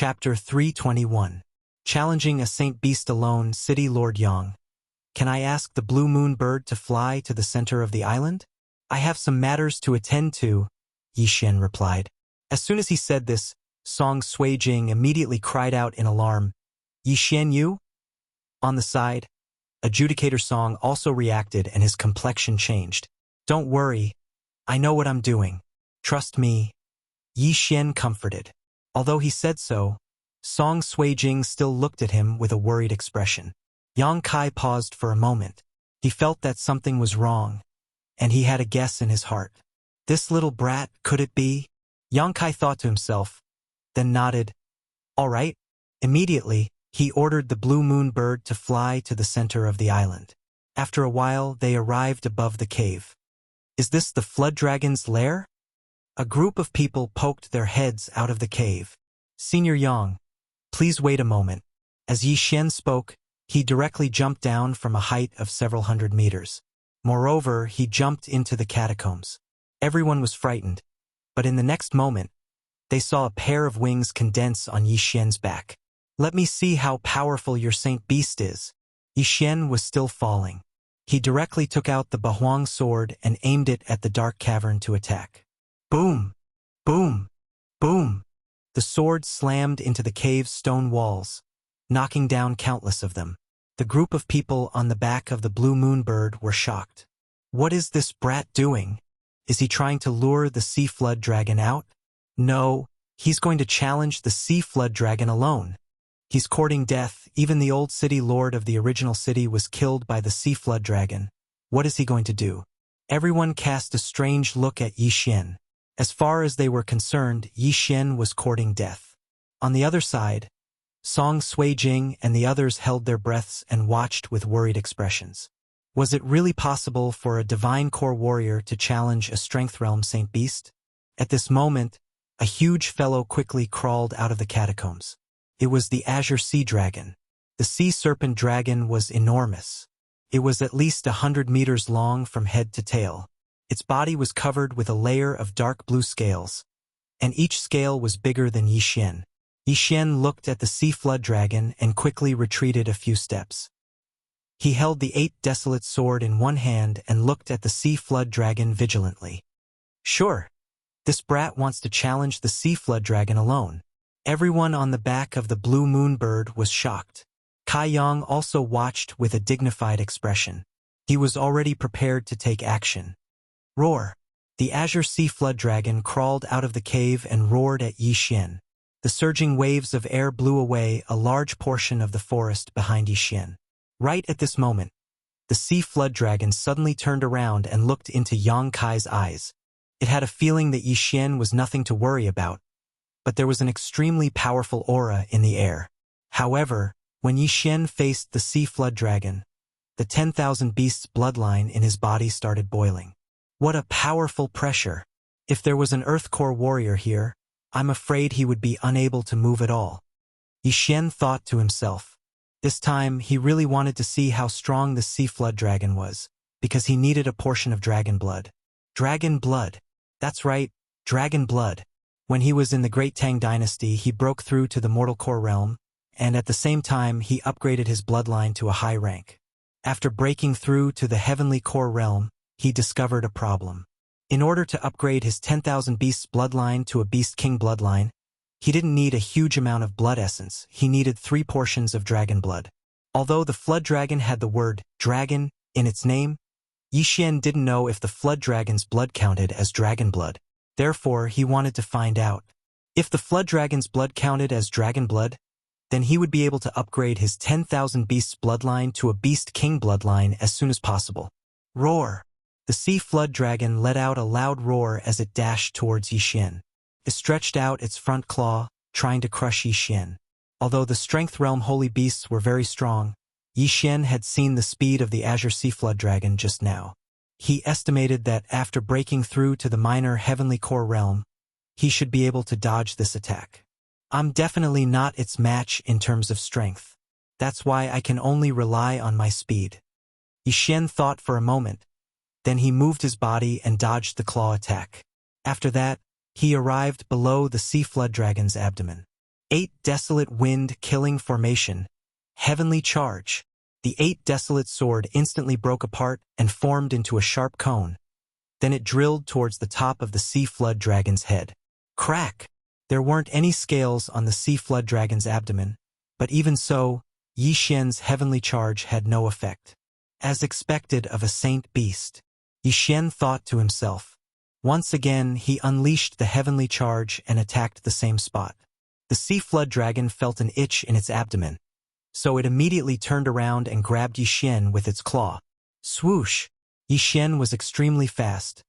Chapter 321. Challenging a Saint Beast Alone, City Lord Yang. Can I ask the blue moon bird to fly to the center of the island? I have some matters to attend to, Yi Xian replied. As soon as he said this, Song Sui Jing immediately cried out in alarm, Yi Xian you? On the side, Adjudicator Song also reacted and his complexion changed. Don't worry, I know what I'm doing. Trust me, Yi Xian comforted. Although he said so, Song Sui Jing still looked at him with a worried expression. Yang Kai paused for a moment. He felt that something was wrong, and he had a guess in his heart. This little brat, could it be? Yang Kai thought to himself, then nodded. All right. Immediately, he ordered the blue moon bird to fly to the center of the island. After a while, they arrived above the cave. Is this the flood dragon's lair? A group of people poked their heads out of the cave. Senior Yang, please wait a moment. As Yi Xian spoke, he directly jumped down from a height of several hundred meters. Moreover, he jumped into the catacombs. Everyone was frightened, but in the next moment, they saw a pair of wings condense on Yi Xian's back. Let me see how powerful your Saint Beast is. Yi Xian was still falling. He directly took out the Bahuang sword and aimed it at the dark cavern to attack. Boom! Boom! Boom! The sword slammed into the cave's stone walls, knocking down countless of them. The group of people on the back of the blue moon bird were shocked. What is this brat doing? Is he trying to lure the sea flood dragon out? No, he's going to challenge the sea flood dragon alone. He's courting death. Even the old city lord of the original city was killed by the sea flood dragon. What is he going to do? Everyone cast a strange look at Yi Xian. As far as they were concerned, Yi Xian was courting death. On the other side, Song Sui Jing and the others held their breaths and watched with worried expressions. Was it really possible for a divine core warrior to challenge a strength realm Saint Beast? At this moment, a huge fellow quickly crawled out of the catacombs. It was the Azure Sea Dragon. The sea serpent dragon was enormous. It was at least 100 meters long from head to tail. Its body was covered with a layer of dark blue scales, and each scale was bigger than Yi Xian. Yi Xian looked at the sea flood dragon and quickly retreated a few steps. He held the 8 desolate sword in one hand and looked at the sea flood dragon vigilantly. Sure, this brat wants to challenge the sea flood dragon alone. Everyone on the back of the blue moon bird was shocked. Kai Yang also watched with a dignified expression. He was already prepared to take action. Roar! The Azure Sea Flood Dragon crawled out of the cave and roared at Yi Xian. The surging waves of air blew away a large portion of the forest behind Yi Xian. Right at this moment, the Sea Flood Dragon suddenly turned around and looked into Yang Kai's eyes. It had a feeling that Yi Xian was nothing to worry about, but there was an extremely powerful aura in the air. However, when Yi Xian faced the Sea Flood Dragon, the 10,000 beasts bloodline in his body started boiling. What a powerful pressure! If there was an Earth Core warrior here, I'm afraid he would be unable to move at all. Yi Xian thought to himself. This time, he really wanted to see how strong the Sea Flood Dragon was, because he needed a portion of dragon blood. Dragon blood! That's right, dragon blood. When he was in the Great Tang Dynasty, he broke through to the Mortal Core realm, and at the same time, he upgraded his bloodline to a high rank. After breaking through to the Heavenly Core realm, he discovered a problem. In order to upgrade his 10,000 beasts bloodline to a Beast King bloodline, he didn't need a huge amount of blood essence, he needed 3 portions of dragon blood. Although the flood dragon had the word dragon in its name, Yi Xian didn't know if the flood dragon's blood counted as dragon blood. Therefore, he wanted to find out. If the flood dragon's blood counted as dragon blood, then he would be able to upgrade his 10,000 beasts bloodline to a Beast King bloodline as soon as possible. Roar! The sea flood dragon let out a loud roar as it dashed towards Yi Xian. It stretched out its front claw, trying to crush Yi Xian. Although the strength realm holy beasts were very strong, Yi Xian had seen the speed of the Azure Sea Flood Dragon just now. He estimated that after breaking through to the minor Heavenly Core realm, he should be able to dodge this attack. I'm definitely not its match in terms of strength. That's why I can only rely on my speed. Yi Xian thought for a moment. Then he moved his body and dodged the claw attack. After that, he arrived below the Sea Flood Dragon's abdomen. 8 desolate wind-killing formation. Heavenly charge. The 8 desolate sword instantly broke apart and formed into a sharp cone. Then it drilled towards the top of the sea flood dragon's head. Crack! There weren't any scales on the sea flood dragon's abdomen, but even so, Yi Xian's heavenly charge had no effect. As expected of a saint beast, Yi Xian thought to himself. Once again, he unleashed the heavenly charge and attacked the same spot. The sea flood dragon felt an itch in its abdomen, so it immediately turned around and grabbed Yi Xian with its claw. Swoosh! Yi Xian was extremely fast.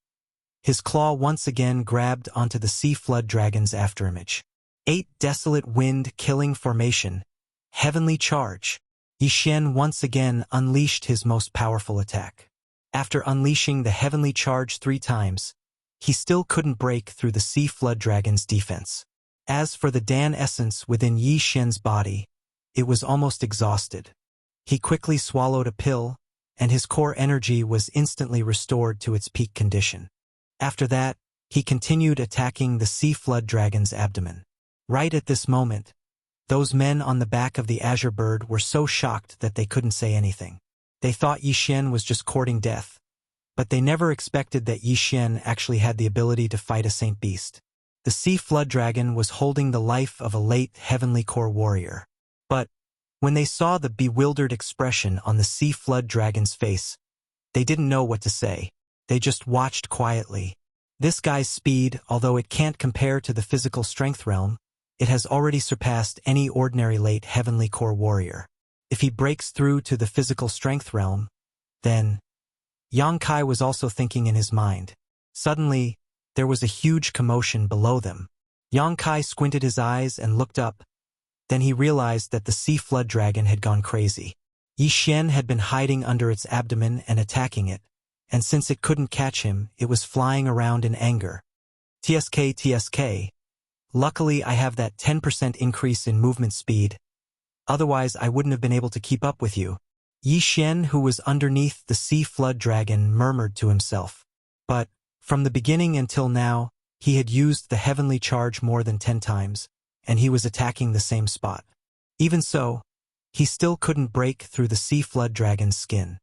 His claw once again grabbed onto the sea flood dragon's afterimage. 8 desolate wind-killing formation. Heavenly charge. Yi Xian once again unleashed his most powerful attack. After unleashing the heavenly charge 3 times, he still couldn't break through the sea flood dragon's defense. As for the Dan essence within Yi Xian's body, it was almost exhausted. He quickly swallowed a pill, and his core energy was instantly restored to its peak condition. After that, he continued attacking the sea flood dragon's abdomen. Right at this moment, those men on the back of the azure bird were so shocked that they couldn't say anything. They thought Yi Xian was just courting death, but they never expected that Yi Xian actually had the ability to fight a saint beast. The sea flood dragon was holding the life of a late heavenly core warrior. But when they saw the bewildered expression on the sea flood dragon's face, they didn't know what to say. They just watched quietly. This guy's speed, although it can't compare to the physical strength realm, it has already surpassed any ordinary late heavenly core warrior. If he breaks through to the physical strength realm, then... Yang Kai was also thinking in his mind. Suddenly, there was a huge commotion below them. Yang Kai squinted his eyes and looked up. Then he realized that the sea flood dragon had gone crazy. Yi Xian had been hiding under its abdomen and attacking it, and since it couldn't catch him, it was flying around in anger. TSK, TSK. Luckily, I have that 10% increase in movement speed. Otherwise, I wouldn't have been able to keep up with you. Yi Xian, who was underneath the sea flood dragon, murmured to himself. But, from the beginning until now, he had used the heavenly charge more than 10 times, and he was attacking the same spot. Even so, he still couldn't break through the sea flood dragon's skin.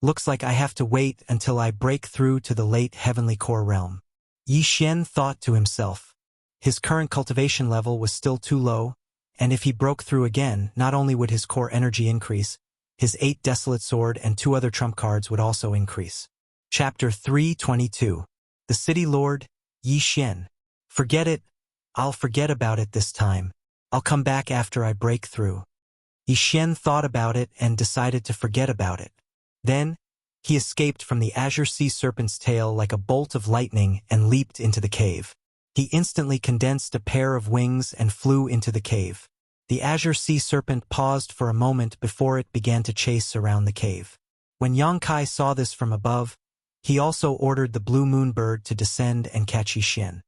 Looks like I have to wait until I break through to the late heavenly core realm. Yi Xian thought to himself. His current cultivation level was still too low, and if he broke through again, not only would his core energy increase, his 8 desolate sword and 2 other trump cards would also increase. Chapter 322. The City Lord, Yi Xian. Forget it. I'll forget about it this time. I'll come back after I break through. Yi Xian thought about it and decided to forget about it. Then, he escaped from the azure sea serpent's tail like a bolt of lightning and leaped into the cave. He instantly condensed a pair of wings and flew into the cave. The azure sea serpent paused for a moment before it began to chase around the cave. When Yang Kai saw this from above, he also ordered the blue moon bird to descend and catch Yi Xian.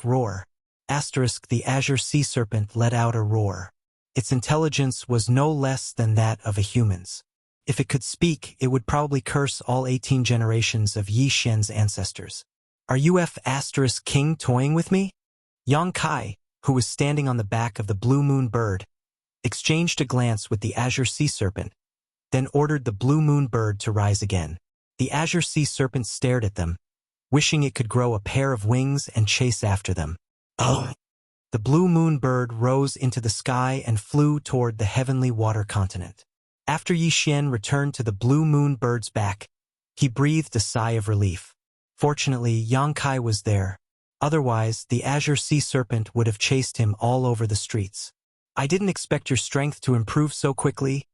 Roar. The azure sea serpent let out a roar. Its intelligence was no less than that of a human's. If it could speak, it would probably curse all 18 generations of Yi Xian's ancestors. Are you King toying with me? Yang Kai, who was standing on the back of the blue moon bird, exchanged a glance with the azure sea serpent, then ordered the blue moon bird to rise again. The azure sea serpent stared at them, wishing it could grow a pair of wings and chase after them. Oh! The blue moon bird rose into the sky and flew toward the heavenly water continent. After Yi Xian returned to the blue moon bird's back, he breathed a sigh of relief. Fortunately, Yang Kai was there. Otherwise, the azure sea serpent would have chased him all over the streets. I didn't expect your strength to improve so quickly.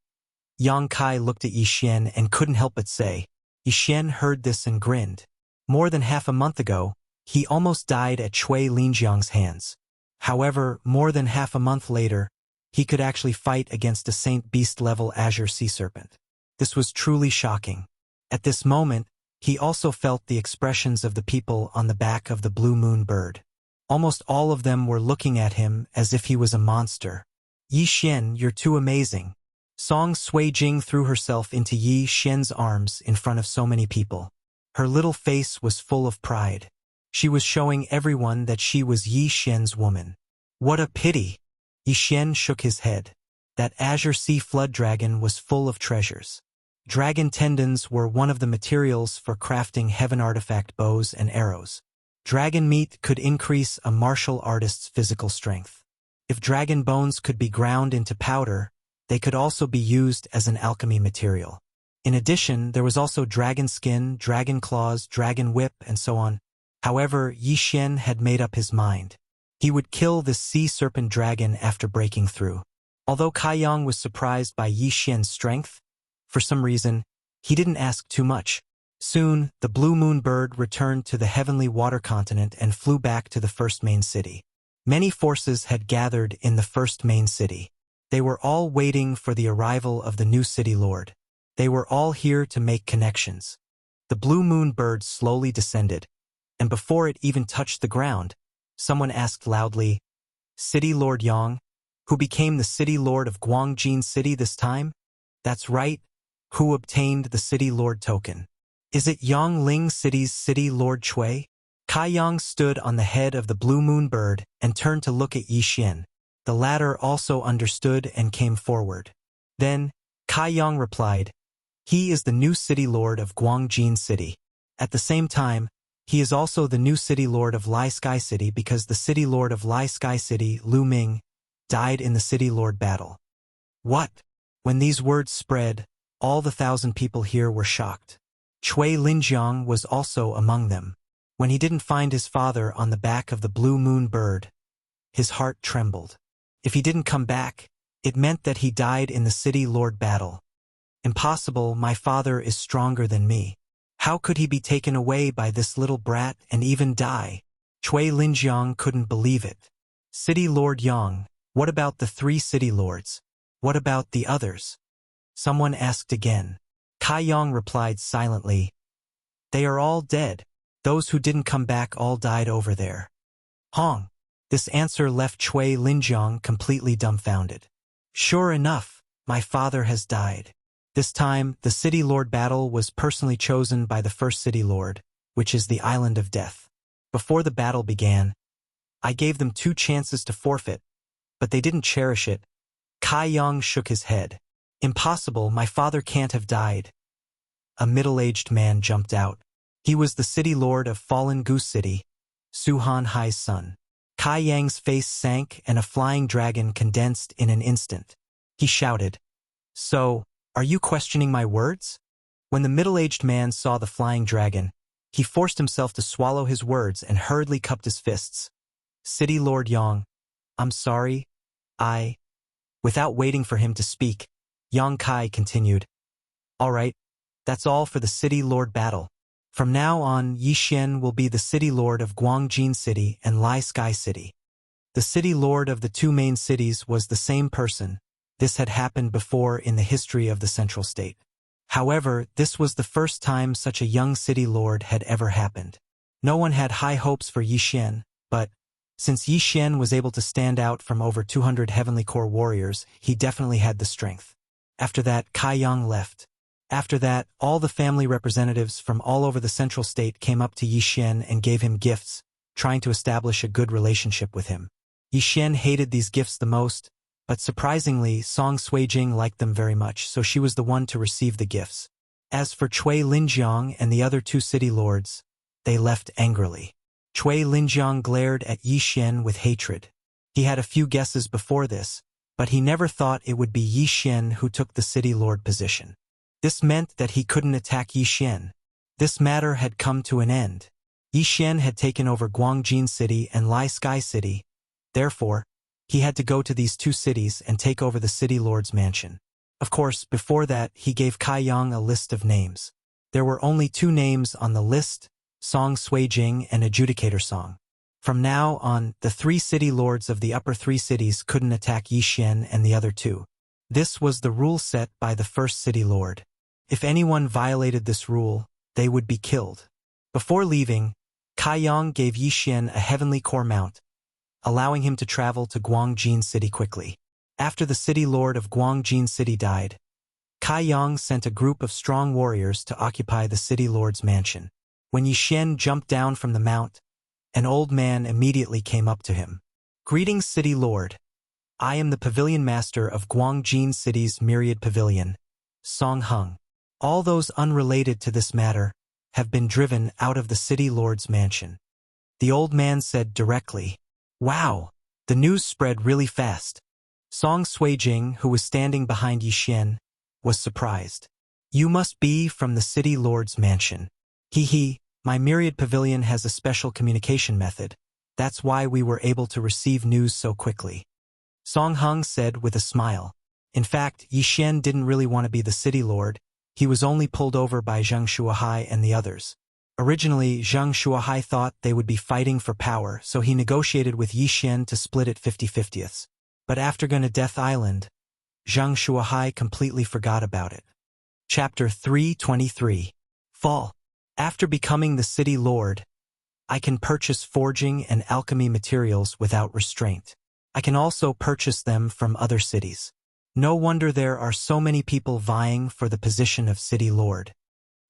Yang Kai looked at Yi Xian and couldn't help but say. Yi Xian heard this and grinned. More than half a month ago, he almost died at Cui Linjiang's hands. However, more than half a month later, he could actually fight against a Saint Beast-level azure sea serpent. This was truly shocking. At this moment, he also felt the expressions of the people on the back of the blue moon bird. Almost all of them were looking at him as if he was a monster. Yi Xian, you're too amazing. Song Sui Jing threw herself into Yi Xian's arms in front of so many people. Her little face was full of pride. She was showing everyone that she was Yi Xian's woman. What a pity! Yi Xian shook his head. That azure sea flood dragon was full of treasures. Dragon tendons were one of the materials for crafting heaven artifact bows and arrows. Dragon meat could increase a martial artist's physical strength. If dragon bones could be ground into powder, they could also be used as an alchemy material. In addition, there was also dragon skin, dragon claws, dragon whip, and so on. However, Yi Xian had made up his mind. He would kill this sea serpent dragon after breaking through. Although Kai Yang was surprised by Yi Xian's strength, for some reason, he didn't ask too much. Soon, the blue moon bird returned to the heavenly water continent and flew back to the first main city. Many forces had gathered in the first main city. They were all waiting for the arrival of the new city lord. They were all here to make connections. The blue moon bird slowly descended, and before it even touched the ground, someone asked loudly, "City Lord Yang, who became the city lord of Guangjin City this time?" "That's right. Who obtained the city lord token?" "Is it Yang Ling City's city lord Chui?" Kai Yang stood on the head of the blue moon bird and turned to look at Yi Xian. The latter also understood and came forward. Then, Kai Yang replied, "He is the new city lord of Guangjin City. At the same time, he is also the new city lord of Lai Sky City because the city lord of Lai Sky City, Lu Ming, died in the city lord battle." "What?" When these words spread, all the 1,000 people here were shocked. Chui Linjiang was also among them. When he didn't find his father on the back of the blue moon bird, his heart trembled. If he didn't come back, it meant that he died in the city lord battle. "Impossible, my father is stronger than me. How could he be taken away by this little brat and even die?" Chui Linjiang couldn't believe it. "City Lord Yang, what about the 3 city lords? What about the others?" Someone asked again. Kai Yang replied silently, "They are all dead. Those who didn't come back all died over there." Hong. This answer left Chui Linjiang completely dumbfounded. "Sure enough, my father has died." This time, the city lord battle was personally chosen by the first city lord, which is the Island of Death. Before the battle began, I gave them 2 chances to forfeit, but they didn't cherish it. Kai Yang shook his head. "Impossible, my father can't have died." A middle-aged man jumped out. He was the city lord of Fallen Goose City, Su Han Hai's son. Kai Yang's face sank and a flying dragon condensed in an instant. He shouted, "So, are you questioning my words?" When the middle-aged man saw the flying dragon, he forced himself to swallow his words and hurriedly cupped his fists. "City Lord Yang, I'm sorry, Without waiting for him to speak, Yang Kai continued, "All right, that's all for the city lord battle. From now on, Yi Xian will be the city lord of Guangjin City and Lai Sky City." The city lord of the 2 main cities was the same person. This had happened before in the history of the central state. However, this was the first time such a young city lord had ever happened. No one had high hopes for Yi Xian, but since Yi Xian was able to stand out from over 200 Heavenly Core warriors, he definitely had the strength. After that, Kai Yang left. After that, all the family representatives from all over the central state came up to Yi Xian and gave him gifts, trying to establish a good relationship with him. Yi Xian hated these gifts the most, but surprisingly, Song Suijing liked them very much, so she was the one to receive the gifts. As for Chui Linjiang and the other 2 city lords, they left angrily. Chui Linjiang glared at Yi Xian with hatred. He had a few guesses before this, but he never thought it would be Yi Xian who took the city lord position. This meant that he couldn't attack Yi Xian. This matter had come to an end. Yi Xian had taken over Guangjin City and Lai Sky City. Therefore, he had to go to these 2 cities and take over the city lord's mansion. Of course, before that, he gave Kai Yang a list of names. There were only 2 names on the list, Song Suijing and Adjudicator Song. From now on, the 3 city lords of the upper 3 cities couldn't attack Yi Xian and the other 2. This was the rule set by the first city lord. If anyone violated this rule, they would be killed. Before leaving, Kai Yang gave Yi Xian a heavenly core mount, allowing him to travel to Guangjin City quickly. After the city lord of Guangjin City died, Kai Yang sent a group of strong warriors to occupy the city lord's mansion. When Yi Xian jumped down from the mount, an old man immediately came up to him. "Greetings, city lord. I am the pavilion master of Guangjin City's myriad pavilion, Song Hung. All those unrelated to this matter have been driven out of the city lord's mansion. The old man said directly. Wow! The news spread really fast. Song Suijing, who was standing behind Yi Xian, was surprised. You must be from the city lord's mansion. Hee, my myriad pavilion has a special communication method. That's why we were able to receive news so quickly. Song Hung said with a smile. In fact, Yi Xian didn't really want to be the city lord. He was only pulled over by Zheng Shuahai and the others. Originally, Zheng Shuahai thought they would be fighting for power, so he negotiated with Yi Xian to split it 50-50ths. But after going to Death Island, Zheng Shuahai completely forgot about it. Chapter 323. Fall. After becoming the city lord, I can purchase forging and alchemy materials without restraint. I can also purchase them from other cities. No wonder there are so many people vying for the position of city lord.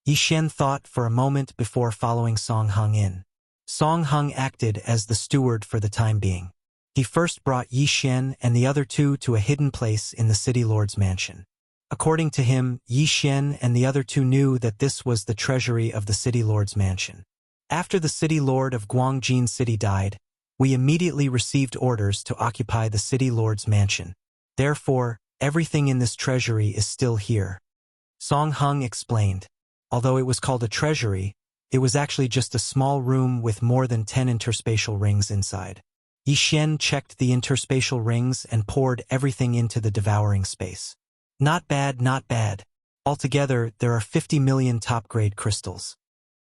Yi Xian thought for a moment before following Song Hung in. Song Hung acted as the steward for the time being. He first brought Yi Xian and the other two to a hidden place in the city lord's mansion. According to him, Yi Xian and the other two knew that this was the treasury of the city lord's mansion. After the city lord of Guangjin City died, we immediately received orders to occupy the city lord's mansion. Therefore, everything in this treasury is still here. Song Hung explained. Although it was called a treasury, it was actually just a small room with more than 10 interspatial rings inside. Yi Xian checked the interspatial rings and poured everything into the devouring space. Not bad, not bad. Altogether, there are 50 million top-grade crystals.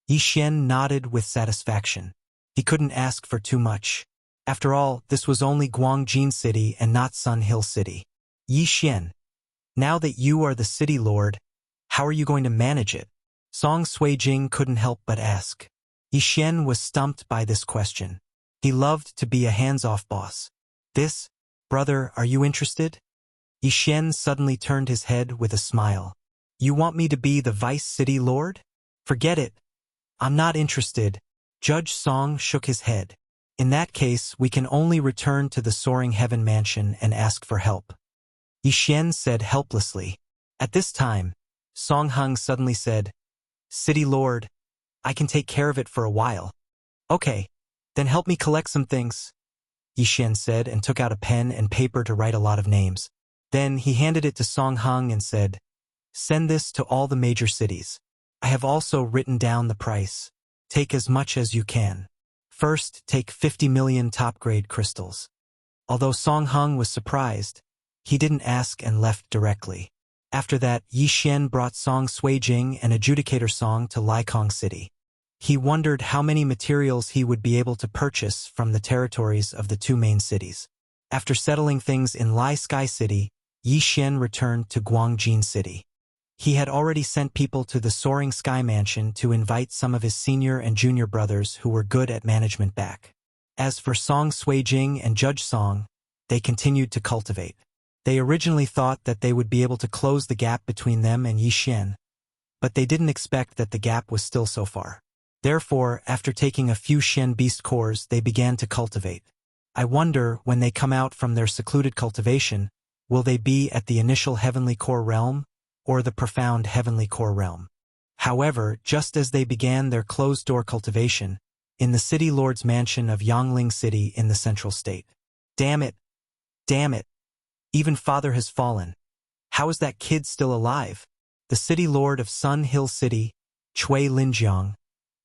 Yi Xian nodded with satisfaction. He couldn't ask for too much. After all, this was only Guangjin City and not Sun Hill City. Yi Xian, now that you are the city lord, how are you going to manage it? Song Suijing couldn't help but ask. Yi Xian was stumped by this question. He loved to be a hands-off boss. Brother, are you interested? Yi Xian suddenly turned his head with a smile. You want me to be the vice city lord? Forget it. I'm not interested. Judge Song shook his head. In that case, we can only return to the Soaring Heaven Mansion and ask for help. Yi Xian said helplessly. At this time, Song Hung suddenly said, City Lord, I can take care of it for a while. Okay, then help me collect some things, Yi Xian said and took out a pen and paper to write a lot of names. Then he handed it to Song Hung and said, Send this to all the major cities. I have also written down the price. Take as much as you can. First, take 50 million top-grade crystals. Although Song Hung was surprised, he didn't ask and left directly. After that, Yi Xian brought Song Suijing and Adjudicator Song to Laikong City. He wondered how many materials he would be able to purchase from the territories of the two main cities. After settling things in Lai Sky City, Yi Xian returned to Guangjin City. He had already sent people to the Soaring Sky Mansion to invite some of his senior and junior brothers who were good at management back. As for Song Suijing and Judge Song, they continued to cultivate. They originally thought that they would be able to close the gap between them and Yi Xian, but they didn't expect that the gap was still so far. Therefore, after taking a few Shen Beast cores, they began to cultivate. I wonder, when they come out from their secluded cultivation, will they be at the initial Heavenly Core Realm, or the profound Heavenly Core Realm? However, just as they began their closed-door cultivation, in the City Lord's mansion of Yangling City in the Central State. Damn it! Damn it! Even Father has fallen. How is that kid still alive? The City Lord of Sun Hill City, Chui Linjiang,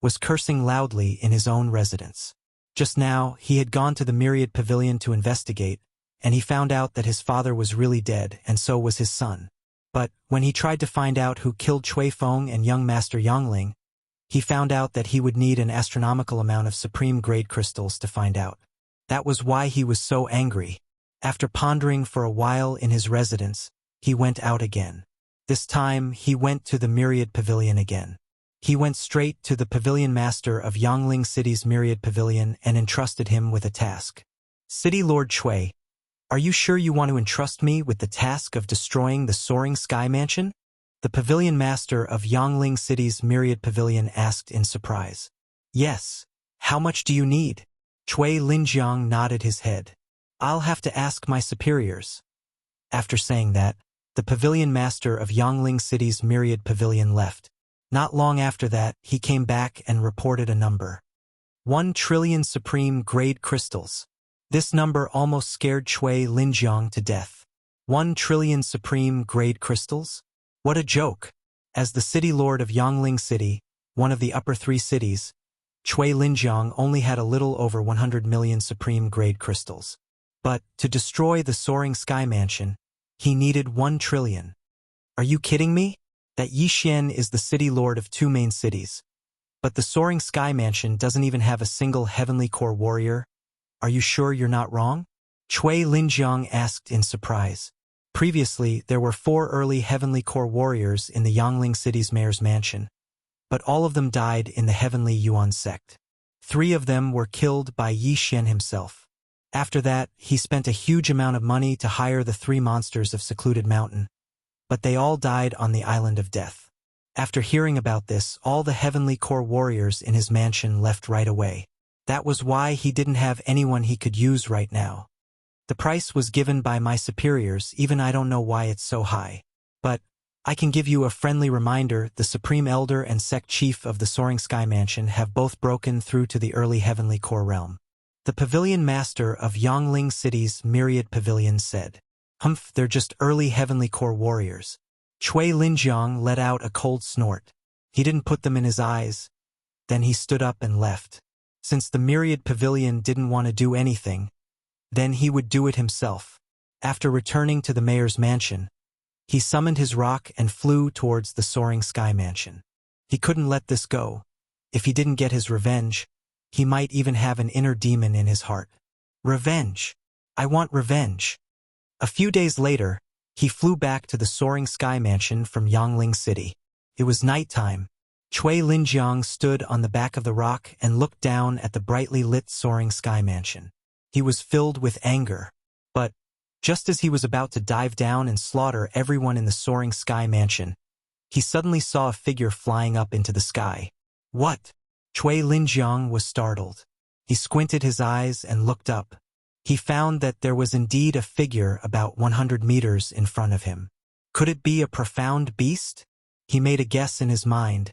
was cursing loudly in his own residence. Just now, he had gone to the Myriad Pavilion to investigate, and he found out that his father was really dead, and so was his son. But, when he tried to find out who killed Chui Feng and young Master Yangling, he found out that he would need an astronomical amount of supreme-grade crystals to find out. That was why he was so angry. After pondering for a while in his residence, he went out again. This time, he went to the Myriad Pavilion again. He went straight to the Pavilion Master of Yangling City's Myriad Pavilion and entrusted him with a task. City Lord Chui, are you sure you want to entrust me with the task of destroying the Soaring Sky Mansion? The Pavilion Master of Yangling City's Myriad Pavilion asked in surprise. Yes. How much do you need? Chui Linjiang nodded his head. I'll have to ask my superiors. After saying that, the pavilion master of Yangling City's myriad pavilion left. Not long after that, he came back and reported a number. 1 trillion supreme grade crystals. This number almost scared Chui Linjiang to death. 1 trillion supreme grade crystals? What a joke! As the city lord of Yangling City, one of the upper 3 cities, Chui Linjiang only had a little over 100 million supreme grade crystals. But, to destroy the soaring sky mansion, he needed 1 trillion. Are you kidding me? That Yixian is the city lord of 2 main cities. But the soaring sky mansion doesn't even have a single heavenly core warrior? Are you sure you're not wrong? Chui Linjiang asked in surprise. Previously, there were 4 early heavenly core warriors in the Yangling City's mayor's mansion, but all of them died in the heavenly Yuan sect. 3 of them were killed by Yixian himself. After that, he spent a huge amount of money to hire the 3 monsters of Secluded Mountain, but they all died on the Island of Death. After hearing about this, all the heavenly core warriors in his mansion left right away. That was why he didn't have anyone he could use right now. The price was given by my superiors, even I don't know why it's so high. But I can give you a friendly reminder, the Supreme Elder and Sect Chief of the Soaring Sky Mansion have both broken through to the early Heavenly Core realm. The Pavilion Master of Yangling City's Myriad Pavilion said, "Humph, they're just early Heavenly Core warriors." Chui Linjiang let out a cold snort. He didn't put them in his eyes. Then he stood up and left. Since the Myriad Pavilion didn't want to do anything, then he would do it himself. After returning to the mayor's mansion, he summoned his rock and flew towards the Soaring Sky Mansion. He couldn't let this go. If he didn't get his revenge, he might even have an inner demon in his heart. Revenge. I want revenge. A few days later, he flew back to the Soaring Sky Mansion from Yangling City. It was nighttime. Chui Linjiang stood on the back of the rock and looked down at the brightly lit Soaring Sky Mansion. He was filled with anger. But, just as he was about to dive down and slaughter everyone in the Soaring Sky Mansion, he suddenly saw a figure flying up into the sky. What? Chui Linjiang was startled. He squinted his eyes and looked up. He found that there was indeed a figure about 100 meters in front of him. Could it be a profound beast? He made a guess in his mind.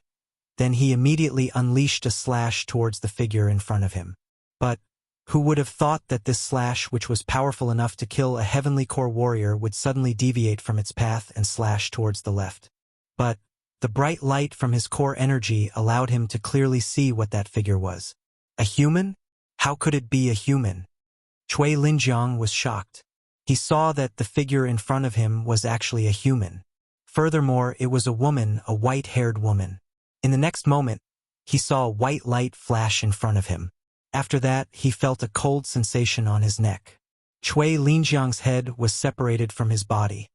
Then he immediately unleashed a slash towards the figure in front of him. But who would have thought that this slash, which was powerful enough to kill a heavenly core warrior, would suddenly deviate from its path and slash towards the left? But the bright light from his core energy allowed him to clearly see what that figure was. A human? How could it be a human? Chui Linjiang was shocked. He saw that the figure in front of him was actually a human. Furthermore, it was a woman, a white-haired woman. In the next moment, he saw a white light flash in front of him. After that, he felt a cold sensation on his neck. Chui Linjiang's head was separated from his body,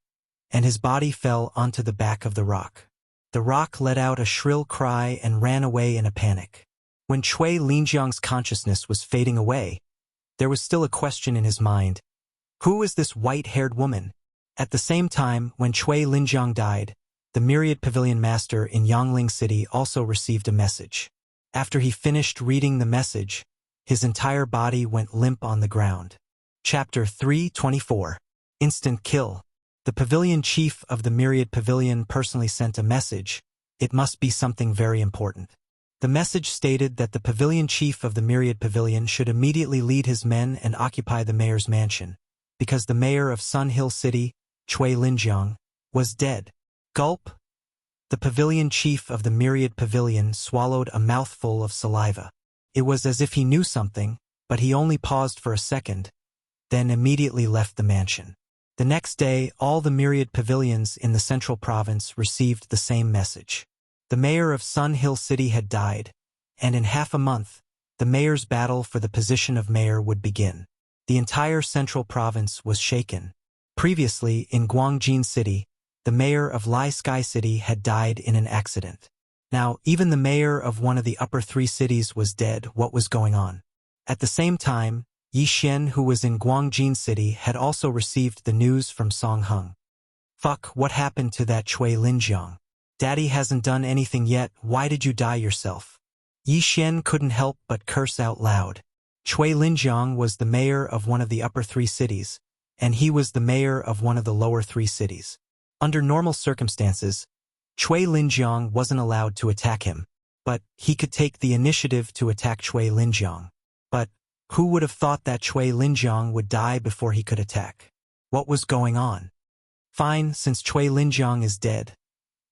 and his body fell onto the back of the rock. The rock let out a shrill cry and ran away in a panic. When Chui Linjiang's consciousness was fading away, there was still a question in his mind. Who is this white-haired woman? At the same time, when Chui Linjiang died, the Myriad Pavilion Master in Yangling City also received a message. After he finished reading the message, his entire body went limp on the ground. Chapter 324. Instant Kill. The pavilion chief of the Myriad Pavilion personally sent a message. It must be something very important. The message stated that the pavilion chief of the Myriad Pavilion should immediately lead his men and occupy the mayor's mansion, because the mayor of Sun Hill City, Chui Linjiang, was dead. Gulp. The pavilion chief of the Myriad Pavilion swallowed a mouthful of saliva. It was as if he knew something, but he only paused for a second, then immediately left the mansion. The next day, all the Myriad Pavilions in the central province received the same message. The mayor of Sun Hill City had died, and in half a month, the mayor's battle for the position of mayor would begin. The entire central province was shaken. Previously, in Guangjin City, the mayor of Lai Sky City had died in an accident. Now, even the mayor of one of the upper 3 cities was dead. What was going on? At the same time, Yixian, who was in Guangjin City, had also received the news from Song Hung. Fuck, what happened to that Chui Linjiang? Daddy hasn't done anything yet, why did you die yourself? Yixian couldn't help but curse out loud. Chui Linjiang was the mayor of one of the upper 3 cities, and he was the mayor of one of the lower 3 cities. Under normal circumstances, Chui Linjiang wasn't allowed to attack him, but he could take the initiative to attack Chui Linjiang. But who would have thought that Chui Linjiang would die before he could attack? What was going on? Fine, since Chui Linjiang is dead,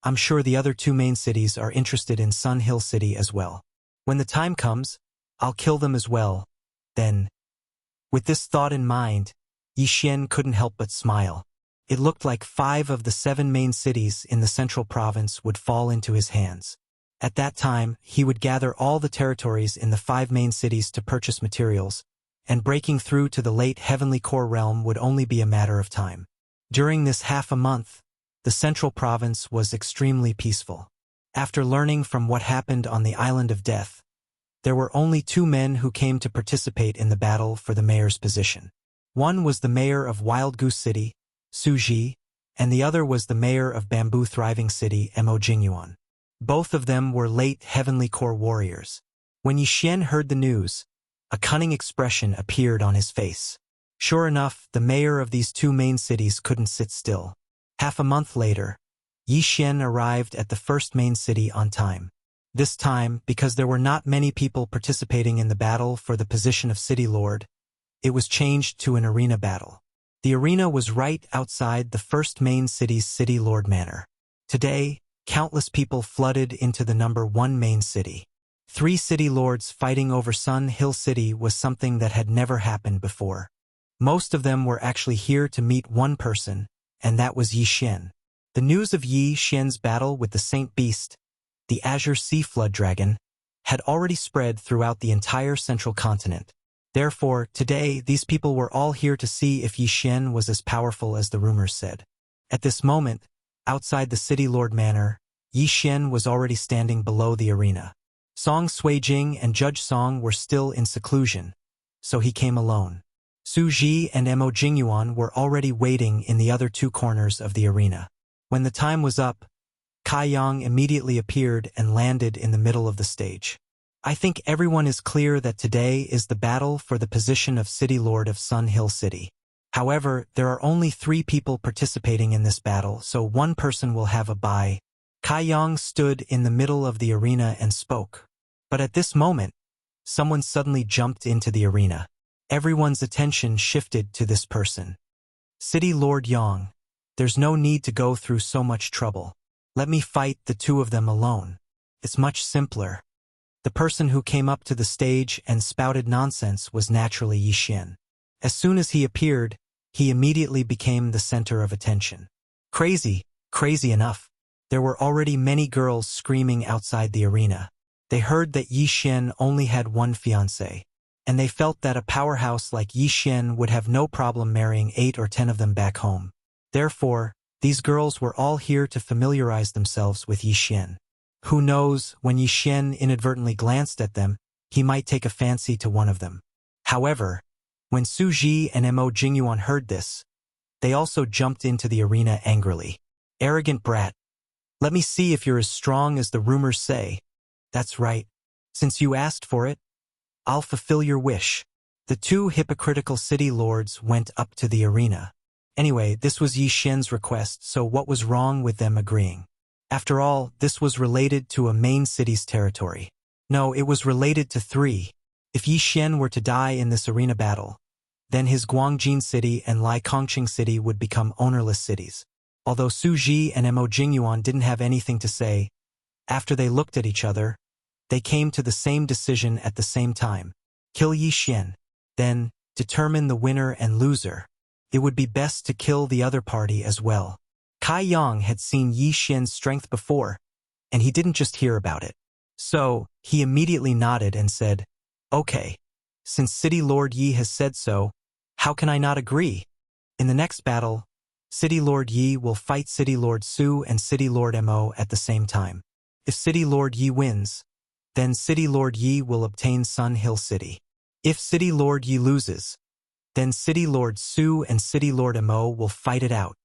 I'm sure the other 2 main cities are interested in Sun Hill City as well. When the time comes, I'll kill them as well. Then, with this thought in mind, Yi Xian couldn't help but smile. It looked like 5 of the 7 main cities in the central province would fall into his hands. At that time, he would gather all the territories in the 5 main cities to purchase materials, and breaking through to the late Heavenly Core realm would only be a matter of time. During this half a month, the central province was extremely peaceful. After learning from what happened on the Island of Death, there were only 2 men who came to participate in the battle for the mayor's position. One was the mayor of Wild Goose City, Su Ji, and the other was the mayor of Bamboo Thriving City, Mo Jingyuan. Both of them were late Heavenly Core warriors. When Yi Xian heard the news, a cunning expression appeared on his face. Sure enough, the mayor of these 2 main cities couldn't sit still. Half a month later, Yi Xian arrived at the first main city on time. This time, because there were not many people participating in the battle for the position of City Lord, it was changed to an arena battle. The arena was right outside the first main city's City Lord Manor. Today, countless people flooded into the number 1 main city. 3 city lords fighting over Sun Hill City was something that had never happened before. Most of them were actually here to meet one person, and that was Yi Xian. The news of Yi Xian's battle with the Saint Beast, the Azure Sea Flood Dragon, had already spread throughout the entire central continent. Therefore, today, these people were all here to see if Yi Xian was as powerful as the rumors said. At this moment, outside the City Lord Manor, Yi Xian was already standing below the arena. Song Suijing and Judge Song were still in seclusion, so he came alone. Su Ji and Mo Jingyuan were already waiting in the other 2 corners of the arena. When the time was up, Kai Yang immediately appeared and landed in the middle of the stage. I think everyone is clear that today is the battle for the position of City Lord of Sun Hill City. However, there are only 3 people participating in this battle, so 1 person will have a bye. Kai Yang stood in the middle of the arena and spoke. But at this moment, someone suddenly jumped into the arena. Everyone's attention shifted to this person. City Lord Yang, there's no need to go through so much trouble. Let me fight the 2 of them alone. It's much simpler. The person who came up to the stage and spouted nonsense was naturally Yi Xian. As soon as he appeared, he immediately became the center of attention. Crazy enough. There were already many girls screaming outside the arena. They heard that Yi Xian only had 1 fiancé, and they felt that a powerhouse like Yi Xian would have no problem marrying 8 or 10 of them back home. Therefore, these girls were all here to familiarize themselves with Yi Xian. Who knows, when Yi Xian inadvertently glanced at them, he might take a fancy to one of them. However, when Su Ji and Mo Jingyuan heard this, they also jumped into the arena angrily. Arrogant brat. Let me see if you're as strong as the rumors say. That's right. Since you asked for it, I'll fulfill your wish. The 2 hypocritical city lords went up to the arena. Anyway, this was Yi Xian's request, so what was wrong with them agreeing? After all, this was related to a main city's territory. No, it was related to 3. If Yi Xian were to die in this arena battle, then his Guangjin City and Lai Kongqing City would become ownerless cities. Although Su Ji and Mo Jingyuan didn't have anything to say, after they looked at each other, they came to the same decision at the same time. Kill Yi Xian. Then, determine the winner and loser. It would be best to kill the other party as well. Kai Yang had seen Yi Xian's strength before, and he didn't just hear about it. So, he immediately nodded and said, "Okay, since City Lord Yi has said so, how can I not agree?" In the next battle, City Lord Yi will fight City Lord Su and City Lord Mo at the same time. If City Lord Yi wins, then City Lord Yi will obtain Sun Hill City. If City Lord Yi loses, then City Lord Su and City Lord Mo will fight it out.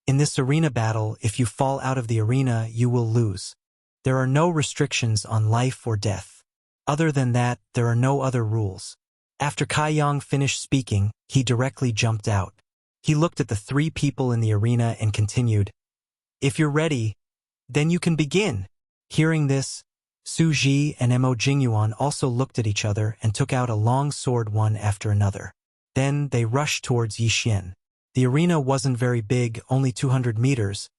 In this arena battle, if you fall out of the arena, you will lose. There are no restrictions on life or death. Other than that, there are no other rules. After Kai Yang finished speaking, he directly jumped out. He looked at the three people in the arena and continued, "If you're ready, then you can begin." Hearing this, Su Ji and Mo Jingyuan also looked at each other and took out a long sword one after another. Then they rushed towards Yi Xian. The arena wasn't very big, only 200 meters,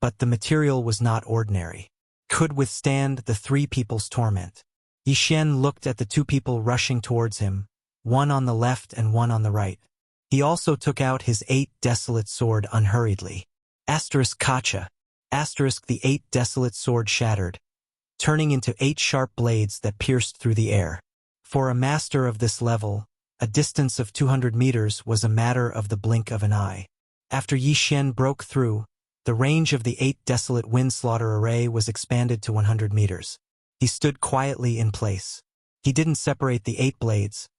but the material was not ordinary. Could withstand the three people's torment. Yi Xian looked at the two people rushing towards him, one on the left and one on the right. He also took out his 8 desolate sword unhurriedly. Kacha. The 8 desolate sword shattered, turning into 8 sharp blades that pierced through the air. For a master of this level, a distance of 200 meters was a matter of the blink of an eye. After Yi Xian broke through, the range of the 8 desolate wind slaughter array was expanded to 100 meters. He stood quietly in place. He didn't separate the 8 blades,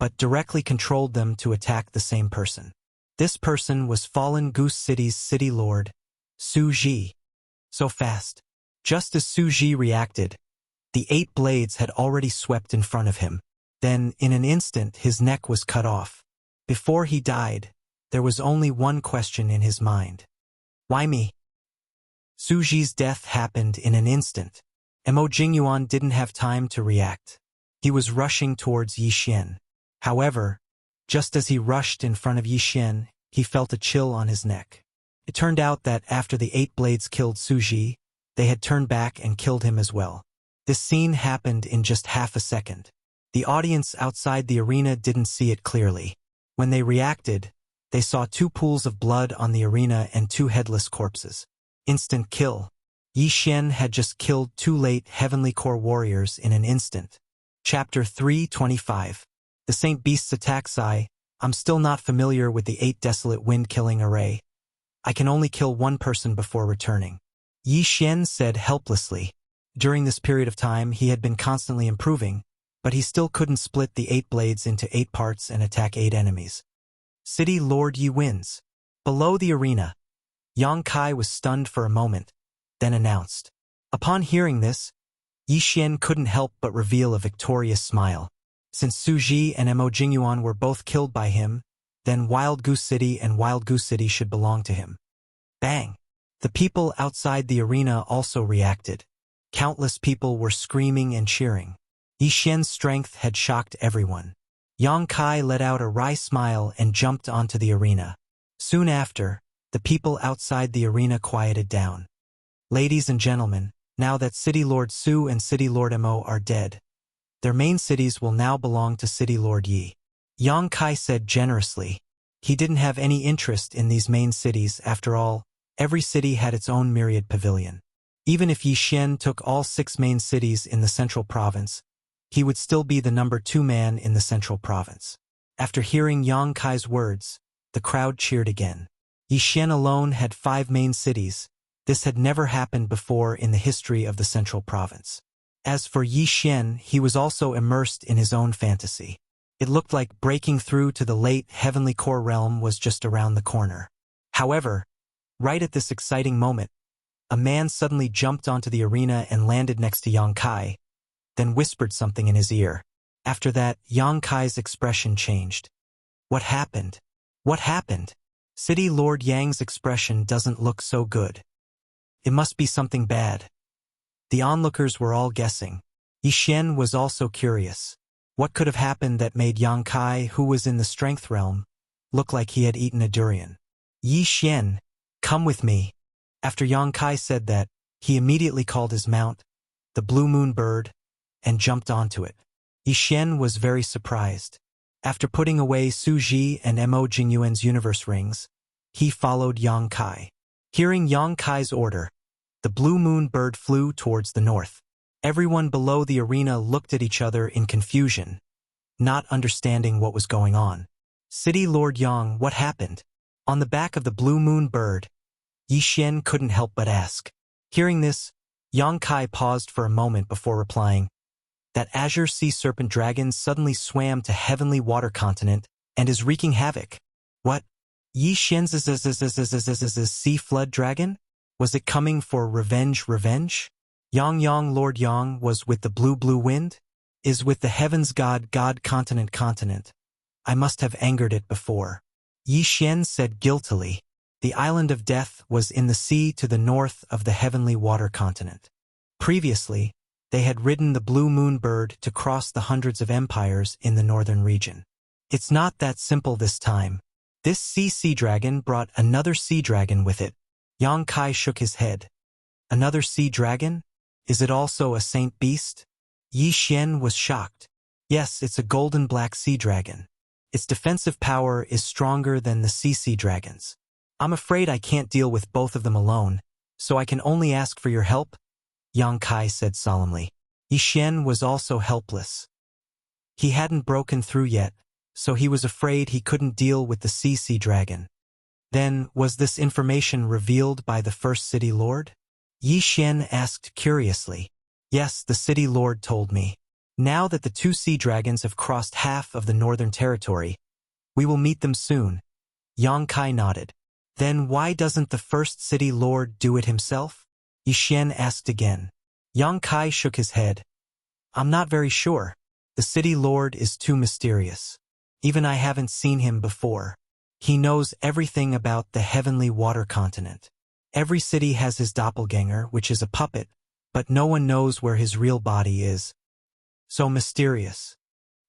but directly controlled them to attack the same person. This person was Fallen Goose City's city lord, Su Ji. So fast. Just as Su Ji reacted, the 8 blades had already swept in front of him. Then, in an instant, his neck was cut off. Before he died, there was only one question in his mind. Why me? Su Ji's death happened in an instant. Mo Jingyuan didn't have time to react. He was rushing towards Yi Xian. However, just as he rushed in front of Yi Xian, he felt a chill on his neck. It turned out that after the 8 blades killed Su Ji, they had turned back and killed him as well. This scene happened in just half a second. The audience outside the arena didn't see it clearly. When they reacted, they saw 2 pools of blood on the arena and 2 headless corpses. Instant kill. Yi Xian had just killed 2 late Heavenly Core warriors in an instant. Chapter 325. The Saint Beast's attack. I'm still not familiar with the 8 desolate wind-killing array. I can only kill 1 person before returning. Yi Xian said helplessly. During this period of time he had been constantly improving, but he still couldn't split the 8 blades into 8 parts and attack 8 enemies. City Lord Yi wins. Below the arena, Yang Kai was stunned for a moment, then announced. Upon hearing this, Yi Xian couldn't help but reveal a victorious smile. Since Su Ji and Mo Jingyuan were both killed by him, then Wild Goose City and Wild Goose City should belong to him. Bang! The people outside the arena also reacted. Countless people were screaming and cheering. Yi Xian's strength had shocked everyone. Yang Kai let out a wry smile and jumped onto the arena. Soon after, the people outside the arena quieted down. Ladies and gentlemen, now that City Lord Su and City Lord Mo are dead, their main cities will now belong to City Lord Yi. Yang Kai said generously. He didn't have any interest in these main cities. After all, every city had its own myriad pavilion. Even if Yi Xian took all 6 main cities in the central province, he would still be the number 2 man in the central province. After hearing Yang Kai's words, the crowd cheered again. Yi Xian alone had 5 main cities. This had never happened before in the history of the central province. As for Yi Xian, he was also immersed in his own fantasy. It looked like breaking through to the late Heavenly Core realm was just around the corner. However, right at this exciting moment, a man suddenly jumped onto the arena and landed next to Yang Kai, then whispered something in his ear. After that, Yang Kai's expression changed. What happened? What happened? City Lord Yang's expression doesn't look so good. It must be something bad. The onlookers were all guessing. Yi Xian was also curious. What could have happened that made Yang Kai, who was in the strength realm, look like he had eaten a durian? Yi Xian, come with me. After Yang Kai said that, he immediately called his mount, the Blue Moon Bird, and jumped onto it. Yi Xian was very surprised. After putting away Su Ji and Mo Jingyuan's universe rings, he followed Yang Kai. Hearing Yang Kai's order, the Blue Moon Bird flew towards the north. Everyone below the arena looked at each other in confusion, not understanding what was going on. City Lord Yang, what happened? On the back of the Blue Moon Bird, Yi Xian couldn't help but ask. Hearing this, Yang Kai paused for a moment before replying. That azure sea serpent dragon suddenly swam to heavenly water continent and is wreaking havoc. What? Yi Xian's sea flood dragon? Was it coming for revenge? Yang Lord Yang was with the blue wind? Is with the heavens god continent. I must have angered it before. Yi Xian said guiltily. The island of death was in the sea to the north of the heavenly water continent. Previously, they had ridden the blue moon bird to cross the hundreds of empires in the northern region. It's not that simple this time. This sea dragon brought another sea dragon with it. Yang Kai shook his head. Another sea dragon? Is it also a saint beast? Yi Xian was shocked. Yes, it's a golden black sea dragon. Its defensive power is stronger than the sea dragons. I'm afraid I can't deal with both of them alone, so I can only ask for your help, Yang Kai said solemnly. Yi Xian was also helpless. He hadn't broken through yet, so he was afraid he couldn't deal with the sea dragon. Then, was this information revealed by the first city lord? Yi Xian asked curiously. Yes, the city lord told me. Now that the two sea dragons have crossed half of the northern territory, we will meet them soon. Yang Kai nodded. Then why doesn't the first city lord do it himself? Yi Xian asked again. Yang Kai shook his head. I'm not very sure. The city lord is too mysterious. Even I haven't seen him before. He knows everything about the heavenly water continent. Every city has his doppelganger, which is a puppet, but no one knows where his real body is. So mysterious.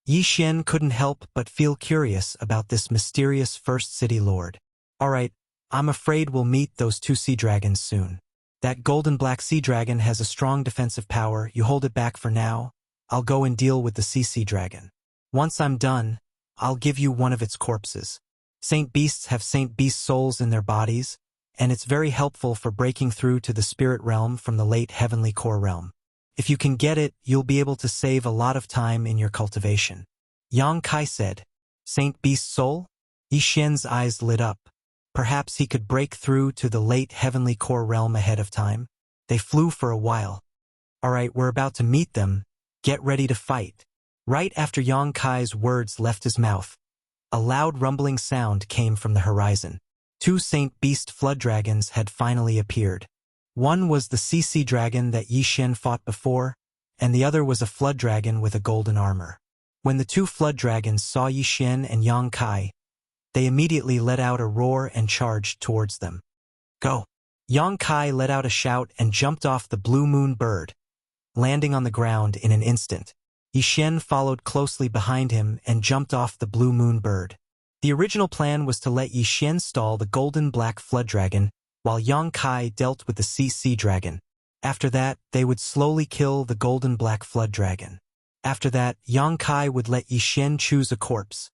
Yi Xian couldn't help but feel curious about this mysterious first city lord. All right, I'm afraid we'll meet those two sea dragons soon. That golden black sea dragon has a strong defensive power. You hold it back for now. I'll go and deal with the sea dragon. Once I'm done, I'll give you one of its corpses. Saint beasts have saint beast souls in their bodies, and it's very helpful for breaking through to the spirit realm from the late heavenly core realm. If you can get it, you'll be able to save a lot of time in your cultivation. Yang Kai said. Saint beast soul? Yi Xian's eyes lit up. Perhaps he could break through to the late heavenly core realm ahead of time. They flew for a while. All right, we're about to meet them. Get ready to fight. Right after Yang Kai's words left his mouth, a loud rumbling sound came from the horizon. Two saint beast flood dragons had finally appeared. One was the sea dragon that Yi Xian fought before, and the other was a flood dragon with a golden armor. When the two flood dragons saw Yi Xian and Yang Kai, they immediately let out a roar and charged towards them. Go! Yang Kai let out a shout and jumped off the blue moon bird, landing on the ground in an instant. Yi Xian followed closely behind him and jumped off the blue moon bird. The original plan was to let Yi Xian stall the golden black flood dragon, while Yang Kai dealt with the sea dragon. After that, they would slowly kill the golden black flood dragon. After that, Yang Kai would let Yi Xian choose a corpse.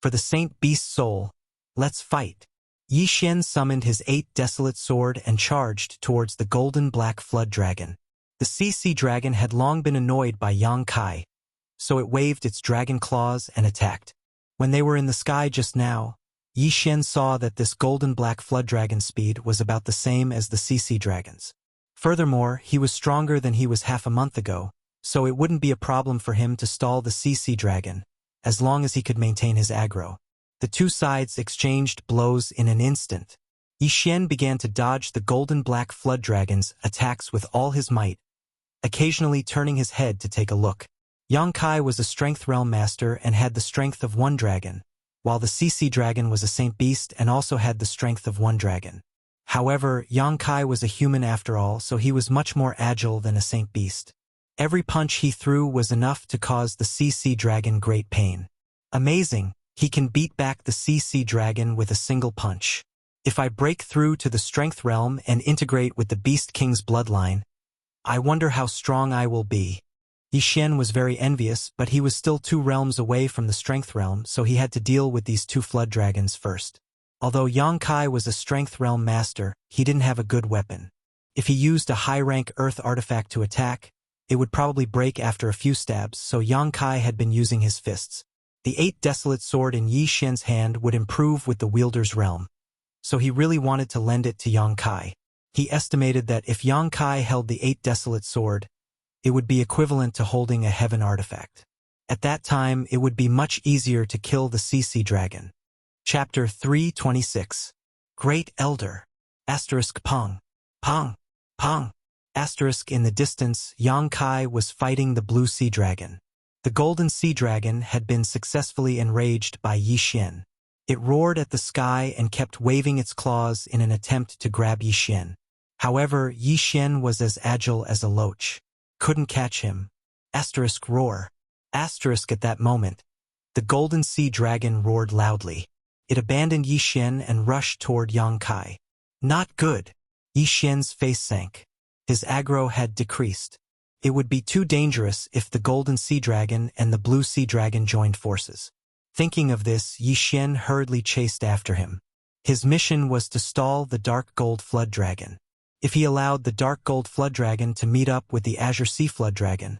For the saint beast soul, let's fight. Yi Xian summoned his 8 desolate sword and charged towards the golden black flood dragon. The sea dragon had long been annoyed by Yang Kai, so it waved its dragon claws and attacked. When they were in the sky just now, Yi Xian saw that this golden black flood dragon's speed was about the same as the sea dragon's. Furthermore, he was stronger than he was half a month ago, so it wouldn't be a problem for him to stall the sea dragon, as long as he could maintain his aggro. The two sides exchanged blows in an instant. Yi Xian began to dodge the golden black flood dragon's attacks with all his might, occasionally turning his head to take a look. Yang Kai was a strength realm master and had the strength of 1 dragon, while the sea dragon was a saint beast and also had the strength of 1 dragon. However, Yang Kai was a human after all, so he was much more agile than a saint beast. Every punch he threw was enough to cause the sea dragon great pain. Amazing, he can beat back the sea dragon with a single punch. If I break through to the strength realm and integrate with the Beast King's bloodline, I wonder how strong I will be. Yi Xian was very envious, but he was still 2 realms away from the strength realm, so he had to deal with these 2 flood dragons first. Although Yang Kai was a strength realm master, he didn't have a good weapon. If he used a high-rank earth artifact to attack, it would probably break after a few stabs, so Yang Kai had been using his fists. The 8 desolate sword in Yi Xian's hand would improve with the wielder's realm, so he really wanted to lend it to Yang Kai. He estimated that if Yang Kai held the 8 desolate sword, it would be equivalent to holding a heaven artifact. At that time, it would be much easier to kill the sea dragon. Chapter 326. Great Elder. Pong. Pong. Pong. In the distance, Yang Kai was fighting the blue sea dragon. The golden sea dragon had been successfully enraged by Yi Xian. It roared at the sky and kept waving its claws in an attempt to grab Yi Xian. However, Yi Xian was as agile as a loach. Couldn't catch him. Roar. At that moment, the golden sea dragon roared loudly. It abandoned Yi Xian and rushed toward Yang Kai. Not good. Yi Xian's face sank. His aggro had decreased. It would be too dangerous if the golden sea dragon and the blue sea dragon joined forces. Thinking of this, Yi Xian hurriedly chased after him. His mission was to stall the dark gold flood dragon. If he allowed the dark gold flood dragon to meet up with the azure sea flood dragon,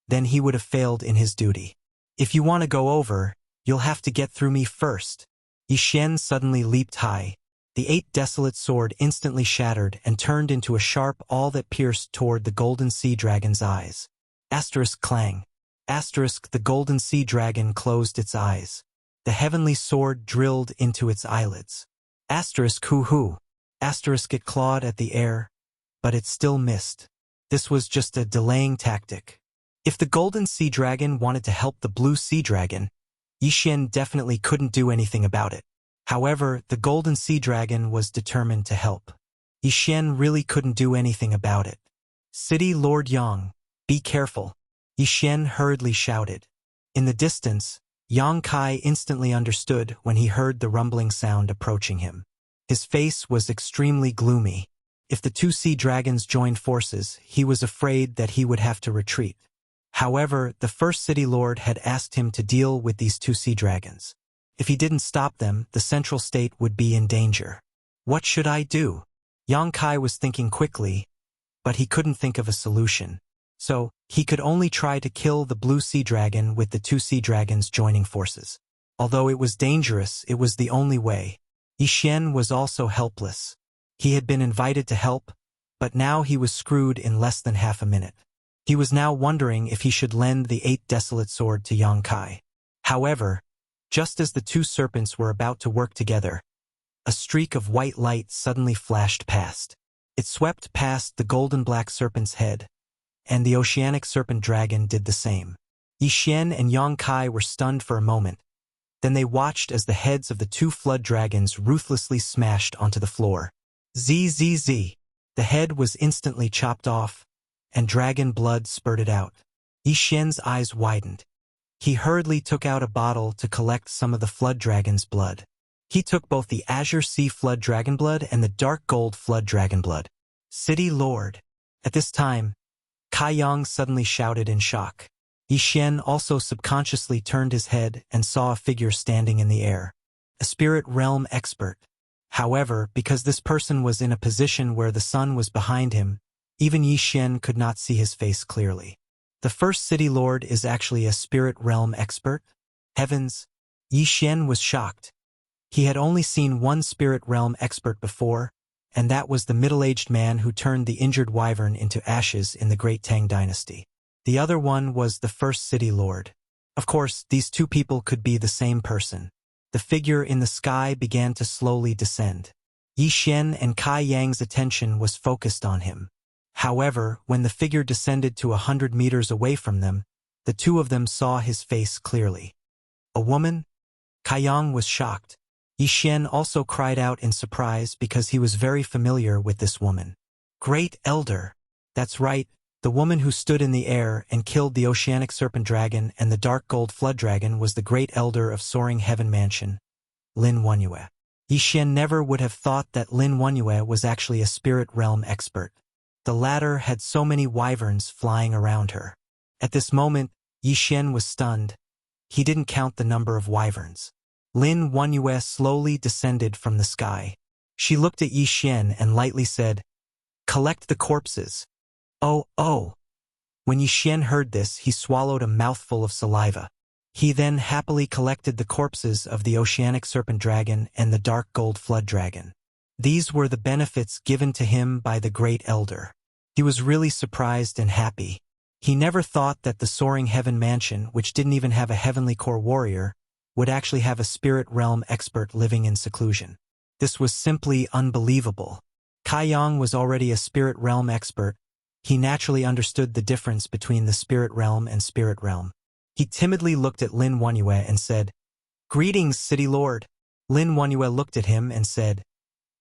then he would have failed in his duty. If you want to go over, you'll have to get through me first. Yi Xian suddenly leaped high. The 8 desolate sword instantly shattered and turned into a sharp awl that pierced toward the golden sea dragon's eyes. Clang. The golden sea dragon closed its eyes. The heavenly sword drilled into its eyelids. Hoo-hoo. It clawed at the air, but it still missed. This was just a delaying tactic. If the golden sea dragon wanted to help the blue sea dragon, Yi Xian definitely couldn't do anything about it. However, the golden sea dragon was determined to help. Yi Xian really couldn't do anything about it. City Lord Yang, be careful, Yi Xian hurriedly shouted. In the distance, Yang Kai instantly understood when he heard the rumbling sound approaching him. His face was extremely gloomy. If the 2 sea dragons joined forces, he was afraid that he would have to retreat. However, the first city lord had asked him to deal with these 2 sea dragons. If he didn't stop them, the central state would be in danger. What should I do? Yang Kai was thinking quickly, but he couldn't think of a solution. So, he could only try to kill the blue sea dragon with the 2 sea dragons joining forces. Although it was dangerous, it was the only way. Yi Xian was also helpless. He had been invited to help, but now he was screwed in less than half a minute. He was now wondering if he should lend the 8 desolate sword to Yang Kai. However, just as the 2 serpents were about to work together, a streak of white light suddenly flashed past. It swept past the golden-black serpent's head, and the oceanic serpent dragon did the same. Yi Xian and Yang Kai were stunned for a moment. Then they watched as the heads of the 2 flood dragons ruthlessly smashed onto the floor. Zzz. The head was instantly chopped off, and dragon blood spurted out. Yi Xian's eyes widened. He hurriedly took out a bottle to collect some of the flood dragon's blood. He took both the azure sea flood dragon blood and the dark gold flood dragon blood. City Lord. At this time, Kai Yang suddenly shouted in shock. Yi Xian also subconsciously turned his head and saw a figure standing in the air. A spirit realm expert. However, because this person was in a position where the sun was behind him, even Yi Xian could not see his face clearly. The first city lord is actually a spirit realm expert? Heavens! Yi Xian was shocked. He had only seen one spirit realm expert before, and that was the middle-aged man who turned the injured wyvern into ashes in the Great Tang Dynasty. The other one was the first city lord. Of course, these 2 people could be the same person. The figure in the sky began to slowly descend. Yi Xian and Kai Yang's attention was focused on him. However, when the figure descended to 100 meters away from them, the 2 of them saw his face clearly. A woman? Kai Yang was shocked. Yi Xian also cried out in surprise because he was very familiar with this woman. Great Elder. That's right, the woman who stood in the air and killed the oceanic serpent dragon and the dark gold flood dragon was the Great Elder of Soaring Heaven Mansion, Lin Wenyue. Yi Xian never would have thought that Lin Wenyue was actually a spirit realm expert. The latter had so many wyverns flying around her. At this moment, Yi Xian was stunned. He didn't count the number of wyverns. Lin Wenyue slowly descended from the sky. She looked at Yi Xian and lightly said, "Collect the corpses." Oh. When Yi Xian heard this, he swallowed a mouthful of saliva. He then happily collected the corpses of the oceanic serpent dragon and the dark gold flood dragon. These were the benefits given to him by the Great Elder. He was really surprised and happy. He never thought that the Soaring Heaven Mansion, which didn't even have a heavenly core warrior, would actually have a spirit realm expert living in seclusion. This was simply unbelievable. Kai Yang was already a spirit realm expert. He naturally understood the difference between the spirit realm and spirit realm. He timidly looked at Lin Wanyue and said, "Greetings, City Lord." Lin Wanyue looked at him and said,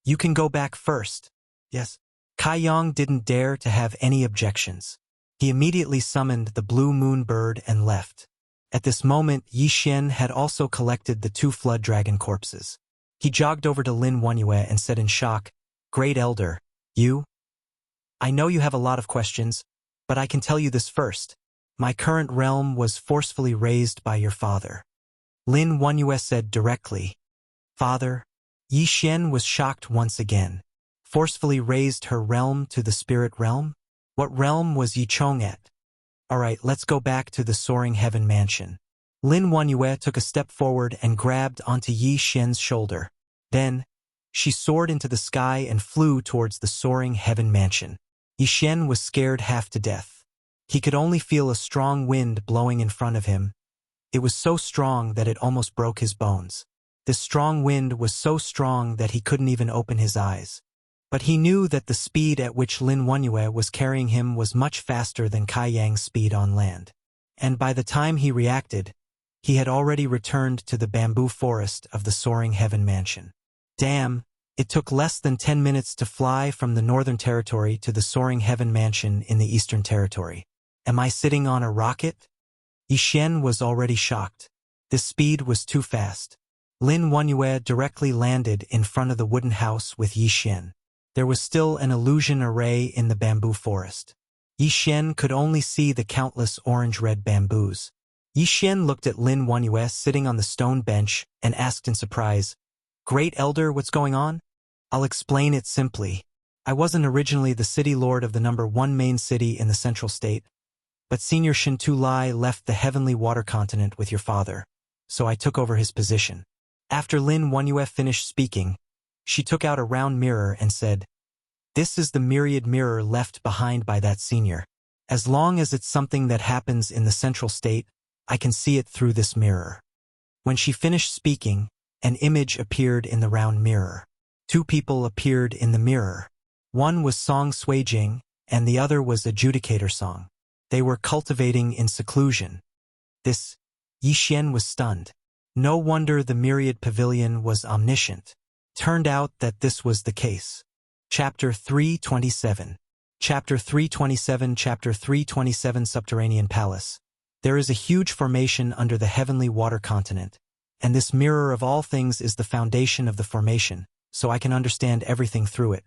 "You can go back first." Yes. Kai Yang didn't dare to have any objections. He immediately summoned the blue moon bird and left. At this moment, Yi Xian had also collected the 2 flood dragon corpses. He jogged over to Lin Wanyue and said in shock, "Great Elder, you? I know you have a lot of questions, but I can tell you this first. My current realm was forcefully raised by your father." Lin Wanyue said directly, "Father?" Yi Xian was shocked once again. Forcefully raised her realm to the spirit realm? What realm was Yi Chong at? Alright, let's go back to the soaring heaven mansion. Lin Wanyue took a step forward and grabbed onto Yi Xian's shoulder. Then, she soared into the sky and flew towards the soaring heaven mansion. Yi Xian was scared half to death. He could only feel a strong wind blowing in front of him. It was so strong that it almost broke his bones. This strong wind was so strong that he couldn't even open his eyes. But he knew that the speed at which Lin Wanyue was carrying him was much faster than Kai Yang's speed on land. And by the time he reacted, he had already returned to the bamboo forest of the soaring heaven mansion. Damn, it took less than 10 minutes to fly from the Northern Territory to the soaring heaven mansion in the Eastern Territory. Am I sitting on a rocket? Yi Xian was already shocked. This speed was too fast. Lin Wanyue directly landed in front of the wooden house with Yi Xian. There was still an illusion array in the bamboo forest. Yi Xian could only see the countless orange-red bamboos. Yi Xian looked at Lin Wanyue sitting on the stone bench and asked in surprise, "Great Elder, what's going on?" "I'll explain it simply. I wasn't originally the city lord of the #1 main city in the central state, but Senior Shin Tu Lai left the heavenly water continent with your father, so I took over his position." After Lin Wanyue finished speaking, she took out a round mirror and said, "This is the myriad mirror left behind by that senior. As long as it's something that happens in the central state, I can see it through this mirror." When she finished speaking, an image appeared in the round mirror. 2 people appeared in the mirror. One was Song Suijing, and the other was Adjudicator Song. They were cultivating in seclusion. Yi Xian was stunned. No wonder the myriad pavilion was omniscient. Turned out that this was the case. Chapter 327. Chapter 327 Chapter 327 Subterranean Palace. There is a huge formation under the heavenly water continent, and this mirror of all things is the foundation of the formation, so I can understand everything through it.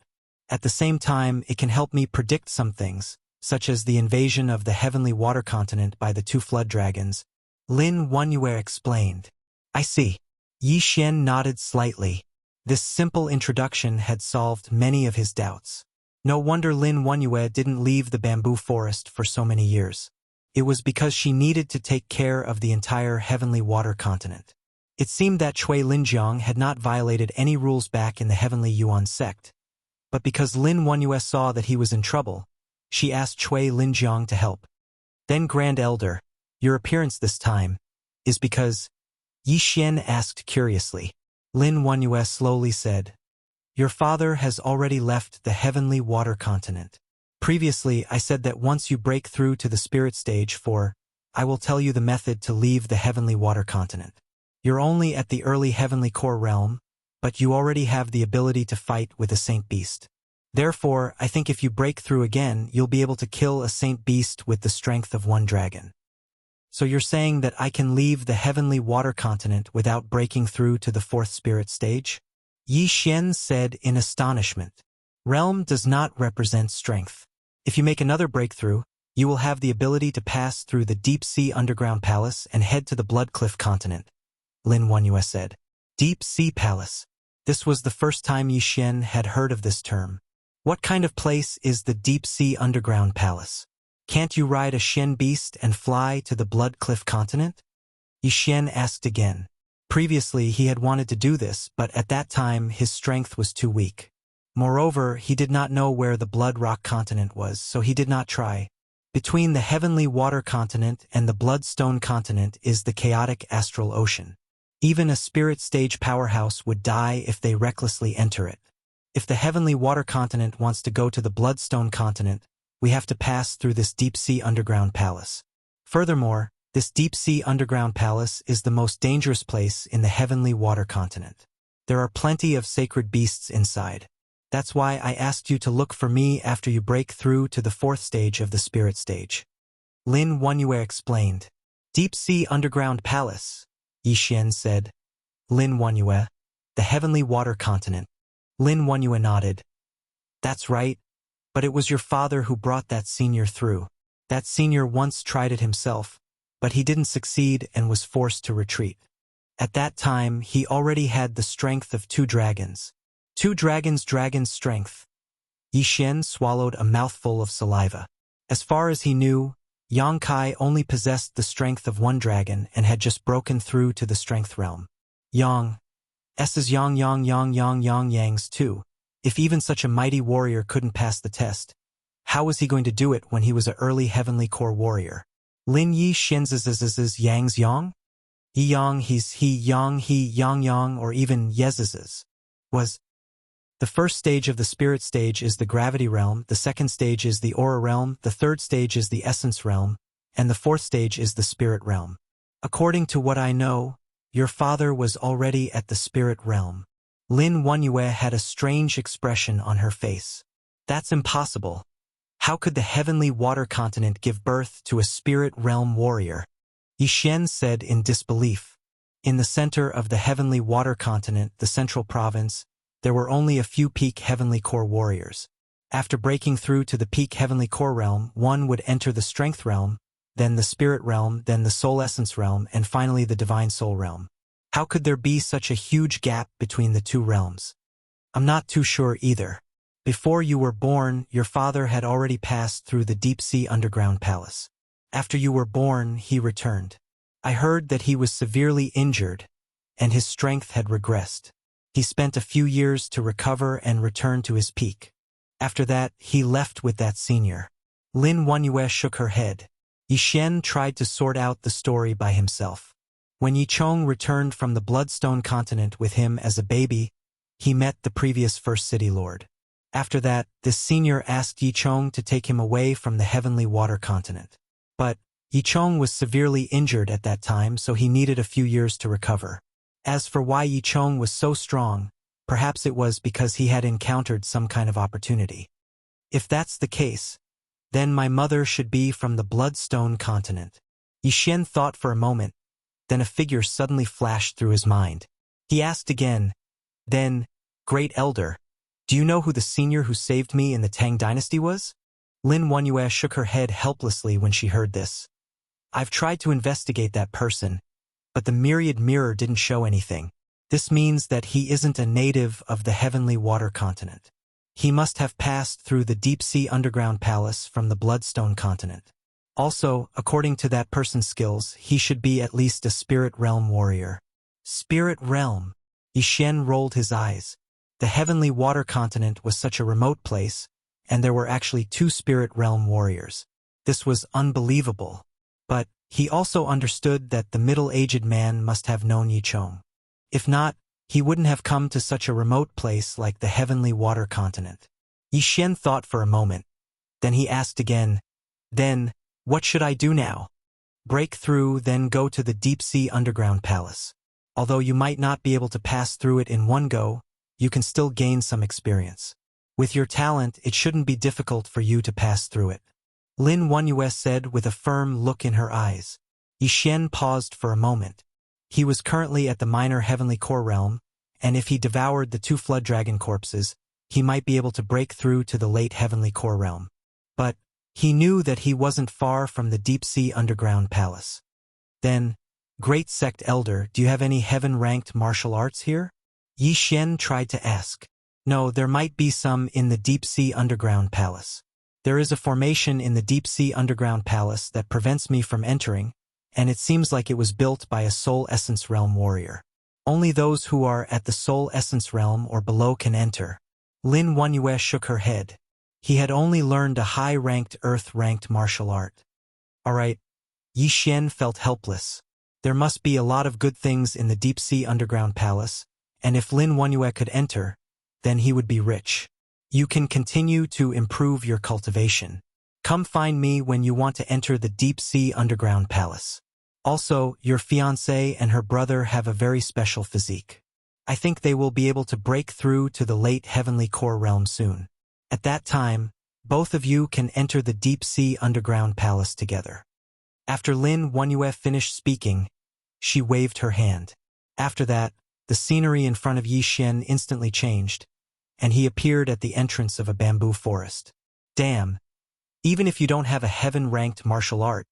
At the same time, it can help me predict some things, such as the invasion of the heavenly water continent by the 2 flood dragons. Lin Wanyue explained. "I see." Yi Xian nodded slightly. This simple introduction had solved many of his doubts. No wonder Lin Wanyue didn't leave the bamboo forest for so many years. It was because she needed to take care of the entire heavenly water continent. It seemed that Chui Linjiang had not violated any rules back in the heavenly Yuan sect. But because Lin Wanyue saw that he was in trouble, she asked Chui Linjiang to help. "Then, Grand Elder, your appearance this time is because..." Yi Xian asked curiously. Lin Wanyue slowly said, "Your father has already left the heavenly water continent. Previously, I said that once you break through to the spirit stage 4, I will tell you the method to leave the heavenly water continent. You're only at the early heavenly core realm, but you already have the ability to fight with a saint beast. Therefore, I think if you break through again, you'll be able to kill a saint beast with the strength of 1 dragon. So you're saying that I can leave the heavenly water continent without breaking through to the 4th spirit stage?" Yi Xian said in astonishment. "Realm does not represent strength. If you make another breakthrough, you will have the ability to pass through the deep sea underground palace and head to the Blood Cliff continent," Lin Wanyue said. Deep sea palace. This was the first time Yi Xian had heard of this term. What kind of place is the deep sea underground palace? Can't you ride a Shen beast and fly to the Blood Cliff continent? Yi Xian asked again. Previously, he had wanted to do this, but at that time his strength was too weak. Moreover, he did not know where the Blood Rock continent was, so he did not try. Between the heavenly water continent and the Bloodstone continent is the chaotic astral ocean. Even a spirit stage powerhouse would die if they recklessly enter it. If the heavenly water continent wants to go to the Bloodstone continent, we have to pass through this deep sea underground palace. Furthermore, This deep-sea underground palace is the most dangerous place in the heavenly water continent. There are plenty of sacred beasts inside. That's why I asked you to look for me after you break through to the 4th stage of the spirit stage. Lin Wanyue explained. Deep-sea underground palace, Yi Xian said. Lin Wanyue, the heavenly water continent. Lin Wanyue nodded. That's right, but it was your father who brought that senior through. That senior once tried it himself, but he didn't succeed and was forced to retreat. At that time, he already had the strength of 2 dragons. 2 dragons' strength. Yi Xian swallowed a mouthful of saliva. As far as he knew, Yang Kai only possessed the strength of 1 dragon and had just broken through to the strength realm. S's Yang Yang's too. If even such a mighty warrior couldn't pass the test, how was he going to do it when he was an early heavenly core warrior? Lin Yi Xian's Yang's Yang? Yi Yang he Yang or even Yez's was. The 1st stage of the spirit stage is the gravity realm, the 2nd stage is the aura realm, the 3rd stage is the essence realm, and the 4th stage is the spirit realm. According to what I know, your father was already at the spirit realm. Lin Wanyue had a strange expression on her face. That's impossible. How could the heavenly water continent give birth to a spirit realm warrior? Yi Xian said in disbelief. In the center of the heavenly water continent, the central province, there were only a few peak heavenly core warriors. After breaking through to the peak heavenly core realm, one would enter the strength realm, then the spirit realm, then the soul essence realm, and finally the divine soul realm. How could there be such a huge gap between the 2 realms? I'm not too sure either. Before you were born, your father had already passed through the deep-sea underground palace. After you were born, he returned. I heard that he was severely injured, and his strength had regressed. He spent a few years to recover and return to his peak. After that, he left with that senior. Lin Wanyue shook her head. Yi Xian tried to sort out the story by himself. When Yi Chong returned from the Bloodstone continent with him as a baby, he met the previous First City Lord. After that, this senior asked Yi Chong to take him away from the heavenly water continent. But Yi Chong was severely injured at that time, so he needed a few years to recover. As for why Yi Chong was so strong, perhaps it was because he had encountered some kind of opportunity. If that's the case, then my mother should be from the Bloodstone continent. Yi Xian thought for a moment, then a figure suddenly flashed through his mind. He asked again, then, Great Elder, do you know who the senior who saved me in the Tang dynasty was? Lin Wanyue shook her head helplessly when she heard this. I've tried to investigate that person, but the myriad mirror didn't show anything. This means that he isn't a native of the heavenly water continent. He must have passed through the deep-sea underground palace from the Bloodstone continent. Also, according to that person's skills, he should be at least a spirit realm warrior. Spirit realm. Yi Xian rolled his eyes. The heavenly water continent was such a remote place, and there were actually 2 spirit realm warriors. This was unbelievable. But he also understood that the middle-aged man must have known Yi Chong. If not, he wouldn't have come to such a remote place like the heavenly water continent. Yi Xian thought for a moment. Then he asked again, then, what should I do now? Break through, then go to the deep-sea underground palace. Although you might not be able to pass through it in one go, you can still gain some experience. With your talent, it shouldn't be difficult for you to pass through it. Lin Wanyue said with a firm look in her eyes. Yi Xian paused for a moment. He was currently at the minor heavenly core realm, and if he devoured the 2 flood dragon corpses, he might be able to break through to the late heavenly core realm. But he knew that he wasn't far from the deep-sea underground palace. Then, Great Sect Elder, do you have any heaven-ranked martial arts here? Yi Xian tried to ask. No, there might be some in the deep-sea underground palace. There is a formation in the deep-sea underground palace that prevents me from entering, and it seems like it was built by a soul essence realm warrior. Only those who are at the soul essence realm or below can enter. Lin Wanyue shook her head. He had only learned a high-ranked earth-ranked martial art. Alright. Yi Xian felt helpless. There must be a lot of good things in the deep-sea underground palace, and if Lin Wanyue could enter, then he would be rich. You can continue to improve your cultivation. Come find me when you want to enter the deep-sea underground palace. Also, your fiancée and her brother have a very special physique. I think they will be able to break through to the late heavenly core realm soon. At that time, both of you can enter the deep-sea underground palace together. After Lin Wanyue finished speaking, she waved her hand. After that, the scenery in front of Yi Xian instantly changed, and he appeared at the entrance of a bamboo forest. Damn! Even if you don't have a heaven-ranked martial art,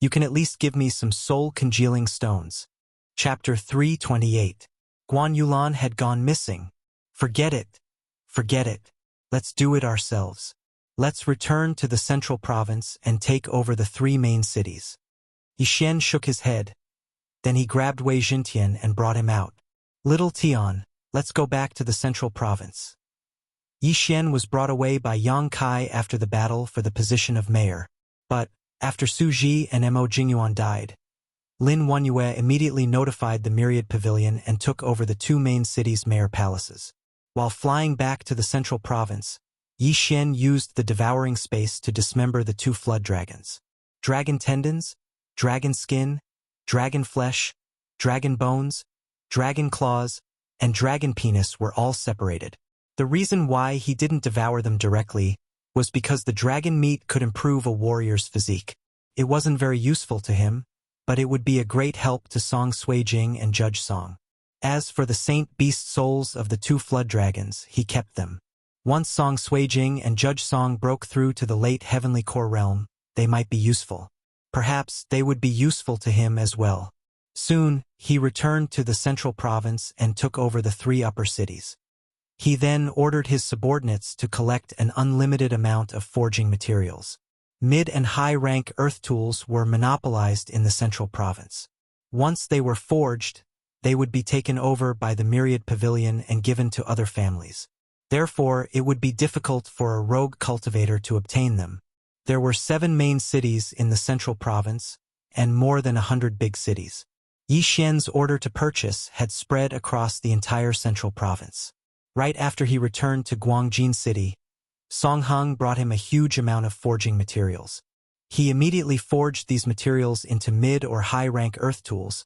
you can at least give me some soul-congealing stones. Chapter 328. Guan Yulan had gone missing. Forget it. Forget it. Let's do it ourselves. Let's return to the central province and take over the 3 main cities. Yi Xian shook his head. Then he grabbed Wei Jintian and brought him out. Little Tian, let's go back to the central province. Yi Xian was brought away by Yang Kai after the battle for the position of mayor. But, after Su Ji and Mo Jingyuan died, Lin Wanyue immediately notified the Myriad Pavilion and took over the 2 main cities' mayor palaces. While flying back to the central province, Yi Xian used the devouring space to dismember the 2 flood dragons. Dragon tendons, dragon skin, dragon flesh, dragon bones, dragon claws, and dragon penis were all separated. The reason why he didn't devour them directly was because the dragon meat could improve a warrior's physique. It wasn't very useful to him, but it would be a great help to Song Suijing and Judge Song. As for the saint beast souls of the 2 flood dragons, he kept them. Once Song Suijing and Judge Song broke through to the late heavenly core realm, they might be useful. Perhaps they would be useful to him as well. Soon, he returned to the central province and took over the 3 upper cities. He then ordered his subordinates to collect an unlimited amount of forging materials. Mid- and high-rank earth tools were monopolized in the central province. Once they were forged, they would be taken over by the Myriad Pavilion and given to other families. Therefore, it would be difficult for a rogue cultivator to obtain them. There were 7 main cities in the central province, and more than 100 big cities. Yi Xian's order to purchase had spread across the entire central province. Right after he returned to Guangjin City, Song Heng brought him a huge amount of forging materials. He immediately forged these materials into mid- or high-rank earth tools,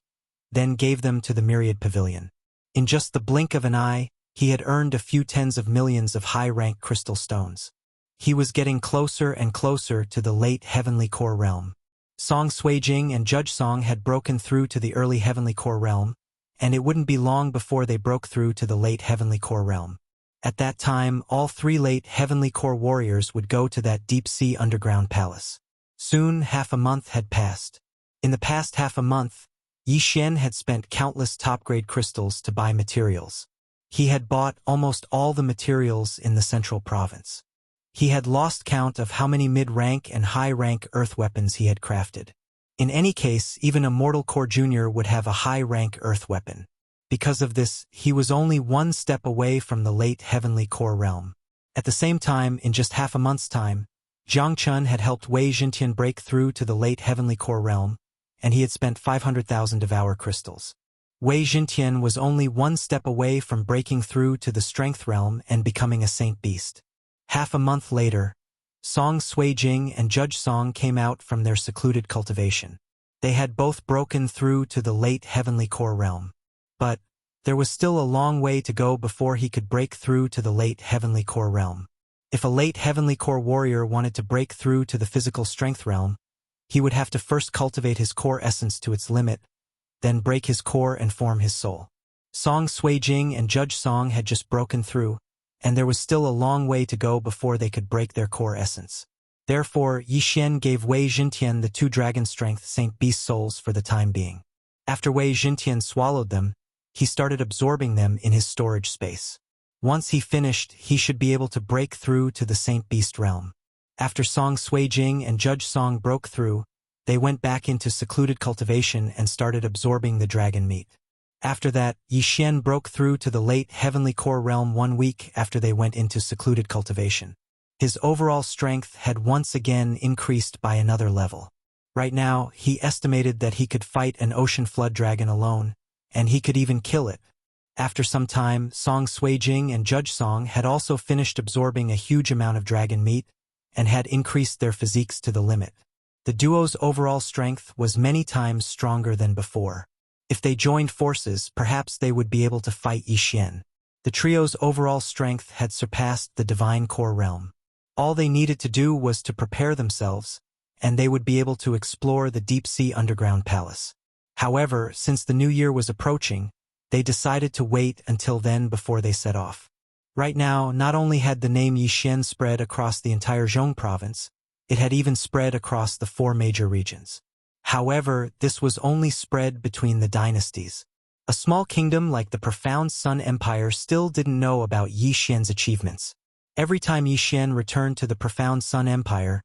then gave them to the Myriad Pavilion. In just the blink of an eye, he had earned a few tens of millions of high-rank crystal stones. He was getting closer and closer to the late heavenly core realm. Song Suijing and Judge Song had broken through to the early heavenly core realm, and it wouldn't be long before they broke through to the late heavenly core realm. At that time, all 3 late heavenly core warriors would go to that deep-sea underground palace. Soon, half a month had passed. In the past half a month, Yi Xian had spent countless top-grade crystals to buy materials. He had bought almost all the materials in the central province. He had lost count of how many mid-rank and high-rank earth weapons he had crafted. In any case, even a Mortal Core Jr. would have a high-rank earth weapon. Because of this, he was only 1 step away from the late heavenly core realm. At the same time, in just half a month's time, Jiang Chun had helped Wei Jintian break through to the late heavenly core realm, and he had spent 500,000 devour crystals. Wei Jintian was only 1 step away from breaking through to the strength realm and becoming a saint beast. Half a month later, Song Suijing and Judge Song came out from their secluded cultivation. They had both broken through to the late heavenly core realm. But there was still a long way to go before he could break through to the late heavenly core realm. If a late heavenly core warrior wanted to break through to the physical strength realm, he would have to first cultivate his core essence to its limit, then break his core and form his soul. Song Suijing and Judge Song had just broken through, and there was still a long way to go before they could break their core essence. Therefore, Yi Xian gave Wei Jintian the 2 dragon strength saint beast souls for the time being. After Wei Jintian swallowed them, he started absorbing them in his storage space. Once he finished, he should be able to break through to the saint beast realm. After Song Suijing and Judge Song broke through, they went back into secluded cultivation and started absorbing the dragon meat. After that, Yi Xian broke through to the late heavenly core realm 1 week after they went into secluded cultivation. His overall strength had once again increased by another level. Right now, he estimated that he could fight an ocean flood dragon alone, and he could even kill it. After some time, Song Suijing and Judge Song had also finished absorbing a huge amount of dragon meat, and had increased their physiques to the limit. The duo's overall strength was many times stronger than before. If they joined forces, perhaps they would be able to fight Yixin. The trio's overall strength had surpassed the divine core realm. All they needed to do was to prepare themselves, and they would be able to explore the deep-sea underground palace. However, since the new year was approaching, they decided to wait until then before they set off. Right now, not only had the name Yixin spread across the entire Zhong province, it had even spread across the 4 major regions. However, this was only spread between the dynasties. A small kingdom like the Profound Sun Empire still didn't know about Yixin's achievements. Every time Yixin returned to the Profound Sun Empire,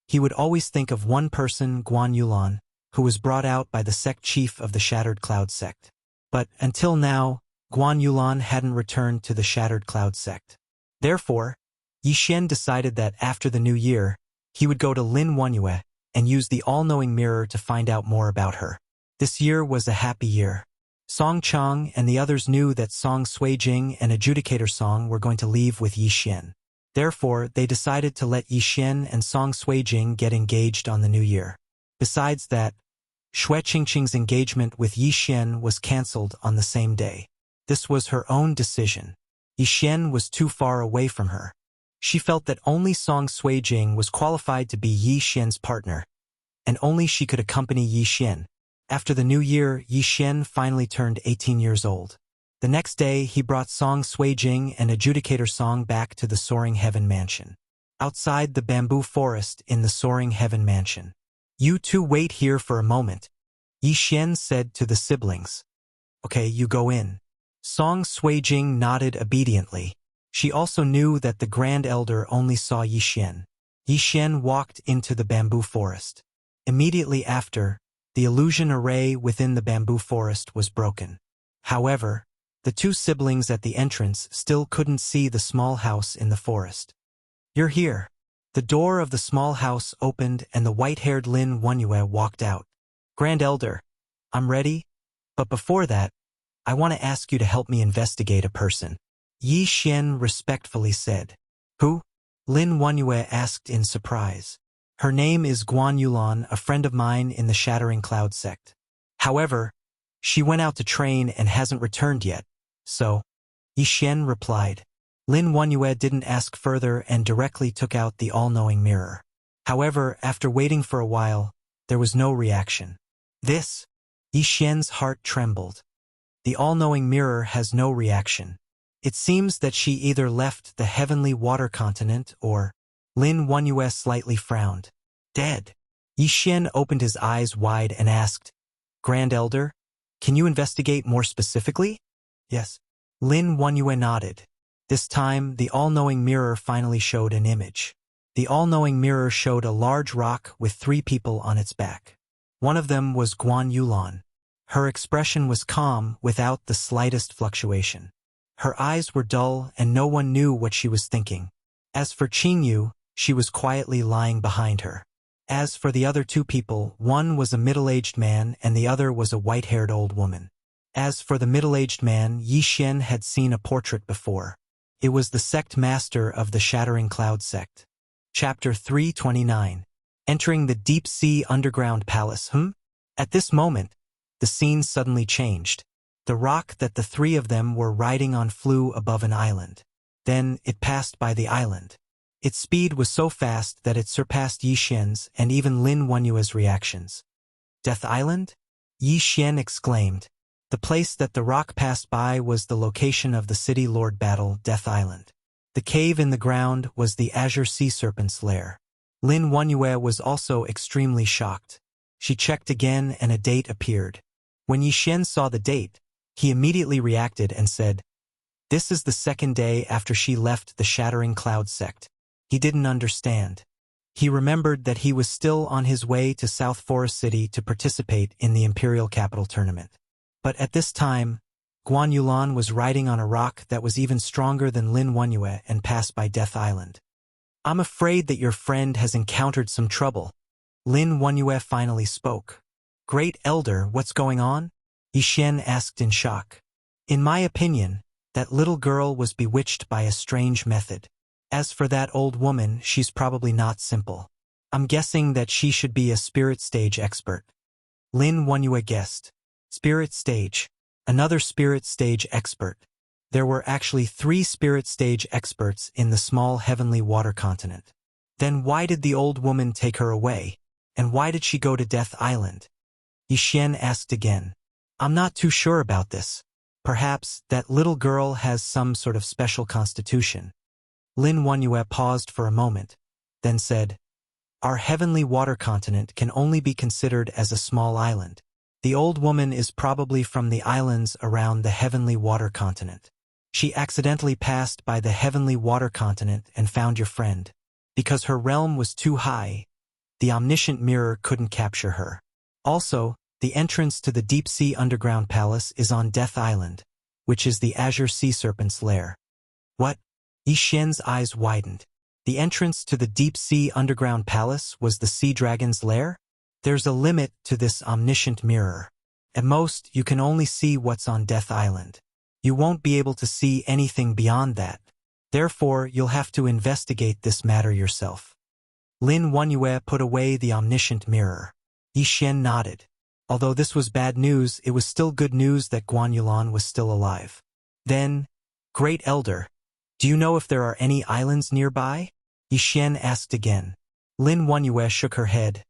he would always think of one person, Guan Yulan, who was brought out by the sect chief of the Shattered Cloud sect. But until now, Guan Yulan hadn't returned to the Shattered Cloud sect. Therefore, Yixin decided that after the new year, he would go to Lin Wanyue and use the all-knowing mirror to find out more about her. This year was a happy year. Song Chang and the others knew that Song Suijing and Adjudicator Song were going to leave with Yixin. Therefore, they decided to let Yixin and Song Suijing get engaged on the new year. Besides that, Xue Qingqing's engagement with Yixin was cancelled on the same day. This was her own decision. Yixin was too far away from her. She felt that only Song Suijing was qualified to be Yixin's partner, and only she could accompany Yixin. After the new year, Yixin finally turned 18 years old. The next day, he brought Song Suijing and Adjudicator Song back to the Soaring Heaven Mansion. Outside the bamboo forest in the Soaring Heaven Mansion. "You two wait here for a moment," Yixin said to the siblings. "Okay, you go in." Song Suijing nodded obediently. She also knew that the Grand Elder only saw Yixin. Yixin walked into the bamboo forest. Immediately after, the illusion array within the bamboo forest was broken. However, the 2 siblings at the entrance still couldn't see the small house in the forest. "You're here." The door of the small house opened and the white-haired Lin Wanyue walked out. "Grand Elder, I'm ready, but before that, I want to ask you to help me investigate a person," Yixin respectfully said. "Who?" Lin Wanyue asked in surprise. "Her name is Guan Yulan, a friend of mine in the Shattering Cloud sect. However, she went out to train and hasn't returned yet, so," Yixin replied. Lin Wanyue didn't ask further and directly took out the all-knowing mirror. However, after waiting for a while, there was no reaction. "This?" Yixin's heart trembled. The all-knowing mirror has no reaction. It seems that she either left the heavenly water continent or... Lin Wanyue slightly frowned. "Dead." Yixin opened his eyes wide and asked, "Grand Elder, can you investigate more specifically?" "Yes." Lin Wanyue nodded. This time, the all-knowing mirror finally showed an image. The all-knowing mirror showed a large rock with 3 people on its back. One of them was Guan Yulan. Her expression was calm without the slightest fluctuation. Her eyes were dull and no one knew what she was thinking. As for Qingyu, she was quietly lying behind her. As for the other 2 people, one was a middle-aged man and the other was a white-haired old woman. As for the middle-aged man, Yixin had seen a portrait before. It was the sect master of the Shattering Cloud sect. Chapter 329. Entering the deep-sea underground palace. At this moment, the scene suddenly changed. The rock that the 3 of them were riding on flew above an island. Then it passed by the island. Its speed was so fast that it surpassed Yixin's and even Lin Wanyue's reactions. "Death Island?" Yixin exclaimed. The place that the rock passed by was the location of the city lord battle, Death Island. The cave in the ground was the Azure Sea Serpent's lair. Lin Wanyue was also extremely shocked. She checked again and a date appeared. When Yixin saw the date, he immediately reacted and said, "This is the 2nd day after she left the Shattering Cloud sect." He didn't understand. He remembered that he was still on his way to South Forest City to participate in the Imperial Capital Tournament. But at this time, Guan Yulan was riding on a rock that was even stronger than Lin Wanyue and passed by Death Island. "I'm afraid that your friend has encountered some trouble." Lin Wanyue finally spoke. "Great Elder, what's going on?" Yixin asked in shock. "In my opinion, that little girl was bewitched by a strange method. As for that old woman, she's probably not simple. I'm guessing that she should be a spirit stage expert. Lin Wonyue guessed. Spirit stage. Another spirit stage expert. There were actually 3 spirit stage experts in the small heavenly water continent. Then why did the old woman take her away? And why did she go to Death Island? Yixian asked again. I'm not too sure about this. Perhaps that little girl has some sort of special constitution. Lin Wonyue paused for a moment, then said, Our heavenly water continent can only be considered as a small island. The old woman is probably from the islands around the heavenly water continent. She accidentally passed by the heavenly water continent and found your friend. Because her realm was too high, the omniscient mirror couldn't capture her. Also, the entrance to the deep-sea underground palace is on Death Island, which is the Azure Sea Serpent's lair. What? Yixian's eyes widened. The entrance to the deep-sea underground palace was the sea dragon's lair? There's a limit to this omniscient mirror. At most, you can only see what's on Death Island. You won't be able to see anything beyond that. Therefore, you'll have to investigate this matter yourself. Lin Wonyue put away the omniscient mirror. Yixian nodded. Although this was bad news, it was still good news that Guan Yulan was still alive. Then, Great Elder, do you know if there are any islands nearby? Yixian asked again. Lin Wonyue shook her head.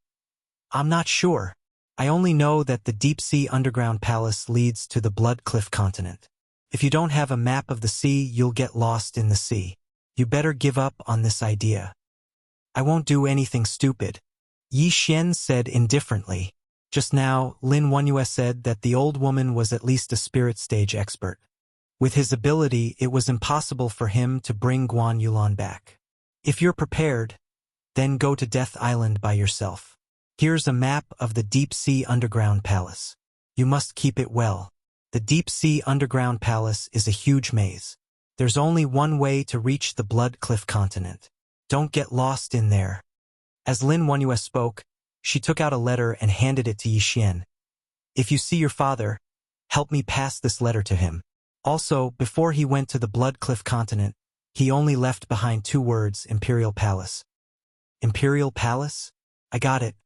I'm not sure. I only know that the deep-sea underground palace leads to the Blood Cliff continent. If you don't have a map of the sea, you'll get lost in the sea. You better give up on this idea. I won't do anything stupid. Yixian said indifferently. Just now, Lin Wonyue said that the old woman was at least a spirit stage expert. With his ability, it was impossible for him to bring Guan Yulan back. If you're prepared, then go to Death Island by yourself. Here's a map of the deep-sea underground palace. You must keep it well. The deep-sea underground palace is a huge maze. There's only one way to reach the Blood Cliff continent. Don't get lost in there. As Lin Wonyue spoke, she took out a letter and handed it to Yixian. If you see your father, help me pass this letter to him. Also, before he went to the Blood Cliff continent, he only left behind 2 words, Imperial Palace. Imperial Palace? I got it.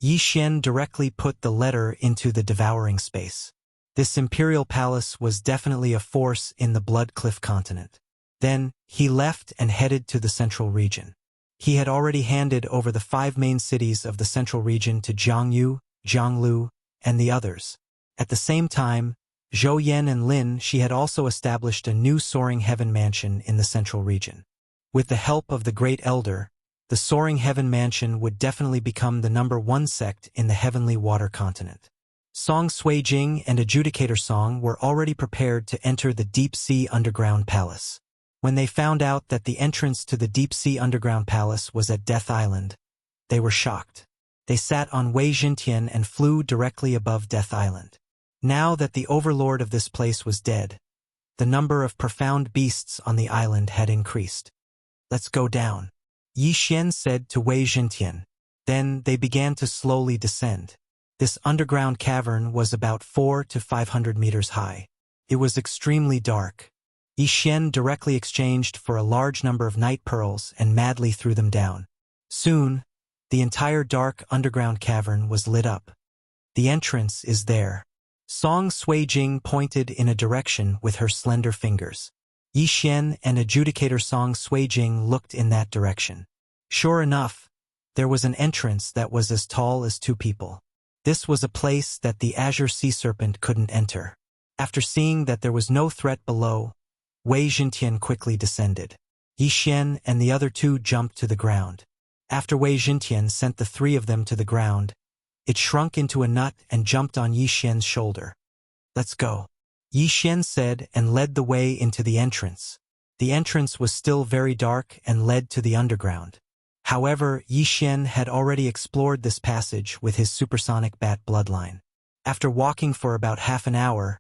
Yixian directly put the letter into the devouring space. This Imperial Palace was definitely a force in the Blood Cliff continent. Then, he left and headed to the central region. He had already handed over the 5 main cities of the central region to Jiangyu, Jianglu, and the others. At the same time, Zhou Yan and Lin, she had also established a new Soaring Heaven Mansion in the central region. With the help of the Great Elder, the Soaring Heaven Mansion would definitely become the #1 sect in the Heavenly Water Continent. Song Suijing and Adjudicator Song were already prepared to enter the deep-sea underground palace. When they found out that the entrance to the deep-sea underground palace was at Death Island, they were shocked. They sat on Wei Jintian and flew directly above Death Island. Now that the overlord of this place was dead, the number of profound beasts on the island had increased. Let's go down, Yixian said to Wei Jintian. Then they began to slowly descend. This underground cavern was about 400 to 500 meters high. It was extremely dark. Yixian directly exchanged for a large number of night pearls and madly threw them down. Soon, the entire dark underground cavern was lit up. The entrance is there. Song Suijing pointed in a direction with her slender fingers. Yixian and Adjudicator Song Suijing looked in that direction. Sure enough, there was an entrance that was as tall as 2 people. This was a place that the Azure Sea Serpent couldn't enter. After seeing that there was no threat below, Wei Jintian quickly descended. Yixian and the other 2 jumped to the ground. After Wei Jintian sent the 3 of them to the ground, it shrunk into a nut and jumped on Yixian's shoulder. Let's go, Yixian said and led the way into the entrance. The entrance was still very dark and led to the underground. However, Yixian had already explored this passage with his supersonic bat bloodline. After walking for about half an hour,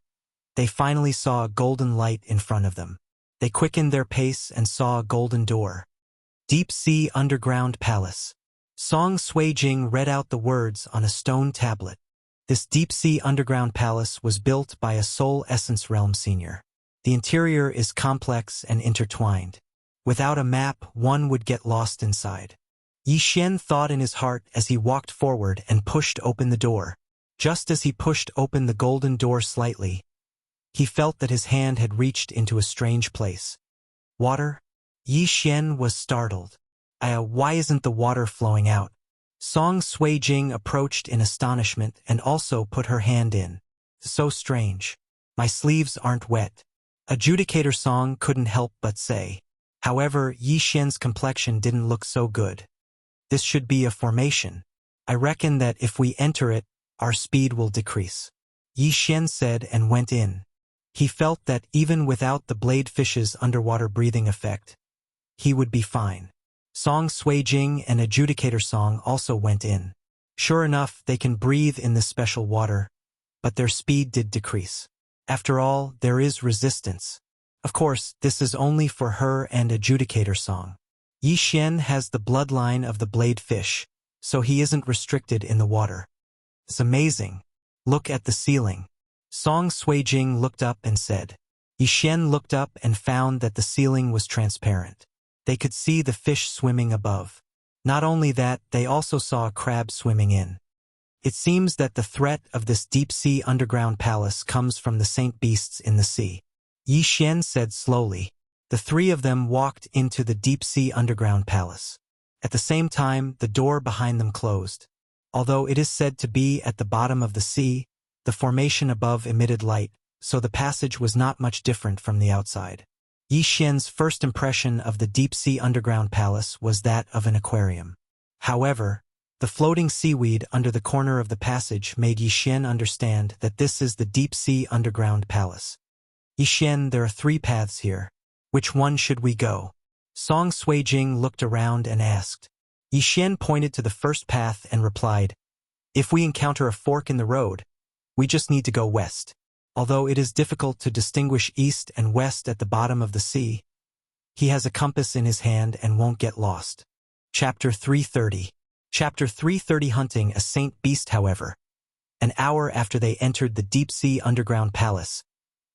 they finally saw a golden light in front of them. They quickened their pace and saw a golden door. Deep Sea Underground Palace. Song Suijing read out the words on a stone tablet. This deep-sea underground palace was built by a Soul Essence Realm senior. The interior is complex and intertwined. Without a map, one would get lost inside. Yi Xian thought in his heart as he walked forward and pushed open the door. Just as he pushed open the golden door slightly, he felt that his hand had reached into a strange place. Water? Yi Xian was startled. Why isn't the water flowing out? Song Suijing approached in astonishment and also put her hand in. So strange. My sleeves aren't wet. Adjudicator Song couldn't help but say. However, Yi Xian's complexion didn't look so good. This should be a formation. I reckon that if we enter it, our speed will decrease. Yi Xian said and went in. He felt that even without the blade fish's underwater breathing effect, he would be fine. Song Suijing and Adjudicator Song also went in. Sure enough, they can breathe in this special water, but their speed did decrease. After all, there is resistance. Of course, this is only for her and Adjudicator Song. Yi Xian has the bloodline of the blade fish, so he isn't restricted in the water. It's amazing. Look at the ceiling. Song Suijing looked up and said. Yi Xian looked up and found that the ceiling was transparent. They could see the fish swimming above. Not only that, they also saw a crab swimming in. It seems that the threat of this deep-sea underground palace comes from the saint beasts in the sea. Yi Xian said slowly. The three of them walked into the deep-sea underground palace. At the same time, the door behind them closed. Although it is said to be at the bottom of the sea, the formation above emitted light, so the passage was not much different from the outside. Yi Xian's first impression of the deep-sea underground palace was that of an aquarium. However, the floating seaweed under the corner of the passage made Yi Xian understand that this is the deep-sea underground palace. Yi Xian, there are 3 paths here. Which one should we go? Song Suijing looked around and asked. Yi Xian pointed to the first path and replied, if we encounter a fork in the road, we just need to go west. Although it is difficult to distinguish east and west at the bottom of the sea, he has a compass in his hand and won't get lost. Chapter 330. Chapter 330. Hunting a saint beast. However, an hour after they entered the deep-sea underground palace,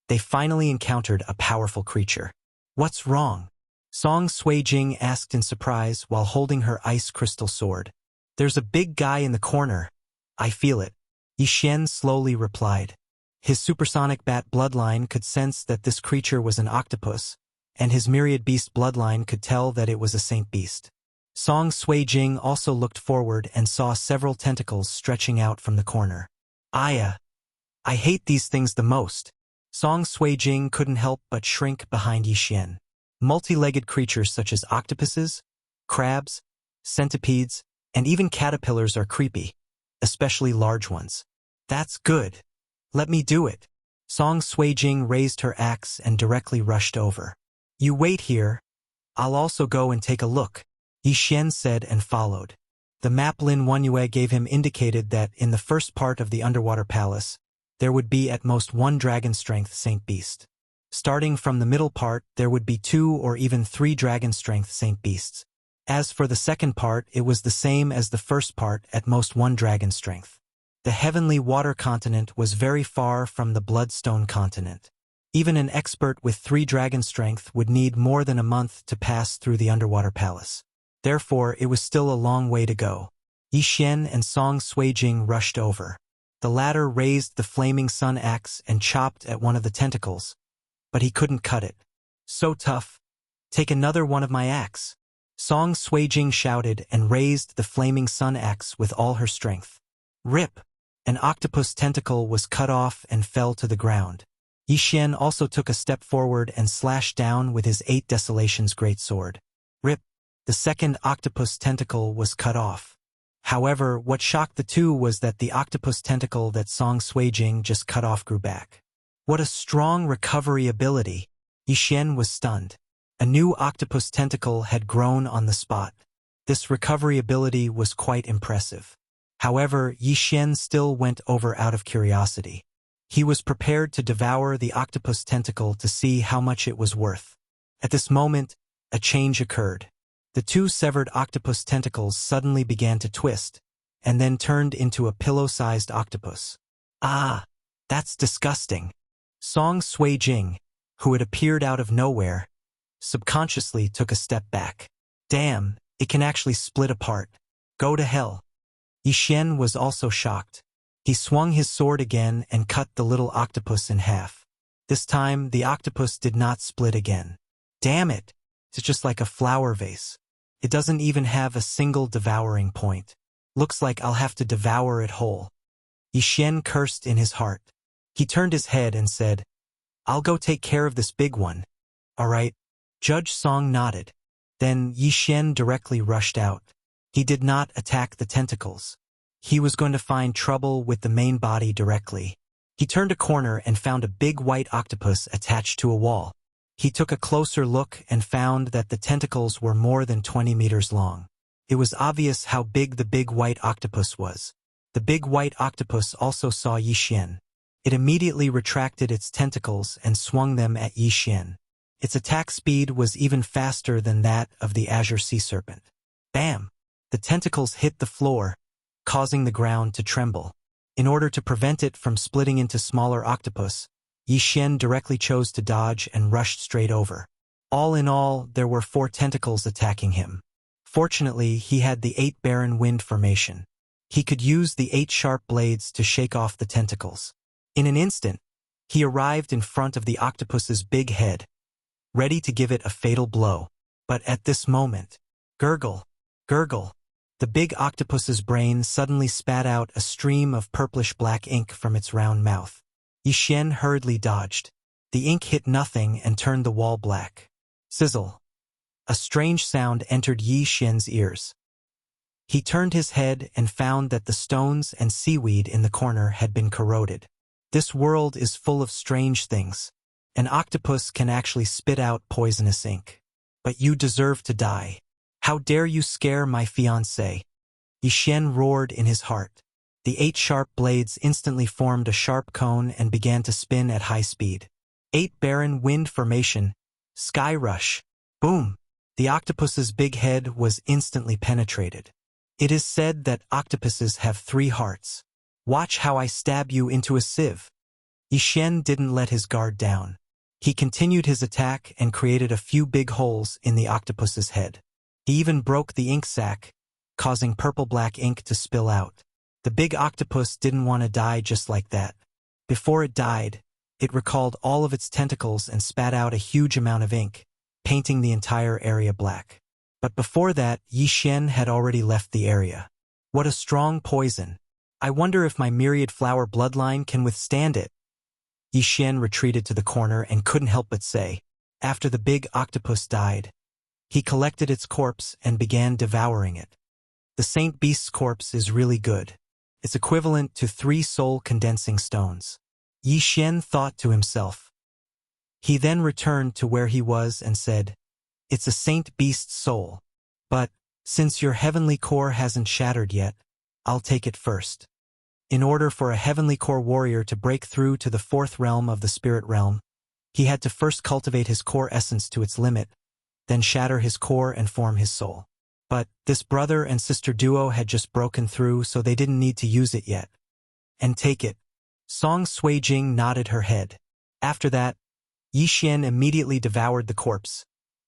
they finally encountered a powerful creature. What's wrong? Song Suijing asked in surprise while holding her ice crystal sword. There's a big guy in the corner. I feel it. Yi Xian slowly replied. His supersonic bat bloodline could sense that this creature was an octopus, and his myriad beast bloodline could tell that it was a saint beast. Song Suijing also looked forward and saw several tentacles stretching out from the corner. I hate these things the most. Song Suijing couldn't help but shrink behind Yi Xian. Multi-legged creatures such as octopuses, crabs, centipedes, and even caterpillars are creepy, especially large ones. That's good. Let me do it. Song Suijing raised her axe and directly rushed over. You wait here. I'll also go and take a look, Yi Xian said and followed. The map Lin Wanyue gave him indicated that in the first part of the underwater palace, there would be at most 1 dragon-strength saint beast. Starting from the middle part, there would be 2 or even 3 dragon-strength saint beasts. As for the second part, it was the same as the first part, at most 1 dragon strength. The heavenly water continent was very far from the bloodstone continent. Even an expert with 3 dragon strength would need more than a month to pass through the underwater palace. Therefore, it was still a long way to go. Yi Xian and Song Suijing rushed over. The latter raised the flaming sun axe and chopped at one of the tentacles, but he couldn't cut it. So tough. Take another one of my axe. Song Suijing shouted and raised the flaming sun axe with all her strength. Rip! An octopus tentacle was cut off and fell to the ground. Yi Xian also took a step forward and slashed down with his 8 Desolations greatsword. Rip! The second octopus tentacle was cut off. However, what shocked the two was that the octopus tentacle that Song Suijing just cut off grew back. What a strong recovery ability! Yi Xian was stunned. A new octopus tentacle had grown on the spot. This recovery ability was quite impressive. However, Yi Xian still went over out of curiosity. He was prepared to devour the octopus tentacle to see how much it was worth. At this moment, a change occurred. The 2 severed octopus tentacles suddenly began to twist, and then turned into a pillow-sized octopus. Ah, that's disgusting. Song Suijing, who had appeared out of nowhere, subconsciously took a step back. Damn, It can actually split apart. Go to hell. Yi Xian was also shocked. He swung his sword again and cut the little octopus in half. This time, the octopus did not split again. Damn it! It's just like a flower vase. It doesn't even have a single devouring point. Looks like I'll have to devour it whole. Yi Xian cursed in his heart. He turned his head and said, I'll go take care of this big one. All right. Judge Song nodded. Then Yi Xian directly rushed out. He did not attack the tentacles. He was going to find trouble with the main body directly. He turned a corner and found a big white octopus attached to a wall. He took a closer look and found that the tentacles were more than 20 meters long. It was obvious how big the big white octopus was. The big white octopus also saw Yi Xian. It immediately retracted its tentacles and swung them at Yi Xian. Its attack speed was even faster than that of the azure sea serpent. Bam! The tentacles hit the floor, causing the ground to tremble. In order to prevent it from splitting into smaller octopus, Yi Xian directly chose to dodge and rushed straight over. All in all, there were 4 tentacles attacking him. Fortunately, he had the 8 barren wind formation. He could use the 8 sharp blades to shake off the tentacles. In an instant, he arrived in front of the octopus's big head, ready to give it a fatal blow. But at this moment, gurgle, gurgle, the big octopus's brain suddenly spat out a stream of purplish-black ink from its round mouth. Yi Xian hurriedly dodged. The ink hit nothing and turned the wall black. Sizzle. A strange sound entered Yi Xian's ears. He turned his head and found that the stones and seaweed in the corner had been corroded. This world is full of strange things. An octopus can actually spit out poisonous ink. But you deserve to die. How dare you scare my fiancé? Yi Xian roared in his heart. The 8 sharp blades instantly formed a sharp cone and began to spin at high speed. 8 barren wind formation. Sky rush. Boom! The octopus's big head was instantly penetrated. It is said that octopuses have 3 hearts. Watch how I stab you into a sieve. Yi Xian didn't let his guard down. He continued his attack and created a few big holes in the octopus's head. He even broke the ink sac, causing purple-black ink to spill out. The big octopus didn't want to die just like that. Before it died, it recalled all of its tentacles and spat out a huge amount of ink, painting the entire area black. But before that, Yi Xian had already left the area. What a strong poison. I wonder if my myriad flower bloodline can withstand it. Yi Xian retreated to the corner and couldn't help but say, after the big octopus died, he collected its corpse and began devouring it. The Saint Beast's corpse is really good. It's equivalent to 3 soul condensing stones. Yi Xian thought to himself. He then returned to where he was and said, it's a Saint Beast's soul. But, since your heavenly core hasn't shattered yet, I'll take it first. In order for a heavenly core warrior to break through to the 4th realm of the spirit realm, he had to first cultivate his core essence to its limit, then shatter his core and form his soul. But this brother and sister duo had just broken through, so they didn't need to use it yet. And take it. Song Suijing nodded her head. After that, Yi Xian immediately devoured the corpse,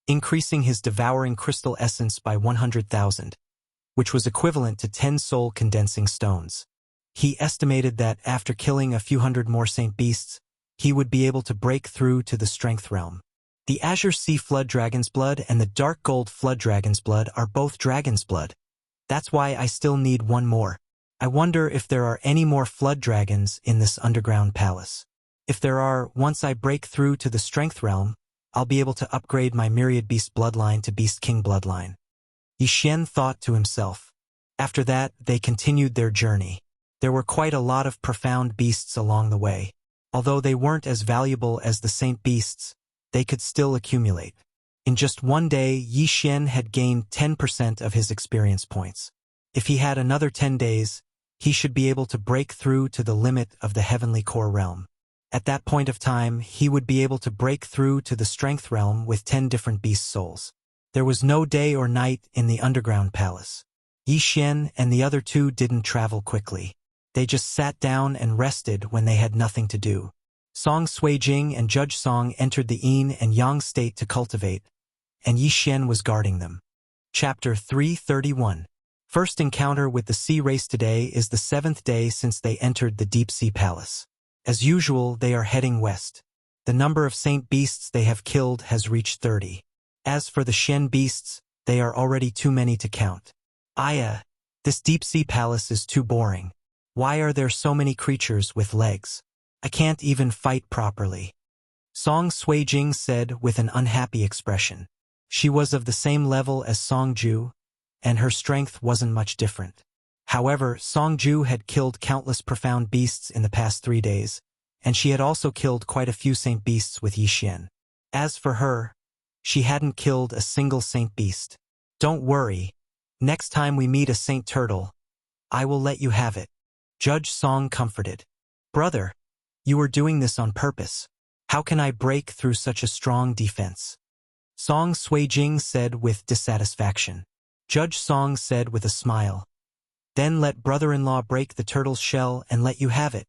increasing his devouring crystal essence by 100,000, which was equivalent to 10 soul condensing stones. He estimated that after killing a few hundred more Saint Beasts, he would be able to break through to the strength realm. The Azure Sea Flood Dragon's blood and the Dark Gold Flood Dragon's blood are both dragon's blood. That's why I still need 1 more. I wonder if there are any more flood dragons in this underground palace. If there are, once I break through to the strength realm, I'll be able to upgrade my Myriad Beast bloodline to Beast King bloodline. Yi Xian thought to himself. After that, they continued their journey. There were quite a lot of profound beasts along the way. Although they weren't as valuable as the Saint Beasts, they could still accumulate. In just 1 day, Yi Xian had gained 10% of his experience points. If he had another 10 days, he should be able to break through to the limit of the heavenly core realm. At that point of time, he would be able to break through to the strength realm with 10 different beast souls. There was no day or night in the underground palace. Yi Xian and the other 2 didn't travel quickly. They just sat down and rested when they had nothing to do. Song Suijing and Judge Song entered the yin and yang state to cultivate, and Yi Xian was guarding them. Chapter 331. First encounter with the sea race. Today is the 7th day since they entered the deep sea palace. As usual, they are heading west. The number of saint beasts they have killed has reached 30. As for the Shen beasts, they are already too many to count. This deep sea palace is too boring. Why are there so many creatures with legs? I can't even fight properly. Song Suijing said with an unhappy expression. She was of the same level as Song Ju, and her strength wasn't much different. However, Song Ju had killed countless profound beasts in the past 3 days, and she had also killed quite a few saint beasts with Yi Xian. As for her, she hadn't killed a single saint beast. Don't worry. Next time we meet a saint turtle, I will let you have it. Judge Song comforted. Brother, you were doing this on purpose. How can I break through such a strong defense? Song Suijing said with dissatisfaction. Judge Song said with a smile. Then let brother-in-law break the turtle's shell and let you have it.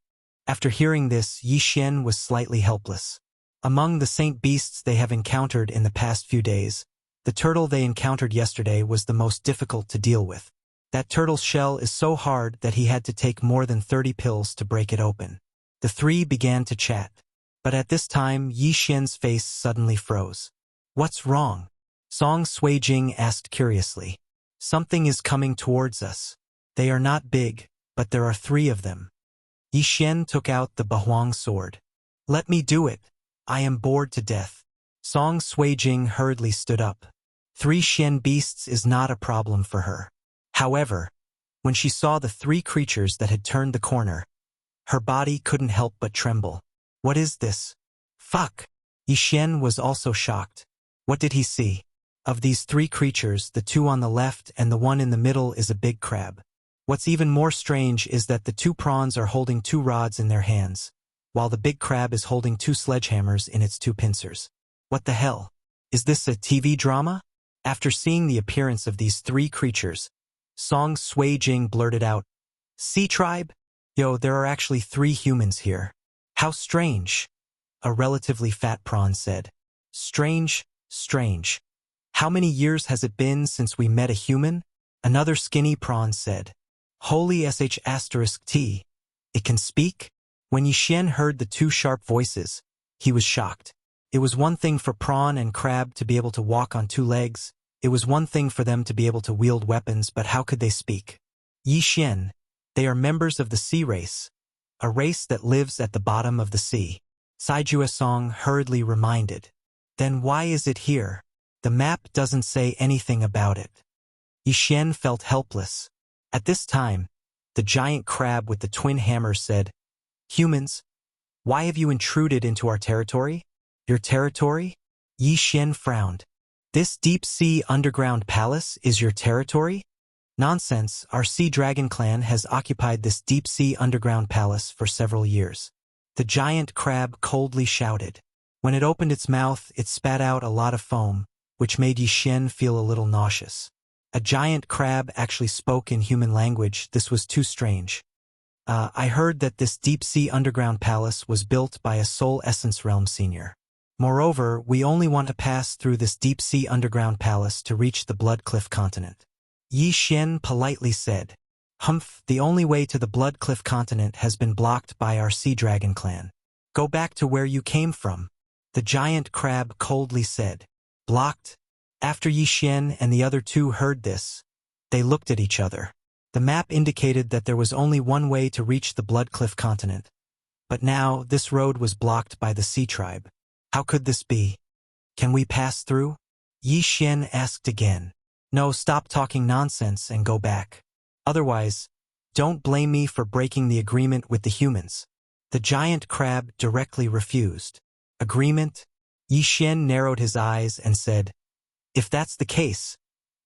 After hearing this, Yi Xian was slightly helpless. Among the saint beasts they have encountered in the past few days, the turtle they encountered yesterday was the most difficult to deal with. That turtle's shell is so hard that he had to take more than 30 pills to break it open. The three began to chat. But at this time, Yi Xian's face suddenly froze. What's wrong? Song Suijing asked curiously. Something is coming towards us. They are not big, but there are 3 of them. Yi Xian took out the Bahuang sword. Let me do it. I am bored to death. Song Suijing hurriedly stood up. 3 Shen beasts is not a problem for her. However, when she saw the 3 creatures that had turned the corner, her body couldn't help but tremble. What is this? Fuck! Yi Xian was also shocked. What did he see? Of these 3 creatures, the 2 on the left and the one in the middle is a big crab. What's even more strange is that the 2 prawns are holding 2 rods in their hands, while the big crab is holding 2 sledgehammers in its 2 pincers. What the hell? Is this a TV drama? After seeing the appearance of these 3 creatures, Song Suijing blurted out, Sea tribe? Yo, there are actually 3 humans here. How strange. A relatively fat prawn said. Strange, strange. How many years has it been since we met a human? Another skinny prawn said. Holy sh*t. It can speak? When Yi Xian heard the 2 sharp voices, he was shocked. It was one thing for prawn and crab to be able to walk on 2 legs. It was one thing for them to be able to wield weapons, but how could they speak? Yi Xian, they are members of the sea race, a race that lives at the bottom of the sea. Saijue Song hurriedly reminded. Then why is it here? The map doesn't say anything about it. Yi Xian felt helpless. At this time, the giant crab with the twin hammers said, Humans, why have you intruded into our territory? Your territory? Yi Xian frowned. This deep-sea underground palace is your territory? Nonsense, our sea dragon clan has occupied this deep-sea underground palace for several years. The giant crab coldly shouted. When it opened its mouth, it spat out a lot of foam, which made Yi Xian feel a little nauseous. A giant crab actually spoke in human language. This was too strange. I heard that this deep-sea underground palace was built by a Soul Essence Realm senior. Moreover, we only want to pass through this deep-sea underground palace to reach the Blood Cliff continent. Yi Xian politely said. Humph, the only way to the Blood Cliff continent has been blocked by our Sea Dragon clan. Go back to where you came from. The giant crab coldly said. Blocked? After Yi Xian and the other 2 heard this, they looked at each other. The map indicated that there was only one way to reach the Blood Cliff continent. But now, this road was blocked by the Sea Tribe. How could this be? Can we pass through? Yi Xian asked again. No, stop talking nonsense and go back. Otherwise, don't blame me for breaking the agreement with the humans. The giant crab directly refused. Agreement? Yi Xian narrowed his eyes and said, If that's the case,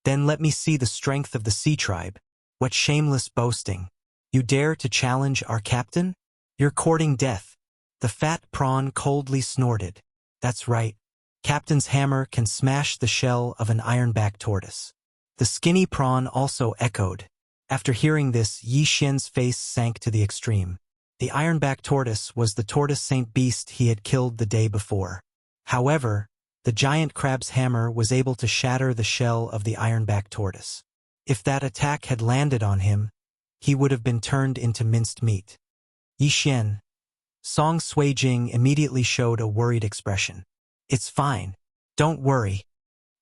then let me see the strength of the Sea Tribe. What shameless boasting. You dare to challenge our captain? You're courting death. The fat prawn coldly snorted. That's right. Captain's hammer can smash the shell of an ironback tortoise. The skinny prawn also echoed. After hearing this, Yi Xian's face sank to the extreme. The ironback tortoise was the tortoise saint beast he had killed the day before. However, The giant crab's hammer was able to shatter the shell of the ironback tortoise. If that attack had landed on him, he would have been turned into minced meat. Yi Xian. Song Suijing immediately showed a worried expression. It's fine. Don't worry.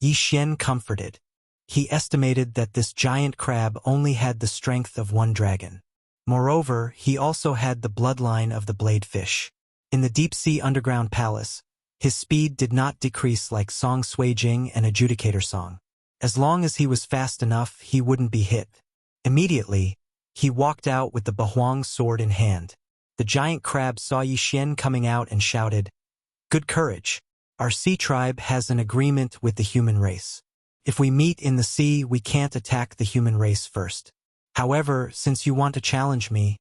Yi Xian comforted. He estimated that this giant crab only had the strength of one dragon. Moreover, he also had the bloodline of the blade fish. In the deep-sea underground palace, his speed did not decrease like Song Suijing and Adjudicator Song. As long as he was fast enough, he wouldn't be hit. Immediately, he walked out with the Bahuang sword in hand. The giant crab saw Yi Xian coming out and shouted, "Good courage. Our sea tribe has an agreement with the human race. If we meet in the sea, we can't attack the human race first. However, since you want to challenge me,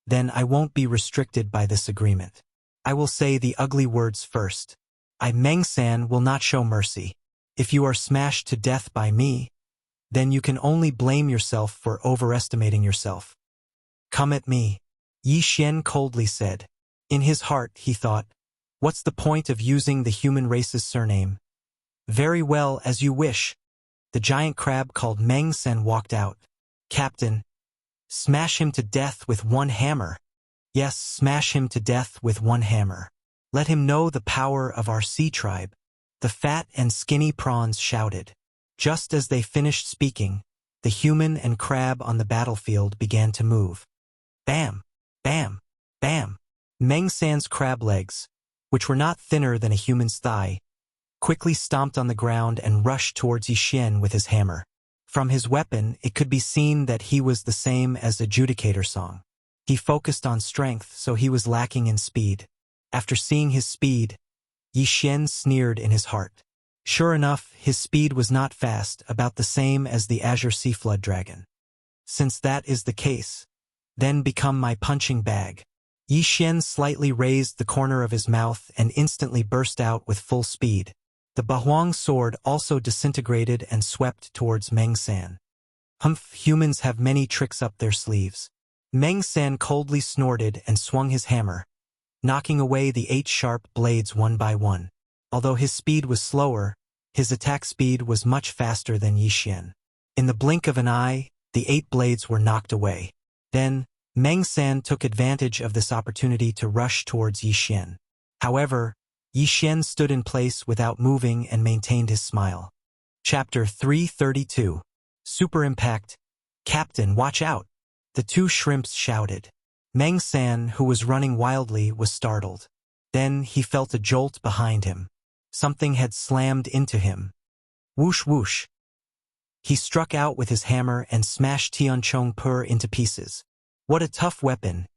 then I won't be restricted by this agreement. I will say the ugly words first. I, Meng San, will not show mercy. If you are smashed to death by me, then you can only blame yourself for overestimating yourself. Come at me." Yi Xian coldly said. In his heart, he thought, what's the point of using the human race's surname? Very well, as you wish. The giant crab called Meng San walked out. Captain, smash him to death with one hammer. Yes, smash him to death with one hammer. Let him know the power of our sea tribe. The fat and skinny prawns shouted. Just as they finished speaking, the human and crab on the battlefield began to move. Bam! Bam! Bam! Meng San's crab legs, which were not thinner than a human's thigh, quickly stomped on the ground and rushed towards Yi Xian with his hammer. From his weapon, it could be seen that he was the same as Adjudicator Song. He focused on strength, so he was lacking in speed. After seeing his speed, Yi Xian sneered in his heart. Sure enough, his speed was not fast, about the same as the Azure Sea Flood Dragon. Since that is the case, then become my punching bag. Yi Xian slightly raised the corner of his mouth and instantly burst out with full speed. The Bahuang sword also disintegrated and swept towards Meng San. Humph, humans have many tricks up their sleeves. Meng San coldly snorted and swung his hammer, knocking away the 8 sharp blades one by one. Although his speed was slower, his attack speed was much faster than Yi Xian. In the blink of an eye, the 8 blades were knocked away. Then, Meng San took advantage of this opportunity to rush towards Yi Xian. However, Yi Xian stood in place without moving and maintained his smile. Chapter 332. Super Impact. Captain, watch out! The 2 shrimps shouted. Meng San, who was running wildly, was startled. Then he felt a jolt behind him. Something had slammed into him. Whoosh whoosh. He struck out with his hammer and smashed Tian Chong Pur into pieces. What a tough weapon,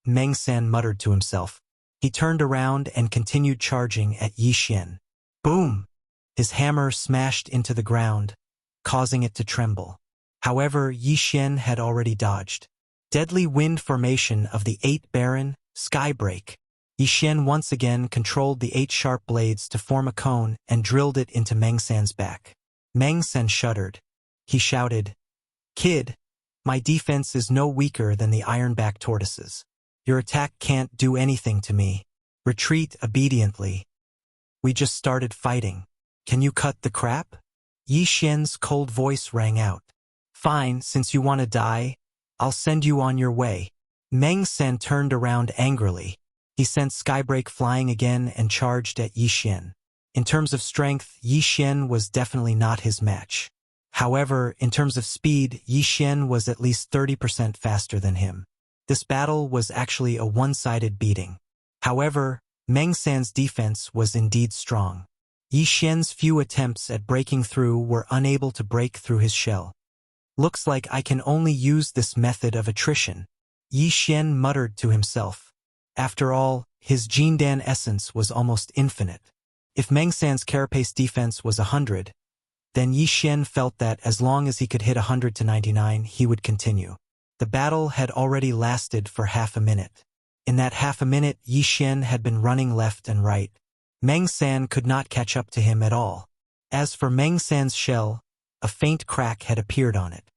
Meng San muttered to himself. He turned around and continued charging at Yi Xian. Boom! His hammer smashed into the ground, causing it to tremble. However, Yi Xian had already dodged. Deadly wind formation of the 8 Baron, Skybreak. Yi Xian once again controlled the 8 sharp blades to form a cone and drilled it into Meng San's back. Meng San shuddered. He shouted, Kid, my defense is no weaker than the ironback tortoises. Your attack can't do anything to me. Retreat obediently. We just started fighting. Can you cut the crap? Yi Xian's cold voice rang out. Fine, since you want to die, I'll send you on your way. Meng San turned around angrily. He sent Skybreak flying again and charged at Yi Xian. In terms of strength, Yi Xian was definitely not his match. However, in terms of speed, Yi Xian was at least 30% faster than him. This battle was actually a one-sided beating. However, Meng San's defense was indeed strong. Yi Xian's few attempts at breaking through were unable to break through his shell. Looks like I can only use this method of attrition, Yi Xian muttered to himself. After all, his Jindan essence was almost infinite. If Meng San's carapace defense was 100, then Yi Xian felt that as long as he could hit 100 to 99, he would continue. The battle had already lasted for half a minute. In that half a minute, Yi Xian had been running left and right. Meng San could not catch up to him at all. As for Meng San's shell, a faint crack had appeared on it.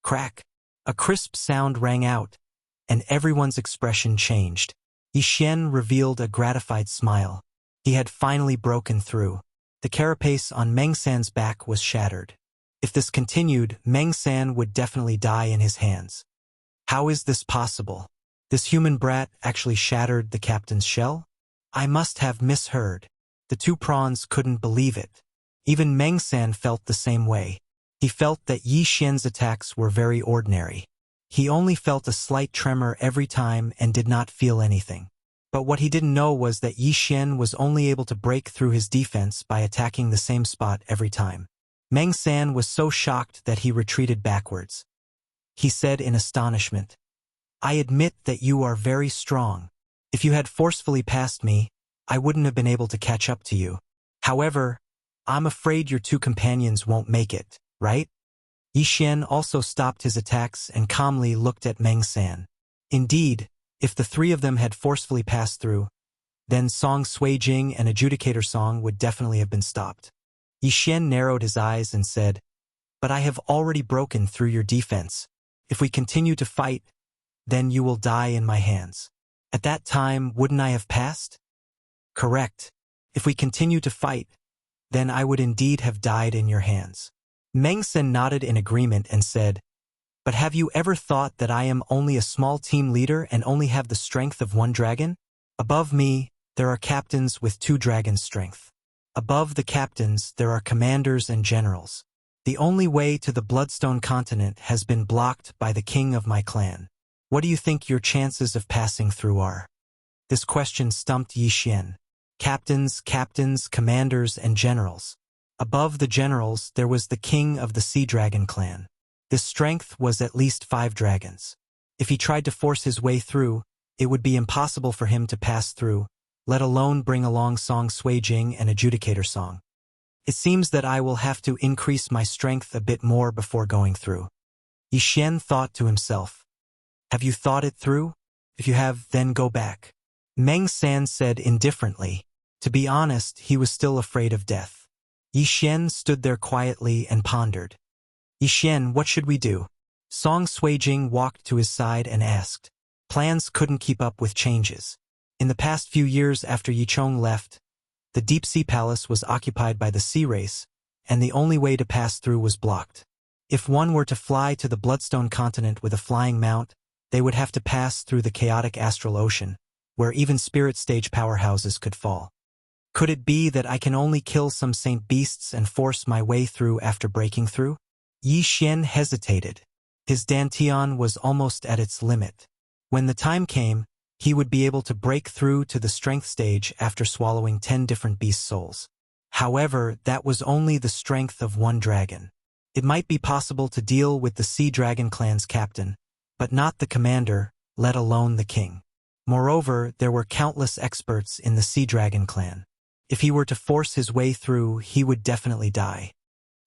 Crack! A crisp sound rang out, and everyone's expression changed. Yi Xian revealed a gratified smile. He had finally broken through. The carapace on Meng San's back was shattered. If this continued, Meng San would definitely die in his hands. How is this possible? This human brat actually shattered the captain's shell? I must have misheard. The two prawns couldn't believe it. Even Meng San felt the same way. He felt that Yi Xian's attacks were very ordinary. He only felt a slight tremor every time and did not feel anything. But what he didn't know was that Yi Xian was only able to break through his defense by attacking the same spot every time. Meng San was so shocked that he retreated backwards. He said in astonishment, "I admit that you are very strong. If you had forcefully passed me, I wouldn't have been able to catch up to you. However, I'm afraid your two companions won't make it, right?" Yi Xian also stopped his attacks and calmly looked at Meng San. Indeed, if the three of them had forcefully passed through, then Song Suijing and Adjudicator Song would definitely have been stopped. Yi Xian narrowed his eyes and said, "But I have already broken through your defense. If we continue to fight, then you will die in my hands. At that time, wouldn't I have passed?" "Correct. If we continue to fight, then I would indeed have died in your hands." Meng San nodded in agreement and said, "But have you ever thought that I am only a small team leader and only have the strength of one dragon? Above me, there are captains with 2 dragons' strength. Above the captains, there are commanders and generals. The only way to the Bloodstone continent has been blocked by the king of my clan. What do you think your chances of passing through are?" This question stumped Yi Xian. Captains, commanders, and generals. Above the generals, there was the king of the Sea Dragon clan. This strength was at least 5 dragons. If he tried to force his way through, it would be impossible for him to pass through, let alone bring along Song Suijing and Adjudicator Song. It seems that I will have to increase my strength a bit more before going through. Yi Xian thought to himself, "Have you thought it through? If you have, then go back." Meng San said indifferently. To be honest, he was still afraid of death. Yi Xian stood there quietly and pondered. "Yi Xian, what should we do?" Song Suijing walked to his side and asked. Plans couldn't keep up with changes. In the past few years after Yi Chong left, the Deep Sea Palace was occupied by the Sea Race, and the only way to pass through was blocked. If one were to fly to the Bloodstone continent with a flying mount, they would have to pass through the chaotic astral ocean, where even spirit stage powerhouses could fall. Could it be that I can only kill some saint beasts and force my way through after breaking through? Yi Xian hesitated. His dantian was almost at its limit. When the time came, he would be able to break through to the strength stage after swallowing 10 different beast souls. However, that was only the strength of 1 dragon. It might be possible to deal with the Sea Dragon clan's captain, but not the commander, let alone the king. Moreover, there were countless experts in the Sea Dragon clan. If he were to force his way through, he would definitely die.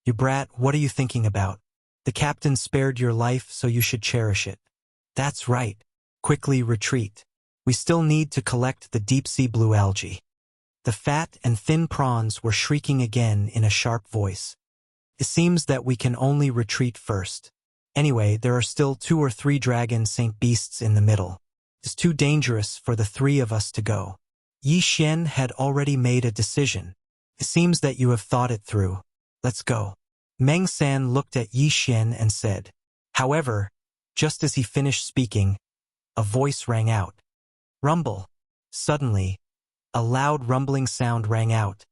"You brat, what are you thinking about? The captain spared your life, so you should cherish it." "That's right. Quickly retreat. We still need to collect the deep-sea blue algae." The fat and thin prawns were shrieking again in a sharp voice. "It seems that we can only retreat first. Anyway, there are still 2 or 3 dragon saint beasts in the middle. It's too dangerous for the 3 of us to go." Yi Xian had already made a decision. "It seems that you have thought it through. Let's go." Meng San looked at Yi Xian and said. However, just as he finished speaking, a voice rang out. "Rumble." Suddenly, a loud rumbling sound rang out,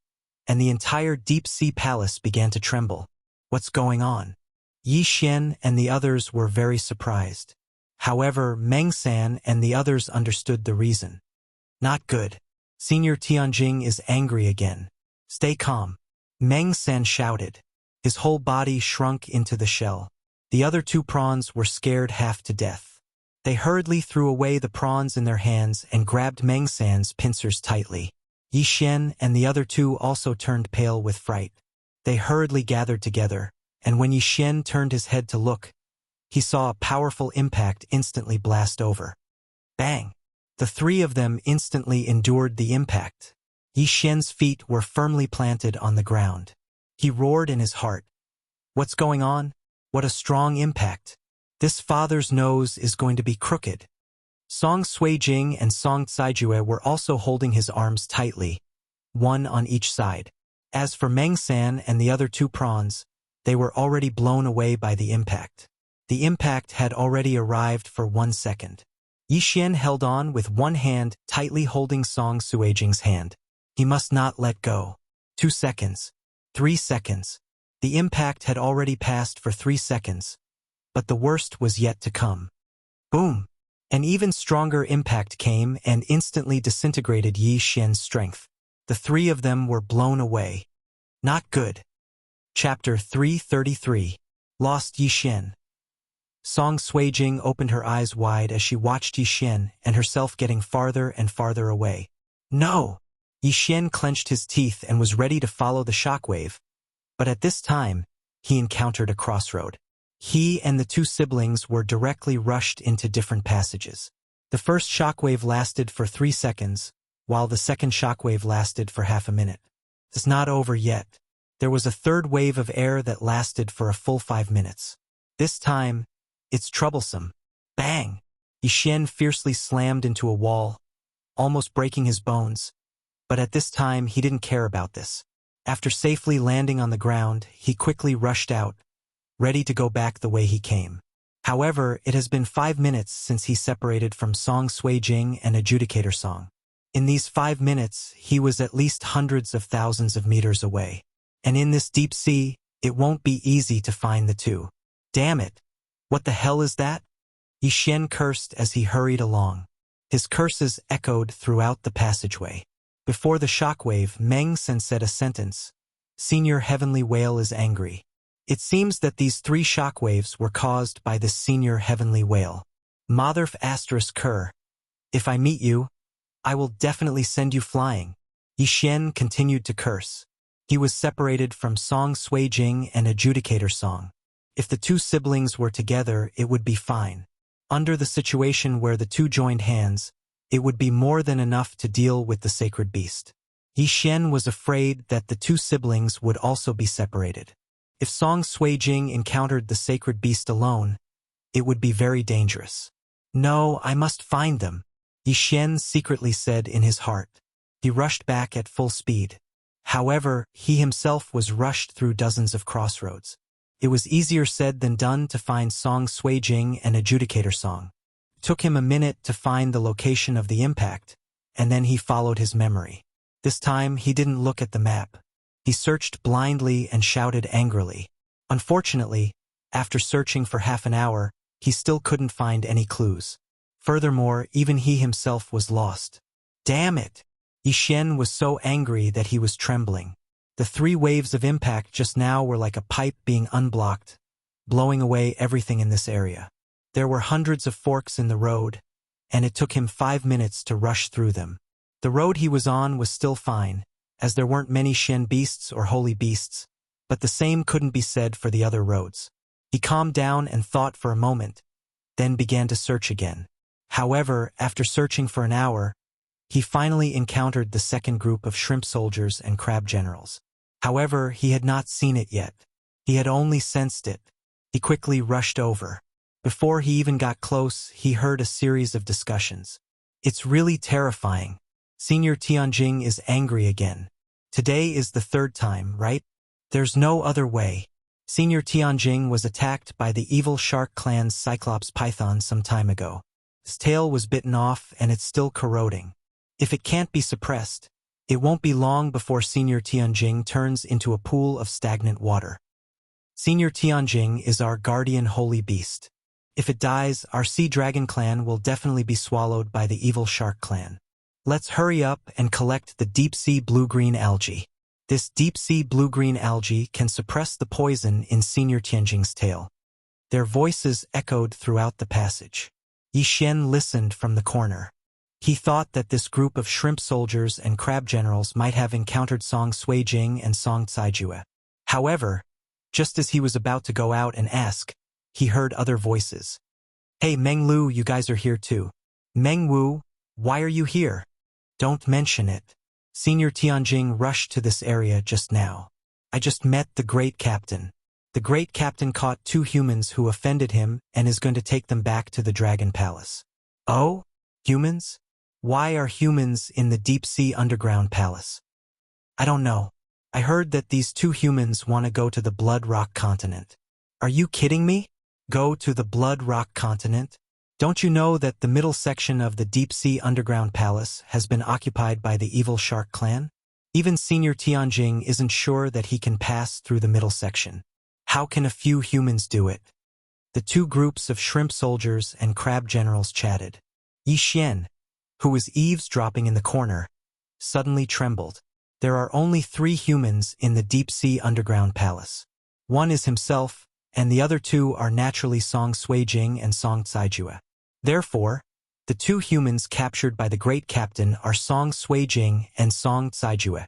and the entire deep-sea palace began to tremble. "What's going on?" Yi Xian and the others were very surprised. However, Meng San and the others understood the reason. "Not good. Senior Tianjing is angry again. Stay calm." Meng San shouted. His whole body shrunk into the shell. The other 2 prawns were scared half to death. They hurriedly threw away the prawns in their hands and grabbed Meng San's pincers tightly. Yi Xian and the other 2 also turned pale with fright. They hurriedly gathered together, and when Yi Xian turned his head to look, he saw a powerful impact instantly blast over. Bang! The 3 of them instantly endured the impact. Yi Xian's feet were firmly planted on the ground. He roared in his heart. "What's going on? What a strong impact. This father's nose is going to be crooked." Song Suijing and Song Caijue were also holding his arms tightly, one on each side. As for Meng San and the other two prawns, they were already blown away by the impact. The impact had already arrived for 1 second. Yi Xian held on with one hand tightly holding Song Suijing's hand. He must not let go. 2 seconds. 3 seconds. The impact had already passed for 3 seconds, but the worst was yet to come. Boom! An even stronger impact came and instantly disintegrated Yi Xian's strength. The three of them were blown away. Not good. Chapter 333. Lost Yi Xian. Song Suijing opened her eyes wide as she watched Yi Xian and herself getting farther and farther away. No! Yi Xian clenched his teeth and was ready to follow the shockwave, but at this time, he encountered a crossroad. He and the two siblings were directly rushed into different passages. The first shockwave lasted for 3 seconds, while the second shockwave lasted for half a minute. It's not over yet. There was a third wave of air that lasted for a full 5 minutes. This time, it's troublesome. Bang! Yi Xian fiercely slammed into a wall, almost breaking his bones. But at this time, he didn't care about this. After safely landing on the ground, he quickly rushed out, ready to go back the way he came. However, it has been 5 minutes since he separated from Song Suijing and Adjudicator Song. In these 5 minutes, he was at least hundreds of thousands of meters away. And in this deep sea, it won't be easy to find the two. Damn it! What the hell is that? Yi Xian cursed as he hurried along. His curses echoed throughout the passageway. Before the shockwave, Meng San said a sentence. Senior Heavenly Whale is angry. It seems that these 3 shockwaves were caused by this Senior Heavenly Whale. Motherf ****. If I meet you, I will definitely send you flying. Yi Xian continued to curse. He was separated from Song Suijing and Adjudicator Song. If the two siblings were together, it would be fine. Under the situation where the two joined hands, it would be more than enough to deal with the sacred beast. Yi Xian was afraid that the two siblings would also be separated. If Song Suijing encountered the sacred beast alone, it would be very dangerous. No, I must find them, Yi Xian secretly said in his heart. He rushed back at full speed. However, he himself was rushed through dozens of crossroads. It was easier said than done to find Song Suijing and Adjudicator Song. It took him a minute to find the location of the impact, and then he followed his memory. This time, he didn't look at the map. He searched blindly and shouted angrily. Unfortunately, after searching for half an hour, he still couldn't find any clues. Furthermore, even he himself was lost. Damn it! Yi Xian was so angry that he was trembling. The 3 waves of impact just now were like a pipe being unblocked, blowing away everything in this area. There were hundreds of forks in the road, and it took him 5 minutes to rush through them. The road he was on was still fine, as there weren't many Shen beasts or holy beasts, but the same couldn't be said for the other roads. He calmed down and thought for a moment, then began to search again. However, after searching for an hour, he finally encountered the second group of shrimp soldiers and crab generals. However, he had not seen it yet. He had only sensed it. He quickly rushed over. Before he even got close, he heard a series of discussions. It's really terrifying. Senior Tianjing is angry again. Today is the 3rd time, right? There's no other way. Senior Tianjing was attacked by the evil shark clan's Cyclops python some time ago. His tail was bitten off and it's still corroding. If it can't be suppressed, it won't be long before Senior Tianjing turns into a pool of stagnant water. Senior Tianjing is our guardian holy beast. If it dies, our Sea Dragon clan will definitely be swallowed by the evil shark clan. Let's hurry up and collect the deep-sea blue-green algae. This deep-sea blue-green algae can suppress the poison in Senior Tianjing's tail. Their voices echoed throughout the passage. Yi Xian listened from the corner. He thought that this group of shrimp soldiers and crab generals might have encountered Song Suijing and Song Caijue. However, just as he was about to go out and ask, he heard other voices. Hey Meng Lu, you guys are here too. Meng Wu, why are you here? Don't mention it. Senior Tianjing rushed to this area just now. I just met the Great Captain. The Great Captain caught 2 humans who offended him and is going to take them back to the Dragon Palace. Oh? Humans? Why are humans in the deep-sea underground palace? I don't know. I heard that these two humans want to go to the Blood Rock continent. Are you kidding me? Go to the Blood Rock continent? Don't you know that the middle section of the deep-sea underground palace has been occupied by the evil shark clan? Even Senior Tianjing isn't sure that he can pass through the middle section. How can a few humans do it? The two groups of shrimp soldiers and crab generals chatted. Yi Xian, who was eavesdropping in the corner, suddenly trembled. There are only 3 humans in the deep-sea underground palace. One is himself, and the other 2 are naturally Song Suijing and Song Caijue. Therefore, the 2 humans captured by the great captain are Song Suijing and Song Caijue.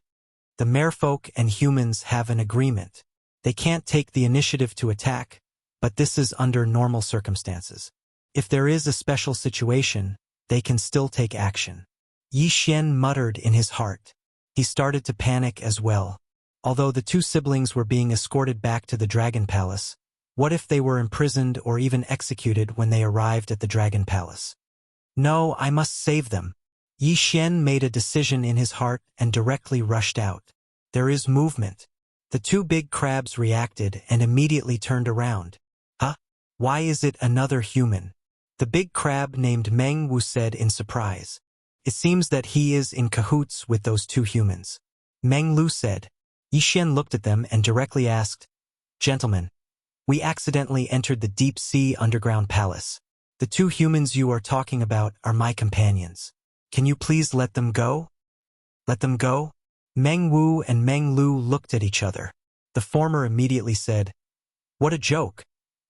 The merfolk and humans have an agreement. They can't take the initiative to attack, but this is under normal circumstances. If there is a special situation, they can still take action. Yi Xian muttered in his heart. He started to panic as well. Although the 2 siblings were being escorted back to the Dragon Palace, what if they were imprisoned or even executed when they arrived at the Dragon Palace? No, I must save them. Yi Xian made a decision in his heart and directly rushed out. There is movement. The 2 big crabs reacted and immediately turned around. Huh? Why is it another human? The big crab named Meng Wu said in surprise. It seems that he is in cahoots with those 2 humans. Meng Lu said. Yi Xian looked at them and directly asked, Gentlemen, we accidentally entered the deep-sea underground palace. The 2 humans you are talking about are my companions. Can you please let them go? Let them go? Meng Wu and Meng Lu looked at each other. The former immediately said, What a joke.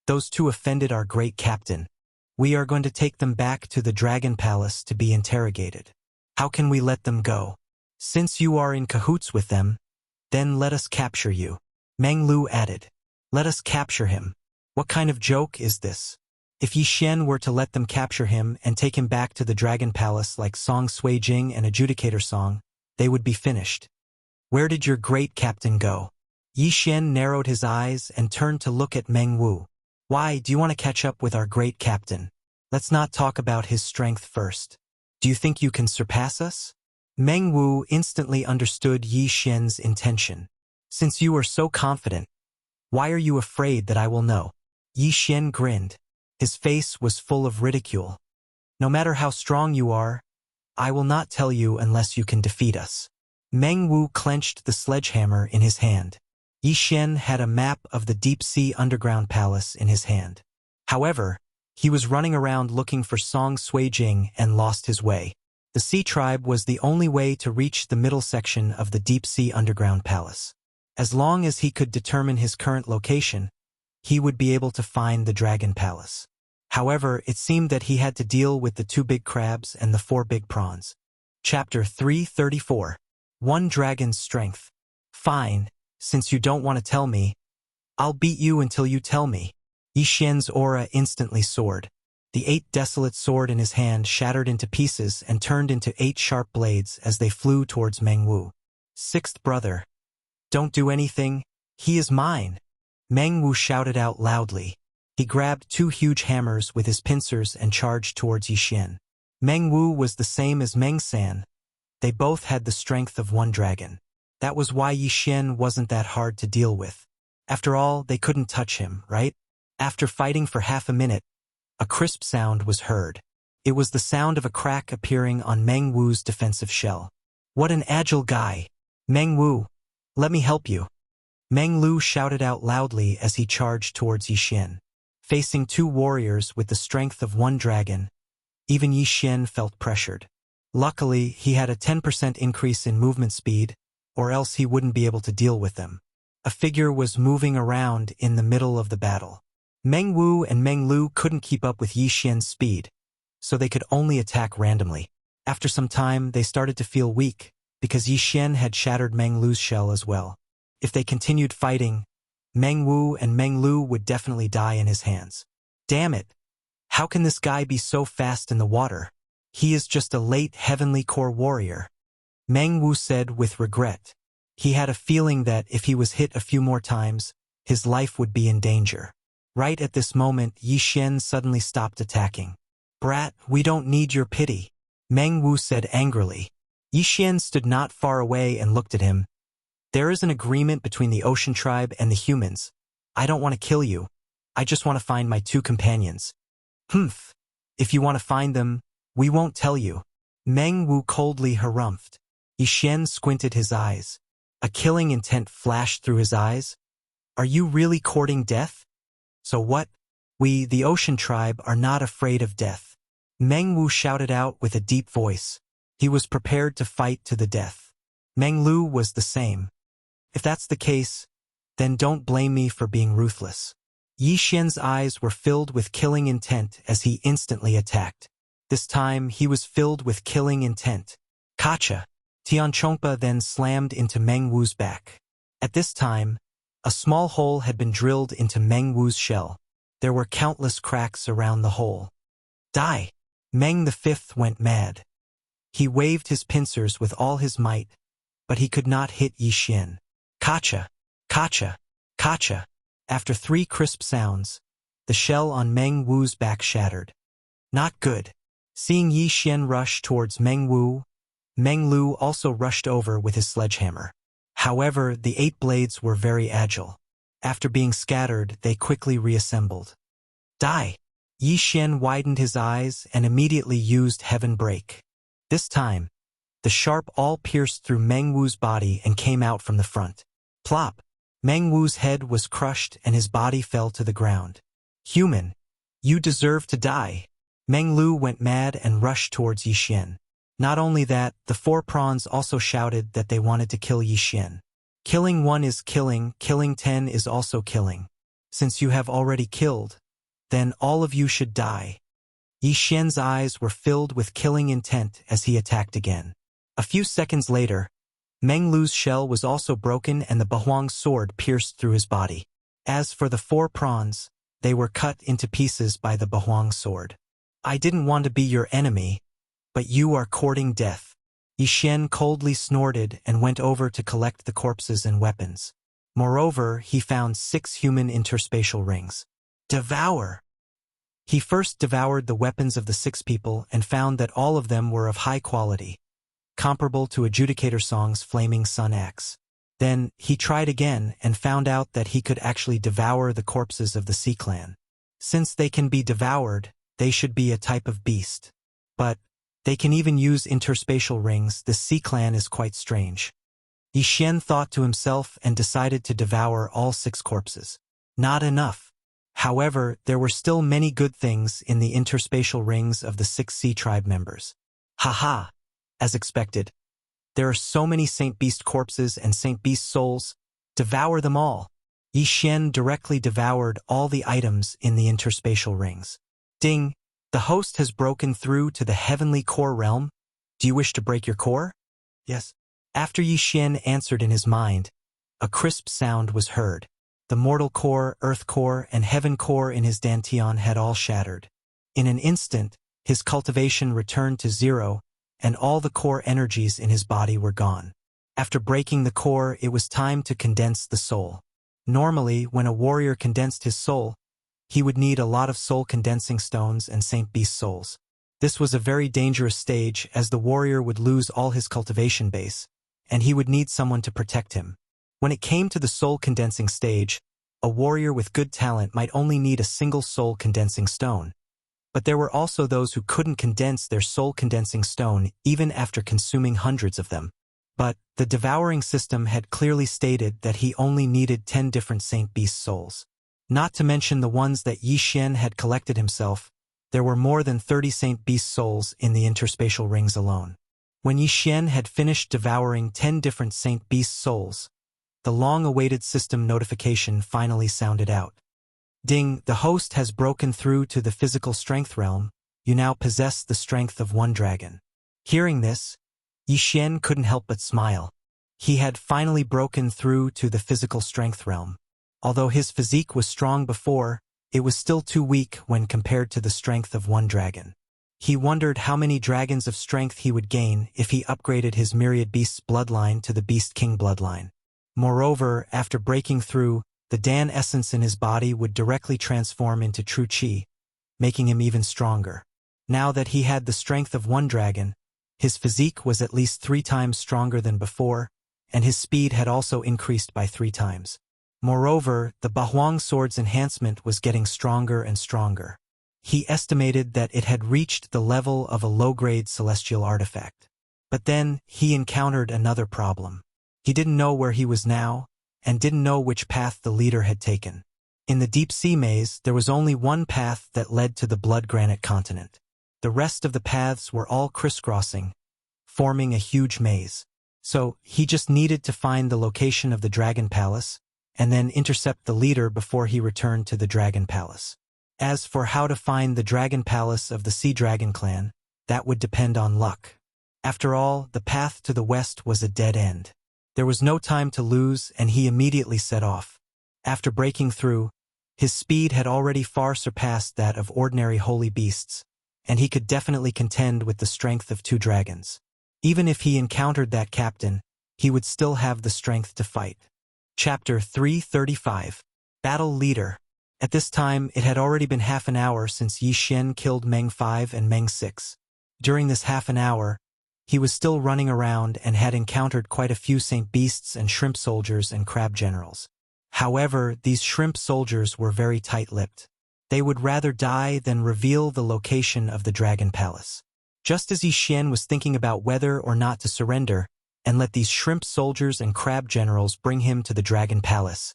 Those 2 offended our great captain. We are going to take them back to the Dragon Palace to be interrogated. How can we let them go? Since you are in cahoots with them, then let us capture you. Meng Lu added. Let us capture him. What kind of joke is this? If Yi Xian were to let them capture him and take him back to the Dragon Palace like Song Suijing and Adjudicator Song, they would be finished. Where did your great captain go? Yi Xian narrowed his eyes and turned to look at Meng Wu. Why do you want to catch up with our great captain? Let's not talk about his strength first. Do you think you can surpass us? Meng Wu instantly understood Yi Xian's intention. Since you are so confident, why are you afraid that I will know? Yi Xian grinned. His face was full of ridicule. No matter how strong you are, I will not tell you unless you can defeat us. Meng Wu clenched the sledgehammer in his hand. Yi Xian had a map of the deep-sea underground palace in his hand. However, he was running around looking for Song Suijing and lost his way. The Sea Tribe was the only way to reach the middle section of the deep-sea underground palace. As long as he could determine his current location, he would be able to find the Dragon Palace. However, it seemed that he had to deal with the 2 big crabs and the 4 big prawns. Chapter 334. 1 Dragon's Strength. Fine, since you don't want to tell me, I'll beat you until you tell me. Yi Xian's aura instantly soared. The 8 desolate sword in his hand shattered into pieces and turned into 8 sharp blades as they flew towards Meng Wu. 6th brother. Don't do anything, he is mine. Meng Wu shouted out loudly. He grabbed 2 huge hammers with his pincers and charged towards Yi Xian. Meng Wu was the same as Meng San. They both had the strength of 1 dragon. That was why Yi Xian wasn't that hard to deal with. After all, they couldn't touch him, right? After fighting for half a minute, a crisp sound was heard. It was the sound of a crack appearing on Meng Wu's defensive shell. What an agile guy! Meng Wu, let me help you. Meng Lu shouted out loudly as he charged towards Yi Xian. Facing 2 warriors with the strength of 1 dragon, even Yi Xian felt pressured. Luckily, he had a 10% increase in movement speed, or else he wouldn't be able to deal with them. A figure was moving around in the middle of the battle. Meng Wu and Meng Lu couldn't keep up with Yi Xian's speed, so they could only attack randomly. After some time, they started to feel weak, because Yi Xian had shattered Meng Lu's shell as well. If they continued fighting, Meng Wu and Meng Lu would definitely die in his hands. Damn it! How can this guy be so fast in the water? He is just a late heavenly core warrior. Meng Wu said with regret. He had a feeling that if he was hit a few more times, his life would be in danger. Right at this moment, Yi Xian suddenly stopped attacking. Brat, we don't need your pity, Meng Wu said angrily. Yi Xian stood not far away and looked at him. There is an agreement between the ocean tribe and the humans. I don't want to kill you. I just want to find my two companions. Humph. If you want to find them, we won't tell you. Meng Wu coldly harumphed. Yixian squinted his eyes. A killing intent flashed through his eyes. Are you really courting death? So what? We, the ocean tribe, are not afraid of death. Meng Wu shouted out with a deep voice. He was prepared to fight to the death. Meng Lu was the same. If that's the case, then don't blame me for being ruthless. Yixian's eyes were filled with killing intent as he instantly attacked. This time, he was filled with killing intent. Kacha! Tianchongpa then slammed into Meng Wu's back. At this time, a small hole had been drilled into Meng Wu's shell. There were countless cracks around the hole. Die! Meng V went mad. He waved his pincers with all his might, but he could not hit Yixian. Kacha! Kacha! Kacha! After 3 crisp sounds, the shell on Meng Wu's back shattered. Not good. Seeing Yixian rush towards Meng Wu, Meng Lu also rushed over with his sledgehammer. However, the 8 blades were very agile. After being scattered, they quickly reassembled. Die! Yixian widened his eyes and immediately used Heaven Break. This time, the sharp awl pierced through Meng Wu's body and came out from the front. Plop! Meng Wu's head was crushed and his body fell to the ground. Human! You deserve to die! Meng Lu went mad and rushed towards Yixian. Not only that, the 4 prawns also shouted that they wanted to kill Yixian. Killing 1 is killing, killing 10 is also killing. Since you have already killed, then all of you should die. Yixian's eyes were filled with killing intent as he attacked again. A few seconds later, Meng Lu's shell was also broken and the Bahuang's sword pierced through his body. As for the 4 prawns, they were cut into pieces by the Bahuang's sword. I didn't want to be your enemy, but you are courting death. Yixian coldly snorted and went over to collect the corpses and weapons. Moreover, he found 6 human interspatial rings. Devour! He first devoured the weapons of the 6 people and found that all of them were of high quality, comparable to Adjudicator Song's Flaming Sun Axe. Then, he tried again and found out that he could actually devour the corpses of the Sea Clan. Since they can be devoured, they should be a type of beast. But, they can even use interspatial rings. The Sea Clan is quite strange. Yixian thought to himself and decided to devour all 6 corpses. Not enough. However, there were still many good things in the interspatial rings of the 6 Sea Tribe members. Haha! As expected. There are so many Saint Beast corpses and Saint Beast souls. Devour them all. Yixian directly devoured all the items in the interspatial rings. Ding! The host has broken through to the heavenly core realm. Do you wish to break your core? Yes. After Yixian answered in his mind, a crisp sound was heard. The mortal core, earth core, and heaven core in his dantian had all shattered. In an instant, his cultivation returned to 0, and all the core energies in his body were gone. After breaking the core, it was time to condense the soul. Normally, when a warrior condensed his soul, he would need a lot of soul condensing stones and Saint Beast souls. This was a very dangerous stage as the warrior would lose all his cultivation base, and he would need someone to protect him. When it came to the soul condensing stage, a warrior with good talent might only need a single soul condensing stone. But there were also those who couldn't condense their soul condensing stone even after consuming hundreds of them. But the devouring system had clearly stated that he only needed 10 different Saint Beast souls. Not to mention the ones that Yixian had collected himself, there were more than 30 Saint Beast souls in the interspatial rings alone. When Yixian had finished devouring 10 different Saint Beast souls, the long-awaited system notification finally sounded out. Ding, the host has broken through to the physical strength realm. You now possess the strength of 1 dragon. Hearing this, Yixian couldn't help but smile. He had finally broken through to the physical strength realm. Although his physique was strong before, it was still too weak when compared to the strength of 1 dragon. He wondered how many dragons of strength he would gain if he upgraded his Myriad Beasts bloodline to the Beast King bloodline. Moreover, after breaking through, the Dan essence in his body would directly transform into true Qi, making him even stronger. Now that he had the strength of 1 dragon, his physique was at least 3 times stronger than before, and his speed had also increased by 3 times. Moreover, the Bahuang sword's enhancement was getting stronger and stronger. He estimated that it had reached the level of a low-grade celestial artifact. But then, he encountered another problem. He didn't know where he was now, and didn't know which path the leader had taken. In the deep-sea maze, there was only one path that led to the blood granite continent. The rest of the paths were all crisscrossing, forming a huge maze. So, he just needed to find the location of the Dragon Palace, and then intercept the leader before he returned to the Dragon Palace. As for how to find the Dragon Palace of the Sea Dragon clan, that would depend on luck. After all, the path to the west was a dead end. There was no time to lose, and he immediately set off. After breaking through, his speed had already far surpassed that of ordinary holy beasts, and he could definitely contend with the strength of 2 dragons. Even if he encountered that captain, he would still have the strength to fight. Chapter 335. Battle Leader. At this time, it had already been half an hour since Yi Xian killed Meng 5 and Meng 6. During this half an hour, he was still running around and had encountered quite a few Saint Beasts and Shrimp Soldiers and Crab Generals. However, these Shrimp Soldiers were very tight-lipped. They would rather die than reveal the location of the Dragon Palace. Just as Yi Xian was thinking about whether or not to surrender and let these Shrimp Soldiers and Crab Generals bring him to the Dragon Palace,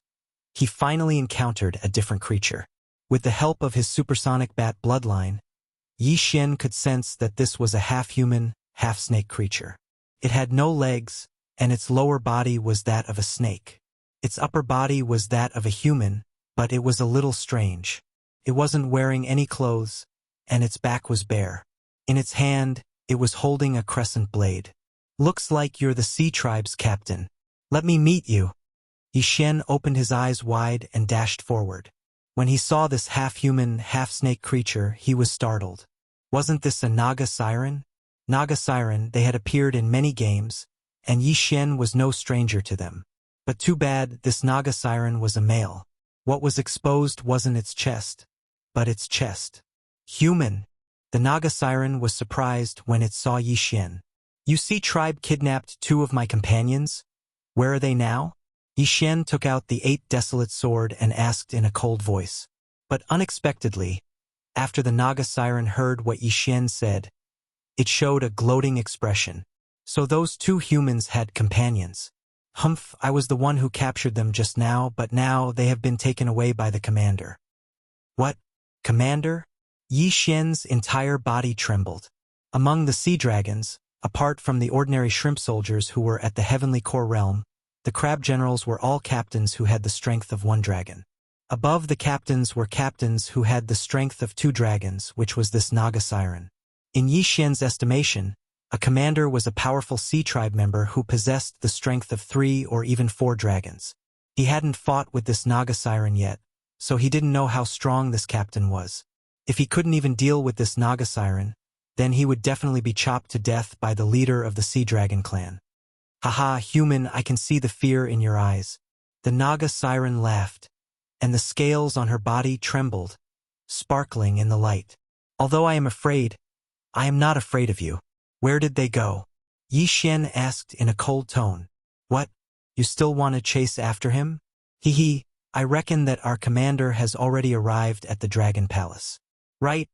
he finally encountered a different creature. With the help of his supersonic bat bloodline, Yi Xian could sense that this was a half-human, half-snake creature. It had no legs, and its lower body was that of a snake. Its upper body was that of a human, but it was a little strange. It wasn't wearing any clothes, and its back was bare. In its hand, it was holding a crescent blade. "Looks like you're the Sea Tribe's captain. Let me meet you." Yi Xian opened his eyes wide and dashed forward. When he saw this half-human, half-snake creature, he was startled. Wasn't this a Naga Siren? Naga Siren, they had appeared in many games, and Yi Xian was no stranger to them. But too bad, this Naga Siren was a male. What was exposed wasn't its chest, but its chest. Human. The Naga Siren was surprised when it saw Yi Xian. "You Sea Tribe kidnapped 2 of my companions? Where are they now?" Yi Xian took out the 8 desolate sword and asked in a cold voice. But unexpectedly, after the Naga Siren heard what Yi Xian said, it showed a gloating expression. "So those 2 humans had companions. Humph, I was the one who captured them just now, but now they have been taken away by the commander." "What? Commander?" Yi Xian's entire body trembled. Among the sea dragons, apart from the ordinary shrimp soldiers who were at the heavenly core realm, the crab generals were all captains who had the strength of 1 dragon. Above the captains were captains who had the strength of 2 dragons, which was this Naga Siren. In Yi Xian's estimation, a commander was a powerful Sea Tribe member who possessed the strength of 3 or even 4 dragons. He hadn't fought with this Naga Siren yet, so he didn't know how strong this captain was. If he couldn't even deal with this Naga Siren, then he would definitely be chopped to death by the leader of the Sea Dragon clan. "Haha, human, I can see the fear in your eyes." The Naga Siren laughed, and the scales on her body trembled, sparkling in the light. "Although I am afraid, I am not afraid of you. Where did they go?" Yi Xian asked in a cold tone. "What? You still want to chase after him?" "Hee, I reckon that our commander has already arrived at the Dragon Palace." "Right.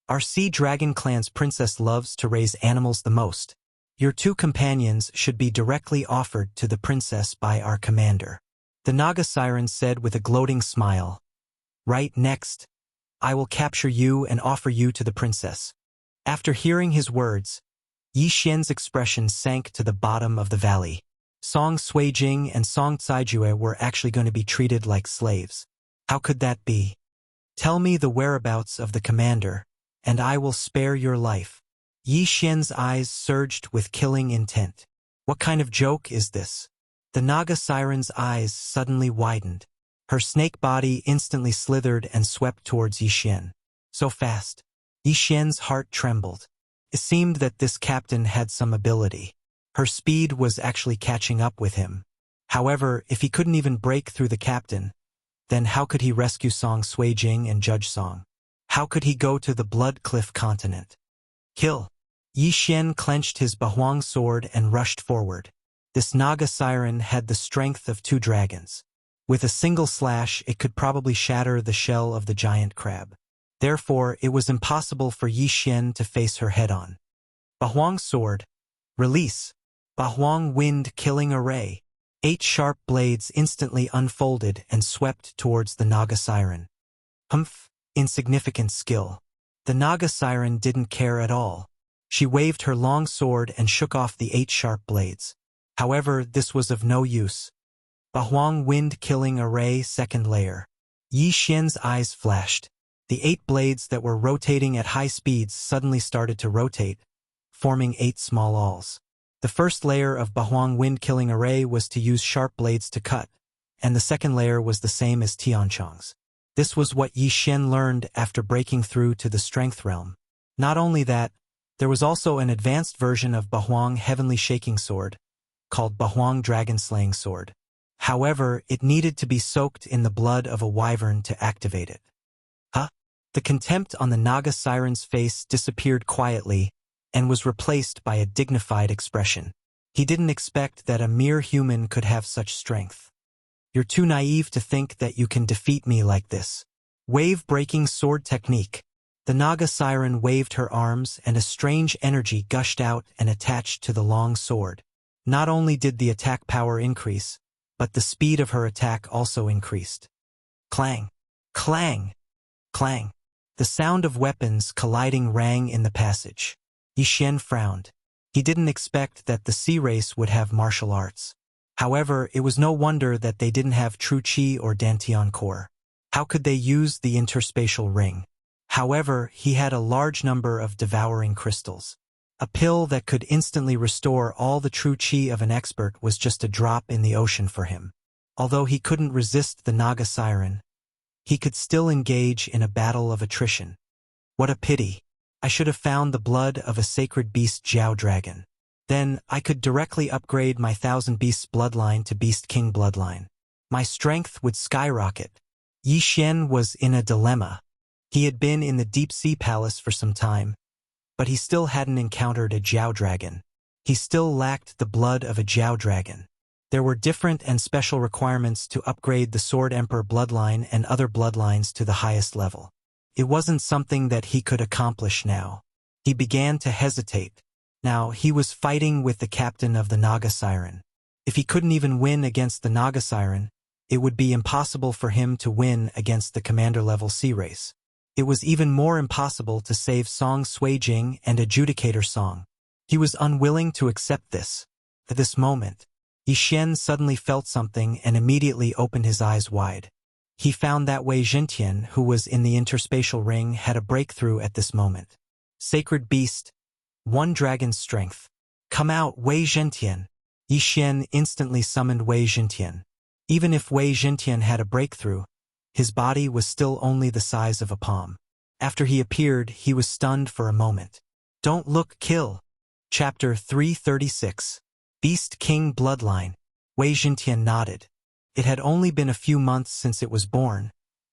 Our Sea Dragon clan's princess loves to raise animals the most. Your 2 companions should be directly offered to the princess by our commander." The Naga Siren said with a gloating smile. "Right, next. I will capture you and offer you to the princess." After hearing his words, Yi Xian's expression sank to the bottom of the valley. Song Suijing and Song Caijue were actually going to be treated like slaves. How could that be? "Tell me the whereabouts of the commander, and I will spare your life." Yi Xian's eyes surged with killing intent. What kind of joke is this? The Naga Siren's eyes suddenly widened. Her snake body instantly slithered and swept towards Yi Xian. So fast. Yi Xian's heart trembled. It seemed that this captain had some ability. Her speed was actually catching up with him. However, if he couldn't even break through the captain, then how could he rescue Song Suijing and Judge Song? How could he go to the Blood Cliff continent? "Kill!" Yi Xian clenched his Bahuang sword and rushed forward. This Naga siren had the strength of 2 dragons. With a single slash, it could probably shatter the shell of the giant crab. Therefore, it was impossible for Yi Xian to face her head-on. Bahuang's sword. Release. Bahuang wind killing array. 8 sharp blades instantly unfolded and swept towards the Naga siren. Humph, insignificant skill. The Naga siren didn't care at all. She waved her long sword and shook off the 8 sharp blades. However, this was of no use. Bahuang wind killing array second layer. Yi Xian's eyes flashed. The 8 blades that were rotating at high speeds suddenly started to rotate, forming 8 small awls. The first layer of Bahuang wind killing array was to use sharp blades to cut, and the second layer was the same as Tianchong's. This was what Yi Xian learned after breaking through to the strength realm. Not only that, there was also an advanced version of Bahuang heavenly shaking sword, called Bahuang dragon slaying sword. However, it needed to be soaked in the blood of a wyvern to activate it. Huh? The contempt on the Naga siren's face disappeared quietly and was replaced by a dignified expression. He didn't expect that a mere human could have such strength. You're too naive to think that you can defeat me like this. Wave-breaking sword technique. The Naga siren waved her arms and a strange energy gushed out and attached to the long sword. Not only did the attack power increase, but the speed of her attack also increased. Clang! Clang! Clang! The sound of weapons colliding rang in the passage. Yi Xian frowned. He didn't expect that the sea race would have martial arts. However, it was no wonder that they didn't have true qi or dantian core. How could they use the interspatial ring? However, he had a large number of devouring crystals. A pill that could instantly restore all the true qi of an expert was just a drop in the ocean for him. Although he couldn't resist the Naga siren, he could still engage in a battle of attrition. What a pity. I should have found the blood of a sacred beast Jiao dragon. Then, I could directly upgrade my 1000 beasts bloodline to Beast King bloodline. My strength would skyrocket. Yi Xian was in a dilemma. He had been in the deep sea palace for some time, but he still hadn't encountered a Jiao dragon. He still lacked the blood of a Jiao dragon. There were different and special requirements to upgrade the Sword Emperor bloodline and other bloodlines to the highest level. It wasn't something that he could accomplish now. He began to hesitate. Now, he was fighting with the captain of the Naga siren. If he couldn't even win against the Naga siren, it would be impossible for him to win against the commander-level sea race. It was even more impossible to save Song Suijing and Adjudicator Song. He was unwilling to accept this. At this moment, Yi Xian suddenly felt something and immediately opened his eyes wide. He found that Wei Zhentian, who was in the interspatial ring, had a breakthrough at this moment. Sacred Beast, 1 dragon's strength. Come out, Wei Zhentian. Yi Xian instantly summoned Wei Zhentian. Even if Wei Zhentian had a breakthrough, his body was still only the size of a palm. After he appeared, he was stunned for a moment. Don't look, kill. Chapter 336. Beast King Bloodline. Wei Zhentian nodded. It had only been a few months since it was born,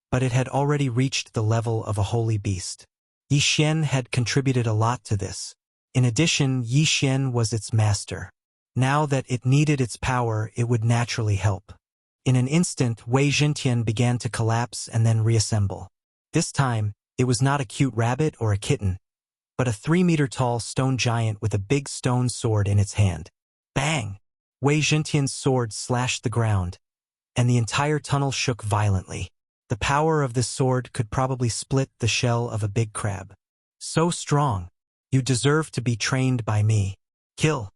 but it had already reached the level of a holy beast. Yi Xian had contributed a lot to this. In addition, Yi Xian was its master. Now that it needed its power, it would naturally help. In an instant, Wei Zhentian began to collapse and then reassemble. This time, it was not a cute rabbit or a kitten, but a 3-meter-tall stone giant with a big stone sword in its hand. Bang! Wei Zhentian's sword slashed the ground, and the entire tunnel shook violently. The power of this sword could probably split the shell of a big crab. So strong. You deserve to be trained by me. Kill.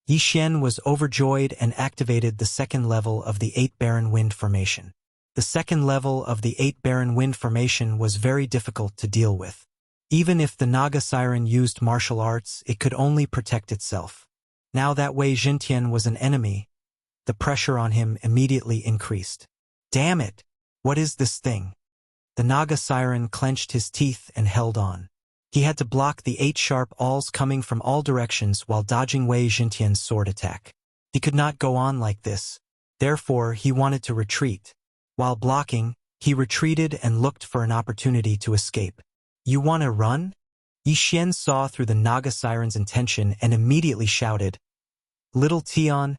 Yi Xian was overjoyed and activated the second level of the 8 Barren Wind Formation. The second level of the 8 Barren Wind Formation was very difficult to deal with. Even if the Naga siren used martial arts, it could only protect itself. Now that Wei Zhentian was an enemy, the pressure on him immediately increased. Damn it! What is this thing? The Naga siren clenched his teeth and held on. He had to block the 8 sharp awls coming from all directions while dodging Wei Zhentian's sword attack. He could not go on like this. Therefore, he wanted to retreat. While blocking, he retreated and looked for an opportunity to escape. You want to run? Yi Xian saw through the Naga siren's intention and immediately shouted, Little Tian,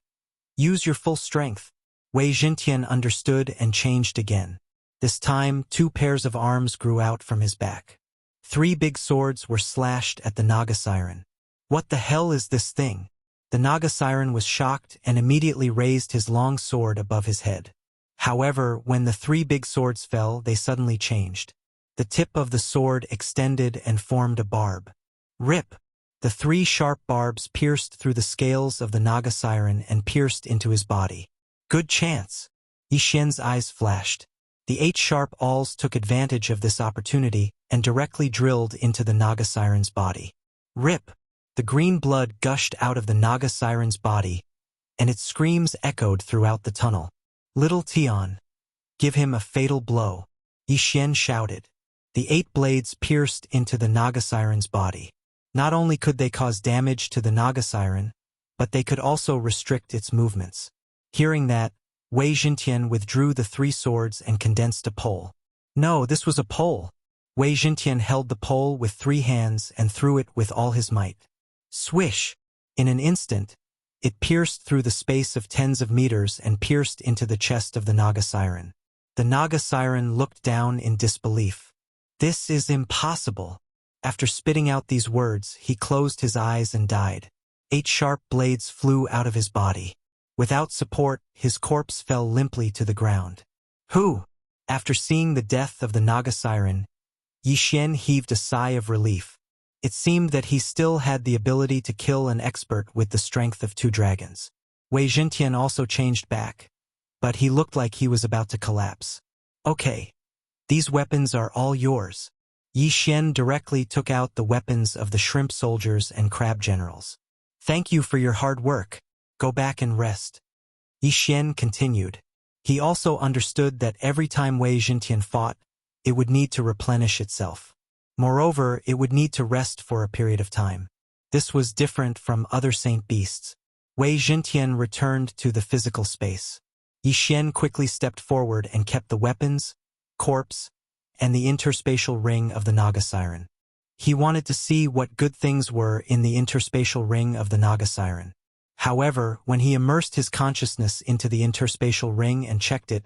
Use your full strength. Wei Jintian understood and changed again. This time, 2 pairs of arms grew out from his back. 3 big swords were slashed at the Naga Siren. What the hell is this thing? The Naga Siren was shocked and immediately raised his long sword above his head. However, when the 3 big swords fell, they suddenly changed. The tip of the sword extended and formed a barb. Rip! The 3 sharp barbs pierced through the scales of the Naga Siren and pierced into his body. Good chance! Yi Xian's eyes flashed. The 8 sharp awls took advantage of this opportunity and directly drilled into the Naga Siren's body. Rip! The green blood gushed out of the Naga Siren's body, and its screams echoed throughout the tunnel. Little Tian, give him a fatal blow, Yi Xian shouted. The 8 blades pierced into the Naga Siren's body. Not only could they cause damage to the Naga Siren, but they could also restrict its movements. Hearing that, Wei Jintian withdrew the 3 swords and condensed a pole. No, this was a pole. Wei Jintian held the pole with 3 hands and threw it with all his might. Swish! In an instant, it pierced through the space of tens of meters and pierced into the chest of the Naga Siren. The Naga Siren looked down in disbelief. This is impossible. After spitting out these words, he closed his eyes and died. 8 sharp blades flew out of his body. Without support, his corpse fell limply to the ground. Who? After seeing the death of the Naga Siren, Yi Xian heaved a sigh of relief. It seemed that he still had the ability to kill an expert with the strength of 2 dragons. Wei Jintian also changed back, but he looked like he was about to collapse. Okay. These weapons are all yours. Yi Xian directly took out the weapons of the shrimp soldiers and crab generals. Thank you for your hard work. Go back and rest. Yi Xian continued. He also understood that every time Wei Jintian fought, it would need to replenish itself. Moreover, it would need to rest for a period of time. This was different from other saint beasts. Wei Jintian returned to the physical space. Yi Xian quickly stepped forward and kept the weapons, corpse, and the interspatial ring of the Naga Siren. He wanted to see what good things were in the interspatial ring of the Naga Siren. However, when he immersed his consciousness into the interspatial ring and checked it,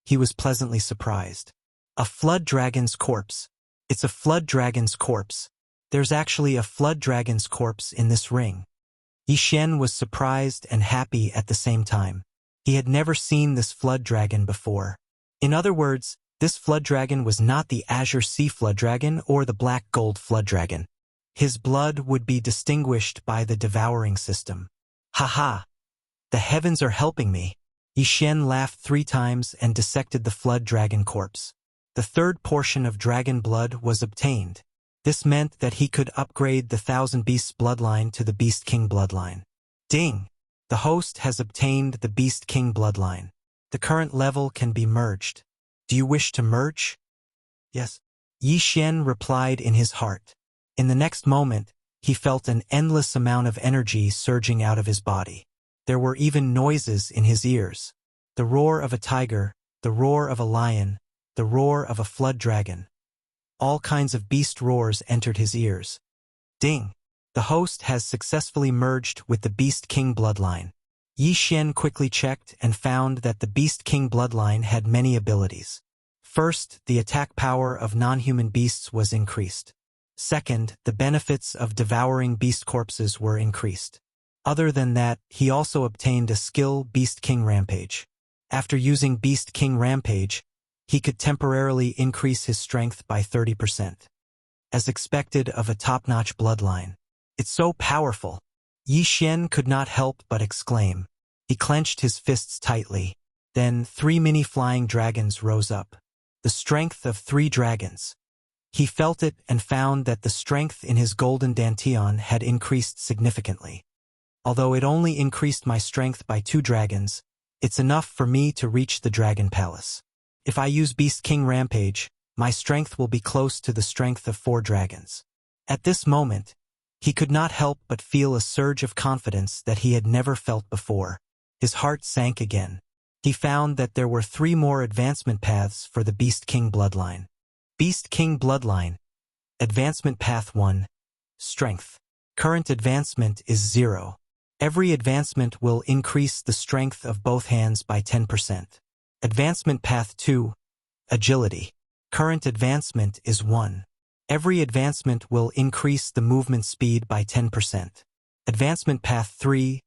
he was pleasantly surprised. A flood dragon's corpse. It's a flood dragon's corpse. There's actually a flood dragon's corpse in this ring. Yi Xian was surprised and happy at the same time. He had never seen this flood dragon before. In other words, this flood dragon was not the azure sea flood dragon or the black gold flood dragon. His blood would be distinguished by the devouring system. Haha! The heavens are helping me. Yi Xian laughed 3 times and dissected the flood dragon corpse. The 3rd portion of dragon blood was obtained. This meant that he could upgrade the 1,000 Beasts bloodline to the Beast King bloodline. Ding! The host has obtained the Beast King bloodline. The current level can be merged. Do you wish to merge? Yes. Yi Xian replied in his heart. In the next moment, he felt an endless amount of energy surging out of his body. There were even noises in his ears. The roar of a tiger, the roar of a lion, the roar of a flood dragon. All kinds of beast roars entered his ears. Ding! The host has successfully merged with the Beast King bloodline. Yi Xian quickly checked and found that the Beast King bloodline had many abilities. First, the attack power of non-human beasts was increased. Second, the benefits of devouring beast corpses were increased. Other than that, he also obtained a skill Beast King Rampage. After using Beast King Rampage, he could temporarily increase his strength by 30%. As expected of a top-notch bloodline. It's so powerful. Yi Xian could not help but exclaim. He clenched his fists tightly. Then 3 mini flying dragons rose up. The strength of 3 dragons. He felt it and found that the strength in his golden dantian had increased significantly. Although it only increased my strength by 2 dragons, it's enough for me to reach the Dragon Palace. If I use Beast King Rampage, my strength will be close to the strength of 4 dragons. At this moment, he could not help but feel a surge of confidence that he had never felt before. His heart sank again. He found that there were 3 more advancement paths for the Beast King bloodline. Beast King bloodline. Advancement path 1. Strength. Current advancement is 0. Every advancement will increase the strength of both hands by 10%. Advancement Path 2. Agility. Current advancement is 1. Every advancement will increase the movement speed by 10%. Advancement Path 3.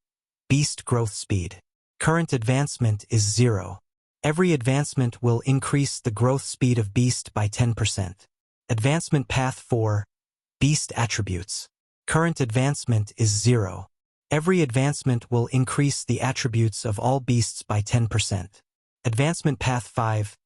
Beast Growth Speed. Current advancement is 0. Every advancement will increase the growth speed of Beast by 10%. Advancement Path 4. Beast Attributes. Current advancement is 0. Every advancement will increase the attributes of all beasts by 10%. Advancement Path 5.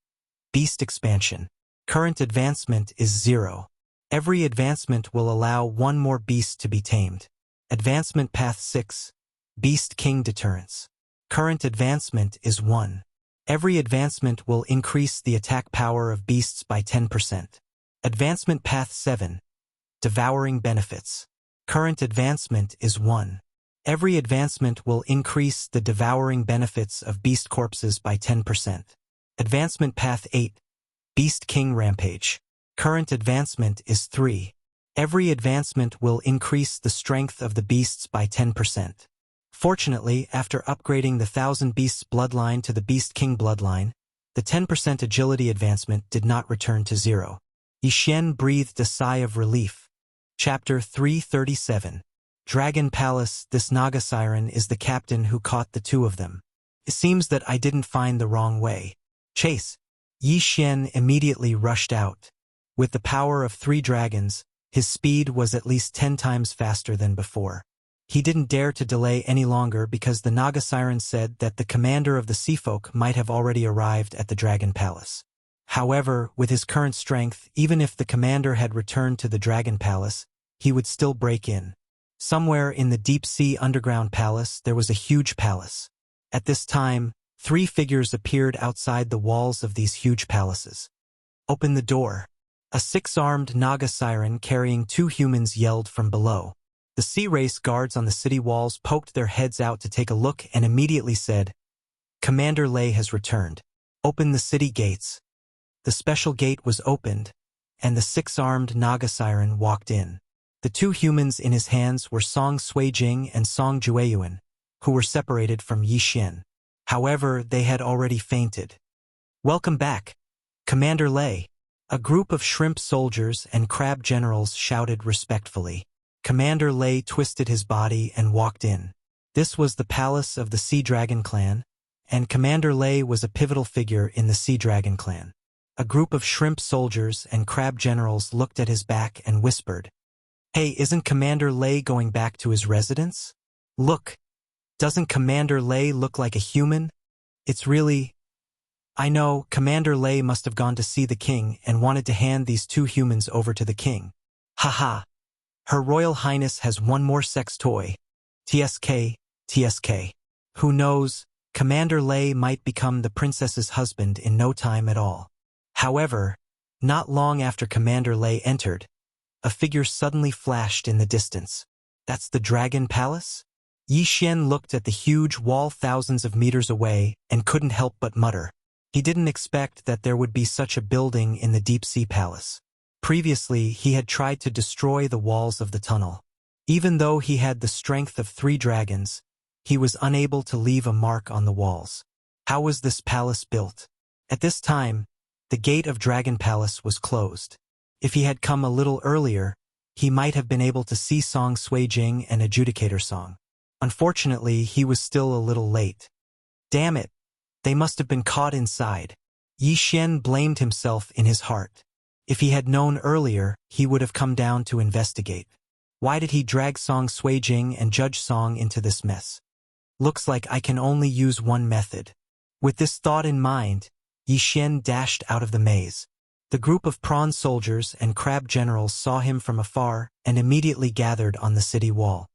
Beast Expansion. Current advancement is 0. Every advancement will allow one more beast to be tamed. Advancement Path 6. Beast King Deterrence. Current advancement is 1. Every advancement will increase the attack power of beasts by 10%. Advancement Path 7. Devouring Benefits. Current advancement is 1. Every advancement will increase the devouring benefits of beast corpses by 10%. Advancement Path 8. Beast King Rampage. Current advancement is 3. Every advancement will increase the strength of the beasts by 10%. Fortunately, after upgrading the 1000 Beasts bloodline to the Beast King bloodline, the 10% agility advancement did not return to 0. Yixian breathed a sigh of relief. Chapter 337. Dragon Palace. This Naga Siren is the captain who caught the two of them. It seems that I didn't find the wrong way. Chase. Yixian immediately rushed out. With the power of 3 dragons, his speed was at least 10 times faster than before. He didn't dare to delay any longer because the Naga Siren said that the commander of the Seafolk might have already arrived at the Dragon Palace. However, with his current strength, even if the commander had returned to the Dragon Palace, he would still break in. Somewhere in the deep-sea underground palace there was a huge palace. At this time, 3 figures appeared outside the walls of these huge palaces. Open the door. A 6-armed Naga Siren carrying 2 humans yelled from below. The sea race guards on the city walls poked their heads out to take a look and immediately said, "Commander Lei has returned. Open the city gates." The special gate was opened, and the 6-armed Naga Siren walked in. The 2 humans in his hands were Song Suijing and Song Jueyuan, who were separated from Yixian. However, they had already fainted. "Welcome back, Commander Lei." A group of shrimp soldiers and crab generals shouted respectfully. Commander Lei twisted his body and walked in. This was the palace of the Sea Dragon clan, and Commander Lei was a pivotal figure in the Sea Dragon clan. A group of shrimp soldiers and crab generals looked at his back and whispered, "Hey, isn't Commander Lei going back to his residence? Look, doesn't Commander Lei look like a human? It's really..." I know, Commander Lei must have gone to see the king and wanted to hand these 2 humans over to the king. Haha. Her Royal Highness has one more sex toy. TSK, TSK. Who knows, Commander Lei might become the princess's husband in no time at all. However, not long after Commander Lei entered, a figure suddenly flashed in the distance. That's the Dragon Palace? Yixian looked at the huge wall thousands of meters away and couldn't help but mutter. He didn't expect that there would be such a building in the deep-sea palace. Previously, he had tried to destroy the walls of the tunnel. Even though he had the strength of 3 dragons, he was unable to leave a mark on the walls. How was this palace built? At this time, the gate of Dragon Palace was closed. If he had come a little earlier, he might have been able to see Song Suijing and Adjudicator Song. Unfortunately, he was still a little late. Damn it! They must have been caught inside. Yixian blamed himself in his heart. If he had known earlier, he would have come down to investigate. Why did he drag Song Suijing and Judge Song into this mess? Looks like I can only use one method. With this thought in mind, Yixian dashed out of the maze. The group of prawn soldiers and crab generals saw him from afar and immediately gathered on the city wall.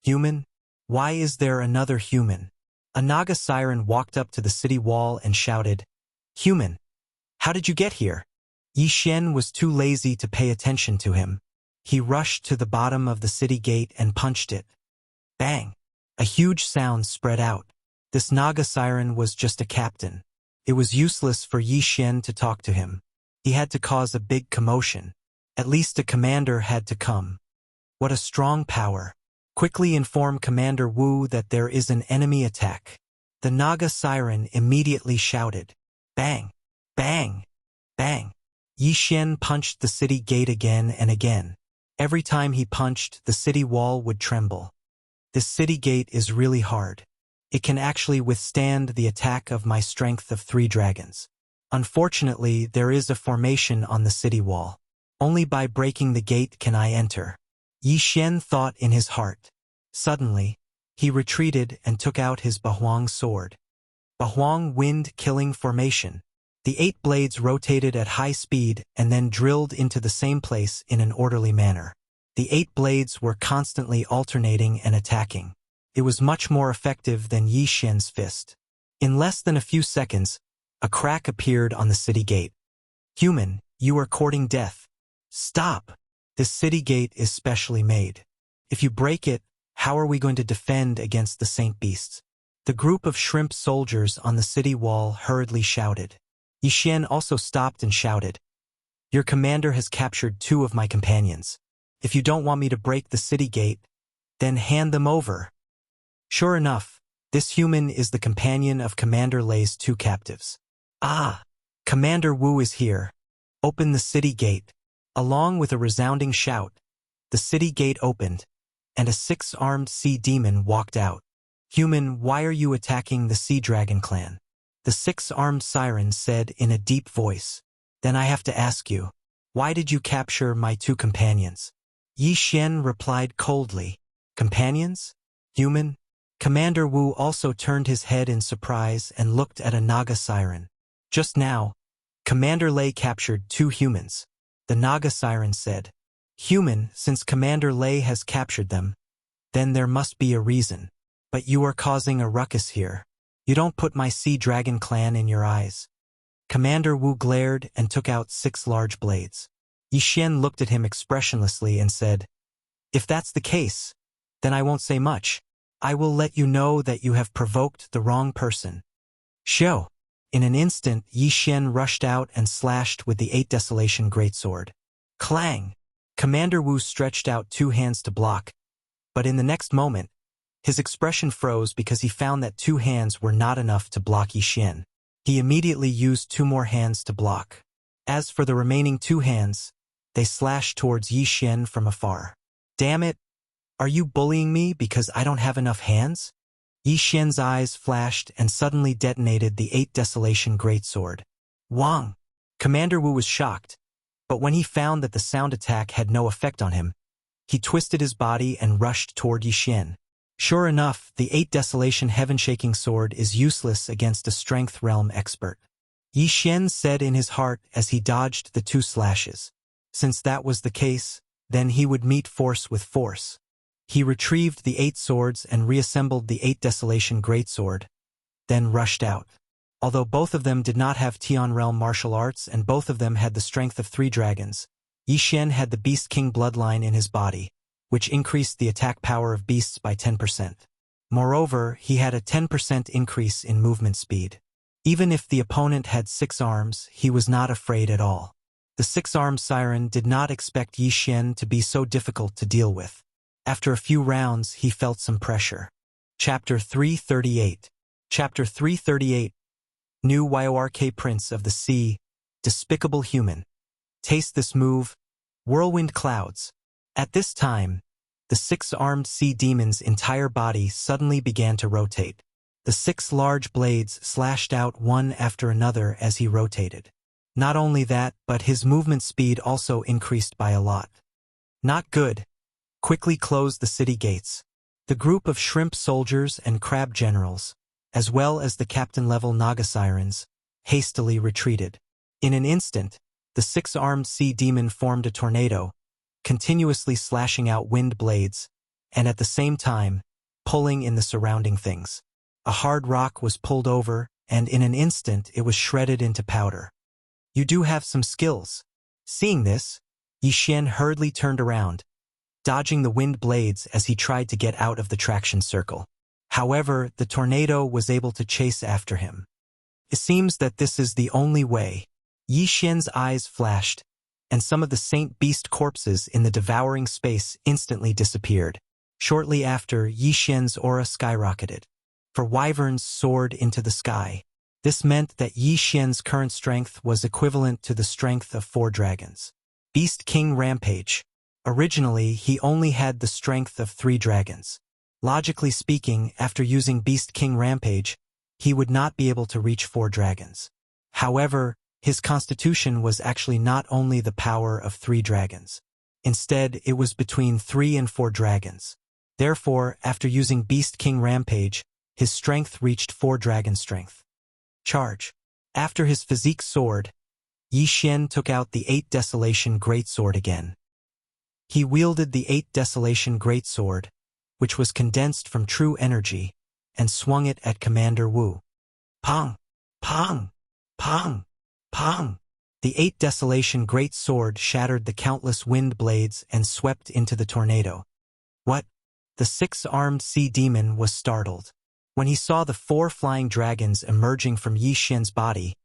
Human? Why is there another human? A Naga Siren walked up to the city wall and shouted, "Human, how did you get here?" Yixian was too lazy to pay attention to him. He rushed to the bottom of the city gate and punched it. Bang! A huge sound spread out. This Naga Siren was just a captain. It was useless for Yixian to talk to him. He had to cause a big commotion. At least a commander had to come. What a strong power. Quickly inform Commander Wu that there is an enemy attack. The Naga siren immediately shouted. Bang! Bang! Bang! Yi Xian punched the city gate again and again. Every time he punched, the city wall would tremble. This city gate is really hard. It can actually withstand the attack of my strength of 3 dragons. Unfortunately, there is a formation on the city wall. Only by breaking the gate can I enter. Yi Xian thought in his heart. Suddenly, he retreated and took out his Bahuang sword. Bahuang wind-killing formation. The 8 blades rotated at high speed and then drilled into the same place in an orderly manner. The 8 blades were constantly alternating and attacking. It was much more effective than Yi Xian's fist. In less than a few seconds, a crack appeared on the city gate. Human, you are courting death. Stop! This city gate is specially made. If you break it, how are we going to defend against the Saint Beasts? The group of shrimp soldiers on the city wall hurriedly shouted. Yi Xian also stopped and shouted, Your commander has captured 2 of my companions. If you don't want me to break the city gate, then hand them over. Sure enough, this human is the companion of Commander Lei's 2 captives. Ah! Commander Wu is here. Open the city gate. Along with a resounding shout, the city gate opened, and a 6-armed sea demon walked out. Human, why are you attacking the Sea Dragon clan? The 6-armed siren said in a deep voice. Then I have to ask you, why did you capture my 2 companions? Yi Xian replied coldly. Companions? Human? Commander Wu also turned his head in surprise and looked at a Naga siren. Just now, Commander Lei captured 2 humans. The Naga siren said. Human, since Commander Lei has captured them, then there must be a reason. But you are causing a ruckus here. You don't put my Sea Dragon clan in your eyes. Commander Wu glared and took out 6 large blades. Yi Xian looked at him expressionlessly and said, If that's the case, then I won't say much. I will let you know that you have provoked the wrong person. Show! In an instant, Yi Xian rushed out and slashed with the 8 Desolation Greatsword. Clang! Commander Wu stretched out 2 hands to block, but in the next moment, his expression froze because he found that 2 hands were not enough to block Yi Xian. He immediately used 2 more hands to block. As for the remaining 2 hands, they slashed towards Yi Xian from afar. Damn it! Are you bullying me because I don't have enough hands? Yi Xian's eyes flashed and suddenly detonated the 8 Desolation Greatsword. Wang! Commander Wu was shocked, but when he found that the sound attack had no effect on him, he twisted his body and rushed toward Yi Xian. Sure enough, the 8 Desolation Heaven-Shaking Sword is useless against a Strength Realm expert. Yi Xian said in his heart as he dodged the 2 slashes. Since that was the case, then he would meet force with force. He retrieved the 8 swords and reassembled the 8 Desolation Greatsword, then rushed out. Although both of them did not have Tian Realm martial arts and both of them had the strength of 3 dragons, Yi Xian had the Beast King bloodline in his body, which increased the attack power of beasts by 10%. Moreover, he had a 10% increase in movement speed. Even if the opponent had 6 arms, he was not afraid at all. The 6-armed siren did not expect Yi Xian to be so difficult to deal with. After a few rounds, he felt some pressure. Chapter 338. Chapter 338. New York Prince of the Sea, Despicable Human. Taste this move, Whirlwind Clouds. At this time, the 6-armed sea demon's entire body suddenly began to rotate. The 6 large blades slashed out one after another as he rotated. Not only that, but his movement speed also increased by a lot. Not good. Quickly closed the city gates. The group of shrimp soldiers and crab generals, as well as the captain-level Naga sirens, hastily retreated. In an instant, the 6-armed sea demon formed a tornado, continuously slashing out wind blades, and at the same time, pulling in the surrounding things. A hard rock was pulled over, and in an instant it was shredded into powder. You do have some skills. Seeing this, Yi Xian hurriedly turned around, dodging the wind blades as he tried to get out of the traction circle. However, the tornado was able to chase after him. It seems that this is the only way. Yi Xian's eyes flashed, and some of the Saint Beast corpses in the devouring space instantly disappeared. Shortly after, Yi Xian's aura skyrocketed. For wyverns soared into the sky. This meant that Yi Xian's current strength was equivalent to the strength of 4 dragons. Beast King Rampage. Originally, he only had the strength of 3 dragons. Logically speaking, after using Beast King Rampage, he would not be able to reach 4 dragons. However, his constitution was actually not only the power of 3 dragons. Instead, it was between 3 and 4 dragons. Therefore, after using Beast King Rampage, his strength reached 4 dragon strength. Charge. After his physique soared, Yi Xian took out the 8 Desolation Greatsword again. He wielded the 8 Desolation Greatsword, which was condensed from true energy, and swung it at Commander Wu. Pong! Pong! Pong! Pong! The 8 Desolation Greatsword shattered the countless wind blades and swept into the tornado. What? The 6-armed sea demon was startled. When he saw the 4 flying dragons emerging from Yi Xian's body,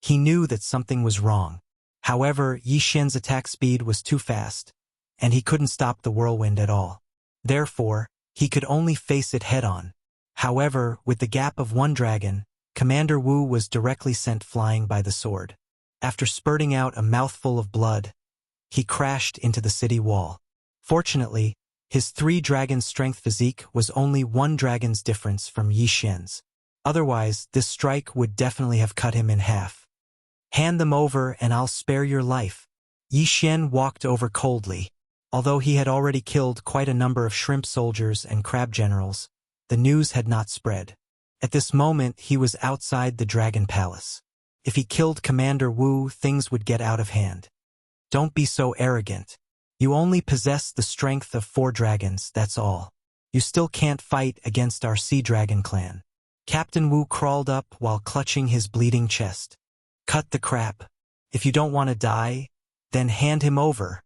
he knew that something was wrong. However, Yi Xian's attack speed was too fast, and he couldn't stop the whirlwind at all. Therefore, he could only face it head-on. However, with the gap of 1 dragon, Commander Wu was directly sent flying by the sword. After spurting out a mouthful of blood, he crashed into the city wall. Fortunately, his 3-dragon strength physique was only 1 dragon's difference from Yi Xian's. Otherwise, this strike would definitely have cut him in half. Hand them over and I'll spare your life. Yi Xian walked over coldly. Although he had already killed quite a number of shrimp soldiers and crab generals, the news had not spread. At this moment, he was outside the Dragon Palace. If he killed Commander Wu, things would get out of hand. Don't be so arrogant. You only possess the strength of 4 dragons, that's all. You still can't fight against our Sea Dragon clan. Captain Wu crawled up while clutching his bleeding chest. Cut the crap. If you don't want to die, then hand him over.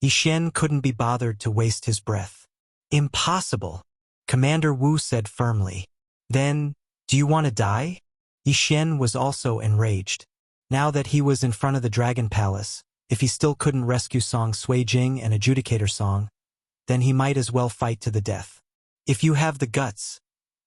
Yi Xian couldn't be bothered to waste his breath. Impossible, Commander Wu said firmly. Then, do you want to die? Yi Xian was also enraged. Now that he was in front of the Dragon Palace, if he still couldn't rescue Song Sui Jing and Adjudicator Song, then he might as well fight to the death. If you have the guts,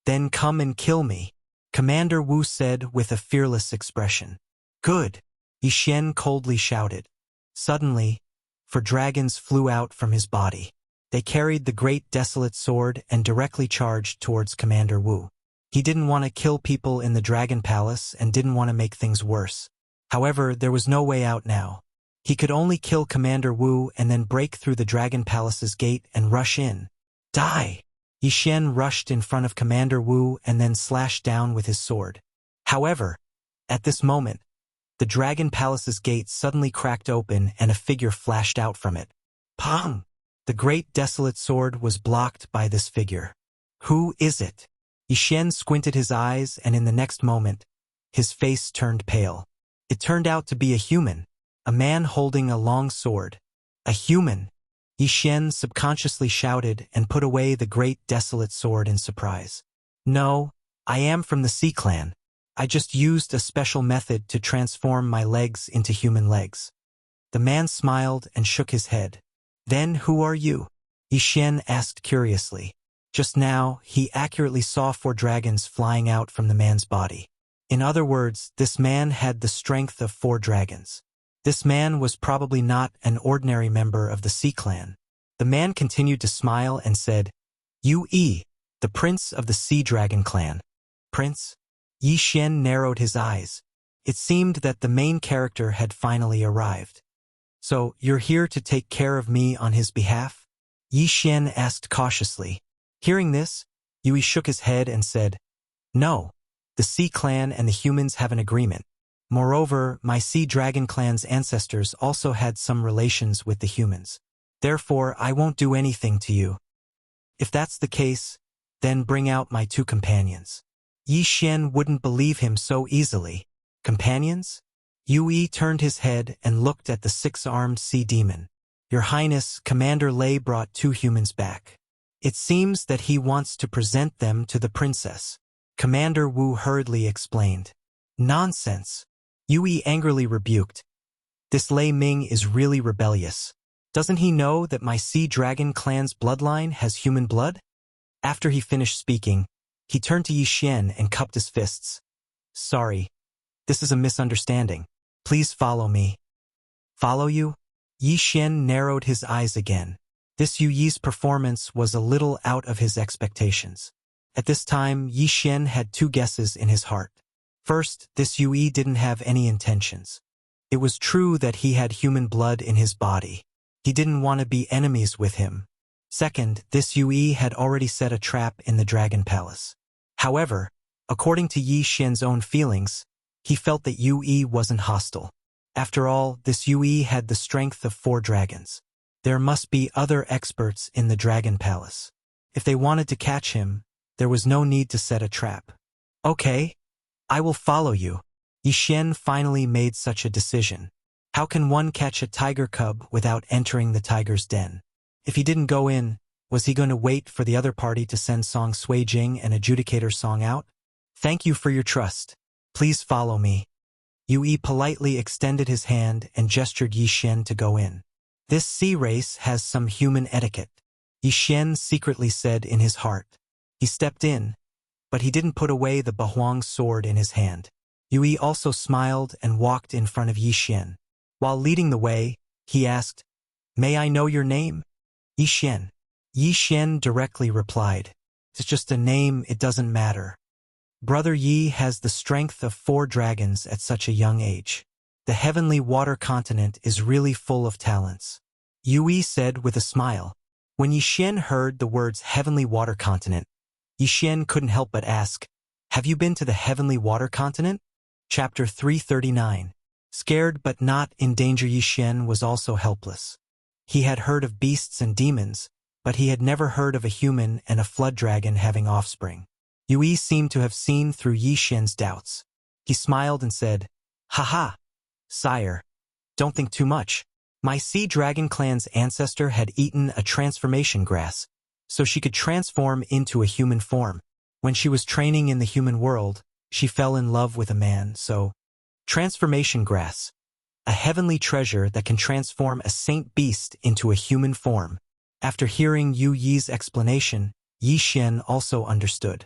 then come and kill me, Commander Wu said with a fearless expression. Good, Yi Xian coldly shouted. Suddenly, 4 dragons flew out from his body. They carried the great desolate sword and directly charged towards Commander Wu. He didn't want to kill people in the Dragon Palace and didn't want to make things worse. However, there was no way out now. He could only kill Commander Wu and then break through the Dragon Palace's gate and rush in. Die! Yi Xian rushed in front of Commander Wu and then slashed down with his sword. However, at this moment, the Dragon Palace's gate suddenly cracked open and a figure flashed out from it. Pong! The great desolate sword was blocked by this figure. Who is it? Yi Xian squinted his eyes and in the next moment, his face turned pale. It turned out to be a human, a man holding a long sword. A human! Yi Xian subconsciously shouted and put away the great desolate sword in surprise. No, I am from the Sea Clan. I just used a special method to transform my legs into human legs. The man smiled and shook his head. Then who are you? Yi Xian asked curiously. Just now, he accurately saw 4 dragons flying out from the man's body. In other words, this man had the strength of 4 dragons. This man was probably not an ordinary member of the Sea Clan. The man continued to smile and said, Yu Yi, the prince of the Sea Dragon clan. Prince? Yi Xian narrowed his eyes. It seemed that the main character had finally arrived. So, you're here to take care of me on his behalf? Yi Xian asked cautiously. Hearing this, Yui shook his head and said, No, the Sea Clan and the humans have an agreement. Moreover, my Sea Dragon clan's ancestors also had some relations with the humans. Therefore, I won't do anything to you. If that's the case, then bring out my 2 companions. Yi Xian wouldn't believe him so easily. Companions? Yui turned his head and looked at the 6-armed sea demon. Your Highness, Commander Lei brought 2 humans back. It seems that he wants to present them to the princess. Commander Wu hurriedly explained. Nonsense! Yui angrily rebuked. This Lei Ming is really rebellious. Doesn't he know that my Sea Dragon clan's bloodline has human blood? After he finished speaking, he turned to Yi Xian and cupped his fists. Sorry. This is a misunderstanding. Please follow me. Follow you? Yi Xian narrowed his eyes again. This Yu Yi's performance was a little out of his expectations. At this time, Yi Xian had two guesses in his heart. First, this Yu Yi didn't have any intentions. It was true that he had human blood in his body. He didn't want to be enemies with him. Second, this Yu Yi had already set a trap in the Dragon Palace. However, according to Yi Xian's own feelings, he felt that Yu Yi wasn't hostile. After all, this Yu Yi had the strength of 4 dragons. There must be other experts in the Dragon Palace. If they wanted to catch him, there was no need to set a trap. Okay, I will follow you. Yi Xian finally made such a decision. How can one catch a tiger cub without entering the tiger's den? If he didn't go in, was he going to wait for the other party to send Song Suijing and Adjudicator Song out? Thank you for your trust. Please follow me. Yu Yi politely extended his hand and gestured Yi Xian to go in. This sea race has some human etiquette, Yi Xian secretly said in his heart. He stepped in, but he didn't put away the Bahuang sword in his hand. Yu Yi also smiled and walked in front of Yi Xian. While leading the way, he asked, May I know your name? Yi Xian. Yi Xian directly replied, It's just a name, it doesn't matter. Brother Yi has the strength of 4 dragons at such a young age. The heavenly water continent is really full of talents. Yu Yi said with a smile. When Yi Xian heard the words heavenly water continent, Yi Xian couldn't help but ask, Have you been to the heavenly water continent? Chapter 339. Scared but not in danger, Yi Xian was also helpless. He had heard of beasts and demons, but he had never heard of a human and a flood dragon having offspring. Yu Yi seemed to have seen through Yi Xian's doubts. He smiled and said, Haha, sire, don't think too much. My Sea Dragon clan's ancestor had eaten a transformation grass, so she could transform into a human form. When she was training in the human world, she fell in love with a man, so transformation grass, a heavenly treasure that can transform a saint beast into a human form. After hearing Yu Yi's explanation, Yi Xian also understood.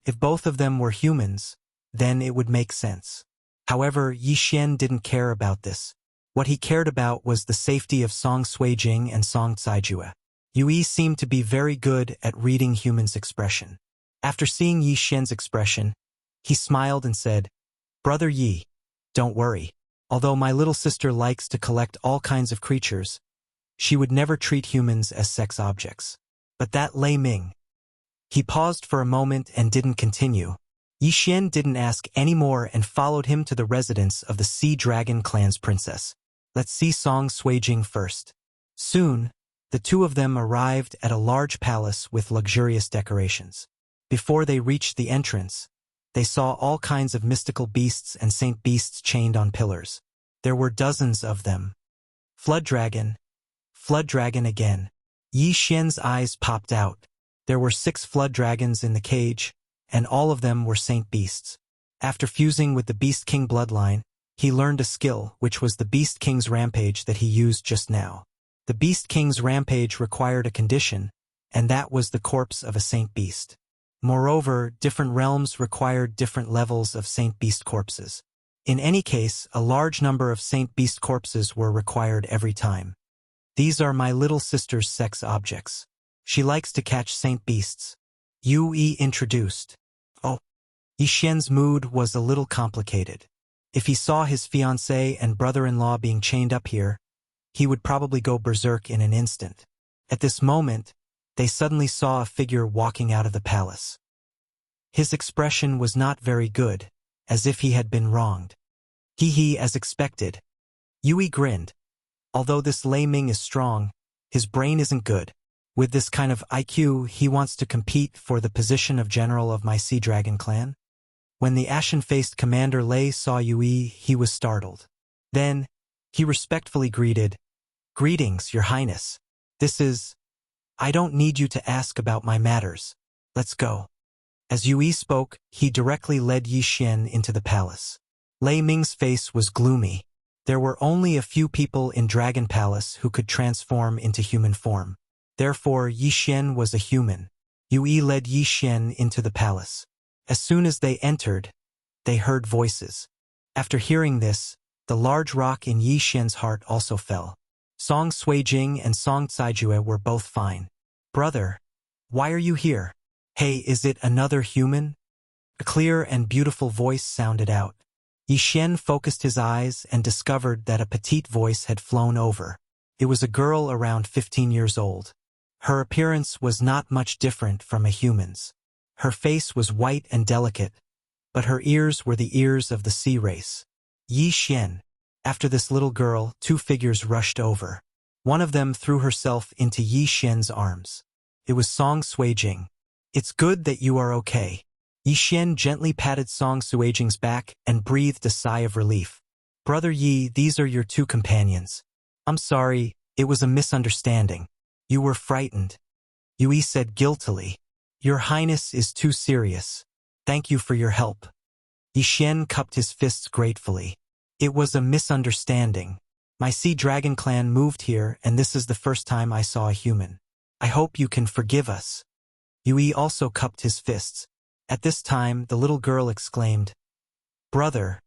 If both of them were humans, then it would make sense. However, Yi Xian didn't care about this. What he cared about was the safety of Song Suijing and Song Caijue. Yu Yi seemed to be very good at reading humans' expression. After seeing Yi Xian's expression, he smiled and said, Brother Yi, don't worry. Although my little sister likes to collect all kinds of creatures, she would never treat humans as sex objects. But that Lei Ming. He paused for a moment and didn't continue. Yi Xian didn't ask any more and followed him to the residence of the Sea Dragon clan's princess. Let's see Song Suijing first. Soon, the two of them arrived at a large palace with luxurious decorations. Before they reached the entrance, they saw all kinds of mystical beasts and saint beasts chained on pillars. There were dozens of them. Flood dragon again. Yi Xian's eyes popped out. There were 6 flood dragons in the cage, and all of them were saint beasts. After fusing with the Beast King bloodline, he learned a skill, which was the Beast King's rampage that he used just now. The Beast King's rampage required a condition, and that was the corpse of a saint beast. Moreover, different realms required different levels of saint beast corpses. In any case, a large number of saint beast corpses were required every time. These are my little sister's sex objects. She likes to catch saint beasts. Yu Yi introduced. Oh. Yi Xian's mood was a little complicated. If he saw his fiancée and brother-in-law being chained up here, he would probably go berserk in an instant. At this moment, they suddenly saw a figure walking out of the palace. His expression was not very good, as if he had been wronged. Hee, as expected. Yu Yi grinned. Although this Lei Ming is strong, his brain isn't good. With this kind of IQ, he wants to compete for the position of general of my Sea Dragon clan. When the ashen-faced Commander Lei saw Yu Yi, he was startled. Then, he respectfully greeted, Greetings, Your Highness. I don't need you to ask about my matters. Let's go. As Yu Yi spoke, he directly led Yi Xian into the palace. Lei Ming's face was gloomy. There were only a few people in Dragon Palace who could transform into human form. Therefore, Yi Xian was a human. Yue led Yi Xian into the palace. As soon as they entered, they heard voices. After hearing this, the large rock in Yi Xian's heart also fell. Song Suijing and Song Caijue were both fine. Brother, why are you here? Hey, is it another human? A clear and beautiful voice sounded out. Yi Xian focused his eyes and discovered that a petite voice had flown over. It was a girl around 15 years old. Her appearance was not much different from a human's. Her face was white and delicate, but her ears were the ears of the sea race. Yi Xian. After this little girl, two figures rushed over. One of them threw herself into Yi Xian's arms. It was Song Suijing. It's good that you are okay. Yi Xian gently patted Song Suijing's back and breathed a sigh of relief. Brother Yi, these are your two companions. I'm sorry, it was a misunderstanding. You were frightened. Yue said guiltily. Your Highness is too serious. Thank you for your help. Yi Xian cupped his fists gratefully. It was a misunderstanding. My Sea Dragon clan moved here, and this is the first time I saw a human. I hope you can forgive us. Yue also cupped his fists. At this time, the little girl exclaimed, Brother,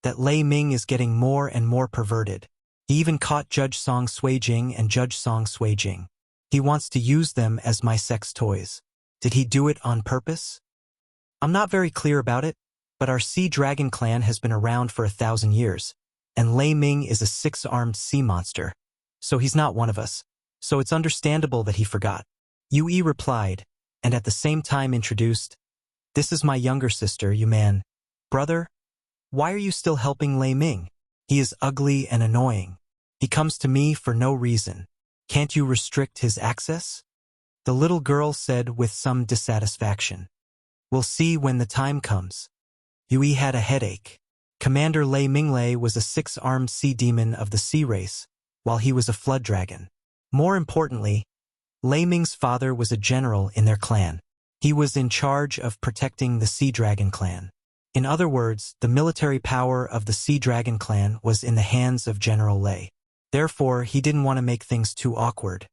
that Lei Ming is getting more and more perverted. He even caught Judge Song Suijing and Judge Song Suijing. He wants to use them as my sex toys. Did he do it on purpose? I'm not very clear about it, but our Sea Dragon clan has been around for 1,000 years, and Lei Ming is a 6-armed sea monster, so he's not one of us, so it's understandable that he forgot. Yue replied, and at the same time introduced, This is my younger sister, Yuman. Brother, why are you still helping Lei Ming? He is ugly and annoying. He comes to me for no reason. Can't you restrict his access? The little girl said with some dissatisfaction. We'll see when the time comes. Yue had a headache. Commander Lei Minglei was a 6-armed sea demon of the sea race, while he was a flood dragon. More importantly, Lei Ming's father was a general in their clan. He was in charge of protecting the Sea Dragon clan. In other words, the military power of the Sea Dragon clan was in the hands of General Lei. Therefore, he didn't want to make things too awkward.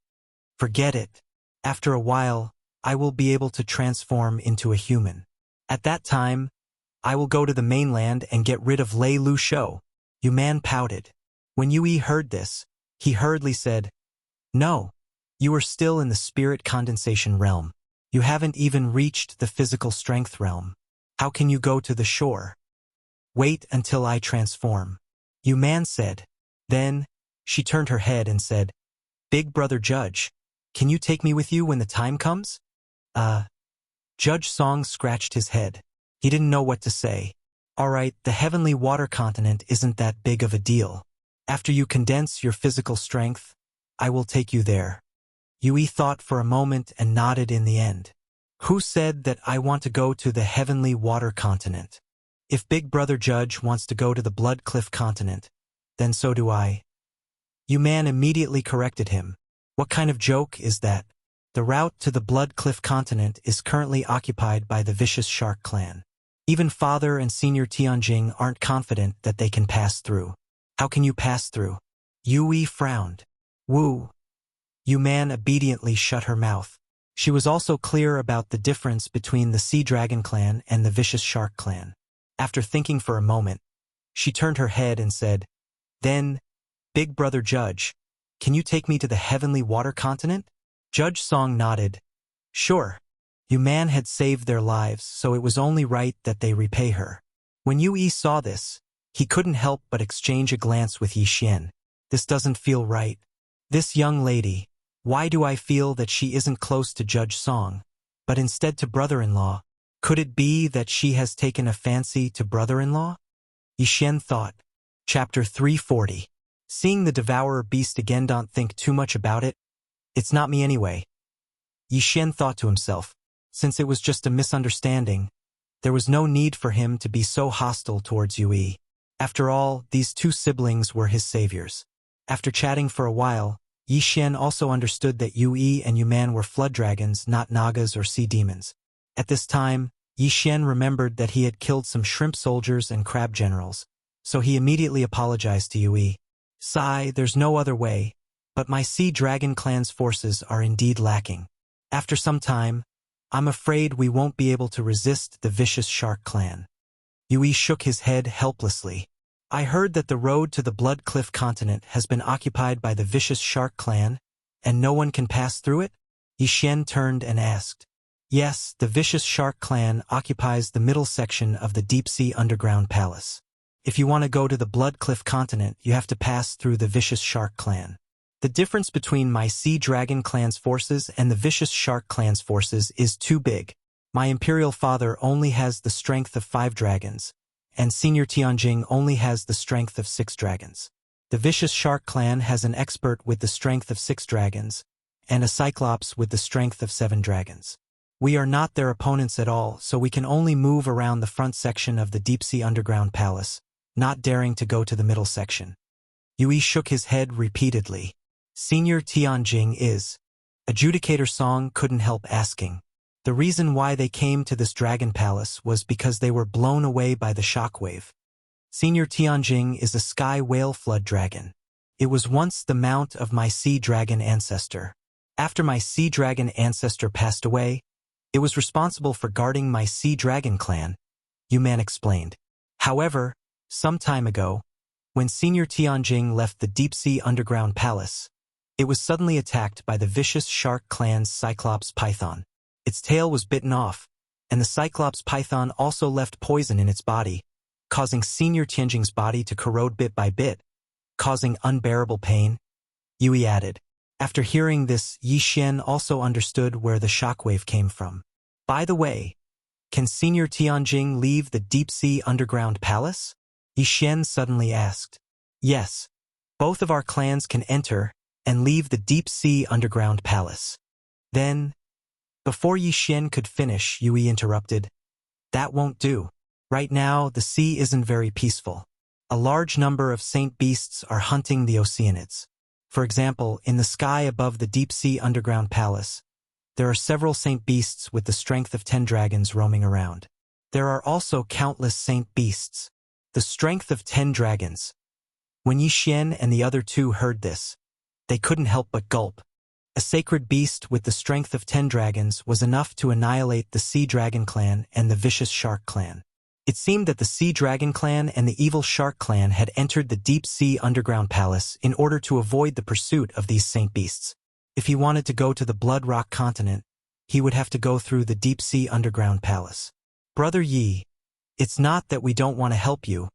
Forget it. After a while, I will be able to transform into a human. At that time, I will go to the mainland and get rid of Lei Lu Shou. Yuman pouted. When Yue heard this, he hurriedly said, No, you are still in the spirit condensation realm. You haven't even reached the physical strength realm. How can you go to the shore? Wait until I transform. Yuman said. Then, she turned her head and said, Big brother Judge, can you take me with you when the time comes? Judge Song scratched his head. He didn't know what to say. All right, the heavenly water continent isn't that big of a deal. After you condense your physical strength, I will take you there. Yue thought for a moment and nodded in the end. Who said that I want to go to the heavenly water continent? If Big Brother Judge wants to go to the Blood Cliff continent, then so do I. Yuman immediately corrected him. What kind of joke is that? The route to the Blood Cliff continent is currently occupied by the Vicious Shark clan. Even Father and Senior Tianjing aren't confident that they can pass through. How can you pass through? Yue frowned. Wu. Yuman obediently shut her mouth. She was also clear about the difference between the Sea Dragon clan and the Vicious Shark clan. After thinking for a moment, she turned her head and said, Then, Big Brother Judge, can you take me to the heavenly water continent? Judge Song nodded. Sure. Yuman had saved their lives, so it was only right that they repay her. When Yue saw this, he couldn't help but exchange a glance with Yi Xian. This doesn't feel right. This young lady, why do I feel that she isn't close to Judge Song, but instead to brother-in-law? Could it be that she has taken a fancy to brother-in-law? Yi Xian thought. Chapter 340. Seeing the devourer beast again, don't think too much about it. It's not me anyway. Yi Xian thought to himself. Since it was just a misunderstanding, there was no need for him to be so hostile towards Yue. After all, these two siblings were his saviors. After chatting for a while, Yi Xian also understood that Yue and Yuman were flood dragons, not nagas or sea demons. At this time, Yi Xian remembered that he had killed some shrimp soldiers and crab generals, so he immediately apologized to Yui. Sigh, there's no other way, but my Sea Dragon clan's forces are indeed lacking. After some time, I'm afraid we won't be able to resist the vicious Shark clan. Yui shook his head helplessly. I heard that the road to the Blood Cliff continent has been occupied by the vicious Shark clan, and no one can pass through it? Yixien turned and asked. Yes, the vicious Shark clan occupies the middle section of the deep-sea underground palace. If you want to go to the Blood Cliff continent, you have to pass through the vicious Shark clan. The difference between my Sea Dragon clan's forces and the vicious Shark clan's forces is too big. My imperial father only has the strength of 5 dragons, and Senior Tianjing only has the strength of 6 dragons. The vicious Shark clan has an expert with the strength of 6 dragons, and a Cyclops with the strength of 7 dragons. We are not their opponents at all, so we can only move around the front section of the deep-sea underground palace, not daring to go to the middle section. Yui shook his head repeatedly. Senior Tianjing is. Adjudicator Song couldn't help asking. The reason why they came to this dragon palace was because they were blown away by the shockwave. Senior Tianjing is a sky whale flood dragon. It was once the mount of my sea dragon ancestor. After my sea dragon ancestor passed away, it was responsible for guarding my Sea Dragon clan, Yuman explained. However, some time ago, when Senior Tianjing left the deep-sea underground palace, it was suddenly attacked by the vicious Shark clan's Cyclops python. Its tail was bitten off, and the Cyclops python also left poison in its body, causing Senior Tianjing's body to corrode bit by bit, causing unbearable pain. Yui added. After hearing this, Yixien also understood where the shockwave came from. By the way, can Senior Tianjing leave the deep-sea underground palace? Yixien suddenly asked. Yes, both of our clans can enter and leave the deep-sea underground palace. Then, before Yixien could finish, Yui interrupted. That won't do. Right now, the sea isn't very peaceful. A large number of saint beasts are hunting the Oceanids. For example, in the sky above the deep-sea underground palace, there are several saint beasts with the strength of 10 dragons roaming around. There are also countless saint beasts. The strength of 10 dragons. When Yixien and the other two heard this, they couldn't help but gulp. A sacred beast with the strength of 10 dragons was enough to annihilate the Sea Dragon clan and the vicious Shark clan. It seemed that the Sea Dragon clan and the evil Shark clan had entered the deep-sea underground palace in order to avoid the pursuit of these saint beasts. If he wanted to go to the Blood Rock continent, he would have to go through the deep-sea underground palace. Brother Yi, it's not that we don't want to help you,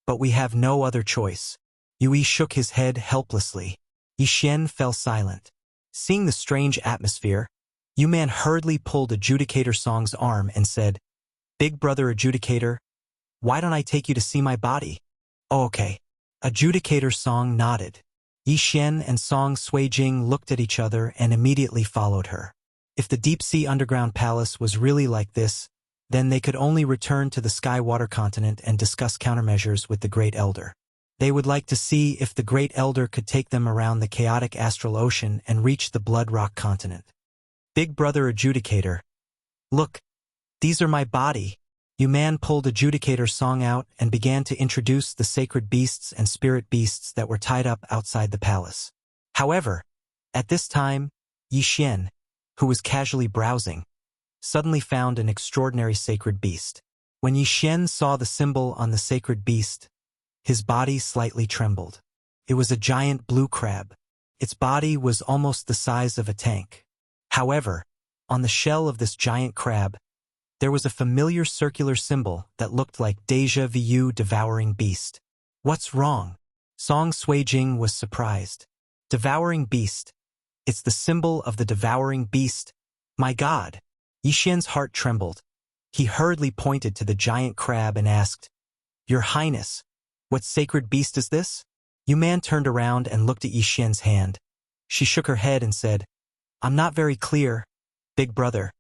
but we have no other choice. Yui shook his head helplessly. Yixien fell silent. Seeing the strange atmosphere, Yuman hurriedly pulled Adjudicator Song's arm and said, Big brother Adjudicator, why don't I take you to see my body? Oh, okay. Adjudicator Song nodded. Yixien and Song Suijing looked at each other and immediately followed her. If the deep-sea underground palace was really like this, then they could only return to the Sky Water continent and discuss countermeasures with the Great Elder. They would like to see if the Great Elder could take them around the chaotic astral ocean and reach the Blood Rock continent. Big brother Adjudicator. Look, these are my body. Yuman pulled Adjudicator Song out and began to introduce the sacred beasts and spirit beasts that were tied up outside the palace. However, at this time, Yixien, who was casually browsing, suddenly found an extraordinary sacred beast. When Yixien saw the symbol on the sacred beast, his body slightly trembled. It was a giant blue crab. Its body was almost the size of a tank. However, on the shell of this giant crab, there was a familiar circular symbol that looked like Deja Vu Devouring Beast. What's wrong? Song Suijing was surprised. Devouring Beast. It's the symbol of the devouring beast. My God. Yixien's heart trembled. He hurriedly pointed to the giant crab and asked, Your Highness, what sacred beast is this? Yuman turned around and looked at Yixien's hand. She shook her head and said, I'm not very clear, big brother.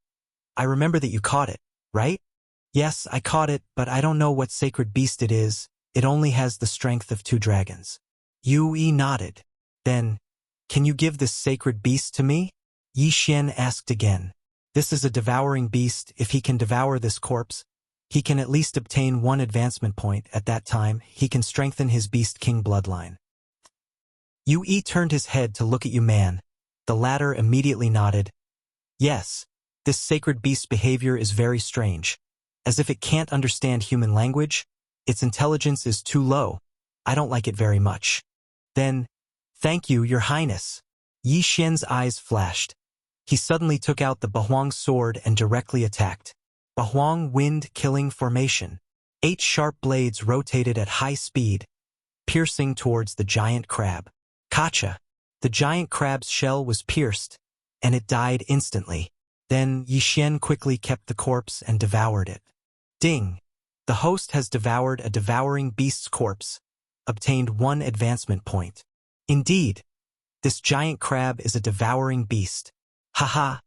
I remember that you caught it, right? Yes, I caught it, but I don't know what sacred beast it is. It only has the strength of 2 dragons. Yui nodded. Then, can you give this sacred beast to me? Yixien asked again. This is a devouring beast. If he can devour this corpse, He can at least obtain one advancement point. At that time, he can strengthen his Beast King bloodline. Yue turned his head to look at man. The latter immediately nodded. Yes, this sacred beast's behavior is very strange. As if it can't understand human language, its intelligence is too low. I don't like it very much. Then, thank you, Your Highness. Yi Xian's eyes flashed. He suddenly took out the Bahuang sword and directly attacked. Bahuang wind-killing formation. 8 sharp blades rotated at high speed, piercing towards the giant crab. Kacha! The giant crab's shell was pierced, and it died instantly. Then Yi Xian quickly kept the corpse and devoured it. Ding! The host has devoured a devouring beast's corpse, obtained 1 advancement point. Indeed, this giant crab is a devouring beast. Haha!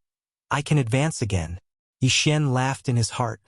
I can advance again. Yi Xian laughed in his heart.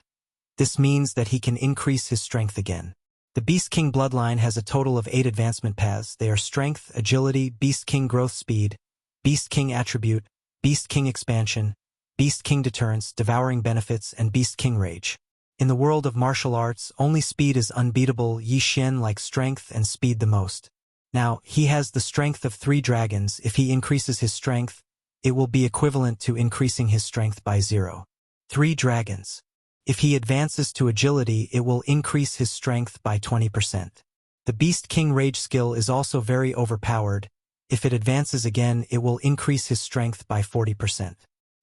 This means that he can increase his strength again. The Beast King bloodline has a total of 8 advancement paths. They are Strength, Agility, Beast King Growth Speed, Beast King Attribute, Beast King Expansion, Beast King Deterrence, Devouring Benefits, and Beast King Rage. In the world of martial arts, only speed is unbeatable. Yi Xian likes strength and speed the most. Now, he has the strength of 3 dragons. If he increases his strength, it will be equivalent to increasing his strength by 0. 3 dragons. If he advances to agility, it will increase his strength by 20%. The Beast King Rage skill is also very overpowered. If it advances again, it will increase his strength by 40%.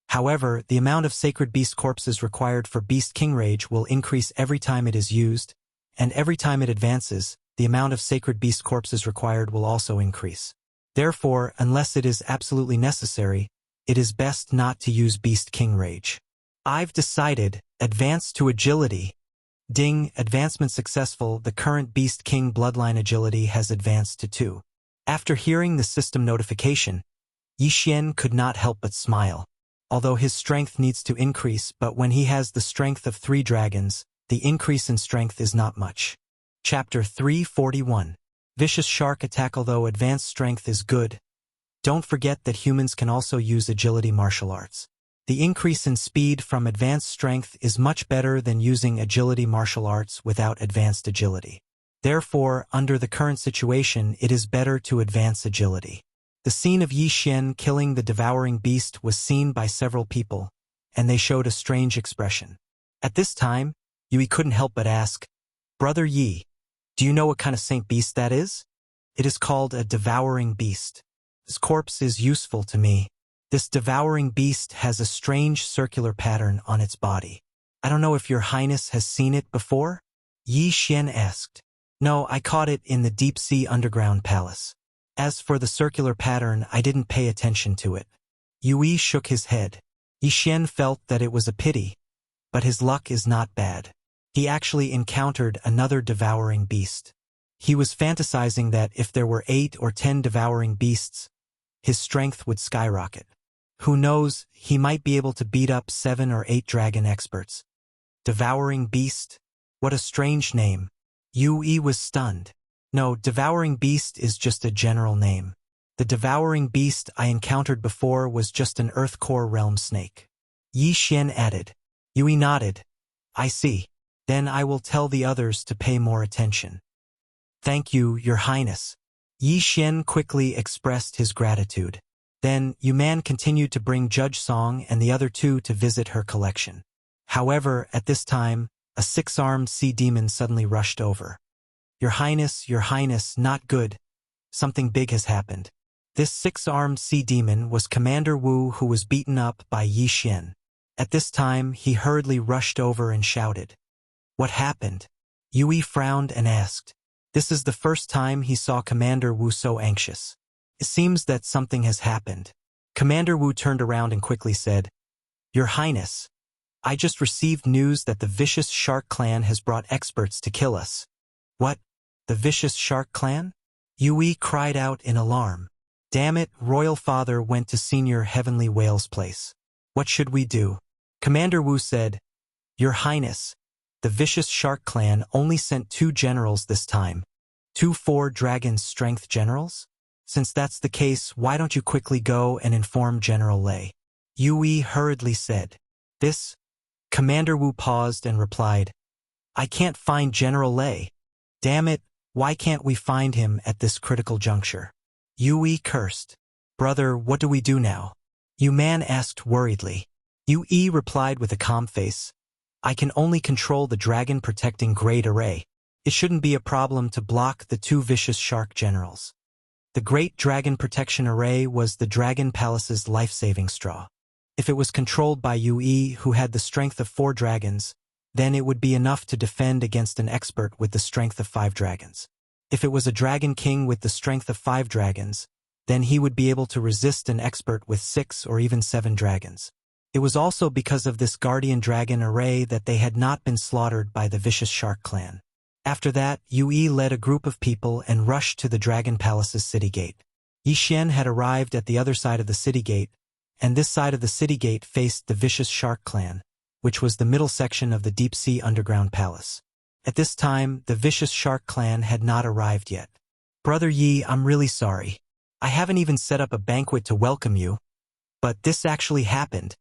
However, the amount of Sacred Beast corpses required for Beast King Rage will increase every time it is used, and every time it advances, the amount of Sacred Beast corpses required will also increase. Therefore, unless it is absolutely necessary, it is best not to use Beast King Rage. I've decided, advance to agility. Ding, advancement successful. The current Beast King bloodline agility has advanced to 2. After hearing the system notification, Yi Xian could not help but smile. Although his strength needs to increase, but when he has the strength of 3 dragons, the increase in strength is not much. Chapter 341. Vicious Shark Attack. Although advanced strength is good, don't forget that humans can also use agility martial arts. The increase in speed from advanced strength is much better than using agility martial arts without advanced agility. Therefore, under the current situation, it is better to advance agility. The scene of Yi Xian killing the devouring beast was seen by several people, and they showed a strange expression. At this time, Yui couldn't help but ask, Brother Yi, do you know what kind of saint beast that is? It is called a devouring beast. This corpse is useful to me. This devouring beast has a strange circular pattern on its body. I don't know if Your Highness has seen it before? Yi Xian asked. No, I caught it in the deep-sea underground palace. As for the circular pattern, I didn't pay attention to it. Yui shook his head. Yi Xian felt that it was a pity, but his luck is not bad. He actually encountered another devouring beast. He was fantasizing that if there were 8 or 10 devouring beasts, his strength would skyrocket. Who knows, he might be able to beat up 7 or 8 dragon experts. Devouring Beast? What a strange name. Yui was stunned. No, Devouring Beast is just a general name. The Devouring Beast I encountered before was just an Earth Core realm snake. Yi Xian added. Yui nodded. I see. Then I will tell the others to pay more attention. Thank you, Your Highness. Yi Xian quickly expressed his gratitude. Then, Yuman continued to bring Judge Song and the other 2 to visit her collection. However, at this time, a 6-armed sea demon suddenly rushed over. Your Highness, not good. Something big has happened. This 6-armed sea demon was Commander Wu, who was beaten up by Yi Xian. At this time, he hurriedly rushed over and shouted. What happened? Yui frowned and asked. This is the first time he saw Commander Wu so anxious. It seems that something has happened. Commander Wu turned around and quickly said, Your Highness, I just received news that the Vicious Shark Clan has brought experts to kill us. What? The Vicious Shark Clan? Yui cried out in alarm. Damn it, Royal Father went to Senior Heavenly Whale's place. What should we do? Commander Wu said, Your Highness, the Vicious Shark Clan only sent 2 generals this time. 2 4-dragon strength generals? Since that's the case, why don't you quickly go and inform General Lei? Yui hurriedly said. This? Commander Wu paused and replied, I can't find General Lei. Damn it, why can't we find him at this critical juncture? Yue cursed. Brother, what do we do now? Yu Man asked worriedly. Yue replied with a calm face. I can only control the dragon-protecting Great Array. It shouldn't be a problem to block the two vicious shark generals. The Great Dragon Protection Array was the Dragon Palace's life-saving straw. If it was controlled by Yue, who had the strength of 4 dragons, then it would be enough to defend against an expert with the strength of 5 dragons. If it was a Dragon King with the strength of 5 dragons, then he would be able to resist an expert with 6 or even 7 dragons. It was also because of this Guardian Dragon Array that they had not been slaughtered by the vicious Shark Clan. After that, Yue led a group of people and rushed to the Dragon Palace's city gate. Yi Xian had arrived at the other side of the city gate, and this side of the city gate faced the vicious Shark Clan, which was the middle section of the deep-sea underground palace. At this time, the vicious Shark Clan had not arrived yet. Brother Yi, I'm really sorry. I haven't even set up a banquet to welcome you. But this actually happened.